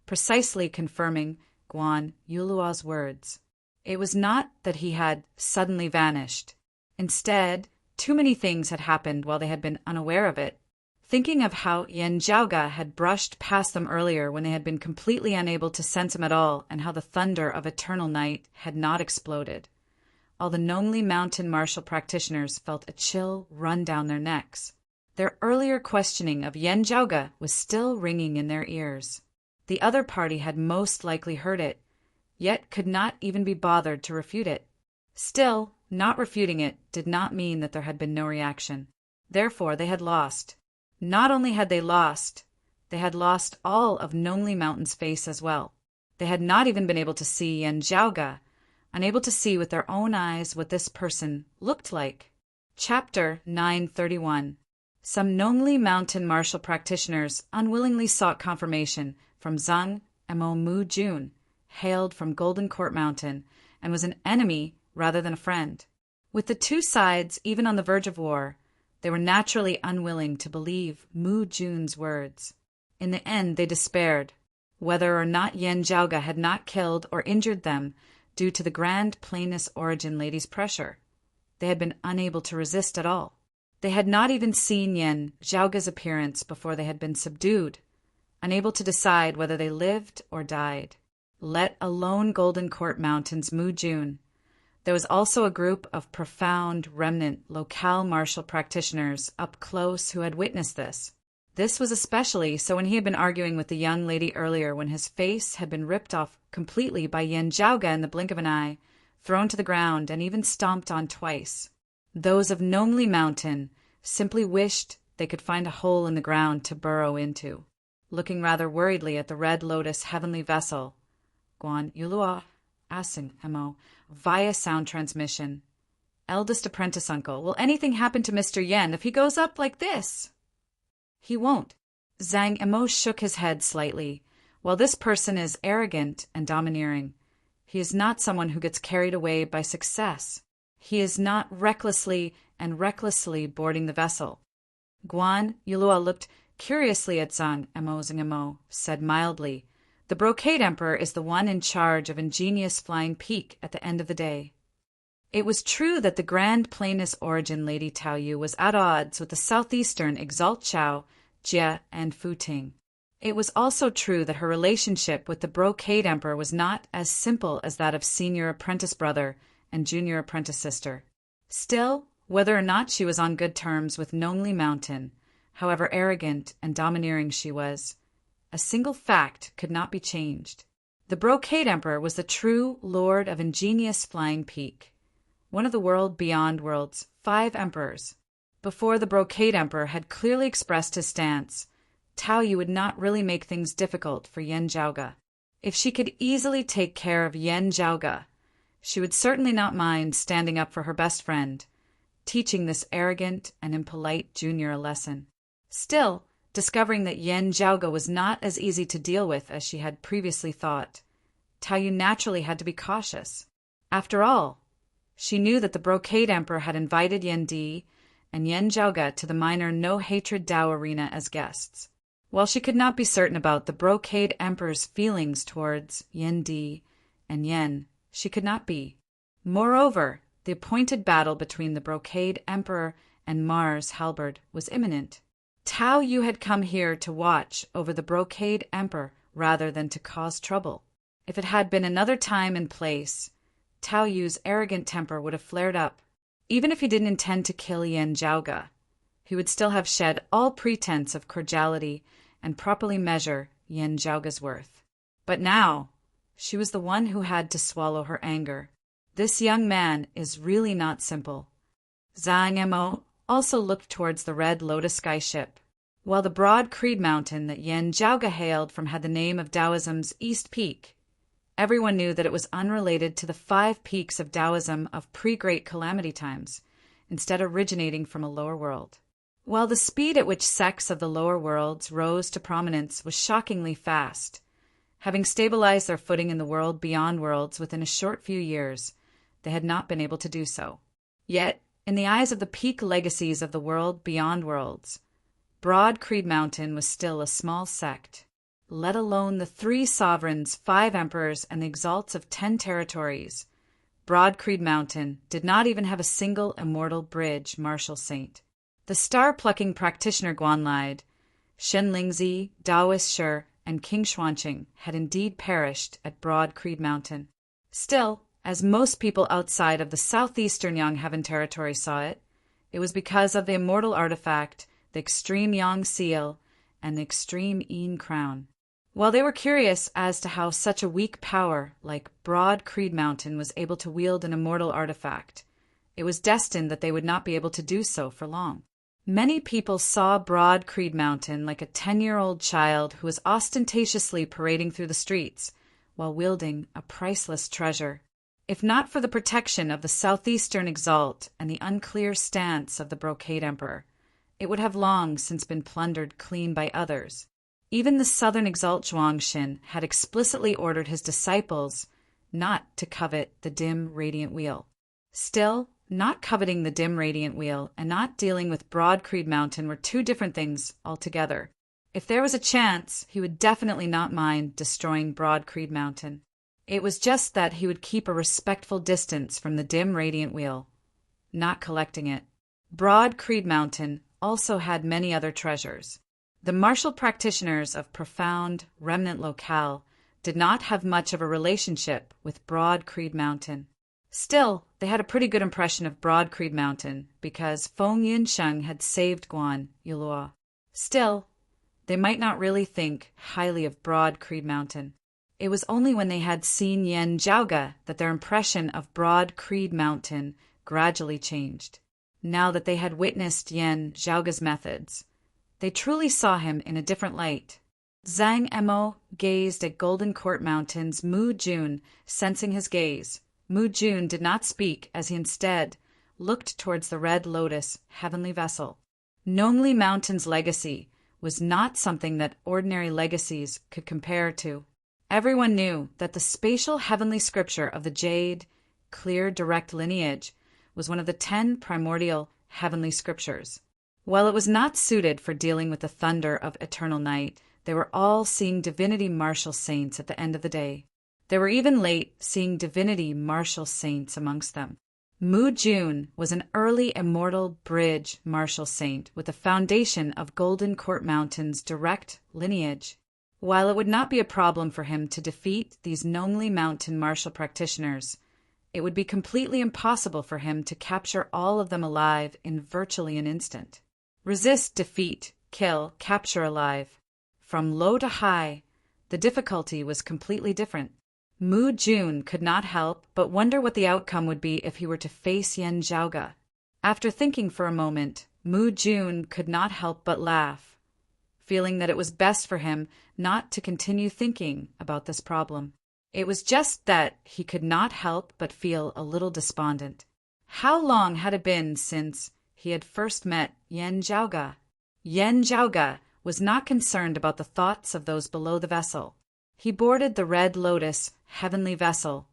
precisely confirming Guan Yulua's words. It was not that he had suddenly vanished. Instead, too many things had happened while they had been unaware of it. Thinking of how Yan Zhaoge had brushed past them earlier when they had been completely unable to sense him at all, and how the thunder of eternal night had not exploded, all the Nongli Mountain martial practitioners felt a chill run down their necks. Their earlier questioning of Yan Zhaoge was still ringing in their ears. The other party had most likely heard it, yet could not even be bothered to refute it. Still, not refuting it did not mean that there had been no reaction. Therefore, they had lost. Not only had they lost all of Nongli Mountain's face as well. They had not even been able to see Yan Zhaoge, unable to see with their own eyes what this person looked like. Chapter 931. Some Nongli Mountain martial practitioners unwillingly sought confirmation from Zhang Mo Mu Jun, hailed from Golden Court Mountain, and was an enemy rather than a friend. With the two sides even on the verge of war, they were naturally unwilling to believe Mu Jun's words. In the end, they despaired, whether or not Yan Zhaoge had not killed or injured them due to the Grand Plainness Origin lady's pressure. They had been unable to resist at all. They had not even seen Yan Zhaoge's appearance before they had been subdued, unable to decide whether they lived or died. let alone Golden Court Mountain's Mu-Jun. There was also a group of profound, remnant, locale martial practitioners up close who had witnessed this. This was especially so when he had been arguing with the young lady earlier when his face had been ripped off completely by Yen Zhaoga in the blink of an eye, thrown to the ground, and even stomped on twice. Those of Nongli Mountain simply wished they could find a hole in the ground to burrow into. Looking rather worriedly at the Red Lotus heavenly vessel, Guan Yulua asking Mo via sound transmission, "Eldest apprentice uncle, will anything happen to Mr. Yen if he goes up like this?" "He won't." Zhang Mo shook his head slightly. "While this person is arrogant and domineering, he is not someone who gets carried away by success. He is not recklessly boarding the vessel." Guan Yulua looked curiously at Zhang Mo, said mildly, "The Brocade Emperor is the one in charge of ingenious flying peak at the end of the day." It was true that the Grand Plainess origin Lady Tao Yu was at odds with the southeastern Exalt Chao, Jie, and Fu Ting. It was also true that her relationship with the Brocade Emperor was not as simple as that of senior apprentice brother and junior apprentice sister. Still, whether or not she was on good terms with Nongli Mountain, however arrogant and domineering she was, a single fact could not be changed. The Brocade Emperor was the true lord of ingenious flying peak, one of the world beyond world's 5 emperors. Before the Brocade Emperor had clearly expressed his stance, Tao Yu would not really make things difficult for Yen Zhaoga. If she could easily take care of Yen Zhaoga, she would certainly not mind standing up for her best friend, teaching this arrogant and impolite junior a lesson. Still, discovering that Yen Zhaoga was not as easy to deal with as she had previously thought, Tao Yu naturally had to be cautious. After all, she knew that the Brocade Emperor had invited Yen Di and Yen Zhaoga to the minor no-hatred Dao arena as guests. While she could not be certain about the Brocade Emperor's feelings towards Yen Di and Yen, she could not be. Moreover, the appointed battle between the Brocade Emperor and Mars Halberd was imminent. Tao Yu had come here to watch over the Brocade Emperor rather than to cause trouble. If it had been another time and place, Tao Yu's arrogant temper would have flared up. Even if he didn't intend to kill Yen Zhaoga, he would still have shed all pretense of cordiality and properly measure Yen Zhaoga's worth. But now, she was the one who had to swallow her anger. This young man is really not simple. Zhang Mo also looked towards the Red Lotus skyship. While the broad Creed Mountain that Yen Zhaoga hailed from had the name of Taoism's East Peak, everyone knew that it was unrelated to the 5 peaks of Taoism of pre-Great Calamity times, instead originating from a lower world. While the speed at which sects of the lower worlds rose to prominence was shockingly fast, having stabilized their footing in the world beyond worlds within a short few years, they had not been able to do so. Yet, in the eyes of the peak legacies of the world beyond worlds, Broad Creed Mountain was still a small sect, let alone the 3 sovereigns, 5 emperors, and the exalts of 10 territories. Broad Creed Mountain did not even have a single immortal bridge martial saint. The star-plucking practitioner Guanlide, Shen Lingzi, Daoist Shi, and King Xuanqing had indeed perished at Broad Creed Mountain. Still, as most people outside of the southeastern Yangheaven territory saw it, it was because of the immortal artifact, the extreme Yang seal, and the extreme Yin crown. While they were curious as to how such a weak power like Broad Creed Mountain was able to wield an immortal artifact, it was destined that they would not be able to do so for long. Many people saw Broad Creed Mountain like a 10-year-old child who was ostentatiously parading through the streets while wielding a priceless treasure. If not for the protection of the southeastern Exalt and the unclear stance of the Brocade Emperor, it would have long since been plundered clean by others. Even the southern Exalt Zhuangxin had explicitly ordered his disciples not to covet the dim radiant wheel. Still, not coveting the dim radiant wheel and not dealing with Broad Creed Mountain were 2 different things altogether. If there was a chance, he would definitely not mind destroying Broad Creed Mountain. It was just that he would keep a respectful distance from the dim radiant wheel, not collecting it. Broad Creed Mountain also had many other treasures. The martial practitioners of profound remnant locale did not have much of a relationship with Broad Creed Mountain. Still, they had a pretty good impression of Broad Creed Mountain because Feng Yinsheng had saved Guan Yulua. Still, they might not really think highly of Broad Creed Mountain. It was only when they had seen Yan Zhaoge that their impression of Broad Creed Mountain gradually changed. Now that they had witnessed Yan Zhaoge's methods, they truly saw him in a different light. Zhang Emo gazed at Golden Court Mountain's Mu Jun, sensing his gaze. Mu Jun did not speak as he instead looked towards the Red Lotus heavenly vessel. Nongli Mountain's legacy was not something that ordinary legacies could compare to. Everyone knew that the spatial heavenly scripture of the Jade, clear direct lineage was one of the 10 primordial heavenly scriptures. While it was not suited for dealing with the thunder of eternal night, they were all seeing divinity martial saints at the end of the day. They were even late seeing divinity martial saints amongst them. Mu Jun was an early immortal bridge martial saint with the foundation of Golden Court Mountain's direct lineage. While it would not be a problem for him to defeat these Nongli Mountain martial practitioners, it would be completely impossible for him to capture all of them alive in virtually an instant. Resist, defeat, kill, capture alive. From low to high, the difficulty was completely different. Mu Jun could not help but wonder what the outcome would be if he were to face Yan Zhaoge. After thinking for a moment, Mu Jun could not help but laugh, feeling that it was best for him not to continue thinking about this problem. It was just that he could not help but feel a little despondent. How long had it been since he had first met Yan Zhaoge? Yan Zhaoge was not concerned about the thoughts of those below the vessel. He boarded the Red Lotus heavenly vessel,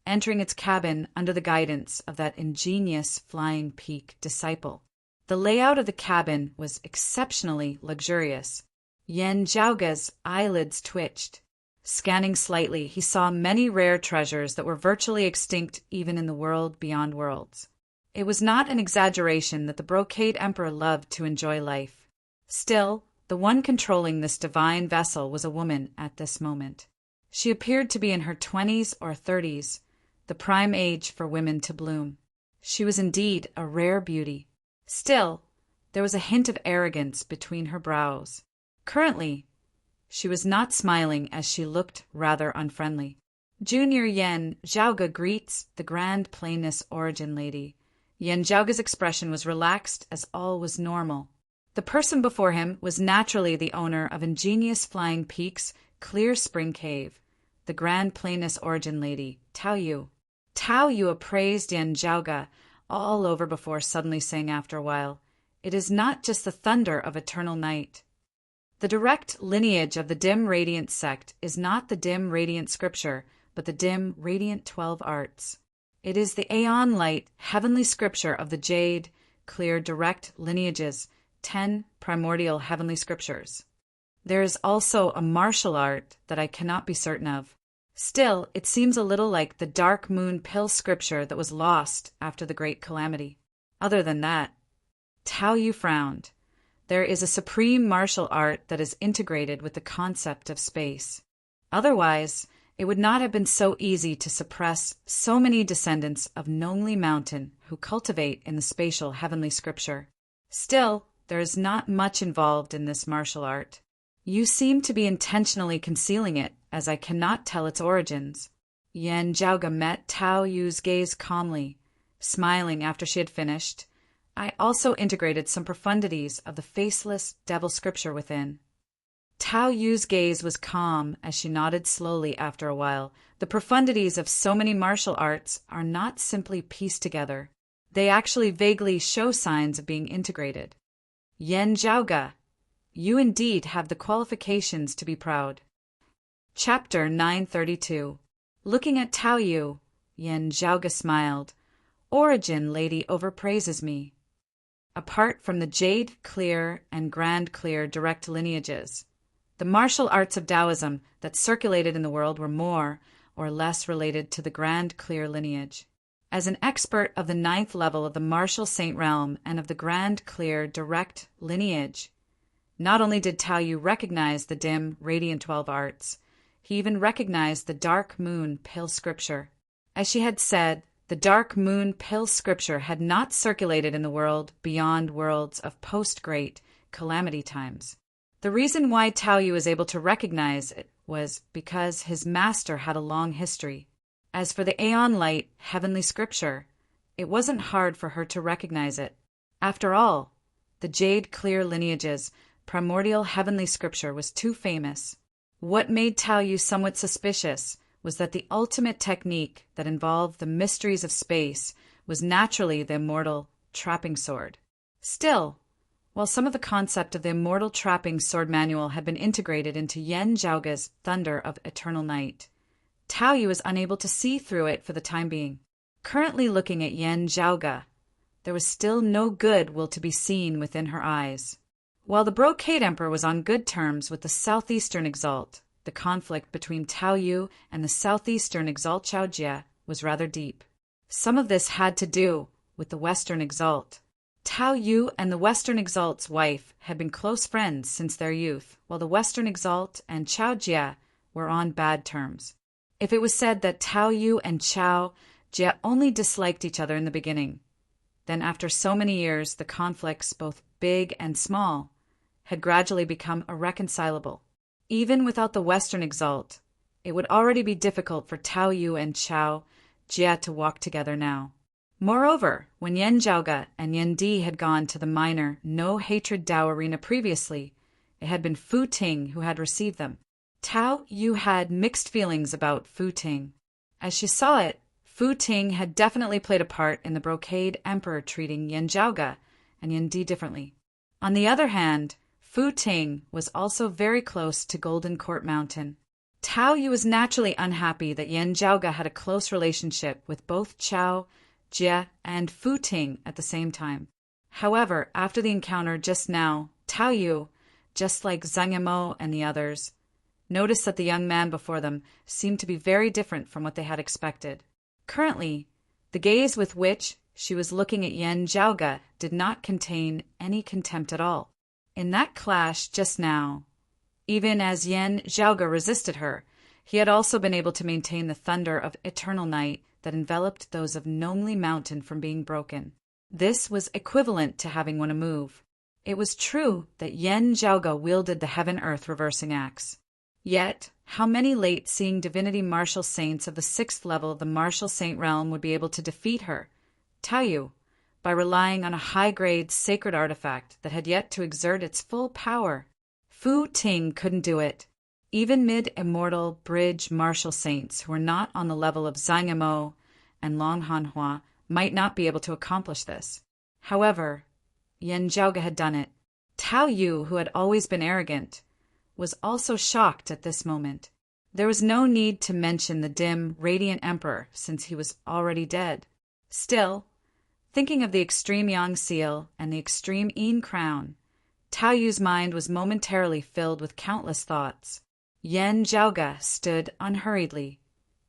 entering its cabin under the guidance of that ingenious Flying Peak disciple. The layout of the cabin was exceptionally luxurious. Yan Zhaoge's eyelids twitched. Scanning slightly, he saw many rare treasures that were virtually extinct even in the world beyond worlds. It was not an exaggeration that the Brocade Emperor loved to enjoy life. Still, the one controlling this divine vessel was a woman at this moment. She appeared to be in her 20s or 30s, the prime age for women to bloom. She was indeed a rare beauty. Still, there was a hint of arrogance between her brows. Currently, she was not smiling as she looked rather unfriendly. Junior Yan Zhaoge greets the Grand Plainness Origin Lady. Yan Zhaoge's expression was relaxed as all was normal. The person before him was naturally the owner of ingenious Flying Peak's Clear Spring Cave, the Grand Plainness Origin Lady, Tao Yu. Tao Yu appraised Yan Zhaoge all over before suddenly saying after a while, "It is not just the thunder of eternal night." The direct lineage of the dim radiant sect is not the dim radiant scripture, but the dim radiant 12 arts. It is the aeon light heavenly scripture of the Jade, clear direct lineages, 10 primordial heavenly scriptures. There is also a martial art that I cannot be certain of. Still, it seems a little like the dark moon pill scripture that was lost after the great calamity. Other than that, Tao Yu frowned. There is a supreme martial art that is integrated with the concept of space. Otherwise, it would not have been so easy to suppress so many descendants of Nongli Mountain who cultivate in the spatial heavenly scripture. Still, there is not much involved in this martial art. You seem to be intentionally concealing it, as I cannot tell its origins. Yan Zhaoge met Tao Yu's gaze calmly, smiling after she had finished. I also integrated some profundities of the faceless devil scripture within. Tao Yu's gaze was calm as she nodded slowly after a while. The profundities of so many martial arts are not simply pieced together. They actually vaguely show signs of being integrated. Yan Zhaoge, you indeed have the qualifications to be proud. Chapter 932. Looking at Tao Yu, Yan Zhaoge smiled. Origin Lady overpraises me. Apart from the Jade Clear and Grand Clear direct lineages, the martial arts of Taoism that circulated in the world were more or less related to the Grand Clear lineage. As an expert of the 9th level of the martial saint realm and of the Grand Clear direct lineage, not only did Tao Yu recognize the dim radiant 12 arts, He even recognized the dark moon pill scripture. As she had said, the dark moon pill scripture had not circulated in the world beyond worlds of post-great calamity times. The reason why Tao Yu was able to recognize it was because his master had a long history. As for the Aeon Light heavenly scripture, it wasn't hard for her to recognize it. After all, the Jade Clear Lineage's primordial heavenly scripture was too famous. What made Tao Yu somewhat suspicious was that the ultimate technique that involved the mysteries of space was naturally the immortal trapping sword. Still, while some of the concept of the immortal trapping sword manual had been integrated into Yen Zhaoga's Thunder of Eternal Night, Tao Yu was unable to see through it for the time being. Currently looking at Yen Zhaoga, there was still no good will to be seen within her eyes. While the Brocade Emperor was on good terms with the Southeastern Exalt, the conflict between Tao Yu and the Southeastern Exalt Chao Jie was rather deep. Some of this had to do with the Western Exalt. Tao Yu and the Western Exalt's wife had been close friends since their youth, while the Western Exalt and Chao Jie were on bad terms. If it was said that Tao Yu and Chao Jie only disliked each other in the beginning, then after so many years the conflicts, both big and small, had gradually become irreconcilable. Even without the Western Exalt, it would already be difficult for Tao Yu and Chao Jie to walk together now. Moreover, when Yen Zhaoga and Yen Di had gone to the minor no-hatred Dao arena previously, it had been Fu Ting who had received them. Tao Yu had mixed feelings about Fu Ting. As she saw it, Fu Ting had definitely played a part in the Brocade Emperor treating Yen Zhaoga and Yen Di differently. On the other hand, Fu Ting was also very close to Golden Court Mountain. Tao Yu was naturally unhappy that Yen Zhaoga had a close relationship with both Chao Jie and Fu Ting at the same time. However, after the encounter just now, Tao Yu, just like Zhang Yimou and the others, noticed that the young man before them seemed to be very different from what they had expected. Currently, the gaze with which she was looking at Yen Zhaoga did not contain any contempt at all. In that clash just now, even as Yen Zhaoga resisted her, he had also been able to maintain the thunder of eternal night that enveloped those of Nongli Mountain from being broken. This was equivalent to having won a move. It was true that Yen Zhaoga wielded the heaven-earth reversing axe. Yet, how many late-seeing divinity martial saints of the 6th level of the martial saint realm would be able to defeat her, Tao Yu, by relying on a high-grade sacred artifact that had yet to exert its full power? Fu Ting couldn't do it. Even mid-immortal bridge martial saints who were not on the level of Zhang Yimou and Long Hanhua might not be able to accomplish this. However, Yen Zhaoga had done it. Tao Yu, who had always been arrogant, was also shocked at this moment. There was no need to mention the dim, radiant emperor since he was already dead. Still, thinking of the extreme Yang seal and the extreme Yin crown, Tao Yu's mind was momentarily filled with countless thoughts. Yen Zhaoga stood unhurriedly.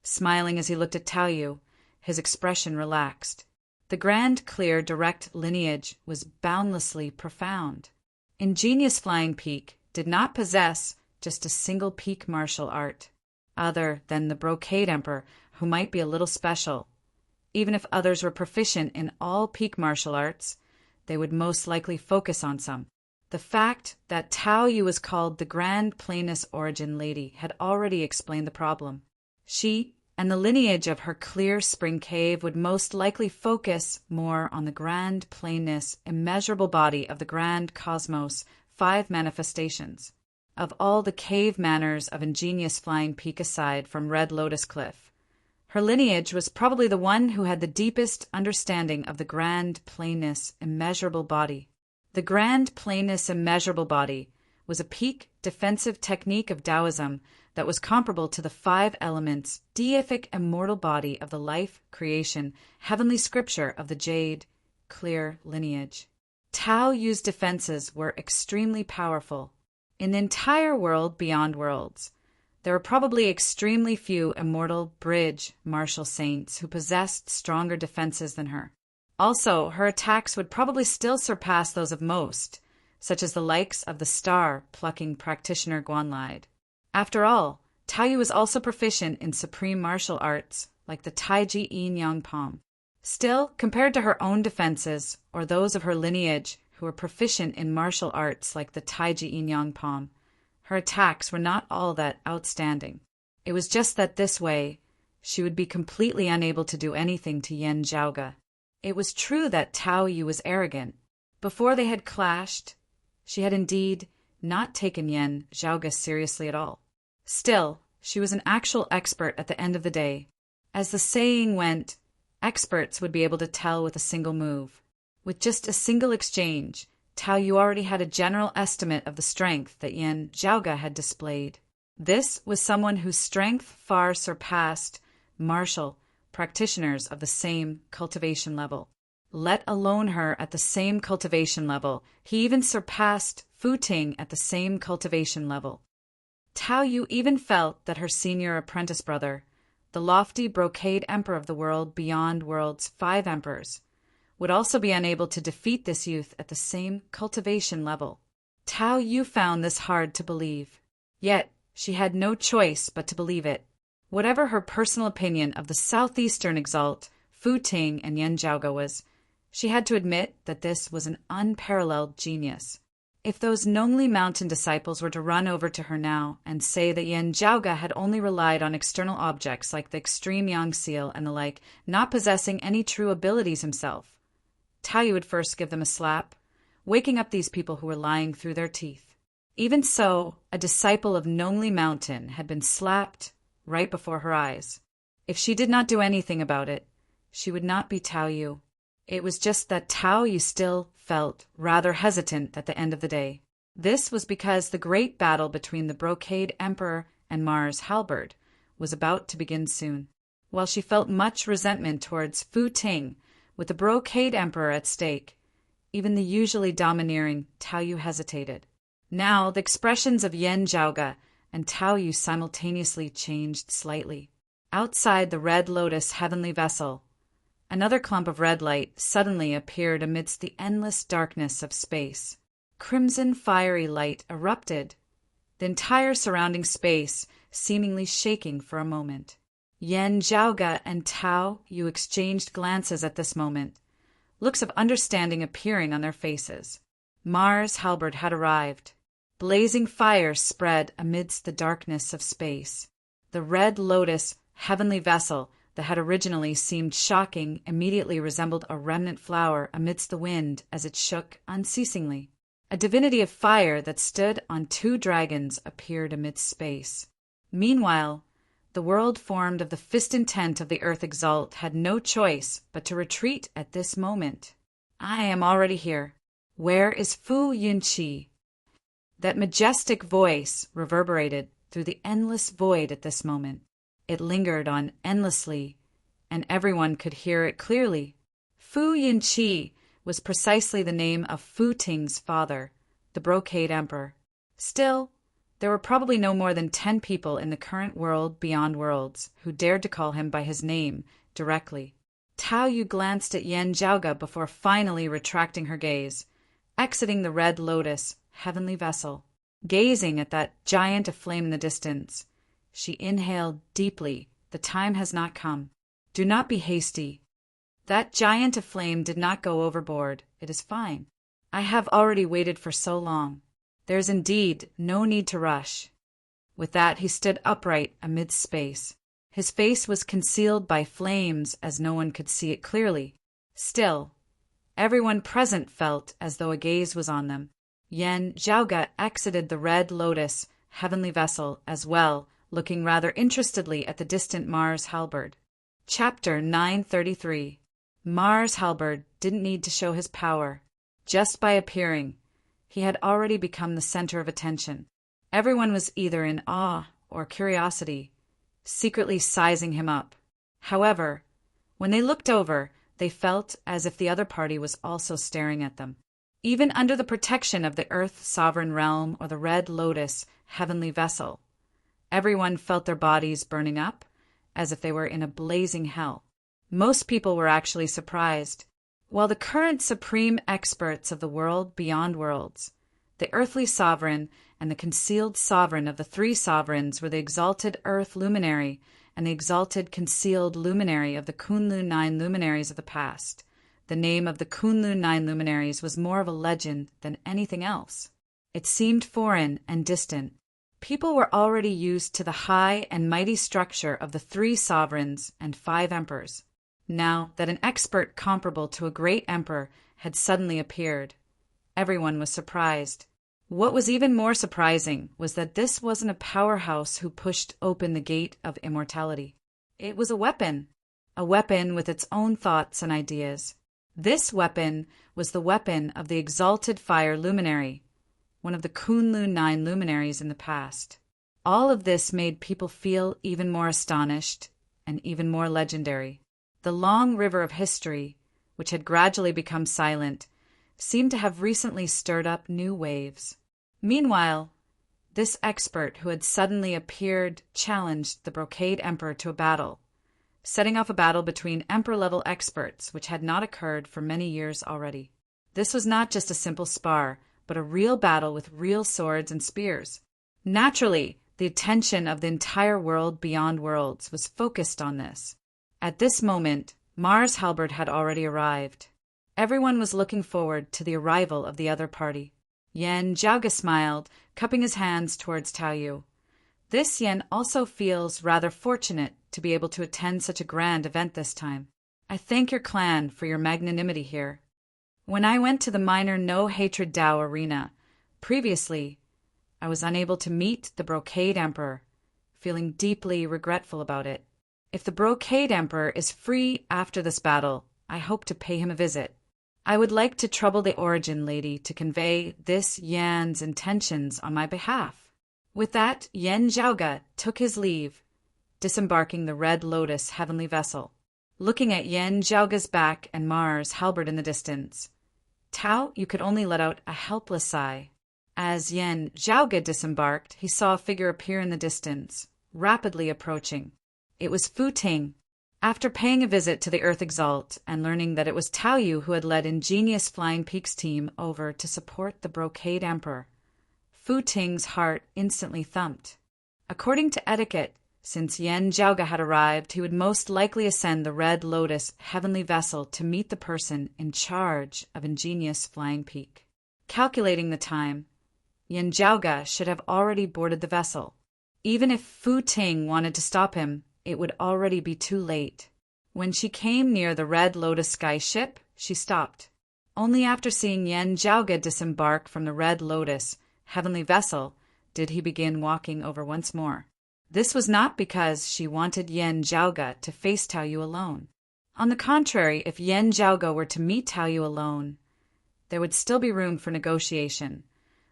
Smiling as he looked at Tao Yu, his expression relaxed. The grand, clear, direct lineage was boundlessly profound. Ingenious Flying Peak did not possess just a single peak martial art, other than the Brocade Emperor, who might be a little special. Even if others were proficient in all peak martial arts, they would most likely focus on some. The fact that Tao Yu was called the Grand Planus Origin Lady had already explained the problem. She and the lineage of her clear spring cave would most likely focus more on the grand plainness, immeasurable body of the grand cosmos, 5 manifestations. Of all the cave manners of Ingenious Flying Peak aside from Red Lotus Cliff, her lineage was probably the one who had the deepest understanding of the grand plainness, immeasurable body. The grand plainness, immeasurable body was a peak defensive technique of Taoism that was comparable to the 5 elements, deific immortal body of the life, creation, heavenly scripture of the Jade, clear lineage. Tao Yu's defenses were extremely powerful. In the entire world beyond worlds, there were probably extremely few immortal bridge martial saints who possessed stronger defenses than her. Also, her attacks would probably still surpass those of most, such as the likes of the star-plucking practitioner Guanlide. After all, Taoyu was also proficient in supreme martial arts, like the Taiji Yin Yang Palm. Still, compared to her own defenses, or those of her lineage who were proficient in martial arts like the Taiji Yin Yang Palm, her attacks were not all that outstanding. It was just that this way, she would be completely unable to do anything to Yan Zhaoge. It was true that Taoyu was arrogant. Before they had clashed, she had indeed not taken Yan Zhaoge seriously at all. Still, she was an actual expert at the end of the day. As the saying went, experts would be able to tell with a single move. With just a single exchange, Taoyu already had a general estimate of the strength that Yan Zhaoge had displayed. This was someone whose strength far surpassed martial practitioners of the same cultivation level. Let alone her at the same cultivation level, he even surpassed Fu Ting at the same cultivation level. Taoyu even felt that her senior apprentice brother, the lofty brocade emperor of the world beyond world's 5 emperors, would also be unable to defeat this youth at the same cultivation level. Taoyu found this hard to believe. Yet, she had no choice but to believe it. Whatever her personal opinion of the southeastern exalt, Fu Ting and Yan Zhaoge was, she had to admit that this was an unparalleled genius. If those Nongli Mountain disciples were to run over to her now and say that Yan Zhaoge had only relied on external objects like the extreme yang seal and the like, not possessing any true abilities himself, Taoyu would first give them a slap, waking up these people who were lying through their teeth. Even so, a disciple of Nongli Mountain had been slapped right before her eyes. If she did not do anything about it, she would not be Taoyu. It was just that Taoyu still felt rather hesitant at the end of the day. This was because the great battle between the Brocade Emperor and Mars Halberd was about to begin soon. While she felt much resentment towards Fu Ting, with the Brocade Emperor at stake, even the usually domineering Taoyu hesitated. Now the expressions of Yan Zhaoge and Taoyu simultaneously changed slightly. Outside the Red Lotus heavenly vessel, another clump of red light suddenly appeared amidst the endless darkness of space. Crimson fiery light erupted, the entire surrounding space seemingly shaking for a moment. Yan Zhaoge and Taoyu exchanged glances at this moment, looks of understanding appearing on their faces. Mars Halberd had arrived. Blazing fire spread amidst the darkness of space. The Red Lotus heavenly vessel that had originally seemed shocking immediately resembled a remnant flower amidst the wind as it shook unceasingly. A divinity of fire that stood on 2 dragons appeared amidst space. Meanwhile, the world formed of the fisted tent of the Earth Exalt had no choice but to retreat at this moment. I am already here. Where is Fu Yunqi? That majestic voice reverberated through the endless void at this moment. It lingered on endlessly, and everyone could hear it clearly. Fu Yunqi was precisely the name of Fu Ting's father, the Brocade Emperor. Still, there were probably no more than 10 people in the current world beyond worlds who dared to call him by his name directly. Taoyu glanced at Yan Zhaoge before finally retracting her gaze, exiting the Red Lotus heavenly vessel. Gazing at that giant aflame in the distance, she inhaled deeply. The time has not come. Do not be hasty. That giant aflame did not go overboard. It is fine. I have already waited for so long. There is indeed no need to rush. With that, he stood upright amidst space. His face was concealed by flames as no one could see it clearly. Still, everyone present felt as though a gaze was on them. Yan Zhaoge exited the Red Lotus heavenly vessel as well, looking rather interestedly at the distant Mars Halberd. Chapter 933. Mars Halberd didn't need to show his power. Just by appearing, he had already become the center of attention. Everyone was either in awe or curiosity, secretly sizing him up. However, when they looked over, they felt as if the other party was also staring at them. Even under the protection of the Earth Sovereign Realm or the Red Lotus heavenly vessel, everyone felt their bodies burning up as if they were in a blazing hell. Most people were actually surprised. While the current supreme experts of the world beyond worlds, The earthly sovereign and the concealed sovereign of the three sovereigns were the exalted earth luminary and the exalted concealed luminary of the Kunlun 9 luminaries of the past. The name of the Kunlun 9 luminaries was more of a legend than anything else. It seemed foreign and distant. People were already used to the high and mighty structure of the 3 sovereigns and 5 emperors. Now that an expert comparable to a great emperor had suddenly appeared, everyone was surprised. What was even more surprising was that this wasn't a powerhouse who pushed open the gate of immortality. It was a weapon with its own thoughts and ideas. This weapon was the weapon of the exalted fire luminary, one of the Kunlun 9 luminaries in the past. All of this made people feel even more astonished and even more legendary. The long river of history, which had gradually become silent, seemed to have recently stirred up new waves. Meanwhile, this expert who had suddenly appeared challenged the Brocade Emperor to a battle, setting off a battle between emperor-level experts which had not occurred for many years already. This was not just a simple spar, but a real battle with real swords and spears. Naturally, the attention of the entire world beyond worlds was focused on this. At this moment, Mars Halberd had already arrived. Everyone was looking forward to the arrival of the other party. Yen Jiaoge smiled, cupping his hands towards Tao Yu. This Yen also feels rather fortunate to be able to attend such a grand event this time. I thank your clan for your magnanimity here. When I went to the minor no-hatred Dao arena, previously, I was unable to meet the Brocade Emperor, feeling deeply regretful about it. If the Brocade Emperor is free after this battle, I hope to pay him a visit. I would like to trouble the Origin Lady to convey this Yan's intentions on my behalf. With that, Yen Jiaoge took his leave, disembarking the Red Lotus heavenly vessel. Looking at Yen Jiaoge's back and Mars Halberd in the distance, Tao Yu could only let out a helpless sigh. As Yen Jiaoge disembarked, he saw a figure appear in the distance, rapidly approaching. It was Fu Ting. After paying a visit to the Earth Exalt and learning that it was Tao Yu who had led Ingenious Flying Peaks team over to support the Brocade Emperor, Fu Ting's heart instantly thumped. According to etiquette, since Yen Jiaoge had arrived, he would most likely ascend the Red Lotus heavenly vessel to meet the person in charge of Ingenious Flying Peak. Calculating the time, Yen Jiaoge should have already boarded the vessel. Even if Fu Ting wanted to stop him, it would already be too late. When she came near the Red Lotus sky ship, she stopped. Only after seeing Yen Jiaoge disembark from the Red Lotus heavenly vessel did he begin walking over once more. This was not because she wanted Yen Jiaoge to face Tao Yu alone. On the contrary, if Yen Jiaoge were to meet Tao Yu alone, there would still be room for negotiation,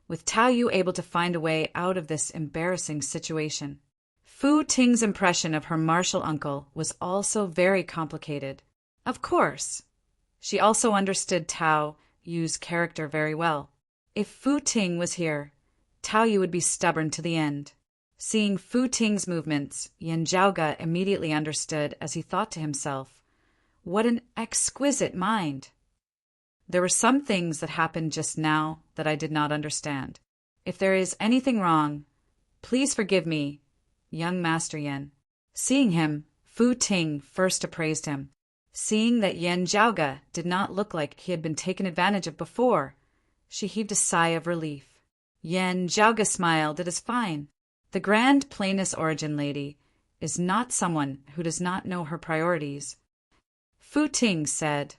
with Tao Yu able to find a way out of this embarrassing situation. Fu Ting's impression of her martial uncle was also very complicated. Of course, she also understood Tao Yu's character very well. If Fu Ting was here, Tao Yu would be stubborn to the end. Seeing Fu Ting's movements, Yen Jiaoge immediately understood as he thought to himself, what an exquisite mind! There were some things that happened just now that I did not understand. If there is anything wrong, please forgive me, young Master Yen. Seeing him, Fu Ting first appraised him. Seeing that Yen Jiaoge did not look like he had been taken advantage of before, she heaved a sigh of relief. Yen Jiaoge smiled. It is fine. The Grand Planus Origin Lady is not someone who does not know her priorities. Fu Ting said,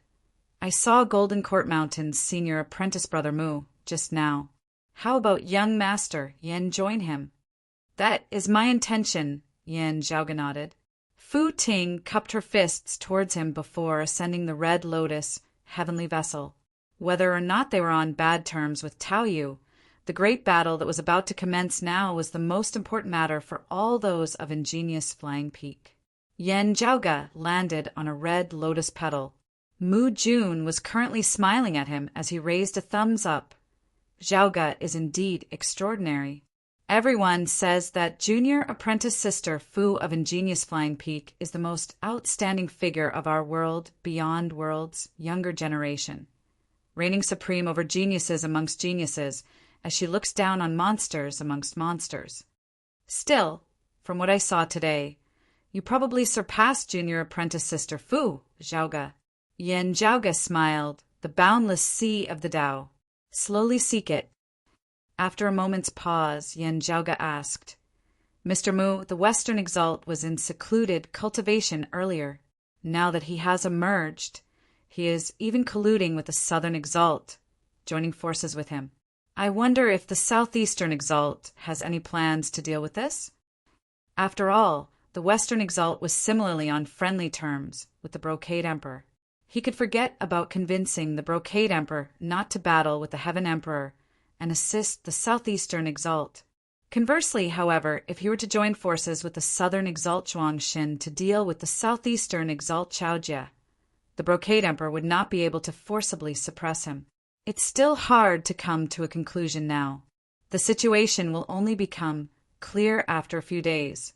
I saw Golden Court Mountain's senior apprentice brother Mu just now. How about young Master Yen join him? That is my intention, Yen Jiaoge nodded. Fu Ting cupped her fists towards him before ascending the Red Lotus heavenly vessel. Whether or not they were on bad terms with Tao Yu, the great battle that was about to commence now was the most important matter for all those of Ingenious Flying Peak. Yen Jiaoge landed on a red lotus petal. Mu Jun was currently smiling at him as he raised a thumbs up. Jiaoge is indeed extraordinary. Everyone says that junior apprentice sister Fu of Ingenious Flying Peak is the most outstanding figure of our world beyond worlds, younger generation, reigning supreme over geniuses amongst geniuses, as she looks down on monsters amongst monsters. Still, from what I saw today, you probably surpassed junior apprentice Sister Fu, Zhaoge. Yan Zhaoge smiled. The boundless sea of the Tao. Slowly seek it. After a moment's pause, Yan Zhaoge asked, Mr. Mu, the Western Exalt was in secluded cultivation earlier. Now that he has emerged, he is even colluding with the Southern Exalt, joining forces with him. I wonder if the Southeastern Exalt has any plans to deal with this? After all, the Western Exalt was similarly on friendly terms with the Brocade Emperor. He could forget about convincing the Brocade Emperor not to battle with the Heaven Emperor and assist the Southeastern Exalt. Conversely, however, if he were to join forces with the Southern Exalt Zhuangxin to deal with the Southeastern Exalt Chaojie, the Brocade Emperor would not be able to forcibly suppress him. It's still hard to come to a conclusion now. The situation will only become clear after a few days.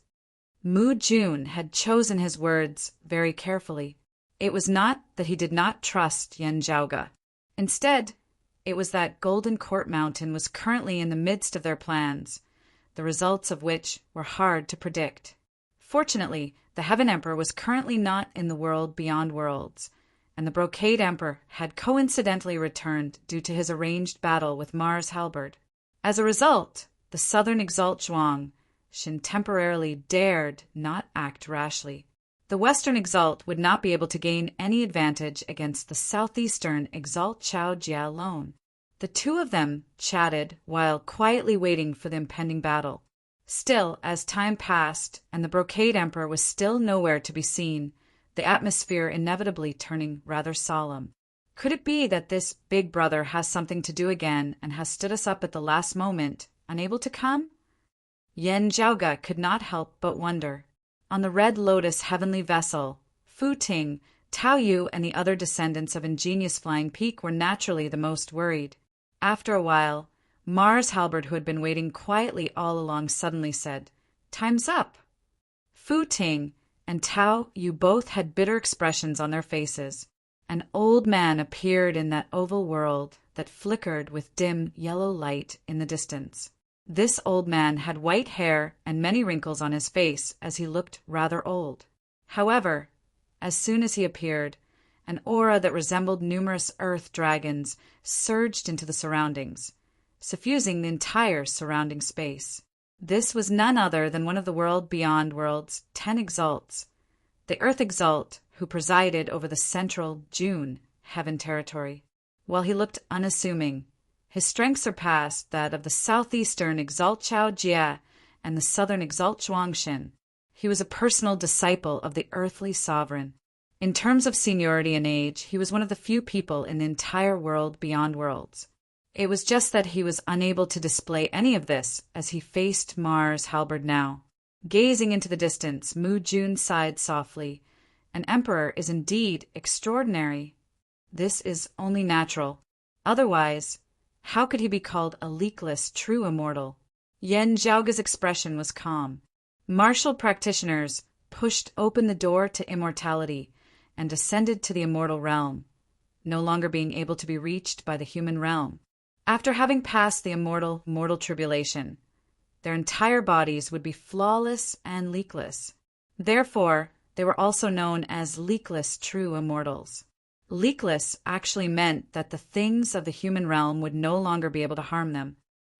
Mu Jun had chosen his words very carefully. It was not that he did not trust Yan Zhaoge. Instead, it was that Golden Court Mountain was currently in the midst of their plans, the results of which were hard to predict. Fortunately, the Heaven Emperor was currently not in the world beyond worlds, and the Brocade Emperor had coincidentally returned due to his arranged battle with Mars Halberd. As a result, the Southern Exalt Zhuangxin temporarily dared not act rashly. The Western Exalt would not be able to gain any advantage against the Southeastern Exalt Chaojie alone. The two of them chatted while quietly waiting for the impending battle. Still, as time passed and the Brocade Emperor was still nowhere to be seen, the atmosphere inevitably turning rather solemn. Could it be that this big brother has something to do again and has stood us up at the last moment, unable to come? Yan Zhaoge could not help but wonder. On the Red Lotus heavenly vessel, Fu Ting, Tao Yu, and the other descendants of ingenious Flying Peak were naturally the most worried. After a while, Mars Halberd, who had been waiting quietly all along, suddenly said, "Time's up." Fu Ting and Tao Yu both had bitter expressions on their faces. An old man appeared in that oval world that flickered with dim yellow light in the distance. This old man had white hair and many wrinkles on his face, as he looked rather old. However, as soon as he appeared, an aura that resembled numerous earth dragons surged into the surroundings, suffusing the entire surrounding space. This was none other than one of the world beyond worlds' 10 exalts, the Earth Exalt, who presided over the central June heaven territory. While he looked unassuming, his strength surpassed that of the Southeastern Exalt Chaojie and the Southern Exalt Zhuangxin. He was a personal disciple of the earthly sovereign. In terms of seniority and age, he was one of the few people in the entire world beyond worlds. It was just that he was unable to display any of this as he faced Mars Halberd now. Gazing into the distance, Mu Jun sighed softly. An emperor is indeed extraordinary. This is only natural. Otherwise, how could he be called a leakless, true immortal? Yan Zhaoge's expression was calm. Martial practitioners pushed open the door to immortality and descended to the immortal realm, no longer being able to be reached by the human realm. After having passed the immortal mortal tribulation, their entire bodies would be flawless and leakless. Therefore, they were also known as leakless true immortals. Leakless actually meant that the things of the human realm would no longer be able to harm them.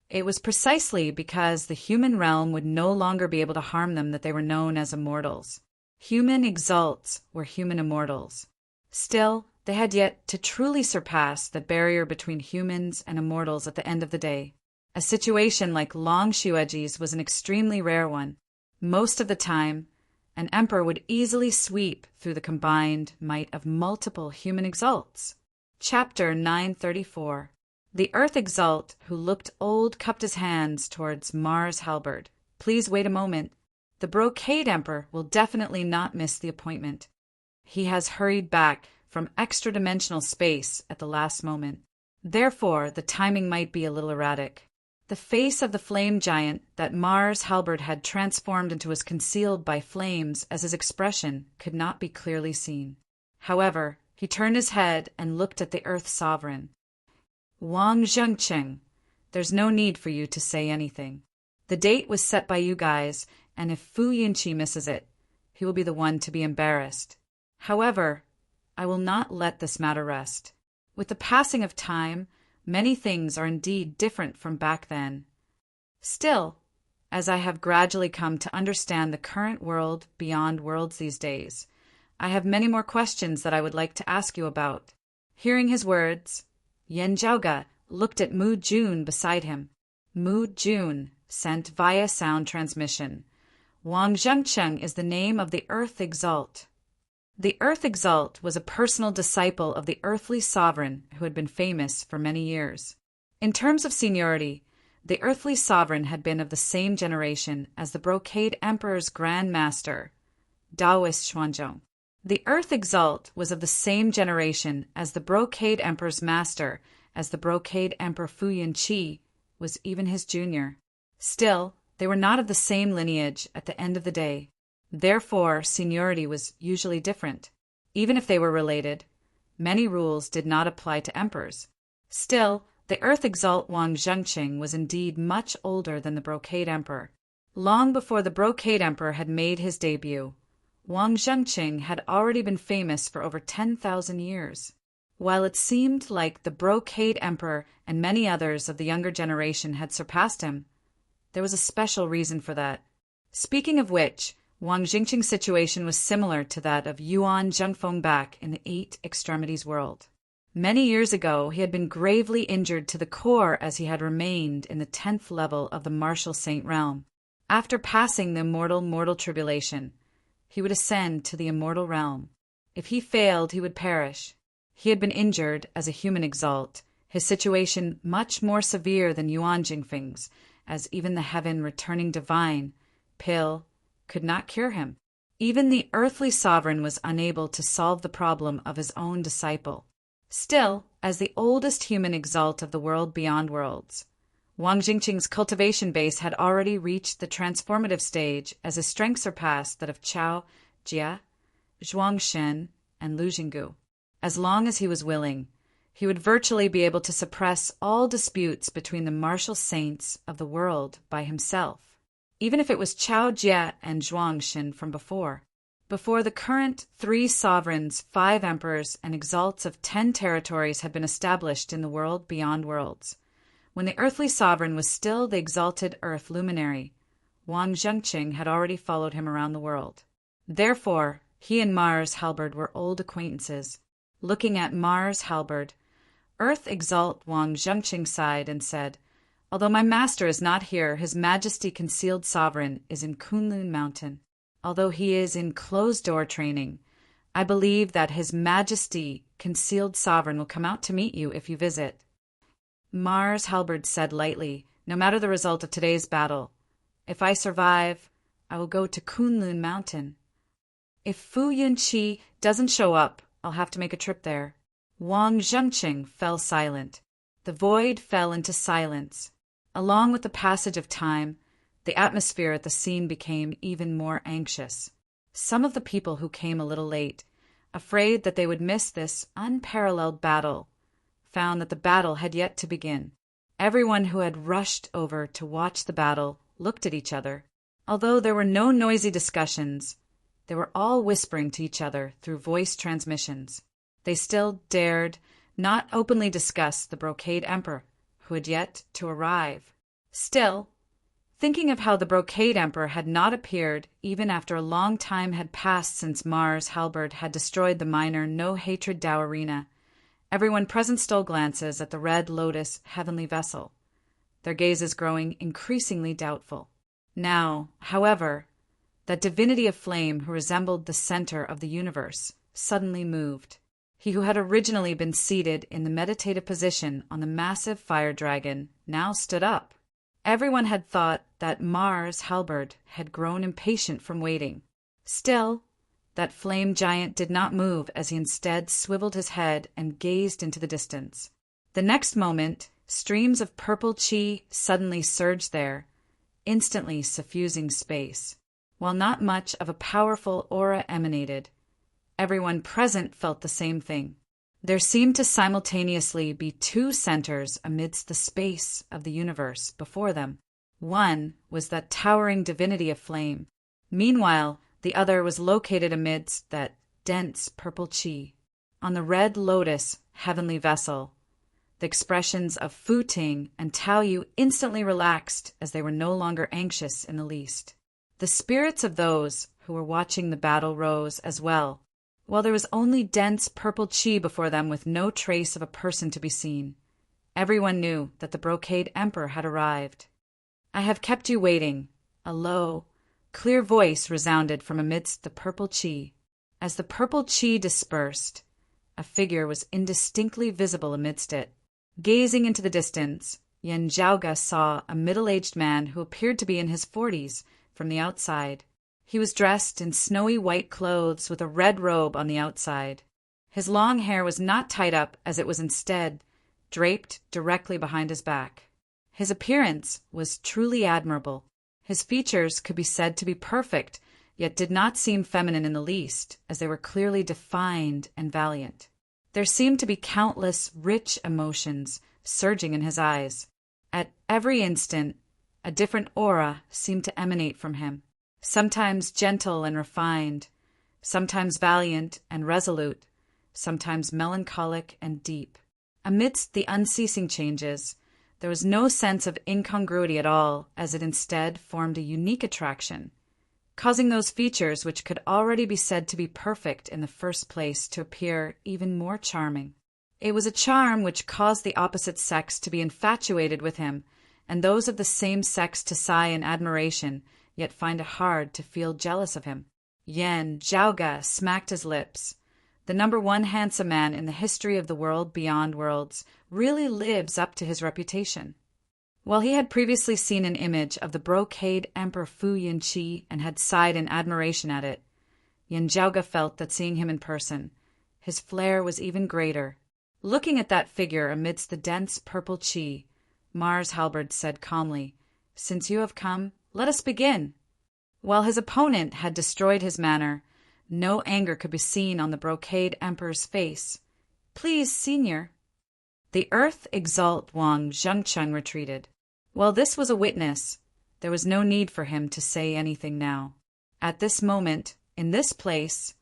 It was precisely because the human realm would no longer be able to harm them that they were known as immortals. Human exalts were human immortals. Still, they had yet to truly surpass the barrier between humans and immortals at the end of the day. A situation like Long Xueji's was an extremely rare one. Most of the time, an emperor would easily sweep through the combined might of multiple human exalts. Chapter 934. The Earth Exalt, who looked old, cupped his hands towards Mars Halberd. "Please wait a moment. The Brocade Emperor will definitely not miss the appointment. He has hurried back from extra-dimensional space at the last moment. Therefore, the timing might be a little erratic." The face of the flame giant that Mars Halberd had transformed into was concealed by flames, as his expression could not be clearly seen. However, he turned his head and looked at the Earth Sovereign. "Wang Zhengcheng, There's no need for you to say anything. The date was set by you guys, and if Fu Yunqi misses it, he will be the one to be embarrassed. However, I will not let this matter rest. With the passing of time, many things are indeed different from back then. Still, as I have gradually come to understand the current world beyond worlds these days, I have many more questions that I would like to ask you about. Hearing his words, Yan Zhaoge looked at Mu Jun beside him. Mu Jun sent via sound transmission. Wang Zhengcheng is the name of the Earth Exalt. The Earth Exalt was a personal disciple of the earthly sovereign who had been famous for many years. In terms of seniority, the earthly sovereign had been of the same generation as the Brocade Emperor's Grand Master, Daoist Xuanzhong. The Earth Exalt was of the same generation as the Brocade Emperor's master, as the Brocade Emperor Fu Yunqi was even his junior. Still, they were not of the same lineage at the end of the day. Therefore, seniority was usually different. Even if they were related, many rules did not apply to emperors. Still, the Earth Exalt Wang Zhengqing was indeed much older than the Brocade Emperor. Long before the Brocade Emperor had made his debut, Wang Zhengqing had already been famous for over 10,000 years. While it seemed like the Brocade Emperor and many others of the younger generation had surpassed him, there was a special reason for that. Speaking of which, Wang Zhengqing's situation was similar to that of Yuan Zhengfeng back in the Eight Extremities world. Many years ago, he had been gravely injured to the core as he had remained in the 10th level of the Martial Saint realm. After passing the mortal tribulation, he would ascend to the immortal realm. If he failed, he would perish. He had been injured as a human exalt, his situation much more severe than Yuan Jingfeng's, as even the heaven-returning divine, pill, could not cure him. Even the earthly sovereign was unable to solve the problem of his own disciple. Still, as the oldest human exalt of the world beyond worlds, Wang Jingqing's cultivation base had already reached the transformative stage as his strength surpassed that of Chao, Jia, Zhuangshen, and Lu Jinggu. As long as he was willing, he would virtually be able to suppress all disputes between the martial saints of the world by himself, even if it was Chao Jia and Zhuangshen from before. Before the current 3 sovereigns, 5 emperors, and exalts of 10 territories had been established in the world beyond worlds, when the earthly sovereign was still the exalted earth luminary, Wang Zhengqing had already followed him around the world. Therefore, he and Mars Halberd were old acquaintances. Looking at Mars Halberd, Earth Exalt Wang Zhengqing sighed and said, "Although my master is not here, His Majesty Concealed Sovereign is in Kunlun Mountain. Although he is in closed-door training, I believe that His Majesty Concealed Sovereign will come out to meet you if you visit." Mars Halberd said lightly, "No matter the result of today's battle, if I survive, I will go to Kunlun Mountain. If Fu Yunqi doesn't show up, I'll have to make a trip there." Wang Zhengqing fell silent. The void fell into silence. Along with the passage of time, the atmosphere at the scene became even more anxious. Some of the people who came a little late, afraid that they would miss this unparalleled battle, found that the battle had yet to begin. Everyone who had rushed over to watch the battle looked at each other. Although there were no noisy discussions, they were all whispering to each other through voice transmissions. They still dared not openly discuss the Brocade Emperor, who had yet to arrive. Still, thinking of how the Brocade Emperor had not appeared even after a long time had passed since Mars Halberd had destroyed the minor no-hatred Tao arena, everyone present stole glances at the red lotus heavenly vessel, their gazes growing increasingly doubtful. Now, however, that divinity of flame who resembled the center of the universe suddenly moved. He who had originally been seated in the meditative position on the massive fire dragon now stood up. Everyone had thought that Mars Halberd had grown impatient from waiting. Still, that flame giant did not move as he instead swiveled his head and gazed into the distance. The next moment, streams of purple chi suddenly surged there, instantly suffusing space. While not much of a powerful aura emanated, everyone present felt the same thing. There seemed to simultaneously be two centers amidst the space of the universe before them. One was that towering divinity of flame. Meanwhile, the other was located amidst that dense purple chi. On the red lotus heavenly vessel, the expressions of Fu Ting and Tao Yu instantly relaxed as they were no longer anxious in the least. The spirits of those who were watching the battle rose as well, while there was only dense purple chi before them with no trace of a person to be seen. Everyone knew that the Brocade Emperor had arrived. "I have kept you waiting," a low, clear voice resounded from amidst the purple chi. As the purple chi dispersed, a figure was indistinctly visible amidst it. Gazing into the distance, Yen Zhaoge saw a middle-aged man who appeared to be in his 40s from the outside. He was dressed in snowy white clothes with a red robe on the outside. His long hair was not tied up, as it was instead draped directly behind his back. His appearance was truly admirable. His features could be said to be perfect, yet did not seem feminine in the least, as they were clearly defined and valiant. There seemed to be countless rich emotions surging in his eyes. At every instant, a different aura seemed to emanate from him, sometimes gentle and refined, sometimes valiant and resolute, sometimes melancholic and deep. Amidst the unceasing changes, there was no sense of incongruity at all, as it instead formed a unique attraction, causing those features which could already be said to be perfect in the first place to appear even more charming. It was a charm which caused the opposite sex to be infatuated with him, and those of the same sex to sigh in admiration, yet find it hard to feel jealous of him. Yen Zhaoge smacked his lips. The #1 handsome man in the history of the world beyond worlds really lives up to his reputation. While he had previously seen an image of the Brocade Emperor Fu Yinqi and had sighed in admiration at it, Yen Zhaoge felt that seeing him in person, his flair was even greater. Looking at that figure amidst the dense purple chi, Mars Halberd said calmly, "Since you have come, let us begin." While his opponent had destroyed his manner, no anger could be seen on the Brocade Emperor's face. "Please, Senior." The Earth Exalt Wang Zhengcheng retreated. While this was a witness, there was no need for him to say anything now. At this moment, in this place,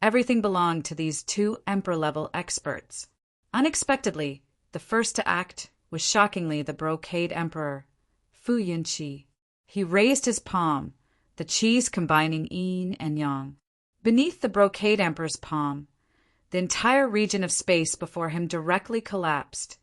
everything belonged to these two Emperor-level experts. Unexpectedly, the first to act was shockingly the Brocade Emperor, Fu Yinqi. He raised his palm, the qis combining yin and yang. Beneath the Brocade Emperor's palm, the entire region of space before him directly collapsed,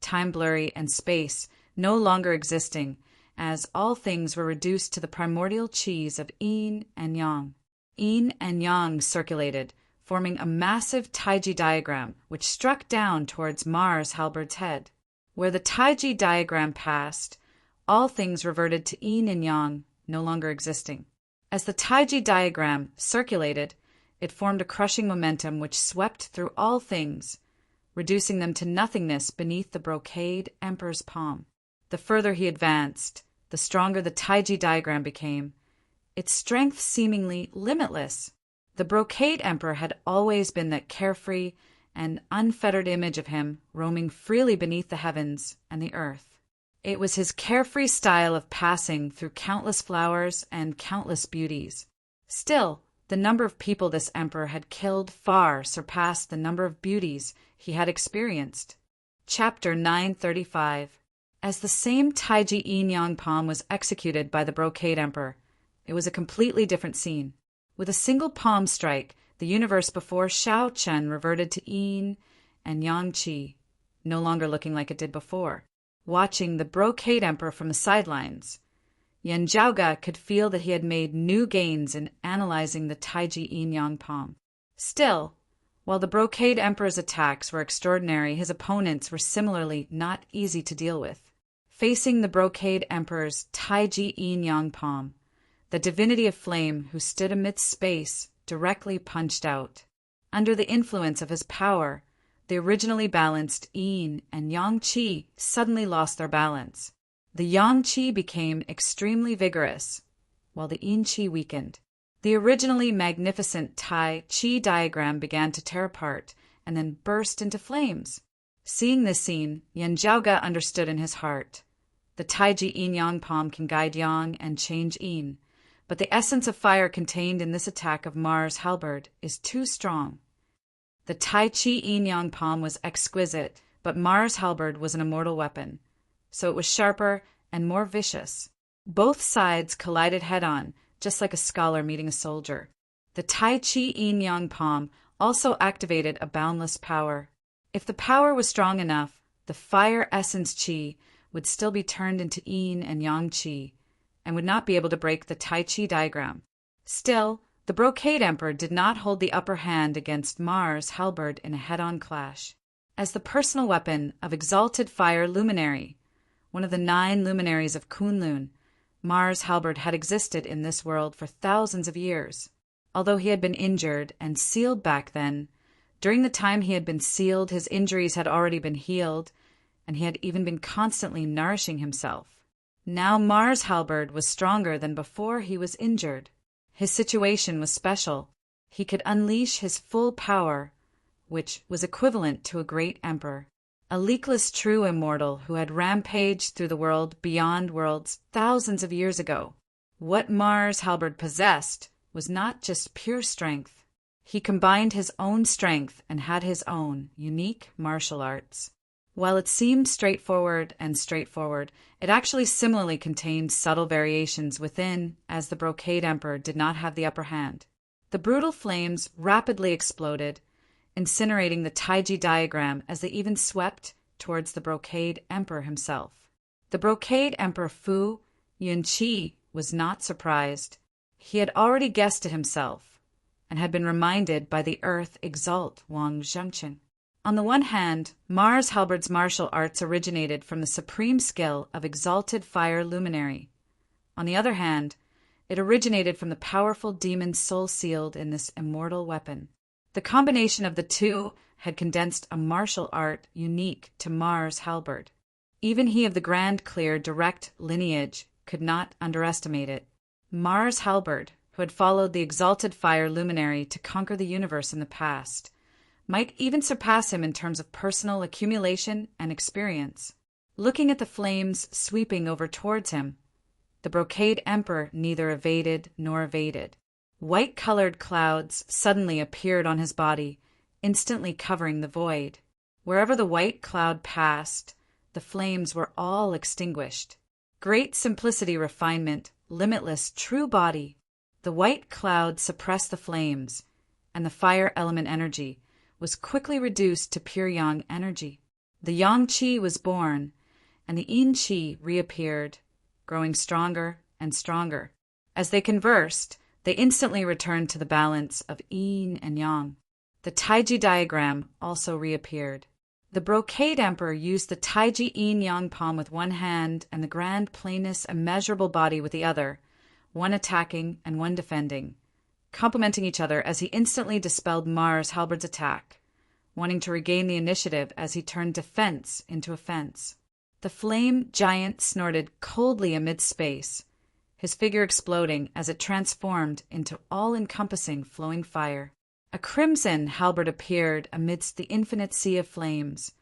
time blurry and space no longer existing, as all things were reduced to the primordial qis of yin and yang. Yin and yang circulated, forming a massive Taiji diagram which struck down towards Mars Halberd's head. Where the Taiji diagram passed, all things reverted to yin and yang, no longer existing. As the Taiji diagram circulated, it formed a crushing momentum which swept through all things, reducing them to nothingness beneath the Brocade Emperor's palm. The further he advanced, the stronger the Taiji diagram became, its strength seemingly limitless. The Brocade Emperor had always been that carefree and unfettered image of him roaming freely beneath the heavens and the earth. It was his carefree style of passing through countless flowers and countless beauties. Still, the number of people this emperor had killed far surpassed the number of beauties he had experienced. Chapter 935. As the same Taiji yin-yang palm was executed by the Brocade Emperor, it was a completely different scene. With a single palm strike, the universe before Shao Chen reverted to yin and yang qi, no longer looking like it did before. Watching the Brocade Emperor from the sidelines, Yen Zhaoge could feel that he had made new gains in analyzing the Taiji yin-yang palm. Still, while the Brocade Emperor's attacks were extraordinary, his opponents were similarly not easy to deal with. Facing the Brocade Emperor's Taiji yin-yang palm, the divinity of flame who stood amidst space directly punched out. Under the influence of his power, the originally balanced yin and yang qi suddenly lost their balance. The yang qi became extremely vigorous, while the yin qi weakened. The originally magnificent Tai Chi diagram began to tear apart, and then burst into flames. Seeing this scene, Yan Zhaoge understood in his heart. The Taiji Yin-Yang palm can guide Yang and change Yin, but the essence of fire contained in this attack of Mars' halberd is too strong. The Tai Chi Yin-Yang palm was exquisite, but Mars' halberd was an immortal weapon, so it was sharper and more vicious. Both sides collided head-on, just like a scholar meeting a soldier. The Tai Chi Yin-Yang palm also activated a boundless power. If the power was strong enough, the fire essence Qi would still be turned into Yin and Yang Qi, and would not be able to break the Tai Chi diagram. Still, the Brocade Emperor did not hold the upper hand against Mars' halberd in a head-on clash. As the personal weapon of Exalted Fire Luminary, one of the 9 luminaries of Kunlun, Mars' halberd had existed in this world for thousands of years. Although he had been injured and sealed back then, during the time he had been sealed, his injuries had already been healed, and he had even been constantly nourishing himself. Now Mars' halberd was stronger than before he was injured. His situation was special. He could unleash his full power, which was equivalent to a great emperor, a leakless true immortal who had rampaged through the world beyond worlds thousands of years ago. What Mars' halberd possessed was not just pure strength. He combined his own strength and had his own unique martial arts. While it seemed straightforward, it actually similarly contained subtle variations within, as the Brocade Emperor did not have the upper hand. The brutal flames rapidly exploded, incinerating the Taiji diagram as they even swept towards the Brocade Emperor himself. The Brocade Emperor Fu Yunqi was not surprised. He had already guessed it himself, and had been reminded by the Earth Exalt Wang Zhengchen. On the one hand, Mars' halberd's martial arts originated from the supreme skill of Exalted Fire Luminary. On the other hand, it originated from the powerful demon soul sealed in this immortal weapon. The combination of the two had condensed a martial art unique to Mars' halberd. Even he of the grand clear direct lineage could not underestimate it. Mars' halberd, who had followed the Exalted Fire Luminary to conquer the universe in the past, might even surpass him in terms of personal accumulation and experience. Looking at the flames sweeping over towards him, the Brocade Emperor neither evaded nor evaded. White-colored clouds suddenly appeared on his body, instantly covering the void. Wherever the white cloud passed, the flames were all extinguished. Great simplicity, refinement, limitless true body. The white cloud suppressed the flames, and the fire element energy was quickly reduced to pure yang energy. The yang qi was born, and the yin qi reappeared, growing stronger and stronger. As they conversed, they instantly returned to the balance of yin and yang. The Taiji diagram also reappeared. The Brocade Emperor used the Taiji yin-yang palm with one hand and the grand plainness immeasurable body with the other, one attacking and one defending, complementing each other as he instantly dispelled Mars' halberd's attack, wanting to regain the initiative as he turned defense into offense. The flame giant snorted coldly amid space, his figure exploding as it transformed into all-encompassing flowing fire. A crimson halberd appeared amidst the infinite sea of flames,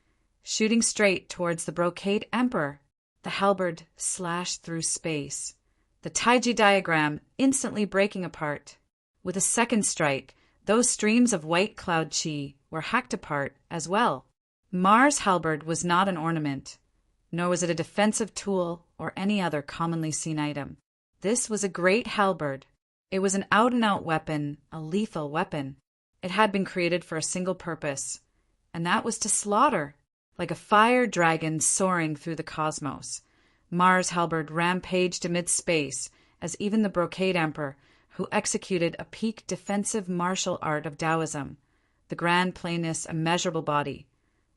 shooting straight towards the Brocade Emperor. The halberd slashed through space, the Taiji diagram instantly breaking apart. With a second strike, those streams of white cloud chi were hacked apart as well. Mars' halberd was not an ornament, nor was it a defensive tool or any other commonly seen item. This was a great halberd. It was an out-and-out weapon, a lethal weapon. It had been created for a single purpose, and that was to slaughter. Like a fire dragon soaring through the cosmos, Mars' halberd rampaged amid space as even the Brocade Emperor, who executed a peak defensive martial art of Taoism, the grand plainness immeasurable body,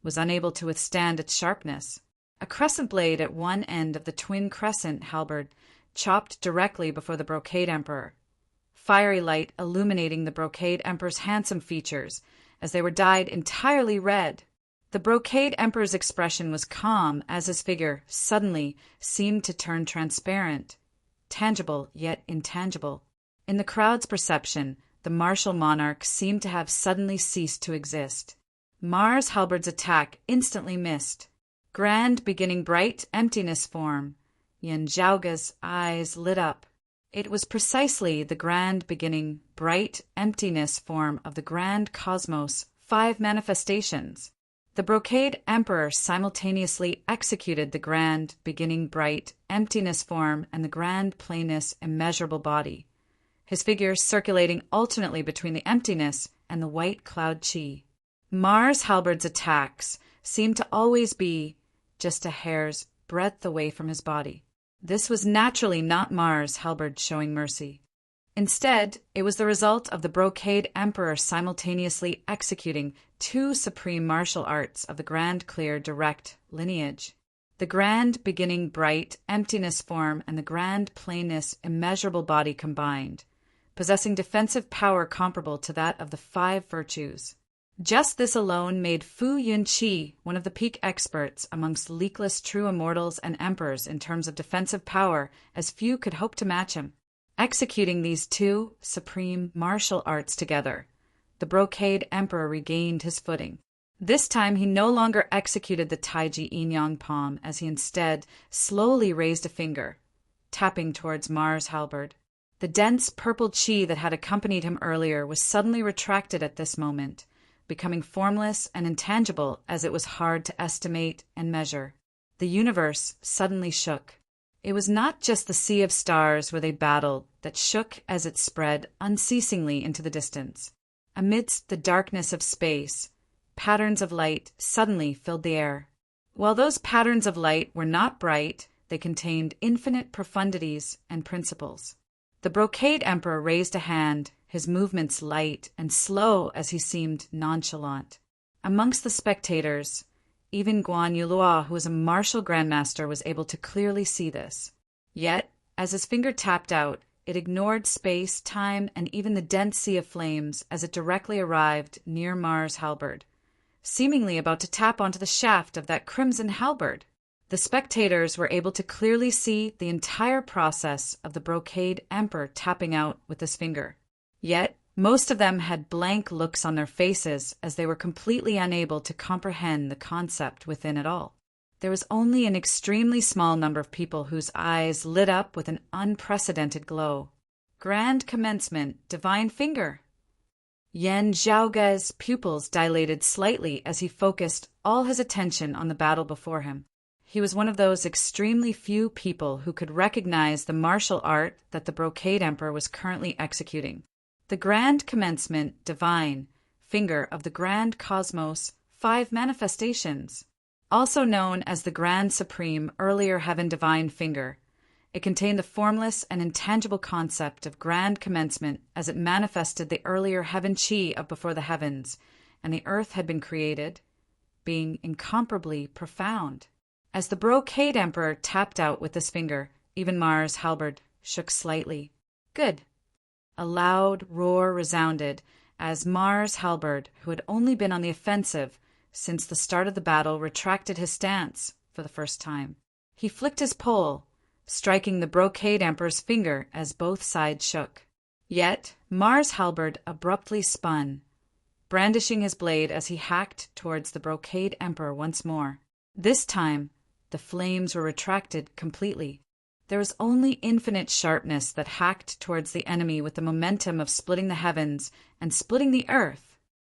was unable to withstand its sharpness. A crescent blade at one end of the twin crescent halberd chopped directly before the Brocade Emperor, fiery light illuminating the Brocade Emperor's handsome features as they were dyed entirely red. The Brocade Emperor's expression was calm as his figure suddenly seemed to turn transparent, tangible yet intangible. In the crowd's perception, the martial monarch seemed to have suddenly ceased to exist. Mars Halberd's attack instantly missed. Grand beginning bright emptiness form. Yin Zhaoge's eyes lit up. It was precisely the grand beginning bright emptiness form of the grand cosmos, 5 manifestations. The Brocade Emperor simultaneously executed the grand beginning bright emptiness form and the grand plainness immeasurable body, his figure circulating alternately between the emptiness and the white cloud chi. Mars Halberd's attacks seemed to always be just a hair's breadth away from his body. This was naturally not Mars Halberd showing mercy. Instead, it was the result of the Brocade Emperor simultaneously executing 2 supreme martial arts of the grand clear direct lineage. The grand beginning bright emptiness form and the grand plainness immeasurable body combined, possessing defensive power comparable to that of the 5 virtues. Just this alone made Fu Yunqi one of the peak experts amongst leakless true immortals and emperors in terms of defensive power, as few could hope to match him. Executing these 2 supreme martial arts together, the Brocade Emperor regained his footing. This time he no longer executed the Taiji Yin-Yang palm, as he instead slowly raised a finger, tapping towards Mars Halberd. The dense purple chi that had accompanied him earlier was suddenly retracted at this moment, becoming formless and intangible as it was hard to estimate and measure. The universe suddenly shook. It was not just the sea of stars where they battled that shook as it spread unceasingly into the distance. Amidst the darkness of space, patterns of light suddenly filled the air. While those patterns of light were not bright, they contained infinite profundities and principles. The Brocade Emperor raised a hand, his movements light and slow as he seemed nonchalant. Amongst the spectators, even Guan Yulua, who was a martial grandmaster, was able to clearly see this. Yet, as his finger tapped out, it ignored space, time, and even the dense sea of flames as it directly arrived near Mars Halberd, seemingly about to tap onto the shaft of that crimson halberd. The spectators were able to clearly see the entire process of the Brocade Emperor tapping out with his finger. Yet, most of them had blank looks on their faces as they were completely unable to comprehend the concept within it all. There was only an extremely small number of people whose eyes lit up with an unprecedented glow. Grand commencement, divine finger. Yen Zhaoge's pupils dilated slightly as he focused all his attention on the battle before him. He was one of those extremely few people who could recognize the martial art that the Brocade Emperor was currently executing. The grand commencement, divine, finger of the grand cosmos, 5 manifestations. Also known as the grand supreme earlier heaven divine finger, it contained the formless and intangible concept of grand commencement as it manifested the earlier heaven chi of before the heavens, and the earth had been created, being incomparably profound. As the Brocade Emperor tapped out with this finger, even Mars Halberd shook slightly. Good. A loud roar resounded as Mars Halberd, who had only been on the offensive since the start of the battle, retracted his stance for the first time. He flicked his pole, striking the Brocade Emperor's finger as both sides shook. Yet Mars Halberd abruptly spun, brandishing his blade as he hacked towards the Brocade Emperor once more. This time, the flames were retracted completely. There was only infinite sharpness that hacked towards the enemy with the momentum of splitting the heavens and splitting the earth.